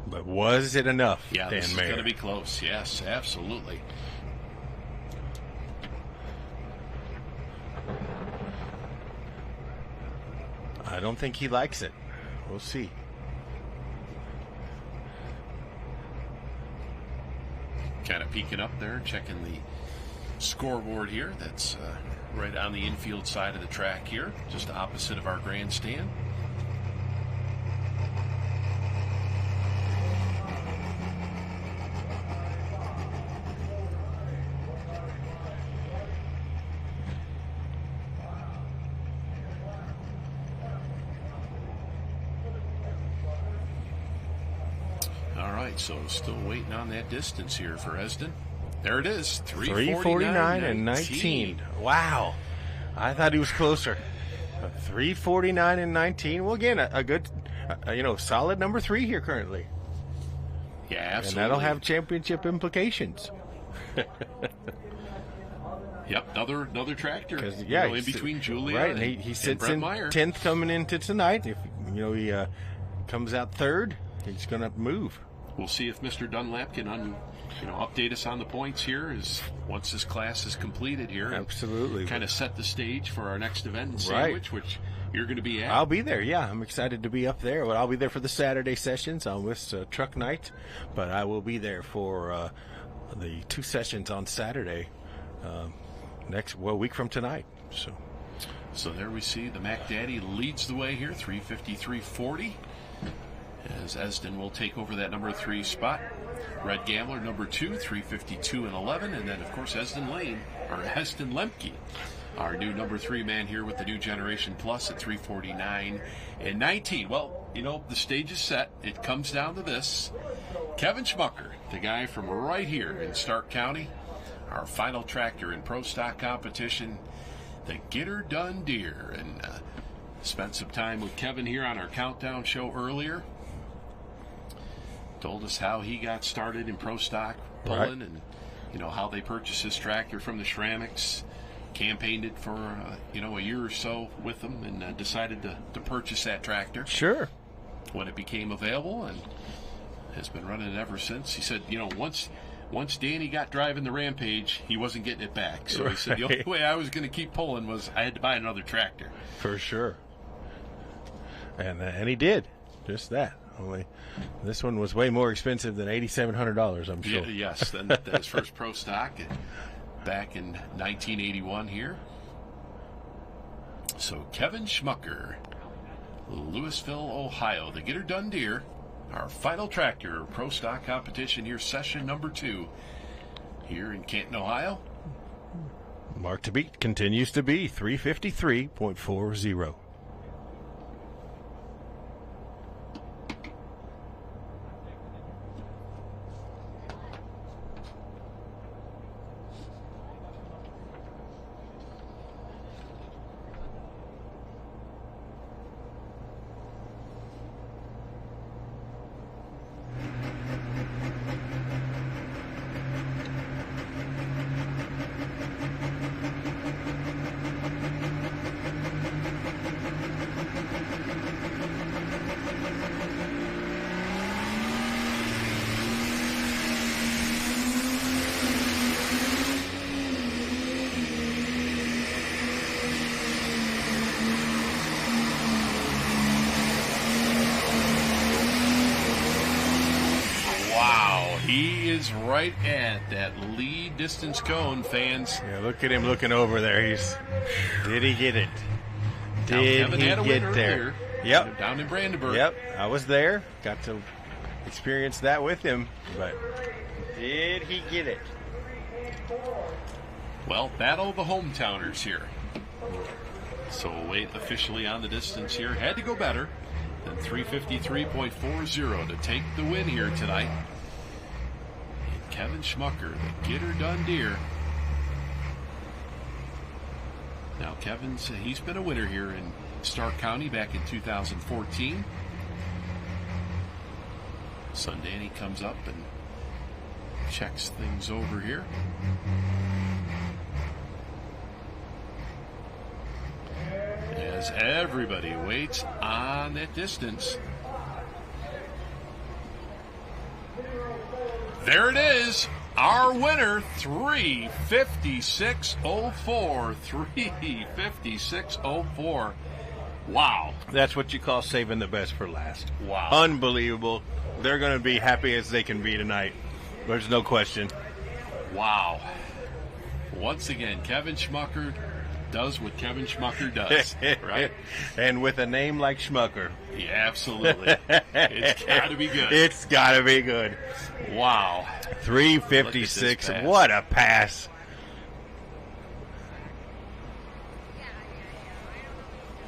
But was it enough, Yeah, Dan this is Mayer? going to be close. Yes, absolutely. I don't think he likes it. We'll see. Kind of peeking up there, checking the scoreboard here. That's right on the infield side of the track here, just opposite of our grandstand. So still waiting on that distance here for Esden. There it is, 3:49 and 19. Wow. I thought he was closer. 3:49 and 19. Well, again, a good, solid number 3 here currently. Yeah, absolutely. And that'll have championship implications. Yep, another tractor. Yeah, in between Julia right, and he sits in Meyer. 10th coming into tonight. If he comes out 3rd, he's going to move. We'll see if Mr. Dunlap can update us on the points here once this class is completed here. Absolutely. Kind of set the stage for our next event in Sandwich, which you're going to be at. I'll be there, yeah. I'm excited to be up there. Well, I'll be there for the Saturday sessions. I'll miss truck night, but I will be there for the 2 sessions on Saturday week from tonight. So there we see the Mac Daddy leads the way here, 3:53.40. As Esden will take over that number 3 spot. Red Gambler, number 2, 3:52 and 11. And then, of course, Esden Lemke, our new number 3 man here with the New Generation Plus at 3:49 and 19. Well, the stage is set. It comes down to this. Kevin Schmucker, the guy from right here in Stark County, our final tractor in Pro Stock competition, the Get Her Done Deer. And spent some time with Kevin here on our Countdown show earlier. Told us how he got started in Pro Stock pulling, and how they purchased his tractor from the Schramicks, campaigned it for a year or so with them, and decided to purchase that tractor. Sure. When it became available, and has been running it ever since. He said, once Danny got driving the Rampage, he wasn't getting it back. So he said the only way I was going to keep pulling was I had to buy another tractor. For sure. And he did just that. Only this one was way more expensive than $8,700, I'm sure. Yes, than his first Pro Stock back in 1981 here. So Kevin Schmucker, Louisville, Ohio, the Get Her Done Deer, our final tractor Pro Stock competition here, session number 2 here in Canton, Ohio. Mark to beat continues to be 3:53.40. He is right at that lead distance cone, fans. Yeah, look at him looking over there. Did he get it? Did he get there? Yep. Down in Brandenburg. Yep, I was there. Got to experience that with him. But did he get it? Well, battle of the hometowners here. So we'll wait officially on the distance here. Had to go better than 353.40 to take the win here tonight. And Kevin Schmucker, the Get Her Done deer. Now he's been a winner here in Stark County back in 2014. Sundanny comes up and checks things over here. As everybody waits on that distance. There it is. Our winner, 356.04. 356.04. Wow. That's what you call saving the best for last. Wow. Unbelievable. They're going to be happy as they can be tonight. There's no question. Wow. Once again, Kevin Schmucker does what Kevin Schmucker does, right? And with a name like Schmucker. Yeah, absolutely. It's got to be good. It's got to be good. Wow. 356. What a pass.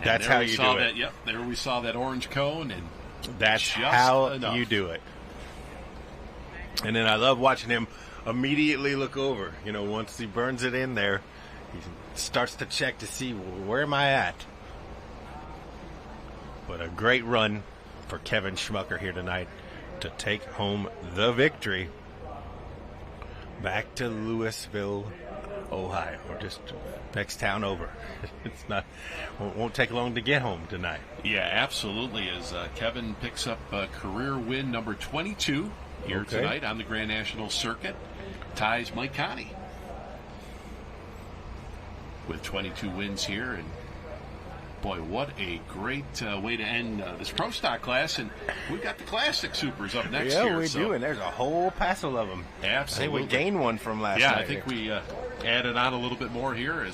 That's how you do it. Yep, there we saw that orange cone, and that's how you do it. And then I love watching him immediately look over. You know, once he burns it in there, he starts to check to see, where am I at? But a great run for Kevin Schmucker here tonight to take home the victory. Back to Louisville, Ohio, or just next town over. It's not, won't take long to get home tonight. Yeah, absolutely. As Kevin picks up career win number 22 here tonight on the Grand National Circuit, ties Mike Connie with 22 wins here. And boy, what a great way to end this Pro Stock class. And we've got the Classic Supers up next year. Yeah, we do, and there's a whole passel of them. Absolutely. I think we gained one from last night. Yeah, I think we added on a little bit more here.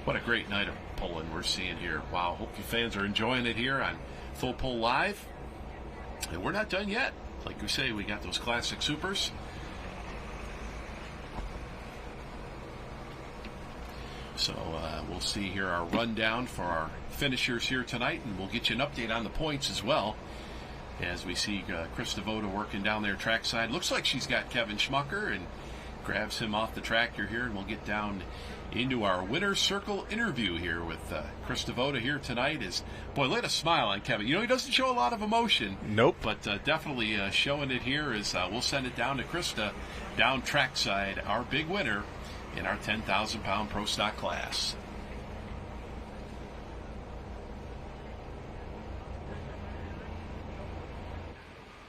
What a great night of pulling we're seeing here. Wow, hope you fans are enjoying it here on Full Pull Live. And we're not done yet. Like we say, we got those Classic Supers. So we'll see here our rundown for our finishers here tonight, and we'll get you an update on the points as well. As we see Chris Devoto working down there trackside. Looks like she's got Kevin Schmucker and grabs him off the tractor here, and we'll get down into our winner's circle interview here with Chris Devoto here tonight. Boy, let us smile on Kevin. You know, he doesn't show a lot of emotion. Nope. But definitely showing it here as we'll send it down to Krista down trackside, our big winner in our 10,000-pound Pro Stock class.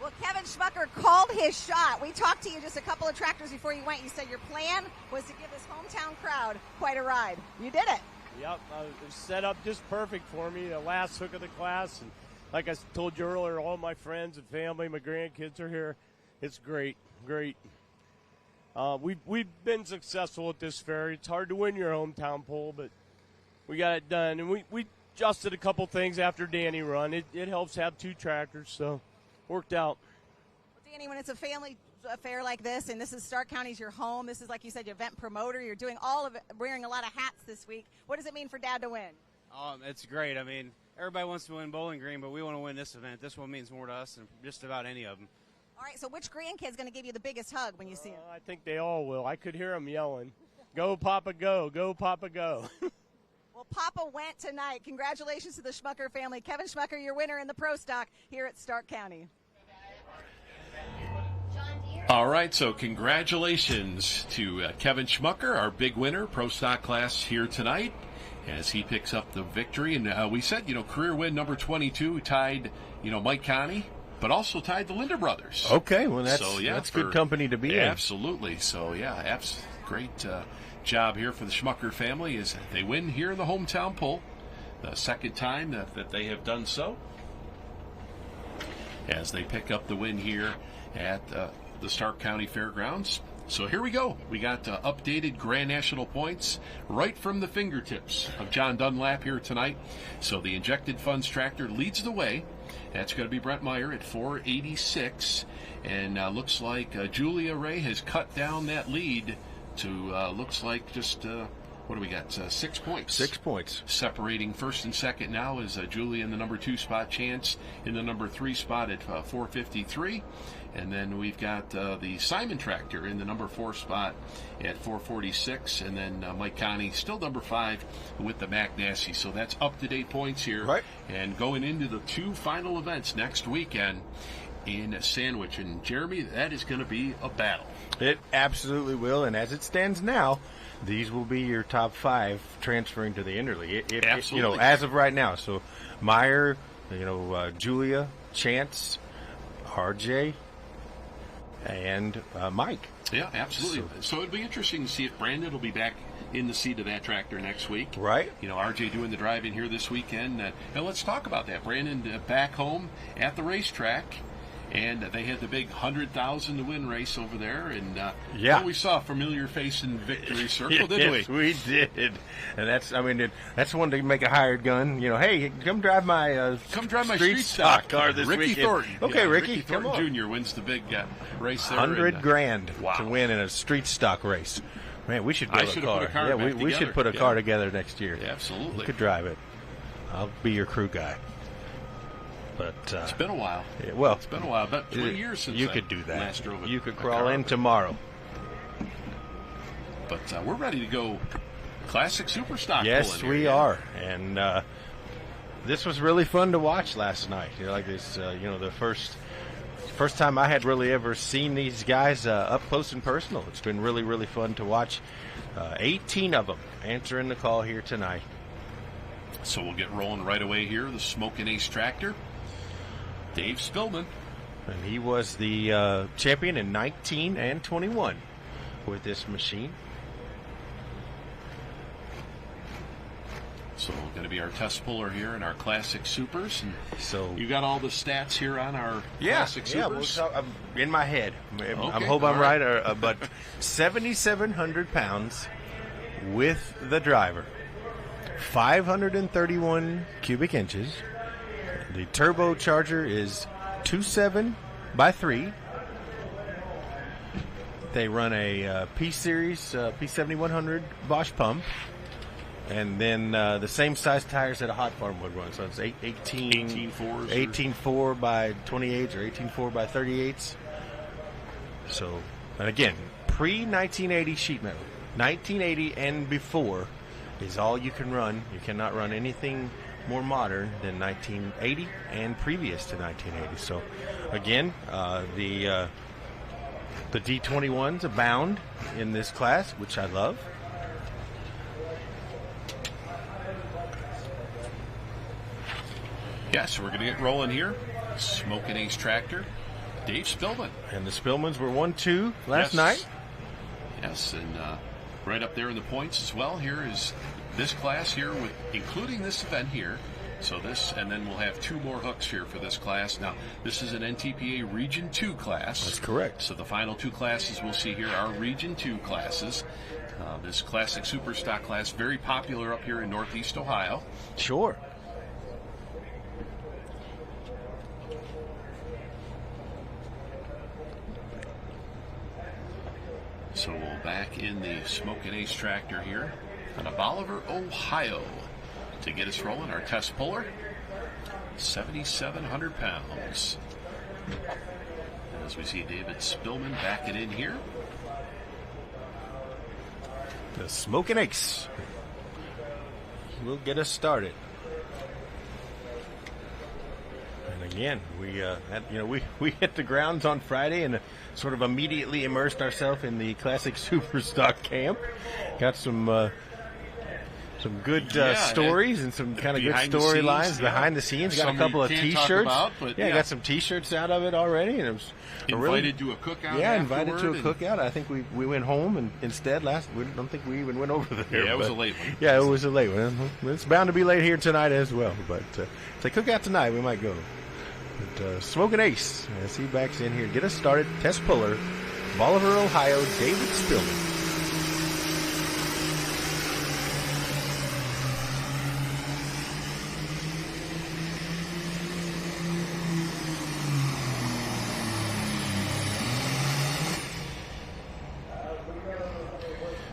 Well, Kevin Schmucker called his shot. We talked to you just a couple of tractors before you went. You said your plan was to give this hometown crowd quite a ride. You did it. Yep, it was set up just perfect for me. The last hook of the class, and like I told you earlier, all my friends and family, my grandkids are here. It's great, great. We've been successful at this fair. It's hard to win your hometown pull, but we got it done. And we adjusted a couple things after Danny run. It helps have two tractors, so worked out. Well, Danny, when it's a family affair like this, and this is Stark County's your home, this is, like you said, your event promoter, you're doing all of it, wearing a lot of hats this week. What does it mean for Dad to win? It's great. I mean, everybody wants to win Bowling Green, but we want to win this event. This one means more to us than just about any of them. All right, so which grandkid's going to give you the biggest hug when you see him? I think they all will. I could hear them yelling, "Go, Papa, go. Go, Papa, go." Well, Papa went tonight. Congratulations to the Schmucker family. Kevin Schmucker, your winner in the Pro Stock here at Stark County. All right, so congratulations to Kevin Schmucker, our big winner, Pro Stock class here tonight, as he picks up the victory. And we said, career win number 22, tied, Mike Connie, but also tied the Linda brothers. Okay, well, that's good company to be in. Absolutely. So, yeah, great job here for the Schmucker family as they win here in the hometown pull, the second time that they have done so, as they pick up the win here at the the Stark County Fairgrounds. So here we go. We got updated Grand National points right from the fingertips of John Dunlap here tonight. So the injected funds tractor leads the way. That's going to be Brent Meyer at 486. And looks like Julia Ray has cut down that lead to, looks like just, what do we got? 6 points. 6 points. Separating first and second now is Julia in the number 2 spot, Chance in the number 3 spot at 453. And then we've got the Simon tractor in the number 4 spot at 446. And then Mike Connie still number 5 with the McNasty. So that's up-to-date points here. Right. And going into the 2 final events next weekend in Sandwich. And Jeremy, that is going to be a battle. It absolutely will. And as it stands now, these will be your top 5 transferring to the Interleague. Absolutely. As of right now. So Meyer, Julia, Chance, RJ, and Mike. Yeah, absolutely. So it'll be interesting to see if Brandon will be back in the seat of that tractor next week. Right. RJ doing the driving here this weekend. Now let's talk about that. Brandon back home at the racetrack. And they had the big 100,000 to win race over there, and we saw a familiar face in victory circle, didn't we? Yes, we did. And that's one to make a hired gun. Hey, come drive my street stock car this Ricky weekend. Thornton. Okay, Ricky come Thornton on. Jr. wins the big race there. $100,000 to win in a street stock race. Man, we should build a car. Put a car back we should put a car together next year. Yeah, absolutely. You could drive it. I'll be your crew guy. But it's been a while. It's been a while. About 3 years since you could do that. Last drove you could crawl in tomorrow. But we're ready to go. Classic Superstock. Yes, we are. And this was really fun to watch last night. The first time I had really ever seen these guys up close and personal. It's been really, really fun to watch. 18 of them answering the call here tonight. So we'll get rolling right away here. The Smokin' Ace tractor. Dave Spillman. And he was the champion in 19 and 21 with this machine. So going to be our test puller here in our Classic Supers. And so you got all the stats here on our Classic Supers? Yeah, in my head. I Okay, hope I'm right. But 7,700 pounds with the driver. 531 cubic inches. The turbocharger is 2.7 by 3. They run a P-Series P7100 Bosch pump. And then the same size tires that a Hot Farm would run. So it's 18.4 by 28s or 18.4 by 38s. So, and again, pre-1980 sheet metal. 1980 and before is all you can run. You cannot run anything more modern than 1980 and previous to 1980. So, again, the D21s abound in this class, which I love. Yes, we're going to get rolling here. Smokin' Ace tractor. Dave Spillman. And the Spillmans were 1-2 last night. Yes, and right up there in the points as well. Here is this class here, with including this event here. So this, and then we'll have 2 more hooks here for this class. Now, this is an NTPA Region 2 class. That's correct. So the final 2 classes we'll see here are Region 2 classes. This Classic Superstock class, very popular up here in Northeast Ohio. Sure. So we'll back in the Smokin' Ace tractor here out of Bolivar, Ohio, to get us rolling. Our test puller, 7,700 pounds. As we see David Spillman backing in here. The Smokin' Ace will get us started. And again, we hit the grounds on Friday and sort of immediately immersed ourselves in the Classic Superstock camp. Got some good stories and some kind of good storylines behind the scenes. Got a couple of T-shirts. Got some T-shirts out of it already, and it was invited to a cookout. Yeah, invited to a cookout. I think we went home and instead I don't think we even went over there. Yeah, it was a late one. Yeah, it was a late one. It's bound to be late here tonight as well. But it's a cookout tonight. We might go. But, Smoking Ace, as he backs in here. Get us started. Test puller, Bolivar, Ohio, David Spillman.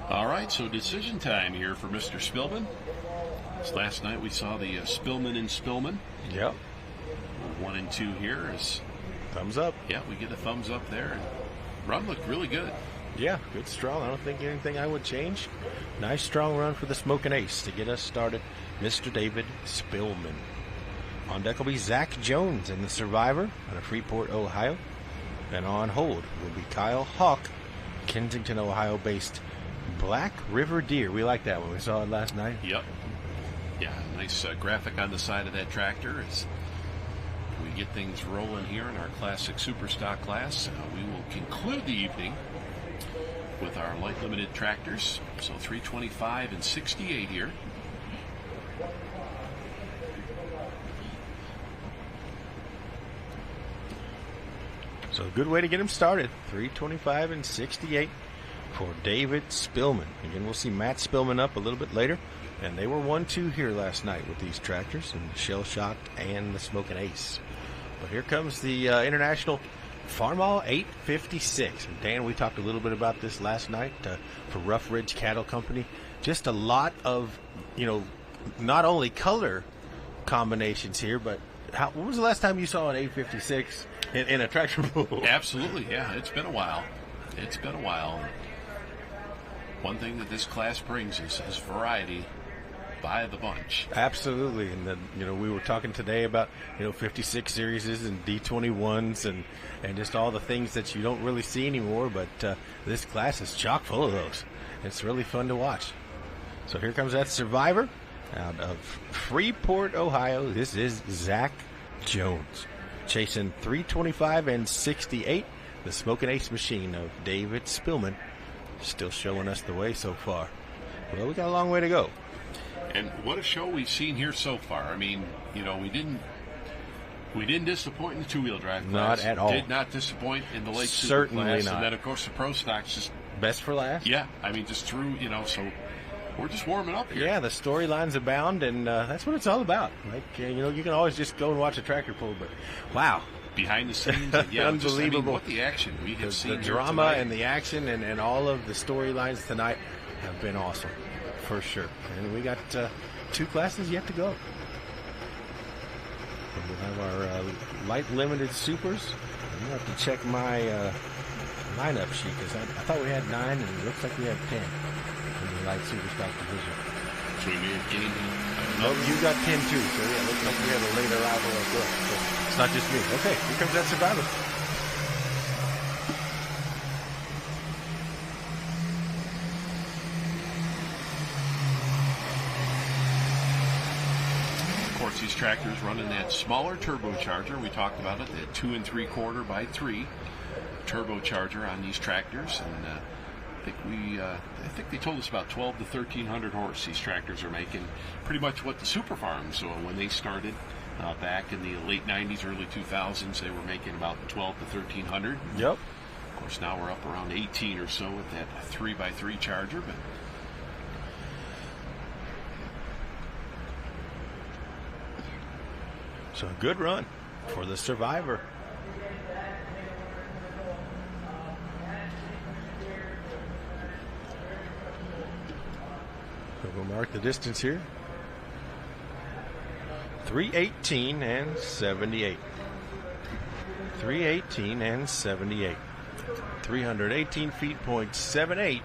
All right, so decision time here for Mr. Spillman. Last night we saw the Spillman and Spillman. Yep. 1 and 2 here is thumbs up. Yeah, we get a thumbs up there. Run looked really good. Yeah, good strong. I don't think anything I would change. Nice strong run for the Smoking Ace to get us started. Mr. David Spillman. On deck will be Zach Jones in the Survivor out of Freeport, Ohio. And on hold will be Kyle Hawk, Kensington, Ohio based Black River Deer. We like that one. We saw it last night. Yep. Yeah, nice graphic on the side of that tractor as we get things rolling here in our Classic Superstock class. We will conclude the evening with our light limited tractors. So 325 and 68 here. So a good way to get him started. 325 and 68 for David Spillman. Again, we'll see Matt Spillman up a little bit later. And they were 1-2 here last night with these tractors, and Shell Shocked and the Smoking Ace. But here comes the International Farmall 856. And Dan, we talked a little bit about this last night for Rough Ridge Cattle Company. Just a lot of, not only color combinations here, but when was the last time you saw an 856 in a tractor pool? Absolutely, yeah. It's been a while. It's been a while. One thing that this class brings is variety by the bunch. Absolutely. And then, we were talking today about, 56 series and D21s and just all the things that you don't really see anymore. But this class is chock full of those. It's really fun to watch. So here comes that Survivor out of Freeport, Ohio. This is Zach Jones chasing 325 and 68. The Smoking Ace machine of David Spillman still showing us the way so far. Well, we got a long way to go. And what a show we've seen here so far. I mean, we didn't disappoint in the two-wheel drive class. Not at all. Did not disappoint in the late Certainly super class. not. And then, of course, the Pro Stocks just best for last. Yeah, I mean, just through, so we're just warming up here. Yeah, the storylines abound, and that's what it's all about. Like, you can always just go and watch a tractor pull, but wow. Behind the scenes, yeah, unbelievable. What the action we have seen. The drama and the action and all of the storylines tonight have been awesome, for sure. And we got 2 classes yet to go. And we'll have our light limited supers. I'm going to have to check my lineup sheet because I thought we had 9, and it looks like we have 10 in the light super stock division. So we may have gained. Nope, you got 10 too. So yeah, looks like we have a late arrival as well. So it's not just me. Okay, here comes that Survivor. Of course, these tractors running that smaller turbocharger. We talked about it, that 2 3/4 by 3 turbocharger on these tractors, and I think they told us about 12 to 1,300 horse. These tractors are making pretty much what the super farms. So when they started back in the late 90s, early 2000s, they were making about 12 to 1,300. Yep. Of course, now we're up around 18 or so with that 3x3 charger, but. So a good run for the Survivor. So we'll mark the distance here. 318 and 78. 318 and 78. 318 feet, .78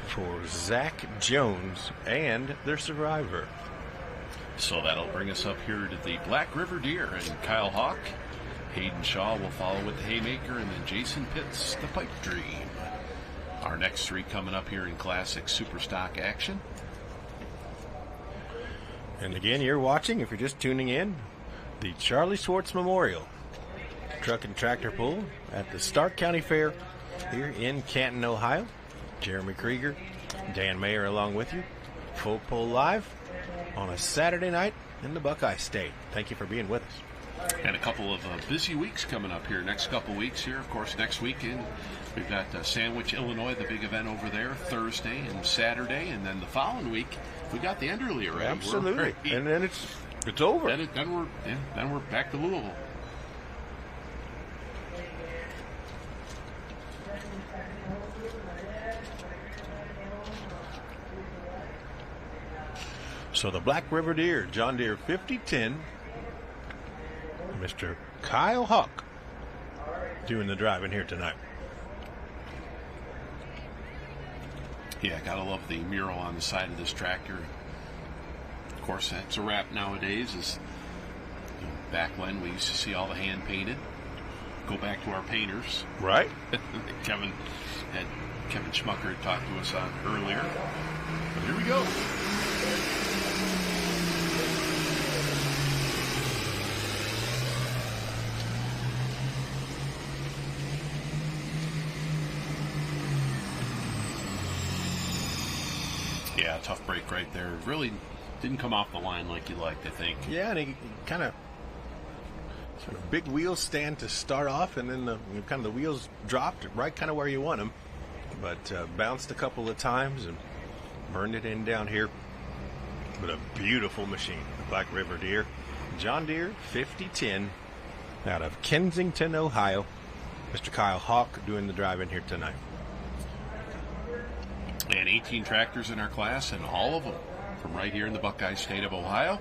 for Zach Jones and their Survivor. So that'll bring us up here to the Black River Deer and Kyle Hawk. Hayden Shaw will follow with the Haymaker, and then Jason Pitts, the Pipe Dream. Our next 3 coming up here in Classic Superstock action. And again, you're watching, if you're just tuning in, the Charlie Swartz Memorial Truck and Tractor Pull at the Stark County Fair here in Canton, Ohio. Jeremy Krieger, Dan Mayer along with you. Full pull live on a Saturday night in the Buckeye State. Thank you for being with us. And a couple of busy weeks coming up here. Next couple weeks here, of course, next weekend we've got Sandwich, Illinois, the big event over there, Thursday and Saturday, and then the following week we got the Enderley array. Absolutely, and then it's over. Then we're back to Louisville. So the Black River Deer, John Deere 5010, Mr. Kyle Hawk doing the driving here tonight. Yeah, gotta love the mural on the side of this tractor. Of course, that's a wrap nowadays. Is back when we used to see all the hand painted. Go back to our painters, right? Kevin Schmucker had talked to us on earlier. But here we go. Yeah, tough break right there. Really didn't come off the line like you liked, I think. Yeah, and he kind of sort of big wheel stand to start off, and then the wheels dropped right kind of where you want them, but bounced a couple of times and burned it in down here. But a beautiful machine, the Black River Deer, John Deere 5010, out of Kensington, Ohio. Mr. Kyle Hawk doing the driving here tonight. And 18 tractors in our class, and all of them from right here in the Buckeye State of Ohio.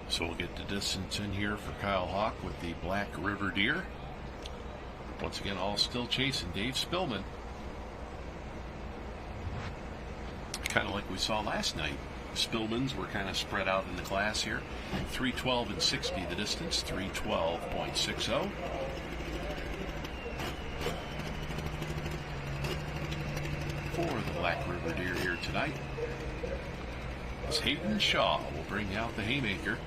So we'll get the distance in here for Kyle Hawk with the Black River Deer. Once again, all still chasing Dave Spillman. Kind of like we saw last night. Spillmans were kind of spread out in the class here. 3:12 and 60 the distance, 3:12.60. For the Black River Deer here tonight, as Hayden Shaw will bring out the haymaker.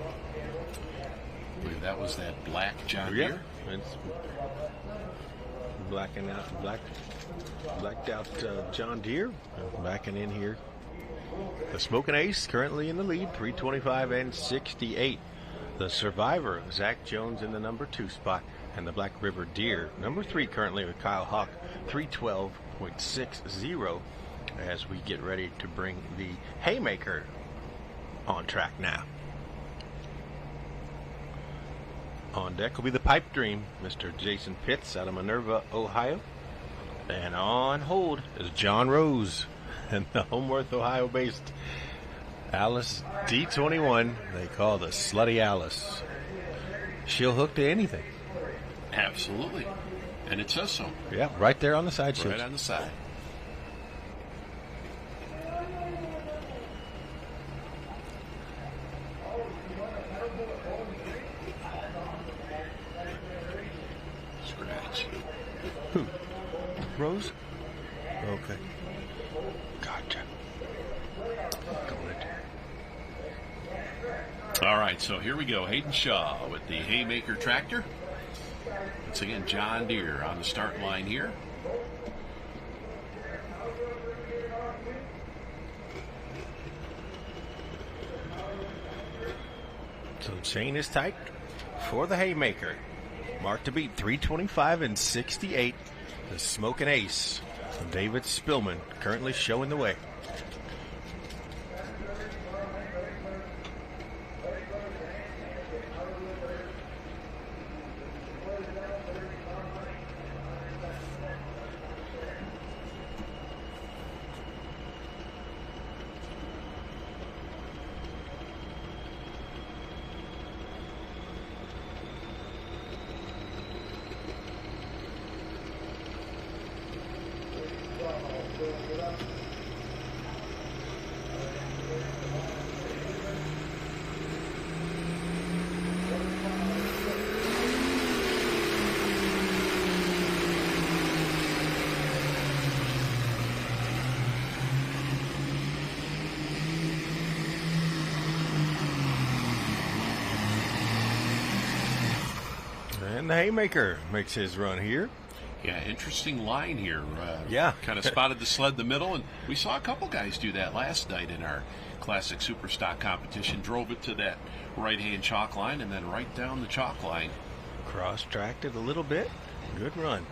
I believe that was that black John Deere. It's blacked out John Deere. Backing in here, the Smoking Ace currently in the lead, 3:25 and 68. The Survivor, Zach Jones, in the number 2 spot, and the Black River Deer, number 3, currently with Kyle Hawk, 3:12.60, as we get ready to bring the haymaker on track now. On deck will be the Pipe Dream, Mr. Jason Pitts out of Minerva, Ohio. And on hold is John Rose and the Homeworth, Ohio-based Alice D21. They call the Slutty Alice. She'll hook to anything. Absolutely. And it says so. Yeah, right there on the side shield. Right on the side. Scratch. Who? Rose? Okay. Gotcha. All right, so here we go. Hayden Shaw with the haymaker tractor. Once again, John Deere on the start line here. So chain is tight for the haymaker. Mark to beat, 3:25 and 68. The Smoking Ace, David Spillman, currently showing the way. And the haymaker makes his run here. Yeah, interesting line here. Yeah. Kind of spotted the sled in the middle, and we saw a couple guys do that last night in our Classic Superstock competition. Drove it to that right-hand chalk line and then right down the chalk line. Cross-tracked it a little bit. Good run.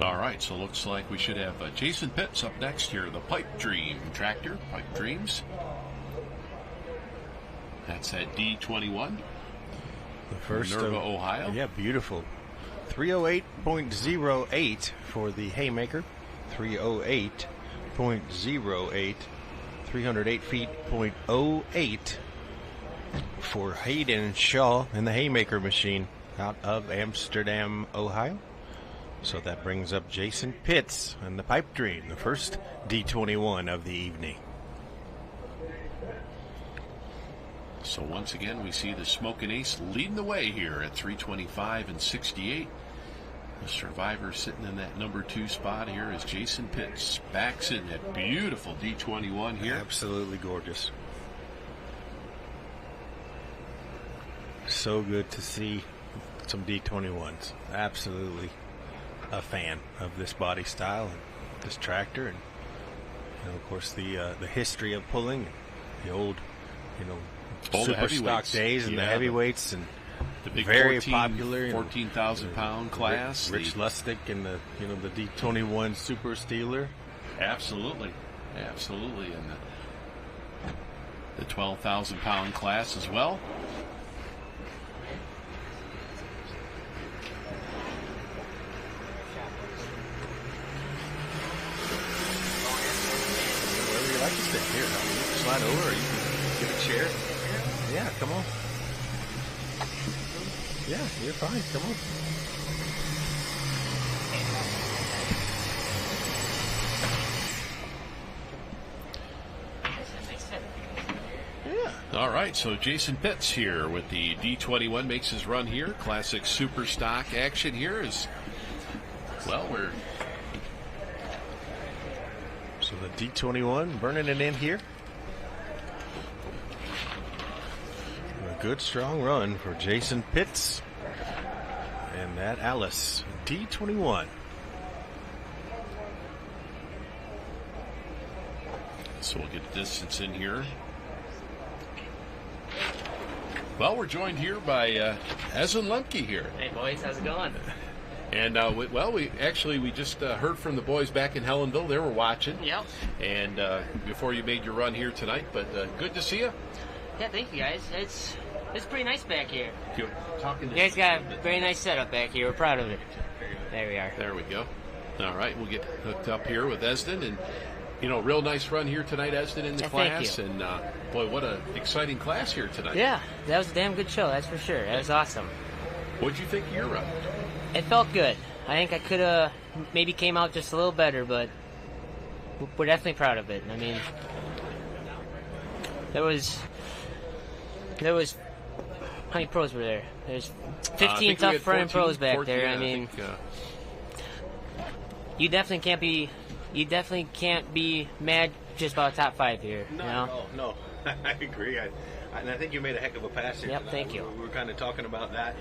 All right, so looks like we should have Jason Pitts up next here, the Pipe Dream tractor, Pipe Dreams. That's at D21. The first Minerva, Ohio. Yeah, beautiful. 308.08 for the Haymaker. 308.08. 308 feet, .08 for Hayden Shaw in the Haymaker machine out of Amsterdam, Ohio. So that brings up Jason Pitts and the Pipe Dream, the first D21 of the evening. So once again, we see the Smokin' Ace leading the way here at 325 and 68. The survivor sitting in that number 2 spot here is Jason Pitts. Backs in that beautiful D21 here. Absolutely gorgeous. So good to see some D21s. Absolutely a fan of this body style and this tractor, and of course the history of pulling, the old, All the super stock days and the heavyweights, and the big very popular 14,000 pound class. Rich Lustig and the the D21 Super Steeler. Absolutely, and the 12,000 pound class as well. Wherever you like to sit. Here, you can slide over, or you can get a chair. Yeah, come on. Yeah, you're fine. Come on. All right, so Jason Pitts here with the D21 makes his run here. Classic super stock action here is, well, So the D21 burning it in here. A good strong run for Jason Pitts. And that Alice D21. So we'll get distance in here. Well, we're joined here by Ezen Lemke here. Hey boys, how's it going? And we just heard from the boys back in Hellenville. They were watching. Yep. And before you made your run here tonight, but good to see you. Yeah, thank you guys. It's pretty nice back here. You guys got a very nice setup back here. We're proud of it. There we are. There we go. All right, we'll get hooked up here with Esden, and real nice run here tonight, Esden, in the class. Thank you. And boy, what an exciting class here tonight. Yeah, that was a damn good show. That's for sure. That was awesome. What'd you think of your run? It felt good. I think I could have maybe came out just a little better, but we're definitely proud of it. I mean, there was how many pros were there? There's 15 tough running pros back 14, there. I mean, you definitely can't be mad just about top 5 here. No. I agree. And I think you made a heck of a pass here. Yep, thank you. We were kind of talking about that.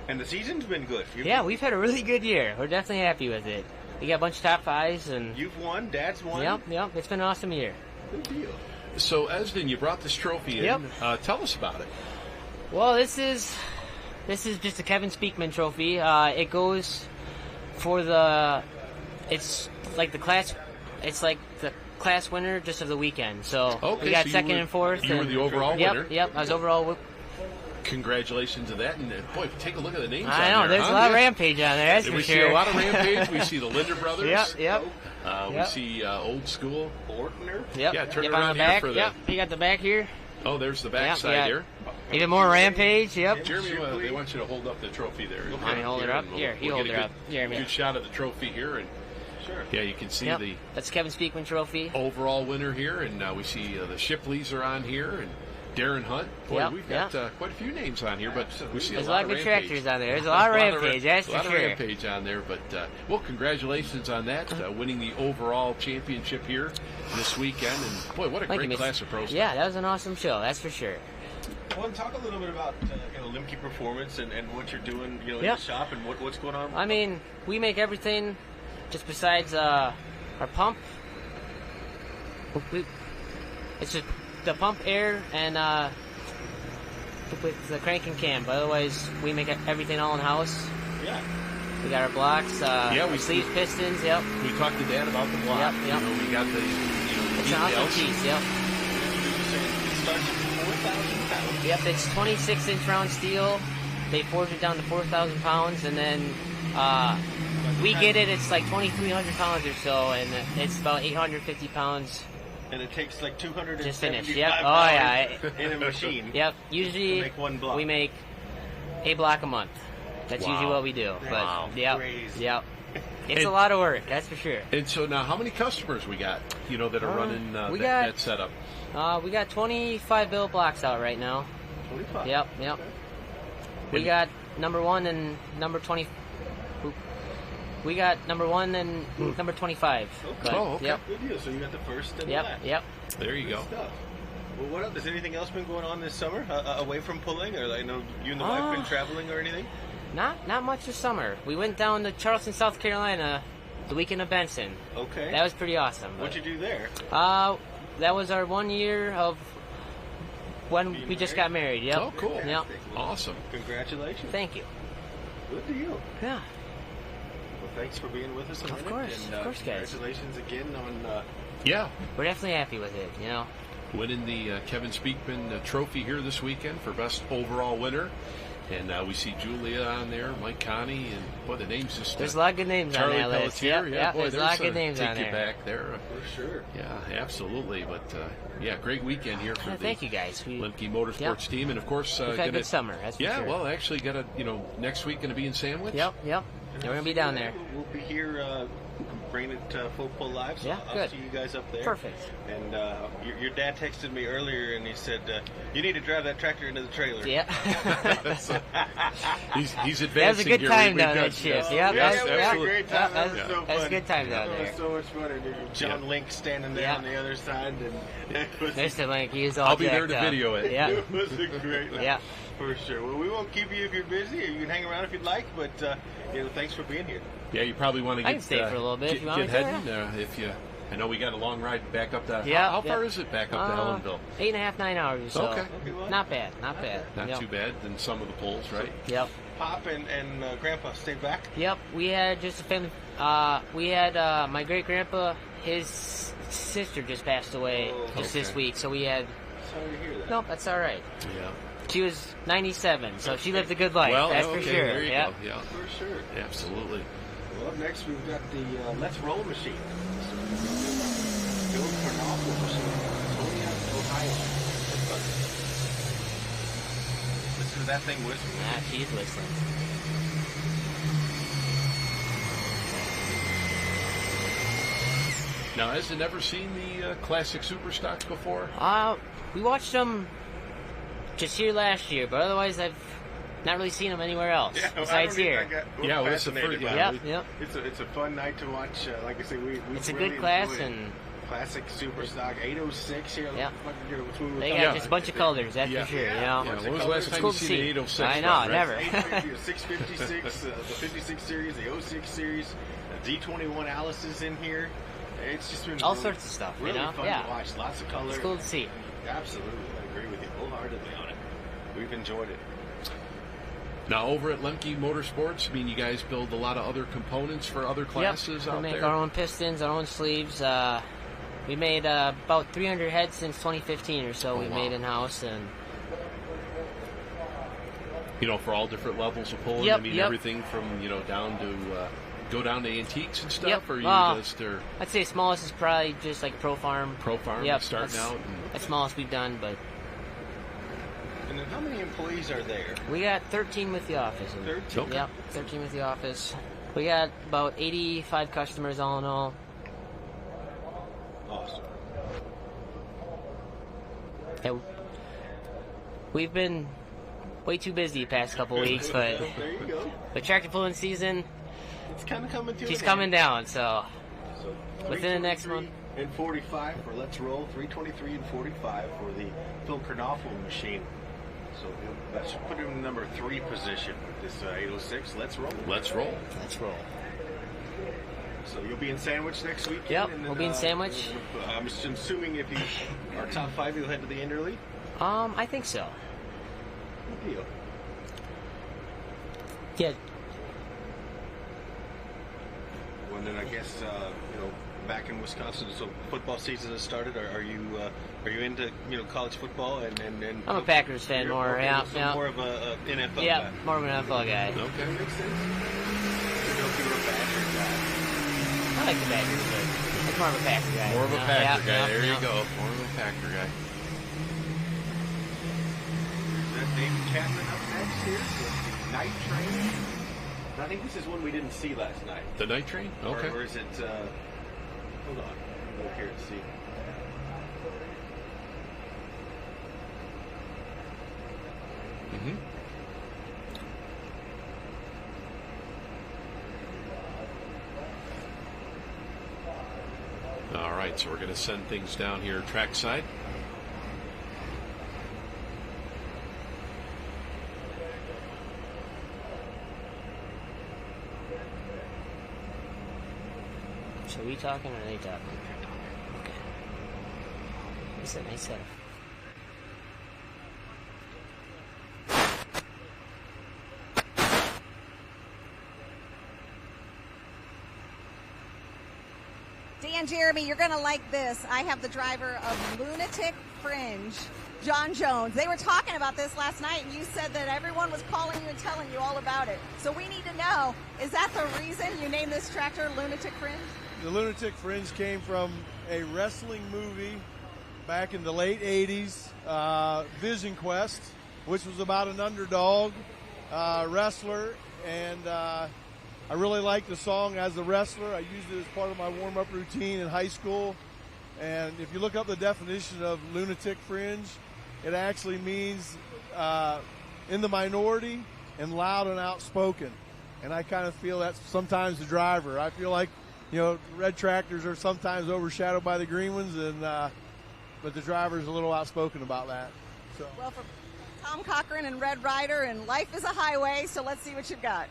And the season's been good. We've had a really good year. We're definitely happy with it. We got a bunch of top 5s, and you've won. Dad's won. Yep. It's been an awesome year. Good deal. So, Esden, you brought this trophy in. Yep. Tell us about it. Well, this is just a Kevin Speakman trophy. It goes for it's like the class winner just of the weekend. So we got second and fourth. You were the overall winner. Yep, I was overall. Congratulations to that. And boy, take a look at the names. I know, there's a lot of Rampage on there, that's for we sure. See a lot of Rampage. We see the Linder brothers. Yep. We see old school. Ortner. Yep. Yeah, turn on around the back. here for you got the back here. Oh, there's the back side here. Even more Rampage. Yep. Jeremy, they want you to hold up the trophy there. Let me hold it up. Here, he hold it up. Good shot of the trophy here, and yeah, you can see the that's Kevin Speakman trophy. Overall winner here, and we see the Shipleys are on here, and Darren Hunt. Boy, we've got quite a few names on here, but we see there's a lot of good Rampage. Tractors on there. There's a lot of Rampage, that's for sure. A lot of Rampage on there, but well, congratulations on that, winning the overall championship here this weekend, and boy, what a great class of pros. Yeah, that was an awesome show, that's for sure. Well, talk a little bit about Lemke Performance and what you're doing, in the shop and what's going on. I mean, we make everything, just besides our pump. It's just the pump, air, and with the crank and cam. But otherwise, we make everything all in house. Yeah. We got our blocks. We sleeve pistons. Yep. We talked to Dad about the block. Yep. We got the it's an awesome piece. Yep. It starts at 4,000 pounds. Yep. It's 26-inch round steel. They forge it down to 4,000 pounds, and then we get it. It's like 2,300 pounds or so, and it's about 850 pounds. And it takes like 275 just finished. Yep. Oh yeah. In a machine. Yep. Usually make one block. We make a block a month. That's usually what we do. Wow. But yep. It's a lot of work, that's for sure. And so now, how many customers we got? That are running that setup. We got 25 bill blocks out right now. 25. Yep. Okay. We got number 1 and number 20. We got number 1 and number 25. Okay. But, okay. Yep. Good deal. So you got the first and the last. Yep. There you go. Stuff. Well, what else? Has anything else been going on this summer away from pulling? Or I know you and the wife been traveling or anything? Not much this summer. We went down to Charleston, South Carolina, the weekend of Benson. Okay. That was pretty awesome. What'd you do there? That was our 1 year of when we just got married. Yep. Oh, cool. Yep. Awesome. Congratulations. Thank you. Good to you. Yeah. Well, thanks for being with us a minute. Of course, guys. Congratulations again on. We're definitely happy with it. Winning the Kevin Speakman trophy here this weekend for best overall winner. And we see Julia on there, Mike Connie, and boy, the names just. There's a lot of good names Charlie on that list. Pelletier, Yep, boy, there's a lot of good names on there. Take you back there. For sure. Yeah, absolutely. But great weekend here for the thank you guys. Lemke Motorsports team, and of course, we've had a good summer. That's for sure. Well, actually, next week going to be in Sandwich. Yep. Yeah, we're gonna be down there. We'll be here. Bringing it full pull live, so I'll see you guys up there. Perfect. And your dad texted me earlier, and he said you need to drive that tractor into the trailer. Yeah. he's advancing. That was a good time down that ship. Yeah, that was a great time. That was so fun. That was a good time down there. That was so much fun. And John Link standing there on the other side, and Mr. Link, he's all I'll be there to video it. Yeah. It was a great night. Yeah. For sure. Well, we won't keep you if you're busy, or you can hang around if you'd like. But thanks for being here. Yeah, you probably want to get. I can stay for a little bit if you want get heading. If you, I know we got a long ride back up to. Yeah. How far is it back up to Helensville? 8.5, 9 hours or so. Okay. Not bad. Not too bad than some of the pulls, right? Yep. Pop and Grandpa stayed back. Yep. We had just a family. We had my great grandpa. His sister just passed away this week, so we had. Sorry to hear that. Nope, that's all right. Yeah. She was 97, so she lived a good life. Well, that's for sure. There you go. Yeah. For sure. Absolutely. Well, up next we've got the Let's Roll machine. Built for novel machine. Tony out of Ohio. Listen to that thing whistling. She's whistling. Now, has it ever seen the classic super stocks before? We watched them just here last year, but otherwise I've not really seen them anywhere else besides here. Well, it's the first. Yep. It's a fun night to watch. Like I say, it's a really good class and classic super stock 806 here. Yeah. They got just a bunch of colors. That's for sure. When was the last time you seen the 806? I know, never. 656, the 56 series, the 06 series, the D21 Alice is in here. It's just been all sorts of stuff. Really fun to watch. Lots of colors. It's cool to see. Absolutely, I agree with you wholeheartedly on it. We've enjoyed it. Now, over at Lemke Motorsports, I mean, you guys build a lot of other components for other classes out there? We make our own pistons, our own sleeves. We made about 300 heads since 2015 or so. We made in-house. And for all different levels of pulling? I mean, everything from, down to... go down to antiques and stuff, or you just are? I'd say smallest is probably just like Pro Farm. Pro Farm, starting out. That's smallest we've done, but. And How many employees are there? We got 13 with the office. 13? Yep, 13 with the office. We got about 85 customers all in all. Awesome. Yeah, we've been way too busy the past couple weeks, but there you go. the tractor pulling season, It's kind of coming to she's an coming end. down, so So within the next month. And 45 for Let's Roll, 323 and 45 for the Phil Kernhoffel machine. So that should put him in number 3 position with this 806. Let's roll. Let's roll. Let's roll. So you'll be in Sandwich next week? Yep, we'll be in Sandwich. I'm assuming if you are top 5, you'll head to the Interleague? I think so. Good deal. Yeah. Well, then I guess, back in Wisconsin, so football season has started. Are you into college football and I'm a Packers fan you're more. Yeah, so yeah. more of a NFL guy. Yeah, more of an NFL guy. Okay, makes sense. You know if you were a Packer guy. I like the Packers, but I'm more of a Packer guy. More of a Yeah, Packer yeah, guy. There yeah. you go. More of a Packer guy. Is that David Chapman up next here with the Night Train? I think this is one we didn't see last night. The Night Train? Okay. Or is it? Hold on, I'll look here to see. Mm-hmm. All right, so we're going to send things down here trackside. So we talking or are they talking? Okay. It's a nice setup. Dan Jeremy, you're going to like this. I have the driver of Lunatic Fringe, John Jones. They were talking about this last night, and you said that everyone was calling you and telling you all about it. So we need to know, is that the reason you named this tractor Lunatic Fringe? The Lunatic Fringe came from a wrestling movie back in the late 80s, Vision Quest, which was about an underdog wrestler, and I really liked the song as a wrestler. I used it as part of my warm-up routine in high school. And if you look up the definition of lunatic fringe, it actually means in the minority and loud and outspoken. And I kind of feel that's sometimes the driver. I feel like, red tractors are sometimes overshadowed by the green ones, and but the driver's a little outspoken about that. So. Well, for Tom Cochran and Red Rider, and life is a highway, so let's see what you've got.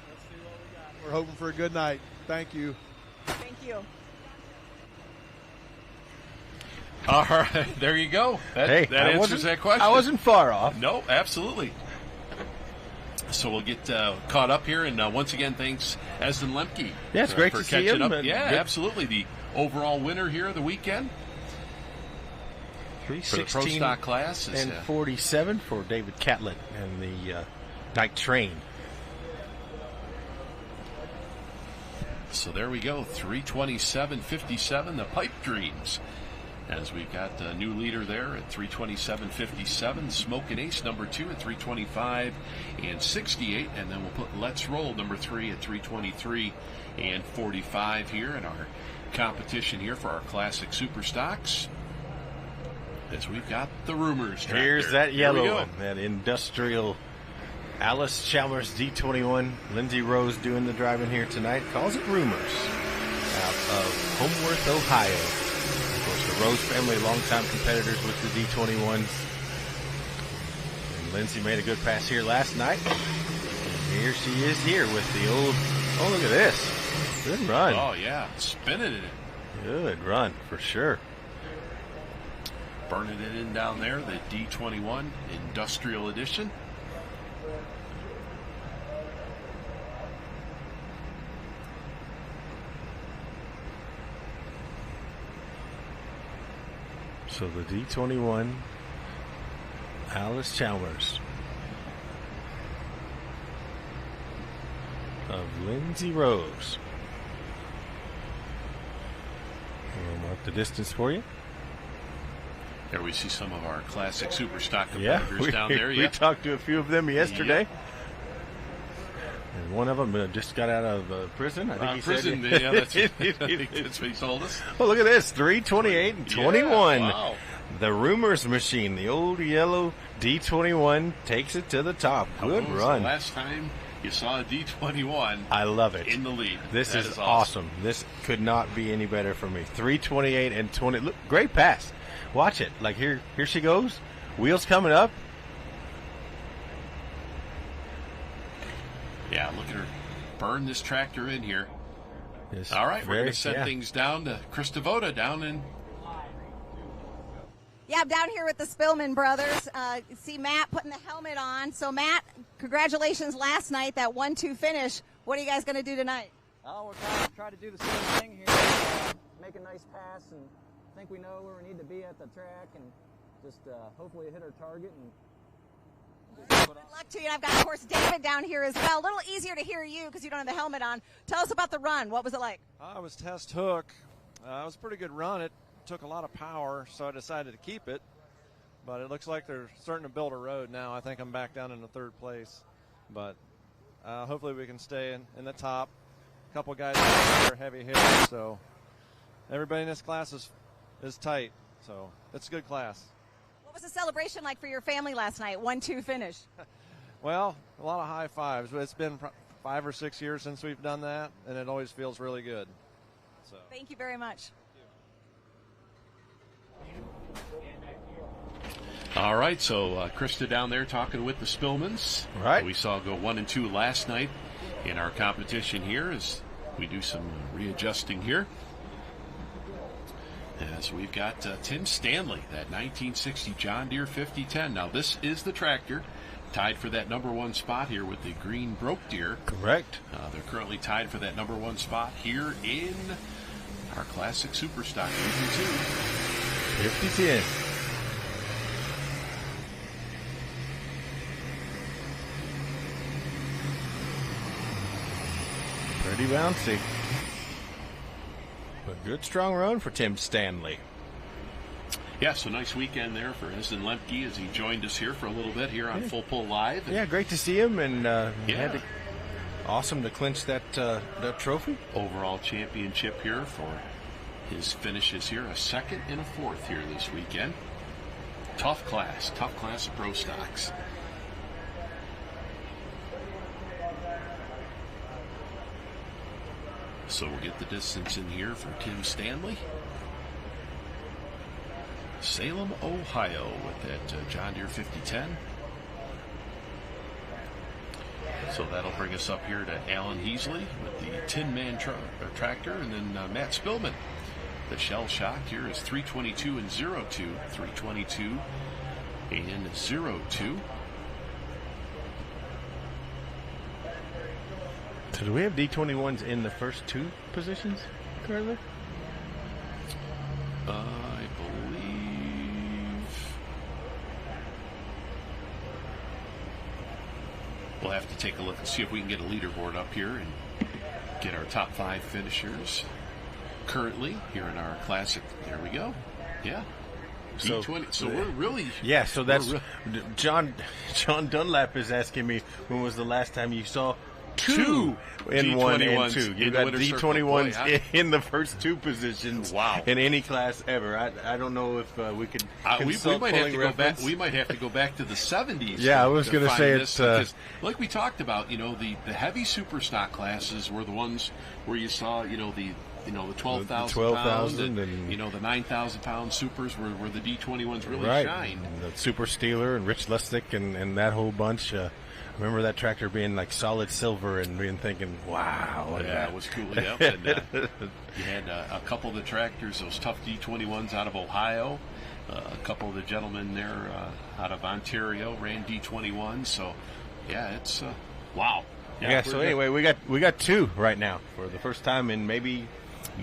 We're hoping for a good night. Thank you. Thank you. All right, there you go. That answers that question. I wasn't far off. No, absolutely. So we'll get caught up here, and once again, thanks, Esden Lemke. Yeah, it's great for to see catching him. up. Yeah, Good. absolutely. The overall winner here of the weekend. 316 for the Pro Stock class is, and 47 for David Catlett and the Night Train. So there we go, 327.57, the Pipe Dreams. As we've got a new leader there at 327.57, Smokin' Ace number 2 at 325 and 68, and then we'll put Let's Roll number 3 at 323 and 45 here in our competition here for our classic super stocks. As we've got the Rumors tractor. Here's that Here we yellow go. one, that industrial Alice Chalmers D21. Lindsay Rose doing the driving here tonight. Calls it Rumors out of Homeworth, Ohio. Of course, the Rose family, longtime competitors with the D21s. And Lindsay made a good pass here last night. And here she is here with the old, oh, look at this. Good run. Oh, yeah, spinning it. Good run, for sure. Burning it in down there, the D21 Industrial Edition. So the D21 Alice Chalmers of Lindsay Rose. We'll mark the distance for you. There we see some of our classic super stock competitors down there. We talked to a few of them yesterday. And one of them just got out of prison. I think he prison, said. yeah, that's what he told us. Oh, look at this, 328 and 21. Yeah, wow. The Rumors machine, the old yellow D21, takes it to the top. Good run. The last time you saw a D21. I love it. In the lead. This is awesome. This could not be any better for me. 328 and 20. Look, great pass. Watch it. Like here she goes. Wheels coming up. Yeah, look at her burn this tractor in here. Yes, all right, we're going to set things down to Chris Devoda down in. Yeah, I'm down here with the Spillman brothers. See Matt putting the helmet on. So, Matt, congratulations last night, that 1-2 finish. What are you guys going to do tonight? Oh, we're going to try to do the same thing here. Make a nice pass, and I think we know where we need to be at the track, and just hopefully hit our target. And good luck to you. And I've got, of course, David down here as well. A little easier to hear you because you don't have the helmet on. Tell us about the run. What was it like? It was test hook. It was a pretty good run. It took a lot of power, so I decided to keep it. But it looks like they're starting to build a road now. I think I'm back down in the third place. But hopefully we can stay in the top. A couple guys are heavy hitters, so everybody in this class is tight. So it's a good class. What was the celebration like for your family last night? 1-2 finish. Well, a lot of high fives. It's been 5 or 6 years since we've done that, and it always feels really good. So. Thank you very much. All right, so Krista down there talking with the Spillmans. Right. We saw go 1 and 2 last night in our competition here as we do some readjusting here. As we've got Tim Stanley, that 1960 John Deere 5010. Now this is the tractor tied for that number 1 spot here with the green broke deer. Correct. They're currently tied for that number 1 spot here in our classic super stock Region 2. 5010. Pretty bouncy. A good strong run for Tim Stanley. Yeah, so nice weekend there for Esden Lemke as he joined us here for a little bit here on Full Pull Live. Yeah, great to see him, and awesome to clinch that trophy. Overall championship here for his finishes here, a 2nd and a 4th here this weekend. Tough class of pro stocks. So we'll get the distance in here for Tim Stanley. Salem, Ohio with that John Deere 5010. So that'll bring us up here to Alan Heasley with the Tin Man tractor, and then Matt Spillman. The shell shock here is 322 and 02. 322 and 02. So do we have D21s in the first 2 positions currently? I believe we'll have to take a look and see if we can get a leaderboard up here and get our top 5 finishers currently here in our classic. There we go. Yeah. D20. So we're really. Yeah, so that's John Dunlap is asking me, when was the last time you saw 2 in 1 and 2? You got D21s in the first 2 positions. Wow. In any class ever. I don't know if we could. We might have to go back. We might have to go back to the 70s. Yeah, I was going to say it's because, like we talked about, the heavy super stock classes were the ones where you saw, the 12,000 pounds and the 9,000 pound supers where the D21s really shined. And the Super Steeler and Rich Lustig and that whole bunch. Remember that tractor being like solid silver and being thinking, wow. Yeah, it was cool. Yep. And, you had a couple of the tractors, those tough D21s out of Ohio. A couple of the gentlemen there out of Ontario ran D21s. So, yeah, it's wow. Yeah. So anyway, we got 2 right now for the first time in maybe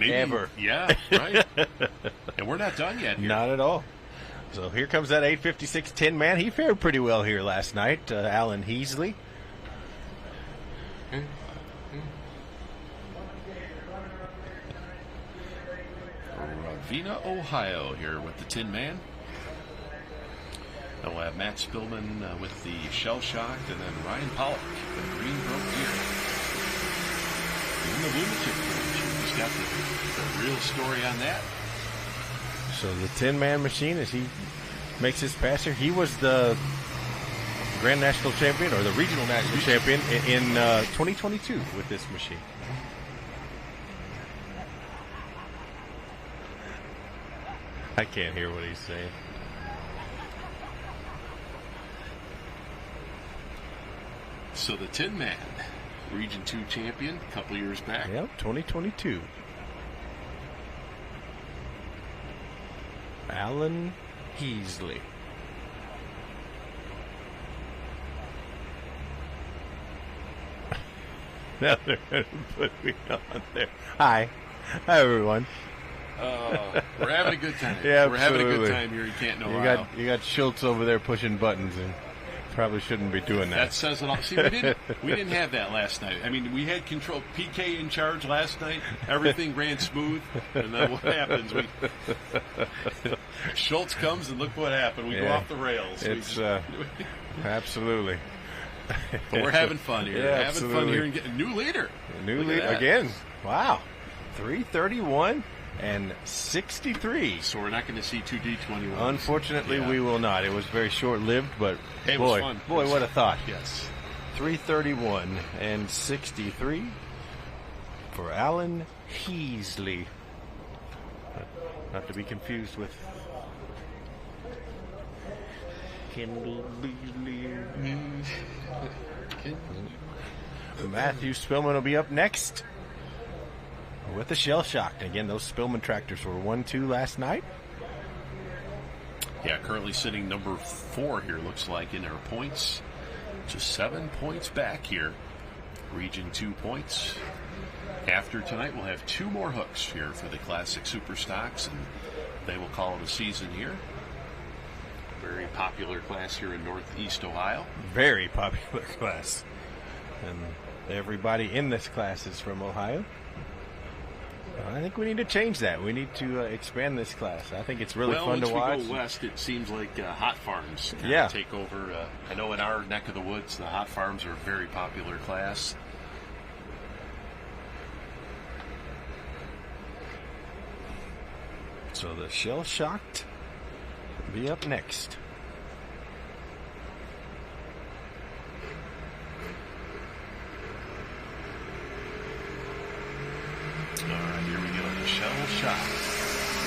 ever. Yeah. Right. And we're not done yet here. Not at all. So here comes that 856 Tin Man. He fared pretty well here last night, Alan Heasley. Ravenna, Ohio here with the Tin Man. And we'll have Matt Spillman with the Shell Shocked, and then Ryan Pollock, the Green Broke Deer. And the Lunatic Bridge. He's got the real story on that. So the 10-man machine, as he makes his pass here, he was the Grand National Champion or the Regional National Champion in 2022 with this machine. I can't hear what he's saying. So the Tin Man, Region 2 champion a couple years back. Yep, 2022. Alan Heasley. Now they're going to put me on there. Hi. Hi, everyone. We're having a good time. Yeah, we're having a good time here in Canton, Ohio. You got Schultz over there pushing buttons, and probably shouldn't be doing that. That says it all. See, we didn't have that last night. I mean, we had control. PK in charge last night. Everything ran smooth, and then what happens? Schultz comes, and look what happened. We go off the rails. It's absolutely. But we're having fun here. Yeah, having fun here and getting a new leader. A new leader again. Wow, 331 and 63. So we're not going to see 2 D21s. Unfortunately, we will not. It was very short-lived, but it was fun. Boy, what a thought. Yes. 331 and 63 for Alan Heasley. Not to be confused with Kendall Beasley. Matthew Spillman will be up next with the Shell Shocked. Again, those Spillman tractors were 1-2 last night. Yeah, currently sitting number 4 here, looks like, in our points. Just 7 points back here. Region 2 points. After tonight, we'll have 2 more hooks here for the Classic Super Stocks, and they will call it a season here. Very popular class here in Northeast Ohio. Very popular class. And everybody in this class is from Ohio. I think we need to change that. We need to expand this class. I think it's really fun to watch. Once we go west, it seems like Hot Farms take over. I know in our neck of the woods, the Hot Farms are a very popular class. So the Shell Shocked will be up next. All right, here we go. The Shell Shocked.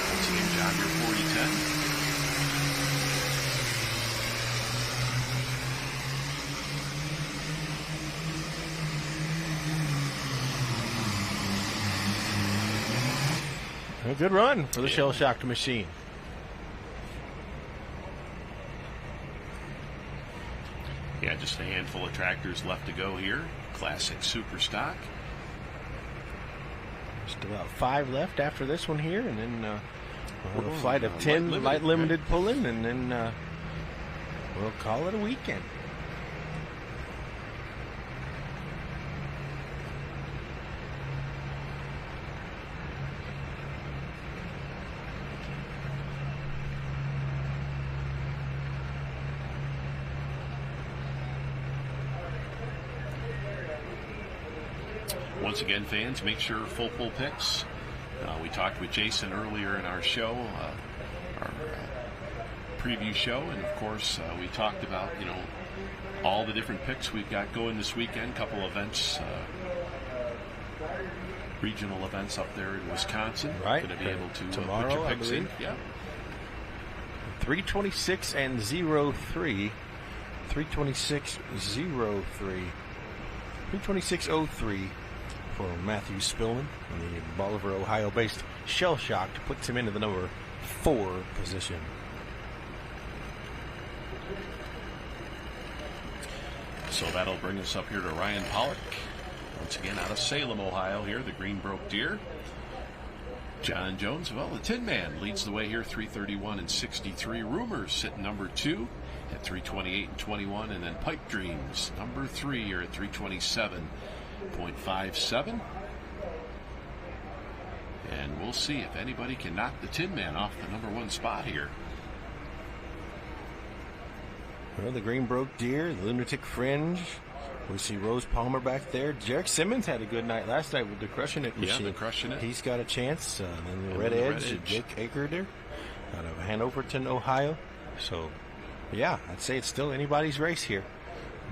Once again, John, your 4010. A good run for the Shell Shocked machine. Yeah, just a handful of tractors left to go here. Classic Super Stock. Just about 5 left after this one here, and then we'll have a flight of 10 light limited pull-in, and then we'll call it a weekend. Once again, fans, make sure full pull picks. We talked with Jason earlier in our show, our preview show, and of course we talked about all the different picks we've got going this weekend. Couple events, regional events up there in Wisconsin. Right. Going to be able to tomorrow, put your picks I believe. in. Yeah. 326 and 03. 326.03. 326.03 for Matthew Spillman. And the Bolivar, Ohio-based Shell Shocked puts him into the number 4 position. So that'll bring us up here to Ryan Pollock. Once again, out of Salem, Ohio here, the Green Broke Deer. John Jones, well, the Tin Man leads the way here, 331 and 63. Rumors sitting number 2 at 328 and 21. And then Pipe Dreams, number 3 here at 327.57. And we'll see if anybody can knock the Tin Man off the number 1 spot here. Well, the Greenbrook Deer, the Lunatic Fringe. We see Rose Palmer back there. Jarek Simmons had a good night last night with the Crushing It machine. Yeah, the Crushing It. He's got a chance. Then the Red Edge, Jake Aker there out of Hanoverton, Ohio. So, yeah, I'd say it's still anybody's race here.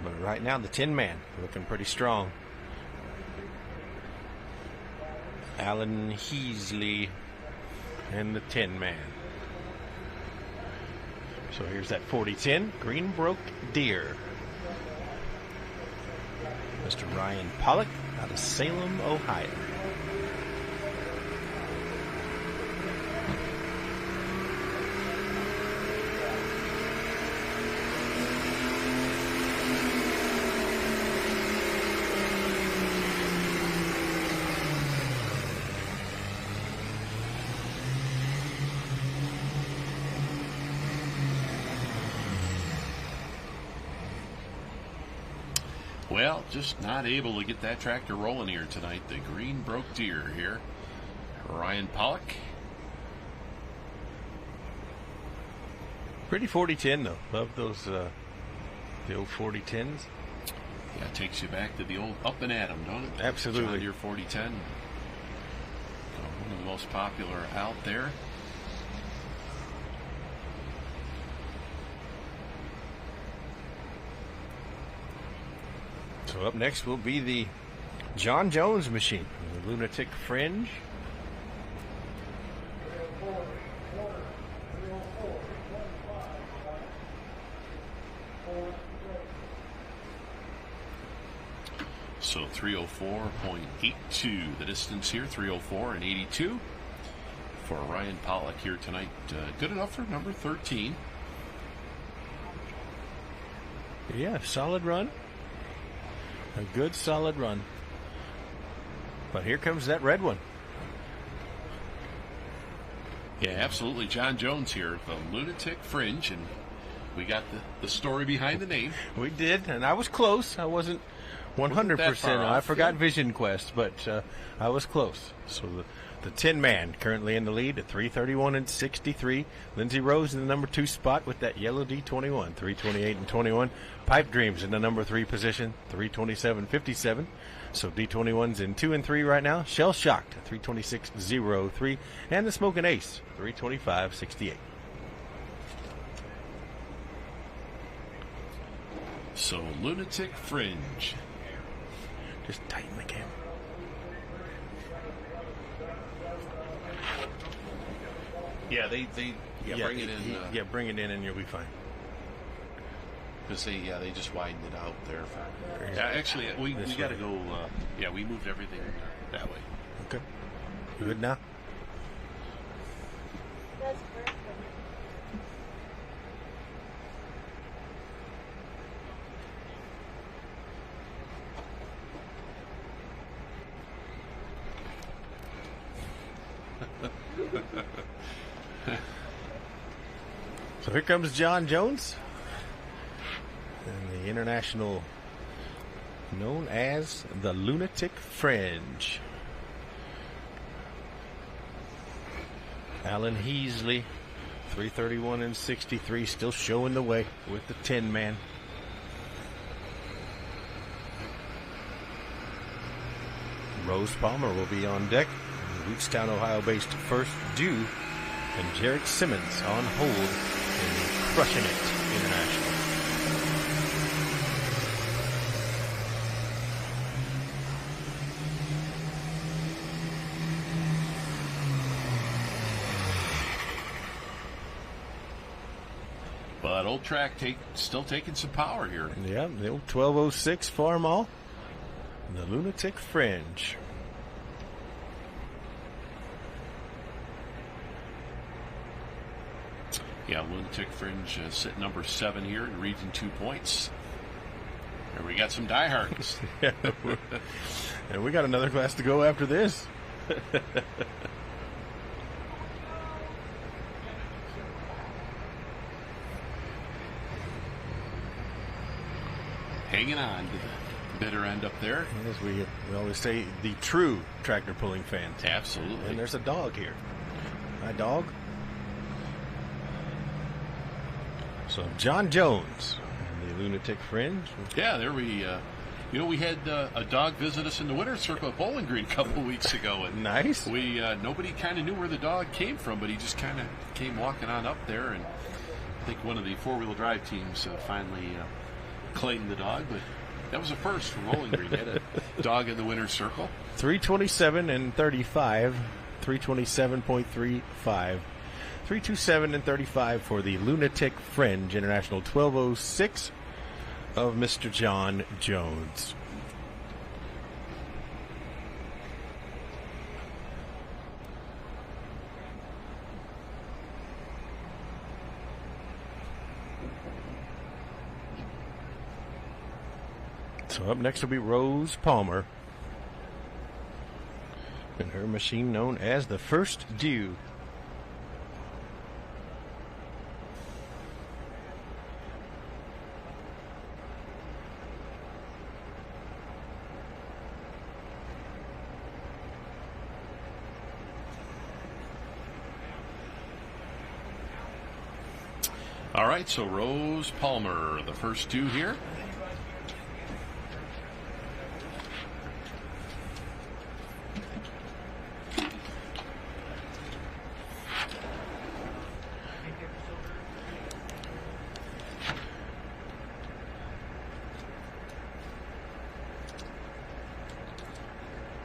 But right now, the Tin Man looking pretty strong. Alan Heasley and the Tin Man. So here's that 40-10 Greenbrook Deer. Mr. Ryan Pollock out of Salem, Ohio. Well, just not able to get that tractor rolling here tonight. The Greenbrook Deer here. Ryan Pollock. Pretty 40-10 though. Love those the old 40-10s. Yeah, it takes you back to the old Up and Atom, don't it? Absolutely. John Deere 4010. One of the most popular out there. So up next will be the John Jones machine, the Lunatic Fringe. So 304.82 the distance here, 304 and 82 for Ryan Pollock here tonight. Good enough for number 13. Yeah, solid run. A good solid run. But here comes that red one. Yeah, absolutely. John Jones here, the Lunatic Fringe, and we got the story behind the name. We did, and I was close. I wasn't 100%. I forgot Vision Quest, but I was close. So the Tin Man currently in the lead at 331 and 63. Lindsey Rose in the number 2 spot with that yellow D21, 328 and 21. Pipe Dreams in the number 3 position, 327.57. So D21's in 2 and 3 right now. Shell Shocked, 326.03. And the Smoking Ace, 325.68. So Lunatic Fringe. Just tighten the camera. Yeah, they bring it in. Bring it in and you'll be fine. Because they just widened it out there. Actually, we got to go. We moved everything that way. Okay. Good now? That's perfect. So here comes John Jones, and the international known as the Lunatic Fringe. Alan Heasley, 331 and 63, still showing the way with the Tin Man. Rose Palmer will be on deck. Wheatstown, Ohio-based First Due, and Jarek Simmons on hold in Crushing It International. But Old Track still taking some power here. Yeah, the old 1206 Farmall, the Lunatic Fringe. Yeah, Lunatic Fringe sitting number 7 here in Region 2 points. And we got some diehards. Yeah, and we got another class to go after this. Hanging on to the bitter end up there. As we always say, the true tractor pulling fans. Absolutely. And there's a dog here. Hi, dog. So John Jones the Lunatic Fringe. Yeah, there we had a dog visit us in the winter circle at Bowling Green a couple of weeks ago. And nice. We nobody kind of knew where the dog came from, but he just kind of came walking on up there, and I think one of the four-wheel drive teams finally claimed the dog. But that was a first for Bowling Green. They had a dog in the winter circle. 327 and 35, 327.35, 327 and 35 for the Lunatic Fringe International 1206 of Mr. John Jones. So up next will be Rose Palmer and her machine known as the First Due. All right, so Rose Palmer, the First Due here.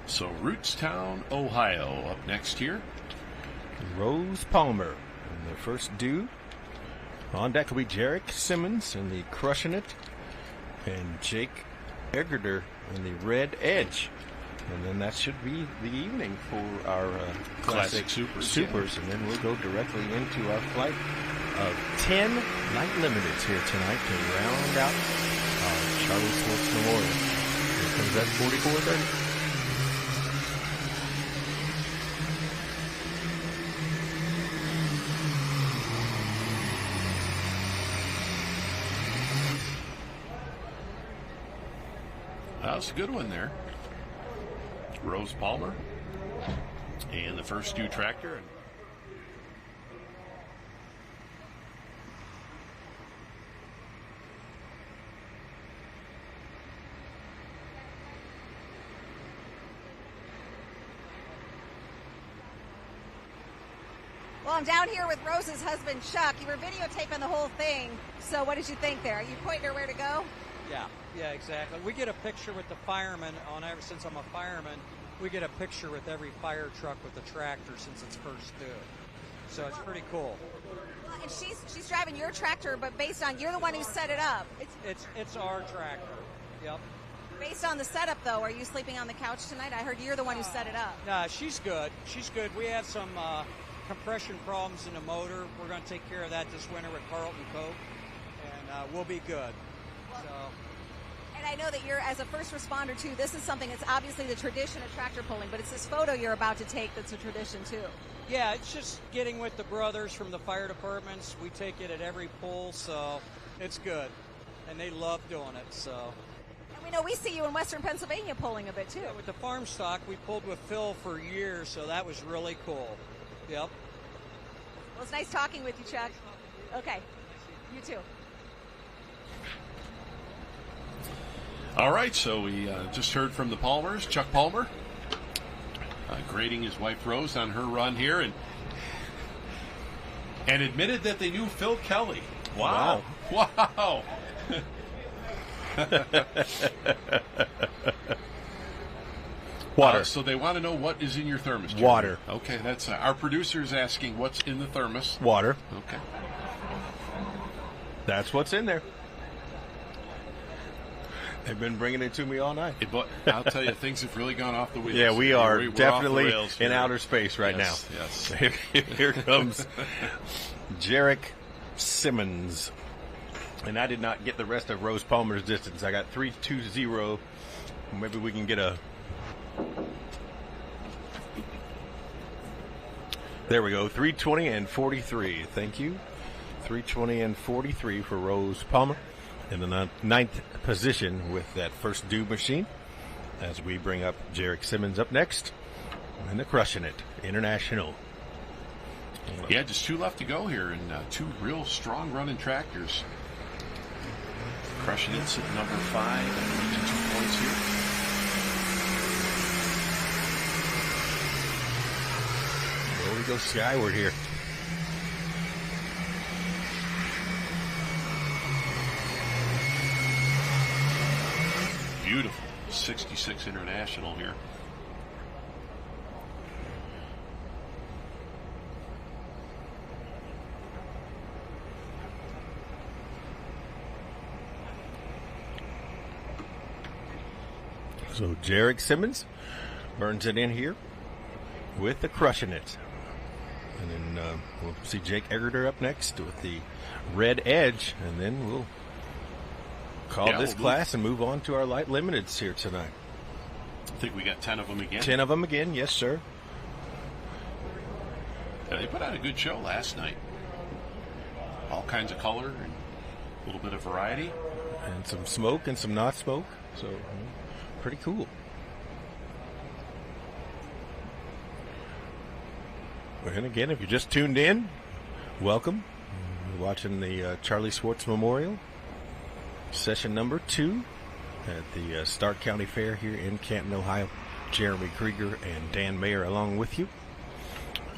So Rootstown, Ohio, up next here. Rose Palmer and the First Due. On deck will be Jarek Simmons in the Crushing It, and Jake Eggerter in the Red Edge. And then that should be the evening for our Classic Supers. Yeah. And then we'll go directly into our flight of 10 night limiteds here tonight to round out our Charlie Swartz Memorial. Here comes that 4430. That was a good one there. Rose Palmer and the First Due tractor. Well, I'm down here with Rose's husband, Chuck. You were videotaping the whole thing. So what did you think there? Are you pointing her where to go? Yeah, exactly. We get a picture with the firemen ever since I'm a fireman. We get a picture with every fire truck with the tractor since it's first due. So it's pretty cool. Well, and she's driving your tractor, but based on you're the one who set it up. It's our tractor. Yep. Based on the setup, though, are you sleeping on the couch tonight? I heard you're the one who set it up. Nah, she's good. She's good. We had some compression problems in the motor. We're going to take care of that this winter with Carlton Coke, and we'll be good. So. And I know that you're, as a first responder, too, this is something that's obviously the tradition of tractor pulling, but it's this photo you're about to take that's a tradition, too. Yeah, it's just getting with the brothers from the fire departments. We take it at every pull, so it's good. And they love doing it, so. And we know we see you in Western Pennsylvania pulling a bit, too. Yeah, with the farm stock, we pulled with Phil for years, so that was really cool. Yep. Well, it's nice talking with you, Chuck. Okay. You too. All right, so we just heard from the Palmers, Chuck Palmer, grading his wife Rose on her run here, and admitted that they knew Phil Kelly. Wow. Water. So they want to know what is in your thermos. Jeremy. Water. Okay, that's our producer's asking what's in the thermos. Water. Okay. That's what's in there. They've been bringing it to me all night. But I'll tell you, things have really gone off the wheels. Yeah, we are we're definitely rails, in outer space right now. Yes. Here comes Jarek Simmons. And I did not get the rest of Rose Palmer's distance. I got 3:20. Maybe we can get a... There we go, 3:20 and 43. Thank you. 3:20 and 43 for Rose Palmer in the ninth position with that First Due machine, as we bring up Jarek Simmons up next and the Crushing It International. Yeah, just two left to go here, and two real strong running tractors. Crushing it's at number 5, and 2 points here. Well, we go skyward here. Beautiful. 66 International here. So Jarek Simmons burns it in here with the Crushing It. And then we'll see Jake Eggerter up next with the Red Edge, and then we'll call this class and move on to our light limiteds here tonight. I think we got 10 of them again. 10 of them again, yes, sir. Yeah, they put out a good show last night. All kinds of color and a little bit of variety. And some smoke and some not smoke. So, pretty cool. And again, if you just tuned in, welcome. You're watching the Charlie Swartz Memorial, session number 2 at the Stark County Fair here in Canton, Ohio. Jeremy Krieger and Dan Mayer along with you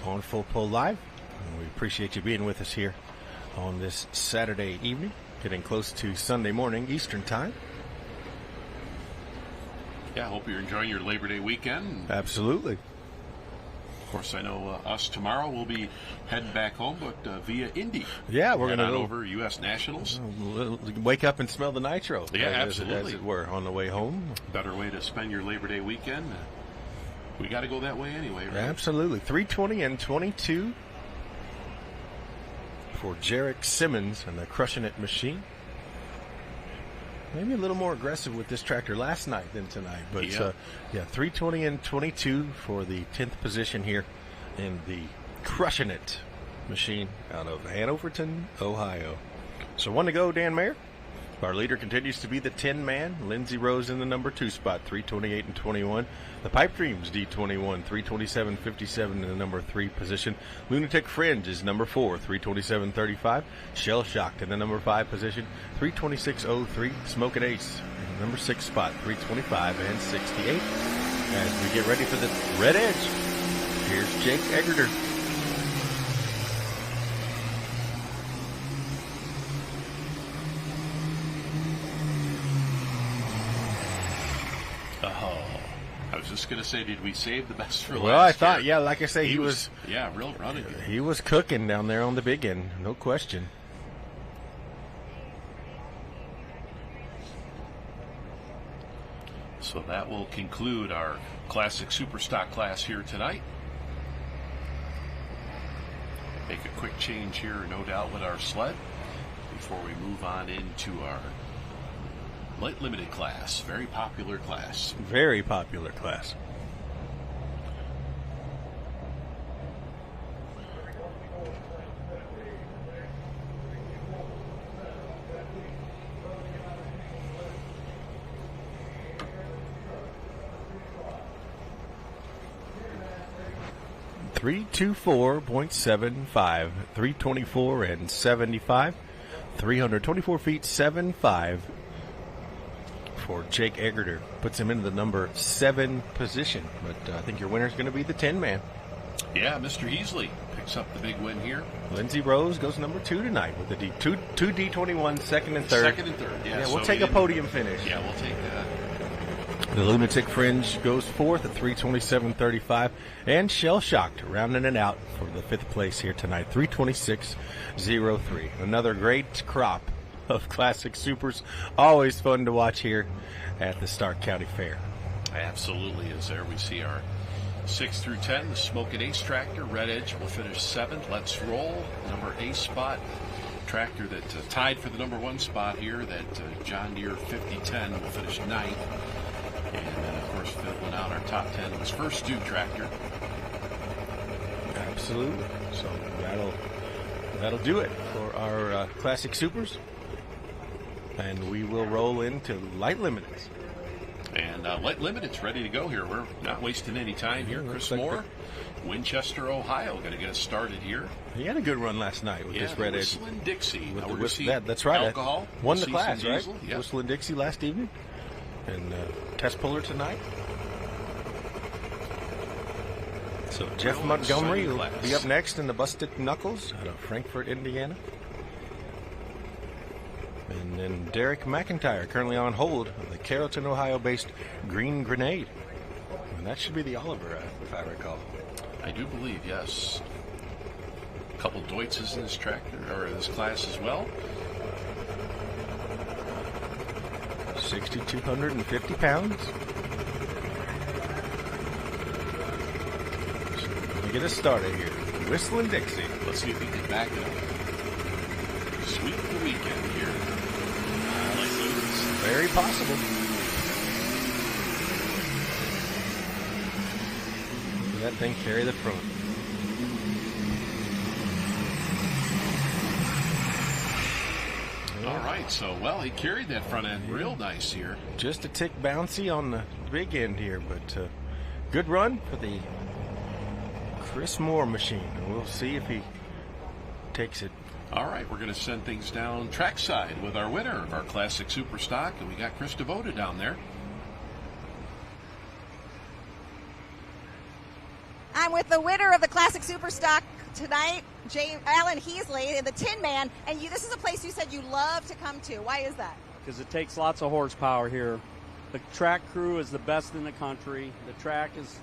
on Full Pull Live. And we appreciate you being with us here on this Saturday evening, getting close to Sunday morning Eastern Time. Yeah, I hope you're enjoying your Labor Day weekend. Absolutely. Of course, I know us tomorrow will be heading back home, but via Indy. Yeah, we're going to go over U.S. Nationals. We'll wake up and smell the nitro. Yeah, absolutely. As it were, on the way home. Better way to spend your Labor Day weekend. We got to go that way anyway, right? Absolutely. 320 and 22 for Jarek Simmons and the Crushing It machine. Maybe a little more aggressive with this tractor last night than tonight. But, yeah, 320 and 22 for the 10th position here in the Crushing It machine out of Hanoverton, Ohio. So 1 to go, Dan Mayer. Our leader continues to be the 10-man. Lindsey Rose in the number 2 spot, 328 and 21. The Pipe Dreams, D21, 327.57 in the number 3 position. Lunatic Fringe is number 4, 327.35. Shell Shocked in the number 5 position, 326.03. Smoking Ace in the number 6 spot, 325 and 68. As we get ready for the Red Edge, here's Jake Eggerter. I was just going to say, did we save the best for last? Well, I thought, like I say, he was real running. He was cooking down there on the big end, no question. So that will conclude our Classic Superstock class here tonight. Make a quick change here, no doubt, with our sled before we move on into our Light Limited class. Very popular class. Very popular class. .75, 324 and 75, 324 feet 75 for Jake Eggerter. Puts him into the number 7 position, but I think your winner is going to be the 10-man. Yeah, Mr. Heasley picks up the big win here. Lindsey Rose goes number 2 tonight with the two D21, second and third. Second and third, yeah. We'll take a podium finish. Yeah, we'll take that. The Lunatic Fringe goes 4th at 327.35, and Shell Shocked rounding it out for the 5th place here tonight, 326.03. Another great crop of classic supers. Always fun to watch here at the Stark County Fair. Absolutely is there. We see our 6 through 10, the Smoking Ace tractor. Red Edge will finish 7th. Let's Roll, number 8 spot. Tractor that tied for the number 1 spot here, that John Deere 5010 will finish 9th. And then, of course, filling out our top 10 was First Duke tractor. Absolutely. So that'll do it for our Classic Supers. And we will roll into Light Limiteds. And Light Limited's ready to go here. We're not wasting any time here. Chris Moore, Winchester, Ohio, going to get us started here. He had a good run last night with this Red Edge. Whistling Dixie. That's right. Alcohol. Won the class, right? Yep. Whistling Dixie last evening. And test puller tonight. So Jeff Montgomery will be up next in the Busted Knuckles out of Frankfort, Indiana. And then Derek McIntyre, currently on hold, of the Carrollton, Ohio-based Green Grenade. And that should be the Oliver, if I recall. I do believe, yes. A couple Deutzes in this tractor, or this class as well. 6,250 pounds. So we're going to get us started here. Whistling Dixie. Let's see if we can back it up. Sweep the weekend here. Very possible. Look at that thing carry the front. All right, so, well, he carried that front end real nice here. Just a tick bouncy on the big end here, but good run for the Chris Moore machine. And we'll see if he takes it. All right, we're going to send things down trackside with our winner of our Classic Super Stock, and we got Chris Devoda down there. I'm with the winner of the Classic Super Stock tonight, Alan Heasley, the Tin Man. And this is a place you said you love to come to. Why is that? Because it takes lots of horsepower here. The track crew is the best in the country. The track is,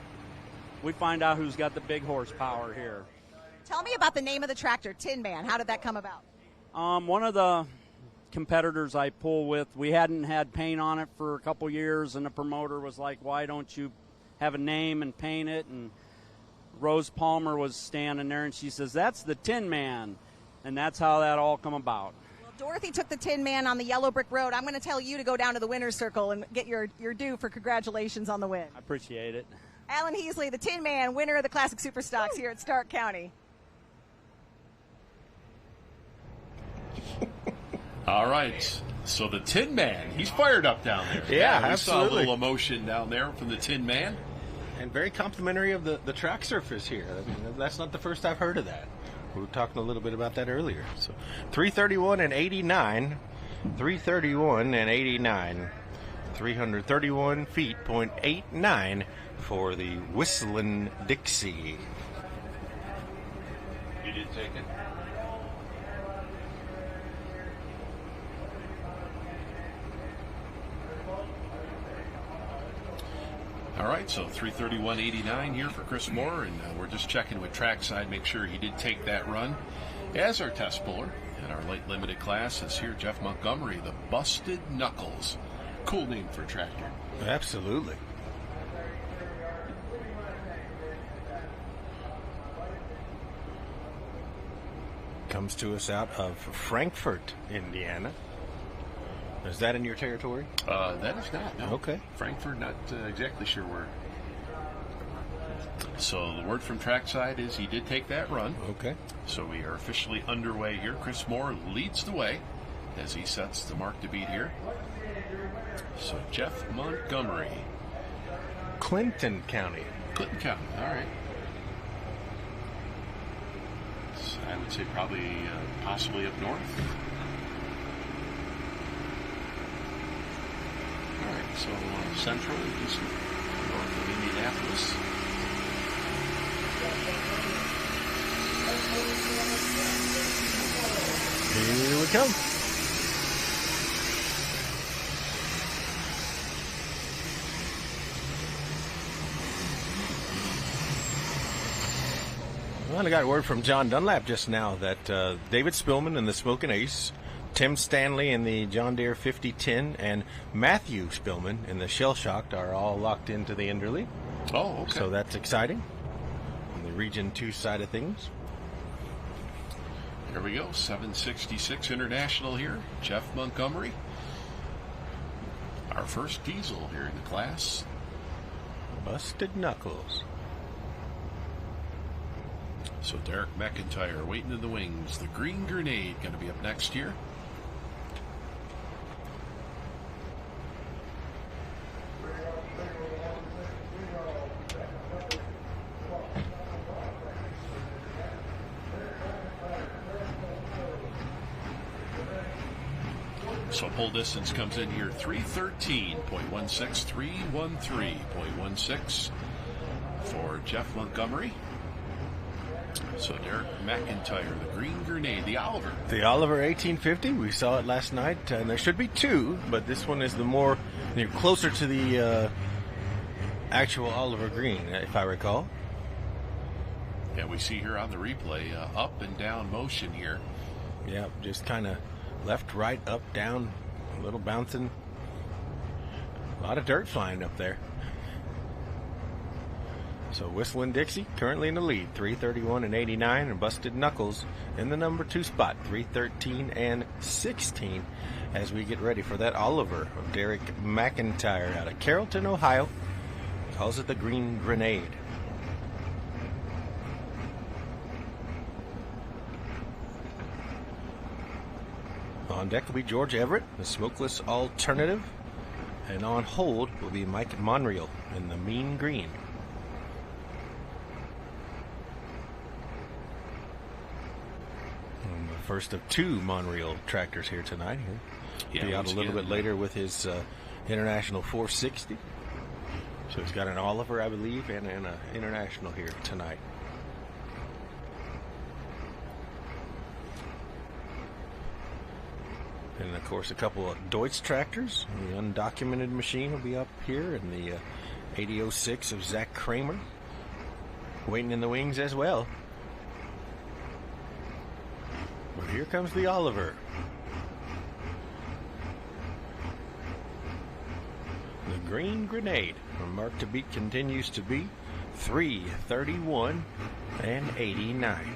we find out who's got the big horsepower here. Tell me about the name of the tractor, Tin Man. How did that come about? One of the competitors I pull with, we hadn't had paint on it for a couple years, and the promoter was like, why don't you have a name and paint it? And Rose Palmer was standing there, and she says, that's the Tin Man. And that's how that all come about. Well, Dorothy took the Tin Man on the Yellow Brick Road. I'm going to tell you to go down to the winner's circle and get your due for congratulations on the win. I appreciate it. Alan Heasley, the Tin Man, winner of the Classic Super Stocks here at Stark County. All right, so the Tin Man, he's fired up down there. Yeah, we absolutely. saw a little emotion down there from the Tin Man. And very complimentary of the track surface here. I mean, that's not the first I've heard of that. We were talking a little bit about that earlier. So 331 and 89. 331 and 89. 331 feet, .89 for the Whistling Dixie. You did take it. All right, so 331.89 here for Chris Moore, and we're just checking with trackside, make sure he did take that run. As our test puller in our light limited class is here Jeff Montgomery, the Busted Knuckles. Cool name for a tractor. Absolutely. Comes to us out of Frankfort, Indiana. Is that in your territory? That is not, no. Okay. Frankfurt, not exactly sure where. So the word from trackside is he did take that run. Okay. So we are officially underway here. Chris Moore leads the way as he sets the mark to beat here. So Jeff Montgomery. Clinton County. Clinton County, all right. So I would say probably possibly up north. All right, so central, just north of Indianapolis. Here we come. Well, I got word from John Dunlap just now that David Spillman in the Smokin' Ace, Tim Stanley in the John Deere 5010, and Matthew Spillman in the Shell Shocked are all locked into the Enderley. Oh, okay. So that's exciting on the Region 2 side of things. Here we go, 766 International here, Jeff Montgomery. Our first diesel here in the class. Busted Knuckles. So Derek McIntyre waiting in the wings. The Green Grenade going to be up next here. So pull distance comes in here 313.16, 313.16 for Jeff Montgomery. So Derek McIntyre, the Green Grenade, the Oliver. The Oliver 1850, we saw it last night, and there should be two, but this one is the more, closer to the actual Oliver Green, if I recall. Yeah, we see here on the replay, up and down motion here. Yeah, just kind of left, right, up, down, a little bouncing. A lot of dirt flying up there. So Whistling Dixie currently in the lead, 331 and 89, and Busted Knuckles in the number 2 spot, 313 and 16, as we get ready for that Oliver of Derek McIntyre out of Carrollton, Ohio. Calls it the Green Grenade. On deck will be George Everett, the smokeless alternative, and on hold will be Mike Monreal in the Mean Green. First of 2 Monreal tractors here tonight. He'll be out a little bit later with his International 460. So he's got an Oliver, I believe, and an International here tonight. And, of course, a couple of Deutz tractors. The undocumented machine will be up here, and the 8006 of Zach Kramer waiting in the wings as well. But here comes the Oliver. The Green Grenade from Mark to Beat continues to be 331 and 89.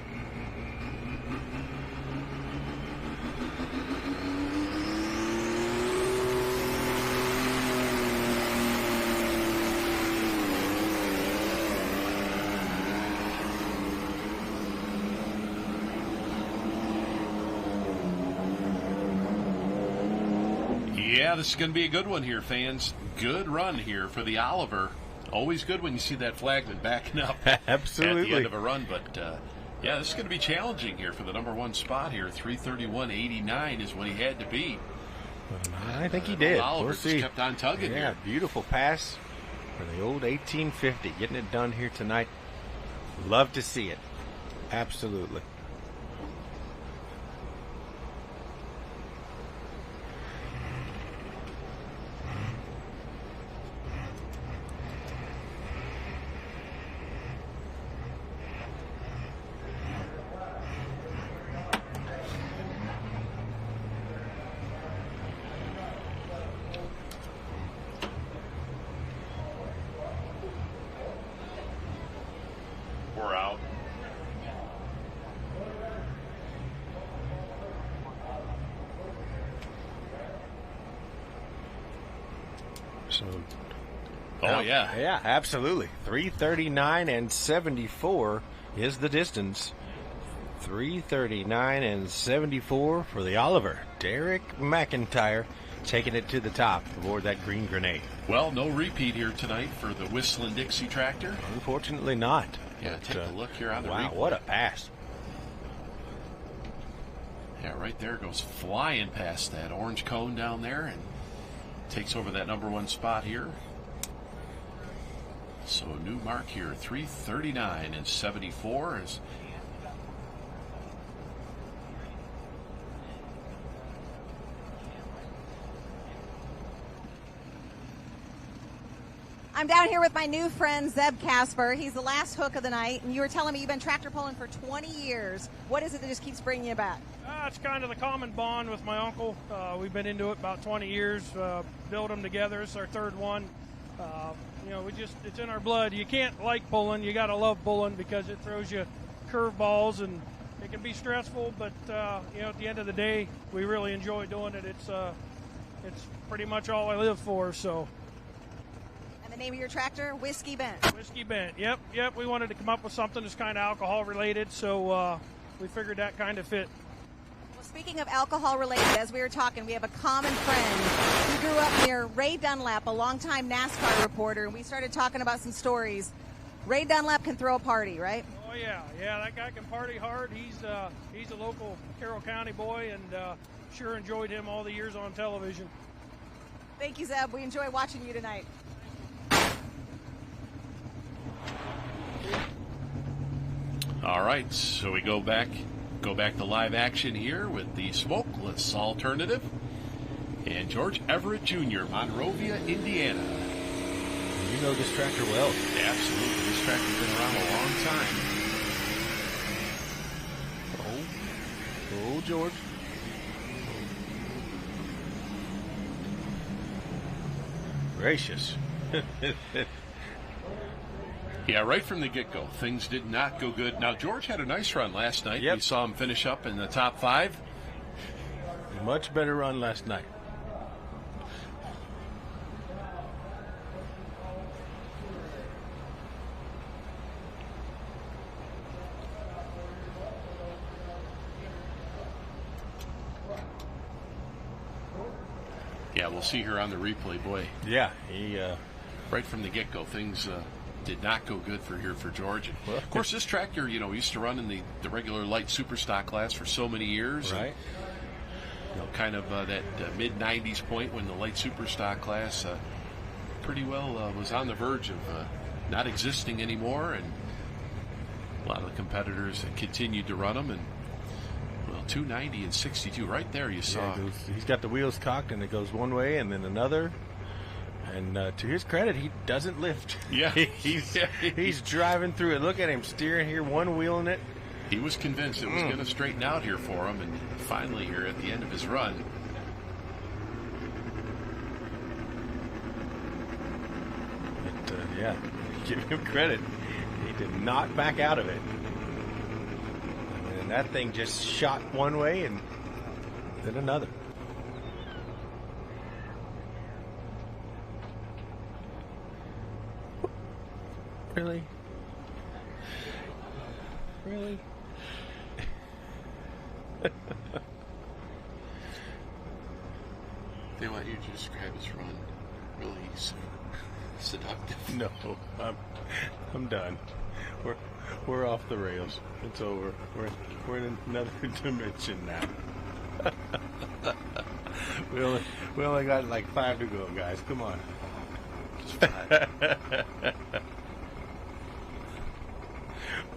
Yeah, this is going to be a good one here, fans. Good run here for the Oliver. Always good when you see that flagman backing up Absolutely. at the end of a run. But, yeah, this is going to be challenging here for the number 1 spot here. 331.89 is what he had to beat. I think he did. Oliver We'll just see. kept on tugging Yeah, here. beautiful pass for the old 1850. Getting it done here tonight. Love to see it. Absolutely. We're out. So, yeah, absolutely. 339 and 74 is the distance. 339 and 74 for the Oliver. Derek McIntyre taking it to the top aboard that Green Grenade. Well, no repeat here tonight for the Whistling Dixie tractor. Unfortunately not. Yeah, take a look here on the wow, replay. what a pass. Yeah, right there, goes flying past that orange cone down there and takes over that number 1 spot here. So a new mark here, 339 and 74 is. I'm down here with my new friend, Zeb Casper. He's the last hook of the night, and you were telling me you've been tractor pulling for 20 years. What is it that just keeps bringing you back? It's kind of the common bond with my uncle. We've been into it about 20 years, build them together. It's our 3rd one. It's in our blood. You can't like pulling. You got to love pulling because it throws you curveballs, and it can be stressful, but, at the end of the day, we really enjoy doing it. It's pretty much all I live for, so. And the name of your tractor, Whiskey Bent. Whiskey Bent, yep. We wanted to come up with something that's kind of alcohol related, so we figured that kind of fit. Well, speaking of alcohol related, as we were talking, we have a common friend who grew up near Ray Dunlap, a longtime NASCAR reporter, and we started talking about some stories. Ray Dunlap can throw a party, right? Oh yeah, that guy can party hard. He's a local Carroll County boy, and sure enjoyed him all the years on television. Thank you, Zeb. We enjoy watching you tonight. All right, so we go back to live action here with the smokeless alternative. And George Everett Jr., Monrovia, Indiana. You know this tractor well. Absolutely. This tractor's been around a long time. Oh, George. Gracious. Yeah, right from the get-go, things did not go good. Now, George had a nice run last night. Yep. We saw him finish up in the top 5. Much better run last night. Yeah, we'll see here on the replay. Boy. Yeah, he right from the get-go, things did not go good for George. And of course, this tractor, used to run in the regular light super stock class for so many years. Right. And, kind of that mid-90s point when the light super stock class pretty well was on the verge of not existing anymore, and a lot of the competitors continued to run them. And 290 and 62 right there, you saw. Yeah, he's got the wheels cocked, and it goes one way and then another. And to his credit, he doesn't lift. Yeah. he's driving through it. Look at him steering here, one wheel in it. He was convinced it was going to straighten out here for him, and finally here at the end of his run. But, give him credit. He did not back out of it. And that thing just shot one way and then another. Really? Really? They want you to describe his run. Really seductive. No, I'm done. We're off the rails. It's over. We're in another dimension now. we only got like 5 to go, guys. Come on.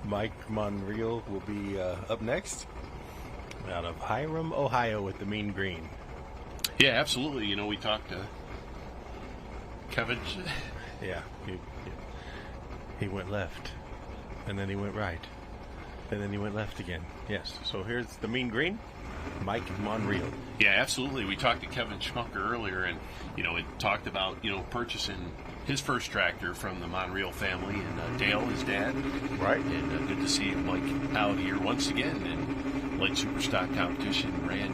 Mike Monreal will be up next out of Hiram, Ohio, with the mean green. Yeah, absolutely. We talked to Kevin. Yeah, he went left, and then he went right, and then he went left again. Yes, so here's the mean green, Mike Monreal. Yeah, absolutely. We talked to Kevin Schmucker earlier, and it talked about purchasing his first tractor from the Monreal family, and Dale, his dad. Right. And good to see him out here once again in light super stock competition. Ran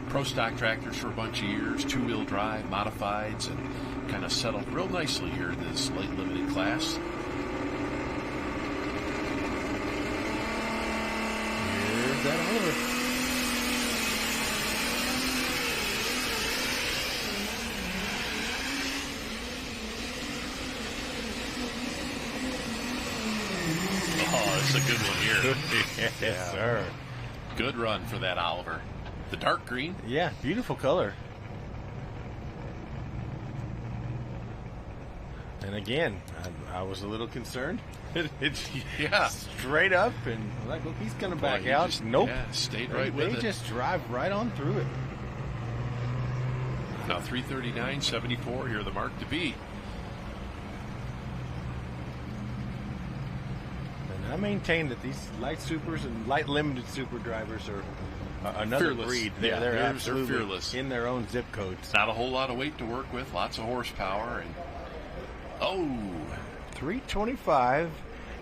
pro stock tractors for a bunch of years, 2-wheel drive, modifieds, and kind of settled real nicely here in this light limited class. Here's that Oliver. Oh, it's a good one here. Yes, sir. Good run for that Oliver. The dark green. Yeah, beautiful color. And again, I was a little concerned. It's straight up, and look, he's going to back out. Nope. Yeah, stayed right with it. They just drive right on through it. Now 339.74 here, the mark to beat. And I maintain that these light supers and light limited super drivers are another fearless. breed. Yeah, they're they're absolutely fearless. In their own zip codes. Not a whole lot of weight to work with, lots of horsepower, and 325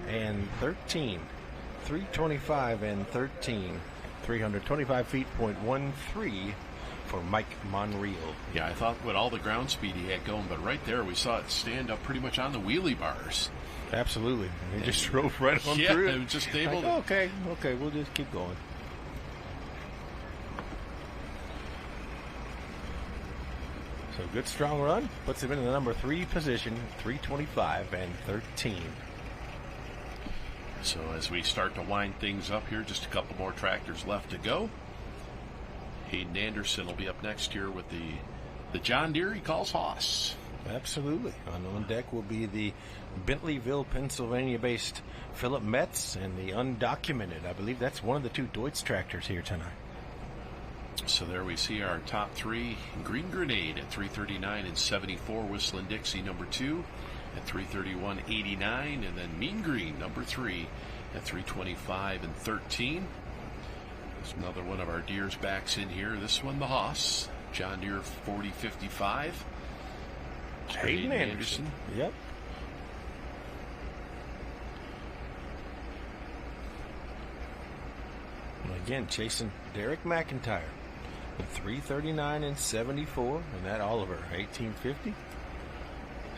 and 13. 325 and 13. 325 feet, .13 for Mike Monreal. Yeah, I thought with all the ground speed he had going, but right there we saw it stand up pretty much on the wheelie bars. Absolutely. He just drove right on through it. Yeah, just able to... Okay, we'll just keep going. So good strong run. Puts him in the number 3 position, 325 and 13. So as we start to wind things up here, just a couple more tractors left to go. Hayden Anderson will be up next here with the John Deere he calls Hoss. Absolutely. On deck will be the Bentleyville, Pennsylvania-based Philip Metz and the undocumented. I believe that's one of the two Deutz tractors here tonight. So there we see our top three. Green Grenade at 339 and 74. Whistling Dixie number 2 at 331.89. And then Mean Green number 3 at 325 and 13. There's another one of our Deere's backs in here. This one, the Haas. John Deere 4055. Hayden Anderson. Yep. And again, chasing Derek McIntyre with 339 and 74, and that Oliver 1850.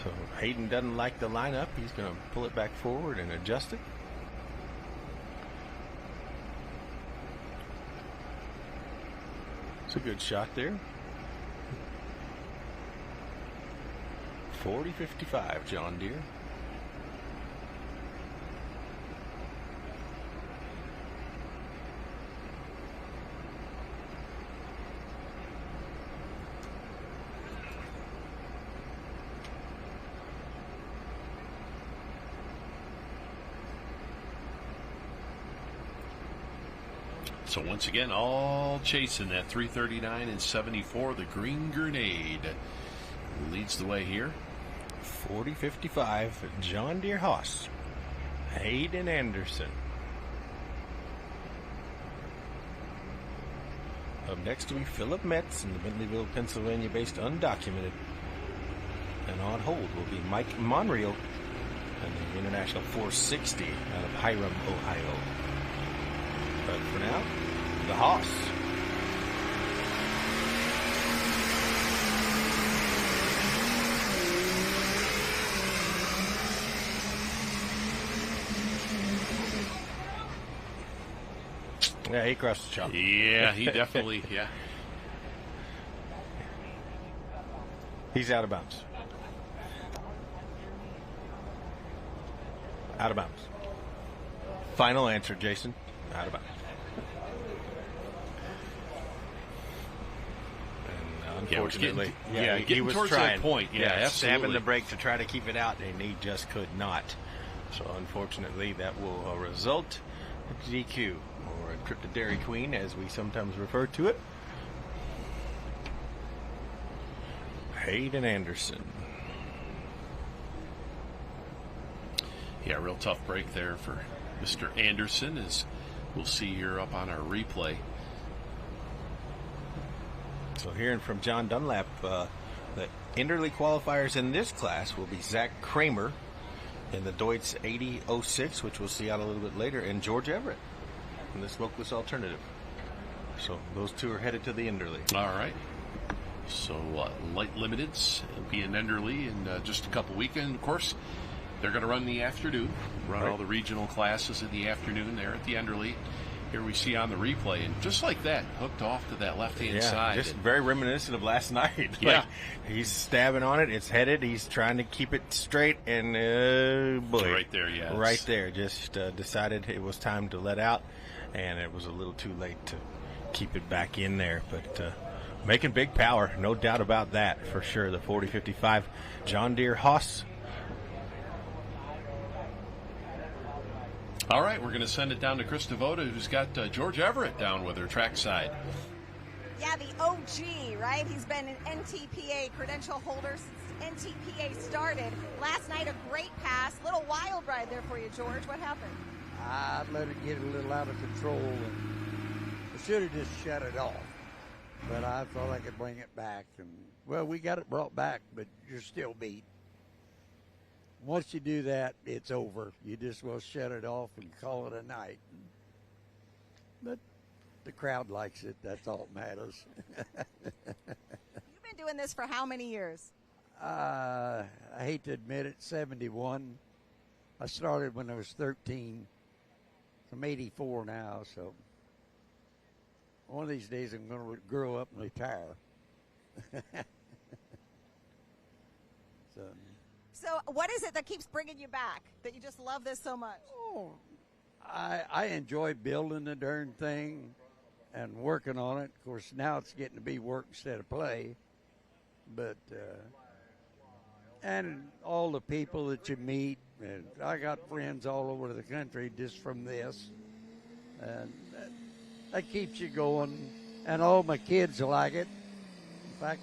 So Hayden doesn't like the lineup. He's going to pull it back forward and adjust it. It's a good shot there. 4055 John Deere. So once again, all chasing that 339 and 74. The Green Grenade leads the way here. 40-55 John Deere Haas. Hayden Anderson. Up next will be Philip Metz in the Bentleyville, Pennsylvania-based undocumented. And on hold will be Mike Monreal and the International 460 out of Hiram, Ohio. But for now, the Haas. Yeah, he crossed the chop. Yeah, he definitely, yeah. He's out of bounds. Out of bounds. Final answer, Jason. Out of bounds. And unfortunately, he was trying. That point. Yeah, stabbing the brake to try to keep it out, and he just could not. So unfortunately, that will result in DQ, or a trip to Dairy Queen, as we sometimes refer to it. Hayden Anderson. Yeah, real tough break there for Mr. Anderson, as we'll see here up on our replay. So hearing from John Dunlap, the Enderley qualifiers in this class will be Zach Kramer in the Deutz 8006, which we'll see out a little bit later, and George Everett in the smokeless alternative. So those two are headed to the Enderley. All right. So light limiteds will be in Enderley in just a couple weekends. Of course, they're going to run the afternoon, run all the regional classes in the afternoon there at the Enderley. Here we see on the replay, and just like that, hooked off to that left-hand side. Just very reminiscent of last night. Yeah. He's stabbing on it. It's headed. He's trying to keep it straight, and boy. Right there, yeah. Right there. Just decided it was time to let out, and it was a little too late to keep it back in there. But making big power, no doubt about that, for sure. The 40-55 John Deere Haas. All right, we're going to send it down to Chris Devoda, who's got George Everett down with her trackside. Yeah, the OG, right? He's been an NTPA credential holder since NTPA started. Last night, a great pass. Little wild ride there for you, George. What happened? I let it get a little out of control, and I should have just shut it off. But I thought I could bring it back. And well, we got it brought back, but you're still beat. Once you do that, it's over. You just will shut it off and call it a night. But the crowd likes it. That's all that matters. You've been doing this for how many years? I hate to admit it, 71. I started when I was 13. I'm 84 now, so one of these days I'm going to grow up and retire. So what is it that keeps bringing you back, that you just love this so much? Oh, I enjoy building the darn thing and working on it. Of course, now it's getting to be work instead of play. But and all the people that you meet, and I got friends all over the country just from this, and that keeps you going. And all my kids like it. In fact,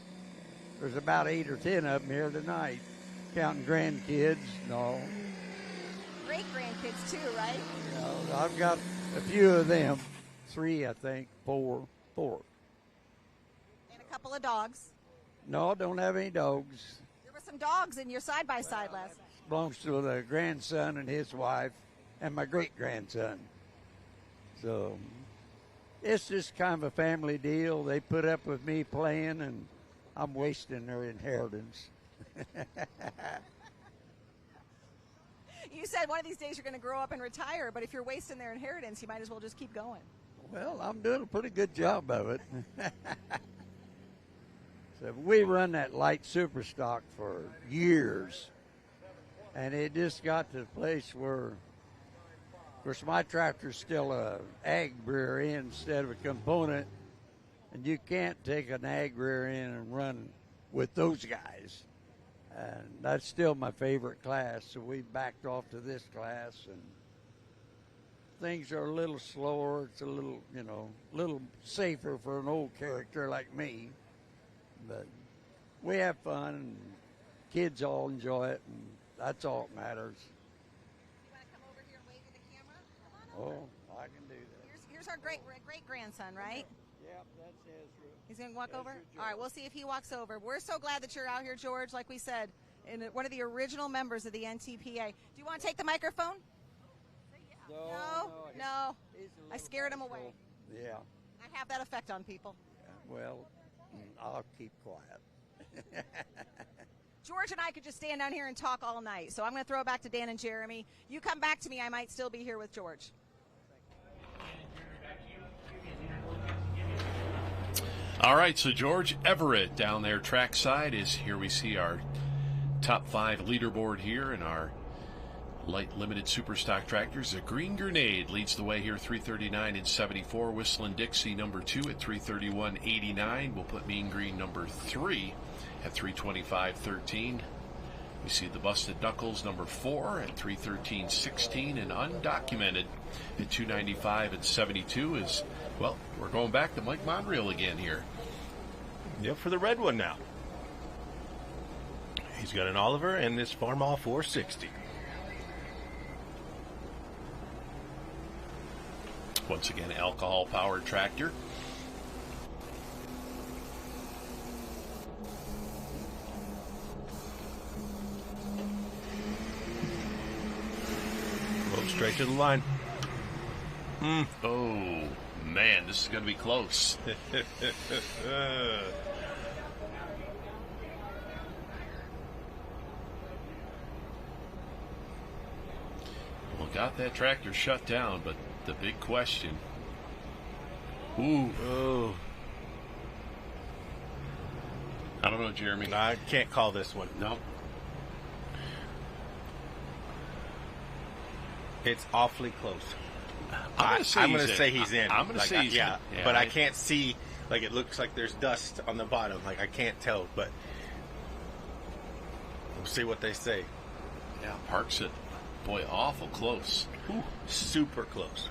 there's about 8 or 10 of them here tonight, counting grandkids and all. Great grandkids too, right? You know, I've got a few of them, 3, I think, 4. And a couple of dogs. No, don't have any dogs. There were some dogs in your side-by-side last night. Belongs to the grandson and his wife and my great-grandson. So it's just kind of a family deal. They put up with me playing, and I'm wasting their inheritance. You said one of these days you're going to grow up and retire, but if you're wasting their inheritance, you might as well just keep going. Well, I'm doing a pretty good job of it. So we run that light super stock for years, and it just got to the place where, of course, my tractor's still a ag rear end instead of a component, and you can't take an ag rear end and run with those guys. And that's still my favorite class, so we backed off to this class, and things are a little slower. It's a little, little safer for an old character like me. But we have fun, and kids all enjoy it, and that's all that matters. You want to come over here and wave to the camera? Come on over. Oh, I can do that. Here's our great-grandson, right? Yep, that's Ezra. He's going to walk over? All right, we'll see if he walks over. We're so glad that you're out here, George, like we said, and one of the original members of the NTPA. Do you want to take the microphone? No. I scared him away. Yeah. I have that effect on people. Well, I'll keep quiet. George and I could just stand down here and talk all night, so I'm going to throw it back to Dan and Jeremy. You come back to me, I might still be here with George. All right, so George Everett down there trackside is here. We see our top 5 leaderboard here in our light limited super stock tractors. The Green Grenade leads the way here, 339 and 74. Whistling Dixie number 2 at 331.89. We'll put Mean Green number 3 at 325.13. We see the Busted Knuckles number 4 at 313.16, and Undocumented at 295 and 72 is, well, we're going back to Mike Monreal again here. Yep, for the red one now. He's got an Oliver and this Farmall 460. Once again, alcohol-powered tractor. Go straight to the line. Oh, man, this is going to be close. Well, got that tractor shut down, but the big question. Ooh. I don't know, Jeremy. I can't call this one. No. It's awfully close. I'm going to say he's in. I'm going to say he's in. Yeah, but I can't see. Like, it looks like there's dust on the bottom. Like, I can't tell, but we'll see what they say. Yeah, parks it. Boy, awful close. Ooh, super close.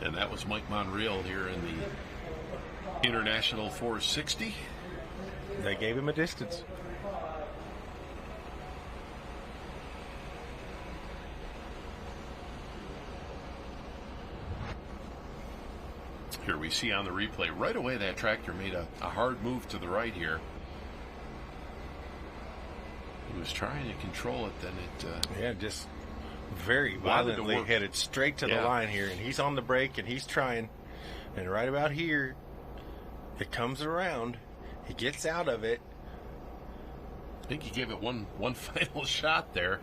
And that was Mike Monreal here in the International 460. They gave him a distance. Here we see on the replay, right away that tractor made a hard move to the right here. He was trying to control it, then it... just very violently headed straight to the line here, and he's on the brake, and he's trying. And right about here, it comes around. He gets out of it. I think he gave it one final shot there.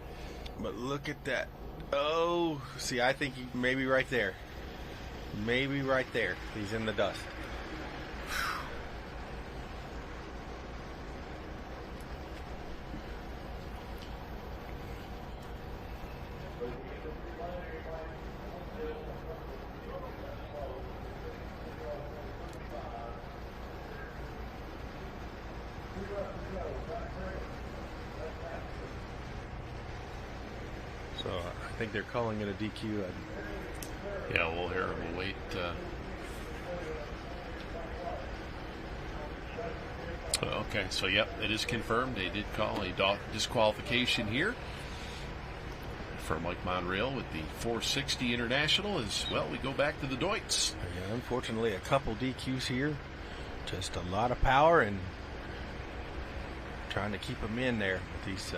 But look at that. Oh, see, I think maybe right there. Maybe right there. He's in the dust. think they're calling it a DQ. Yeah, we'll hear. We'll wait. Okay, so yep, it is confirmed. They did call a disqualification here for Mike Monreal with the 460 International. As well, we go back to the Deutz. Yeah, unfortunately, a couple DQs here. Just a lot of power and trying to keep them in there. These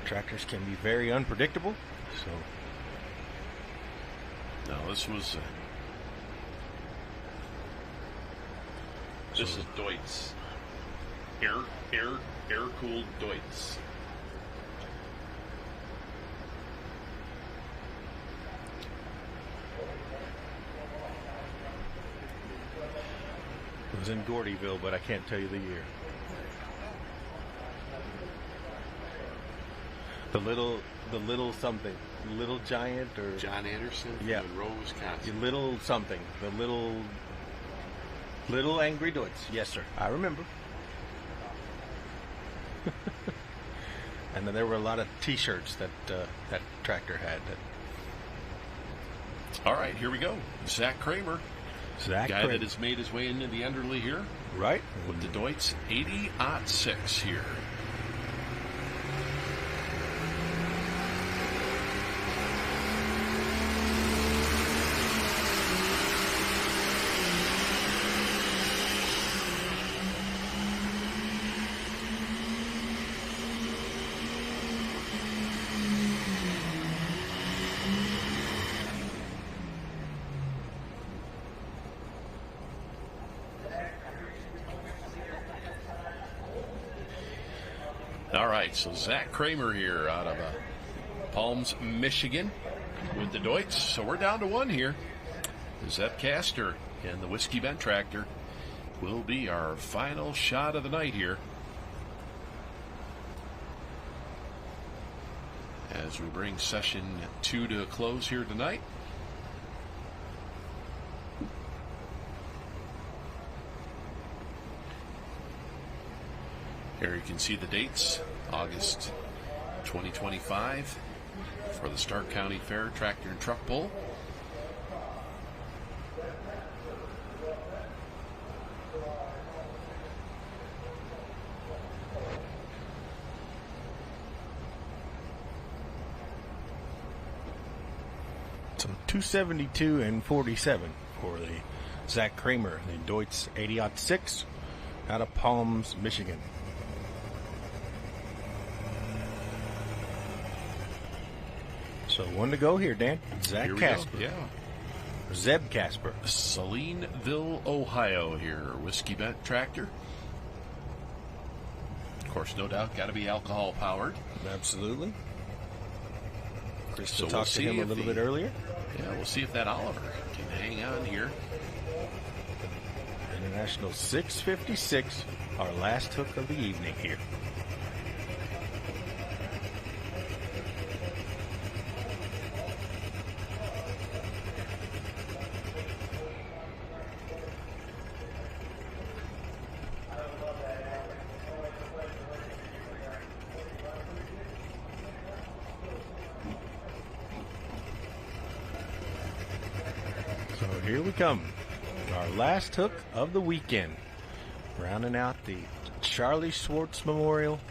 tractors can be very unpredictable. So, no, this was. This is Deutz. Air-cooled Deutz. It was in Gordyville, but I can't tell you the year. The little something, Little Giant or John Anderson from Monroe, Wisconsin. The little something, the little angry Deutz. Yes, sir. I remember. And then there were a lot of T-shirts that that tractor had. All right, here we go. Zach Kramer. Zach guy Kramer. that has made his way into the Enderley here. Right. With the Deutz 80-06 here. All right, so Zach Kramer here out of Palms, Michigan with the Deutz. So we're down to one here. Zeb Castor and the Whiskey Bent tractor will be our final shot of the night here. As we bring session 2 to a close here tonight. Here you can see the dates, August 2025 for the Stark County Fair Tractor and Truck Pull. So 272 and 47 for the Zach Kramer, the Deutz 80-06 out of Palms, Michigan. So one to go here, Dan. Zach Here we Casper. go. Yeah. Zeb Casper. Salineville, Ohio here. Whiskey Bent tractor. Of course, no doubt, got to be alcohol powered. Absolutely. Chris So talked to him a little bit earlier. Yeah, we'll see if that Oliver can hang on here. International 656, our last hook of the evening here. Here we come. Our last hook of the weekend. Rounding out the Charlie Swartz Memorial.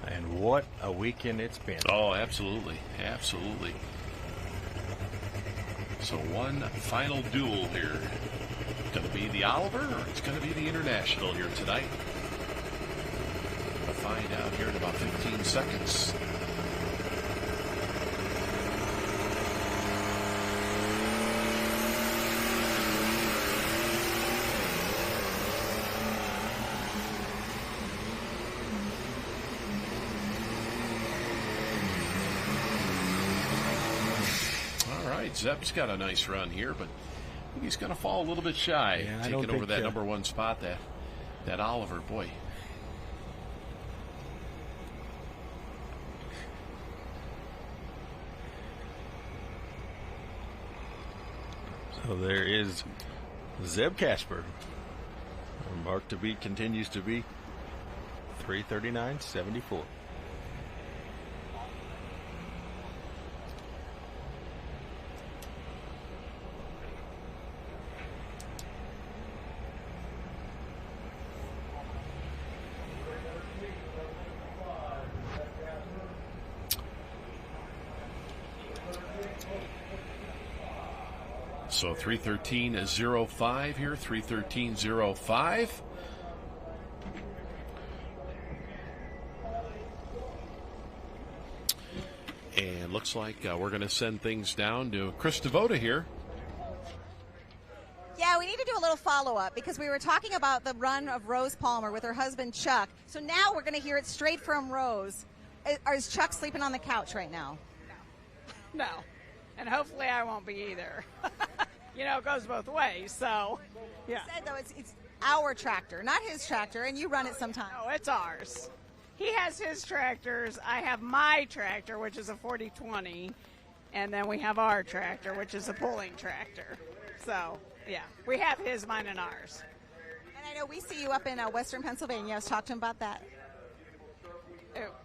And what a weekend it's been. Oh, absolutely. Absolutely. So one final duel here. Going to be the Oliver or it's going to be the International here tonight? We'll find out here in about 15 seconds. Zeb's got a nice run here, but I think he's going to fall a little bit shy, taking over that number one spot. That Oliver, boy. So there is Zeb Casper. Mark to beat continues to be 339.74. So 313.05 here, 313.05. And looks like we're going to send things down to Chris Devoda here. Yeah, we need to do a little follow-up because we were talking about the run of Rose Palmer with her husband, Chuck. So now we're going to hear it straight from Rose. Is Chuck sleeping on the couch right now? No. And hopefully I won't be either. You know, it goes both ways, so, yeah. You said, though, it's our tractor, not his tractor, and you run it sometimes. No, it's ours. He has his tractors. I have my tractor, which is a 4020, and then we have our tractor, which is a pulling tractor. So, yeah, we have his, mine, and ours. And I know we see you up in Western Pennsylvania. I was talking to him about that.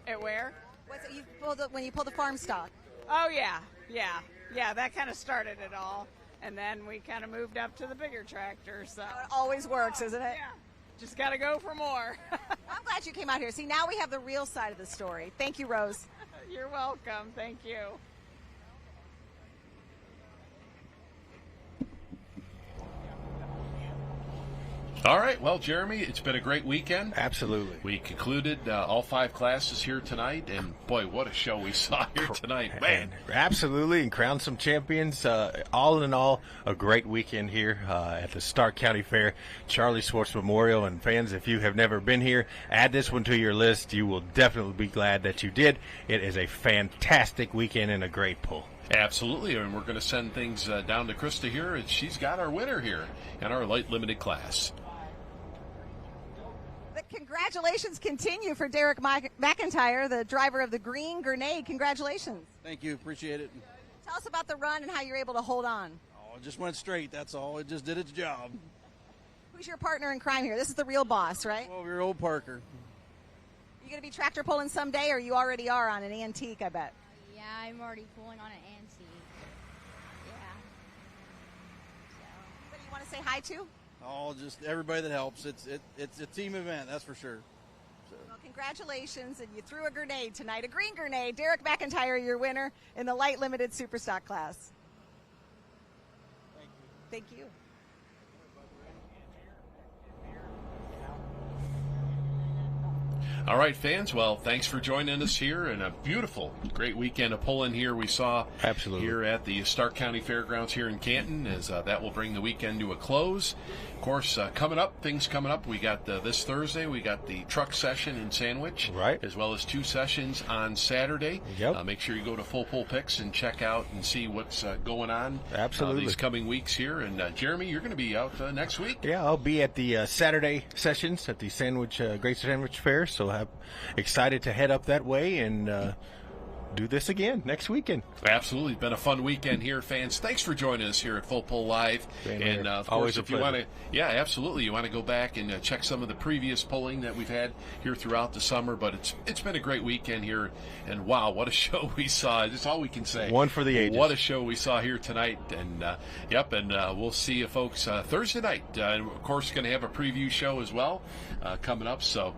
At where? What's it, when you pull the farm stock? Oh, yeah. Yeah, that kind of started it all. And then we kind of moved up to the bigger tractor. So it always works, isn't it? Yeah. Just got to go for more. I'm glad you came out here. See, now we have the real side of the story. Thank you, Rose. You're welcome. Thank you. All right, well, Jeremy, it's been a great weekend. Absolutely. We concluded all 5 classes here tonight, and boy, what a show we saw here tonight, man. Absolutely, and crowned some champions. All in all, a great weekend here at the Stark County Fair, Charlie Swartz Memorial. And fans, if you have never been here, add this one to your list. You will definitely be glad that you did. It is a fantastic weekend and a great pull. Absolutely, and we're going to send things down to Krista here, and she's got our winner here in our light limited class. The congratulations continue for Derek McIntyre, the driver of the Green Grenade. Congratulations. Thank you. Appreciate it. Tell us about the run and how you're able to hold on. Oh, it just went straight. That's all. It just did its job. Who's your partner in crime here? This is the real boss, right? 12-year-old Parker. You going to be tractor pulling someday, or you already are on an antique, I bet? Yeah, I'm already pulling on an antique. Yeah. Anybody you want to say hi to? Oh, just everybody that helps. It's a team event, that's for sure. So. Well, congratulations, and you threw a grenade tonight, a green grenade. Derek McIntyre, your winner in the light limited Superstock class. Thank you. All right, fans. Well, thanks for joining us here, and a beautiful, great weekend of pulling here we saw here at the Stark County Fairgrounds here in Canton, as that will bring the weekend to a close. Of course, things coming up. We got this Thursday, we got the truck session in Sandwich, right, as well as 2 sessions on Saturday. Yep. Make sure you go to Full Pull Picks and check out and see what's going on these coming weeks here. And Jeremy, you're going to be out next week. Yeah, I'll be at the Saturday sessions at the Sandwich Great Sandwich Fair, so I'm excited to head up that way and do this again next weekend. Absolutely. It's been a fun weekend here, fans. Thanks for joining us here at Full Pull Live. And of course, if you want to, you want to go back and check some of the previous pulling that we've had here throughout the summer. But it's been a great weekend here, and wow, what a show we saw. That's all we can say. One for the ages. What a show we saw here tonight. And we'll see you folks Thursday night. And of course, going to have a preview show as well coming up. So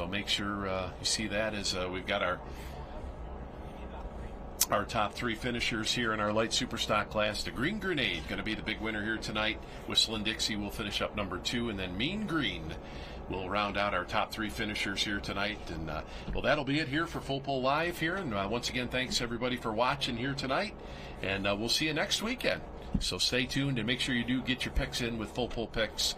make sure you see that as we've got our top 3 finishers here in our light Superstock class. The Green Grenade going to be the big winner here tonight. Whistling Dixie will finish up number 2, and then Mean Green will round out our top 3 finishers here tonight. And that'll be it here for Full Pull Live here. And once again, thanks everybody for watching here tonight. And we'll see you next weekend. So stay tuned and make sure you do get your picks in with Full Pull Picks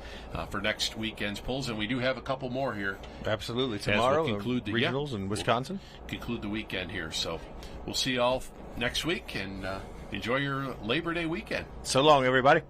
for next weekend's pulls. And we do have a couple more here. Absolutely. Tomorrow, we'll conclude the regionals in Wisconsin. We'll conclude the weekend here. So we'll see you all next week, and enjoy your Labor Day weekend. So long, everybody.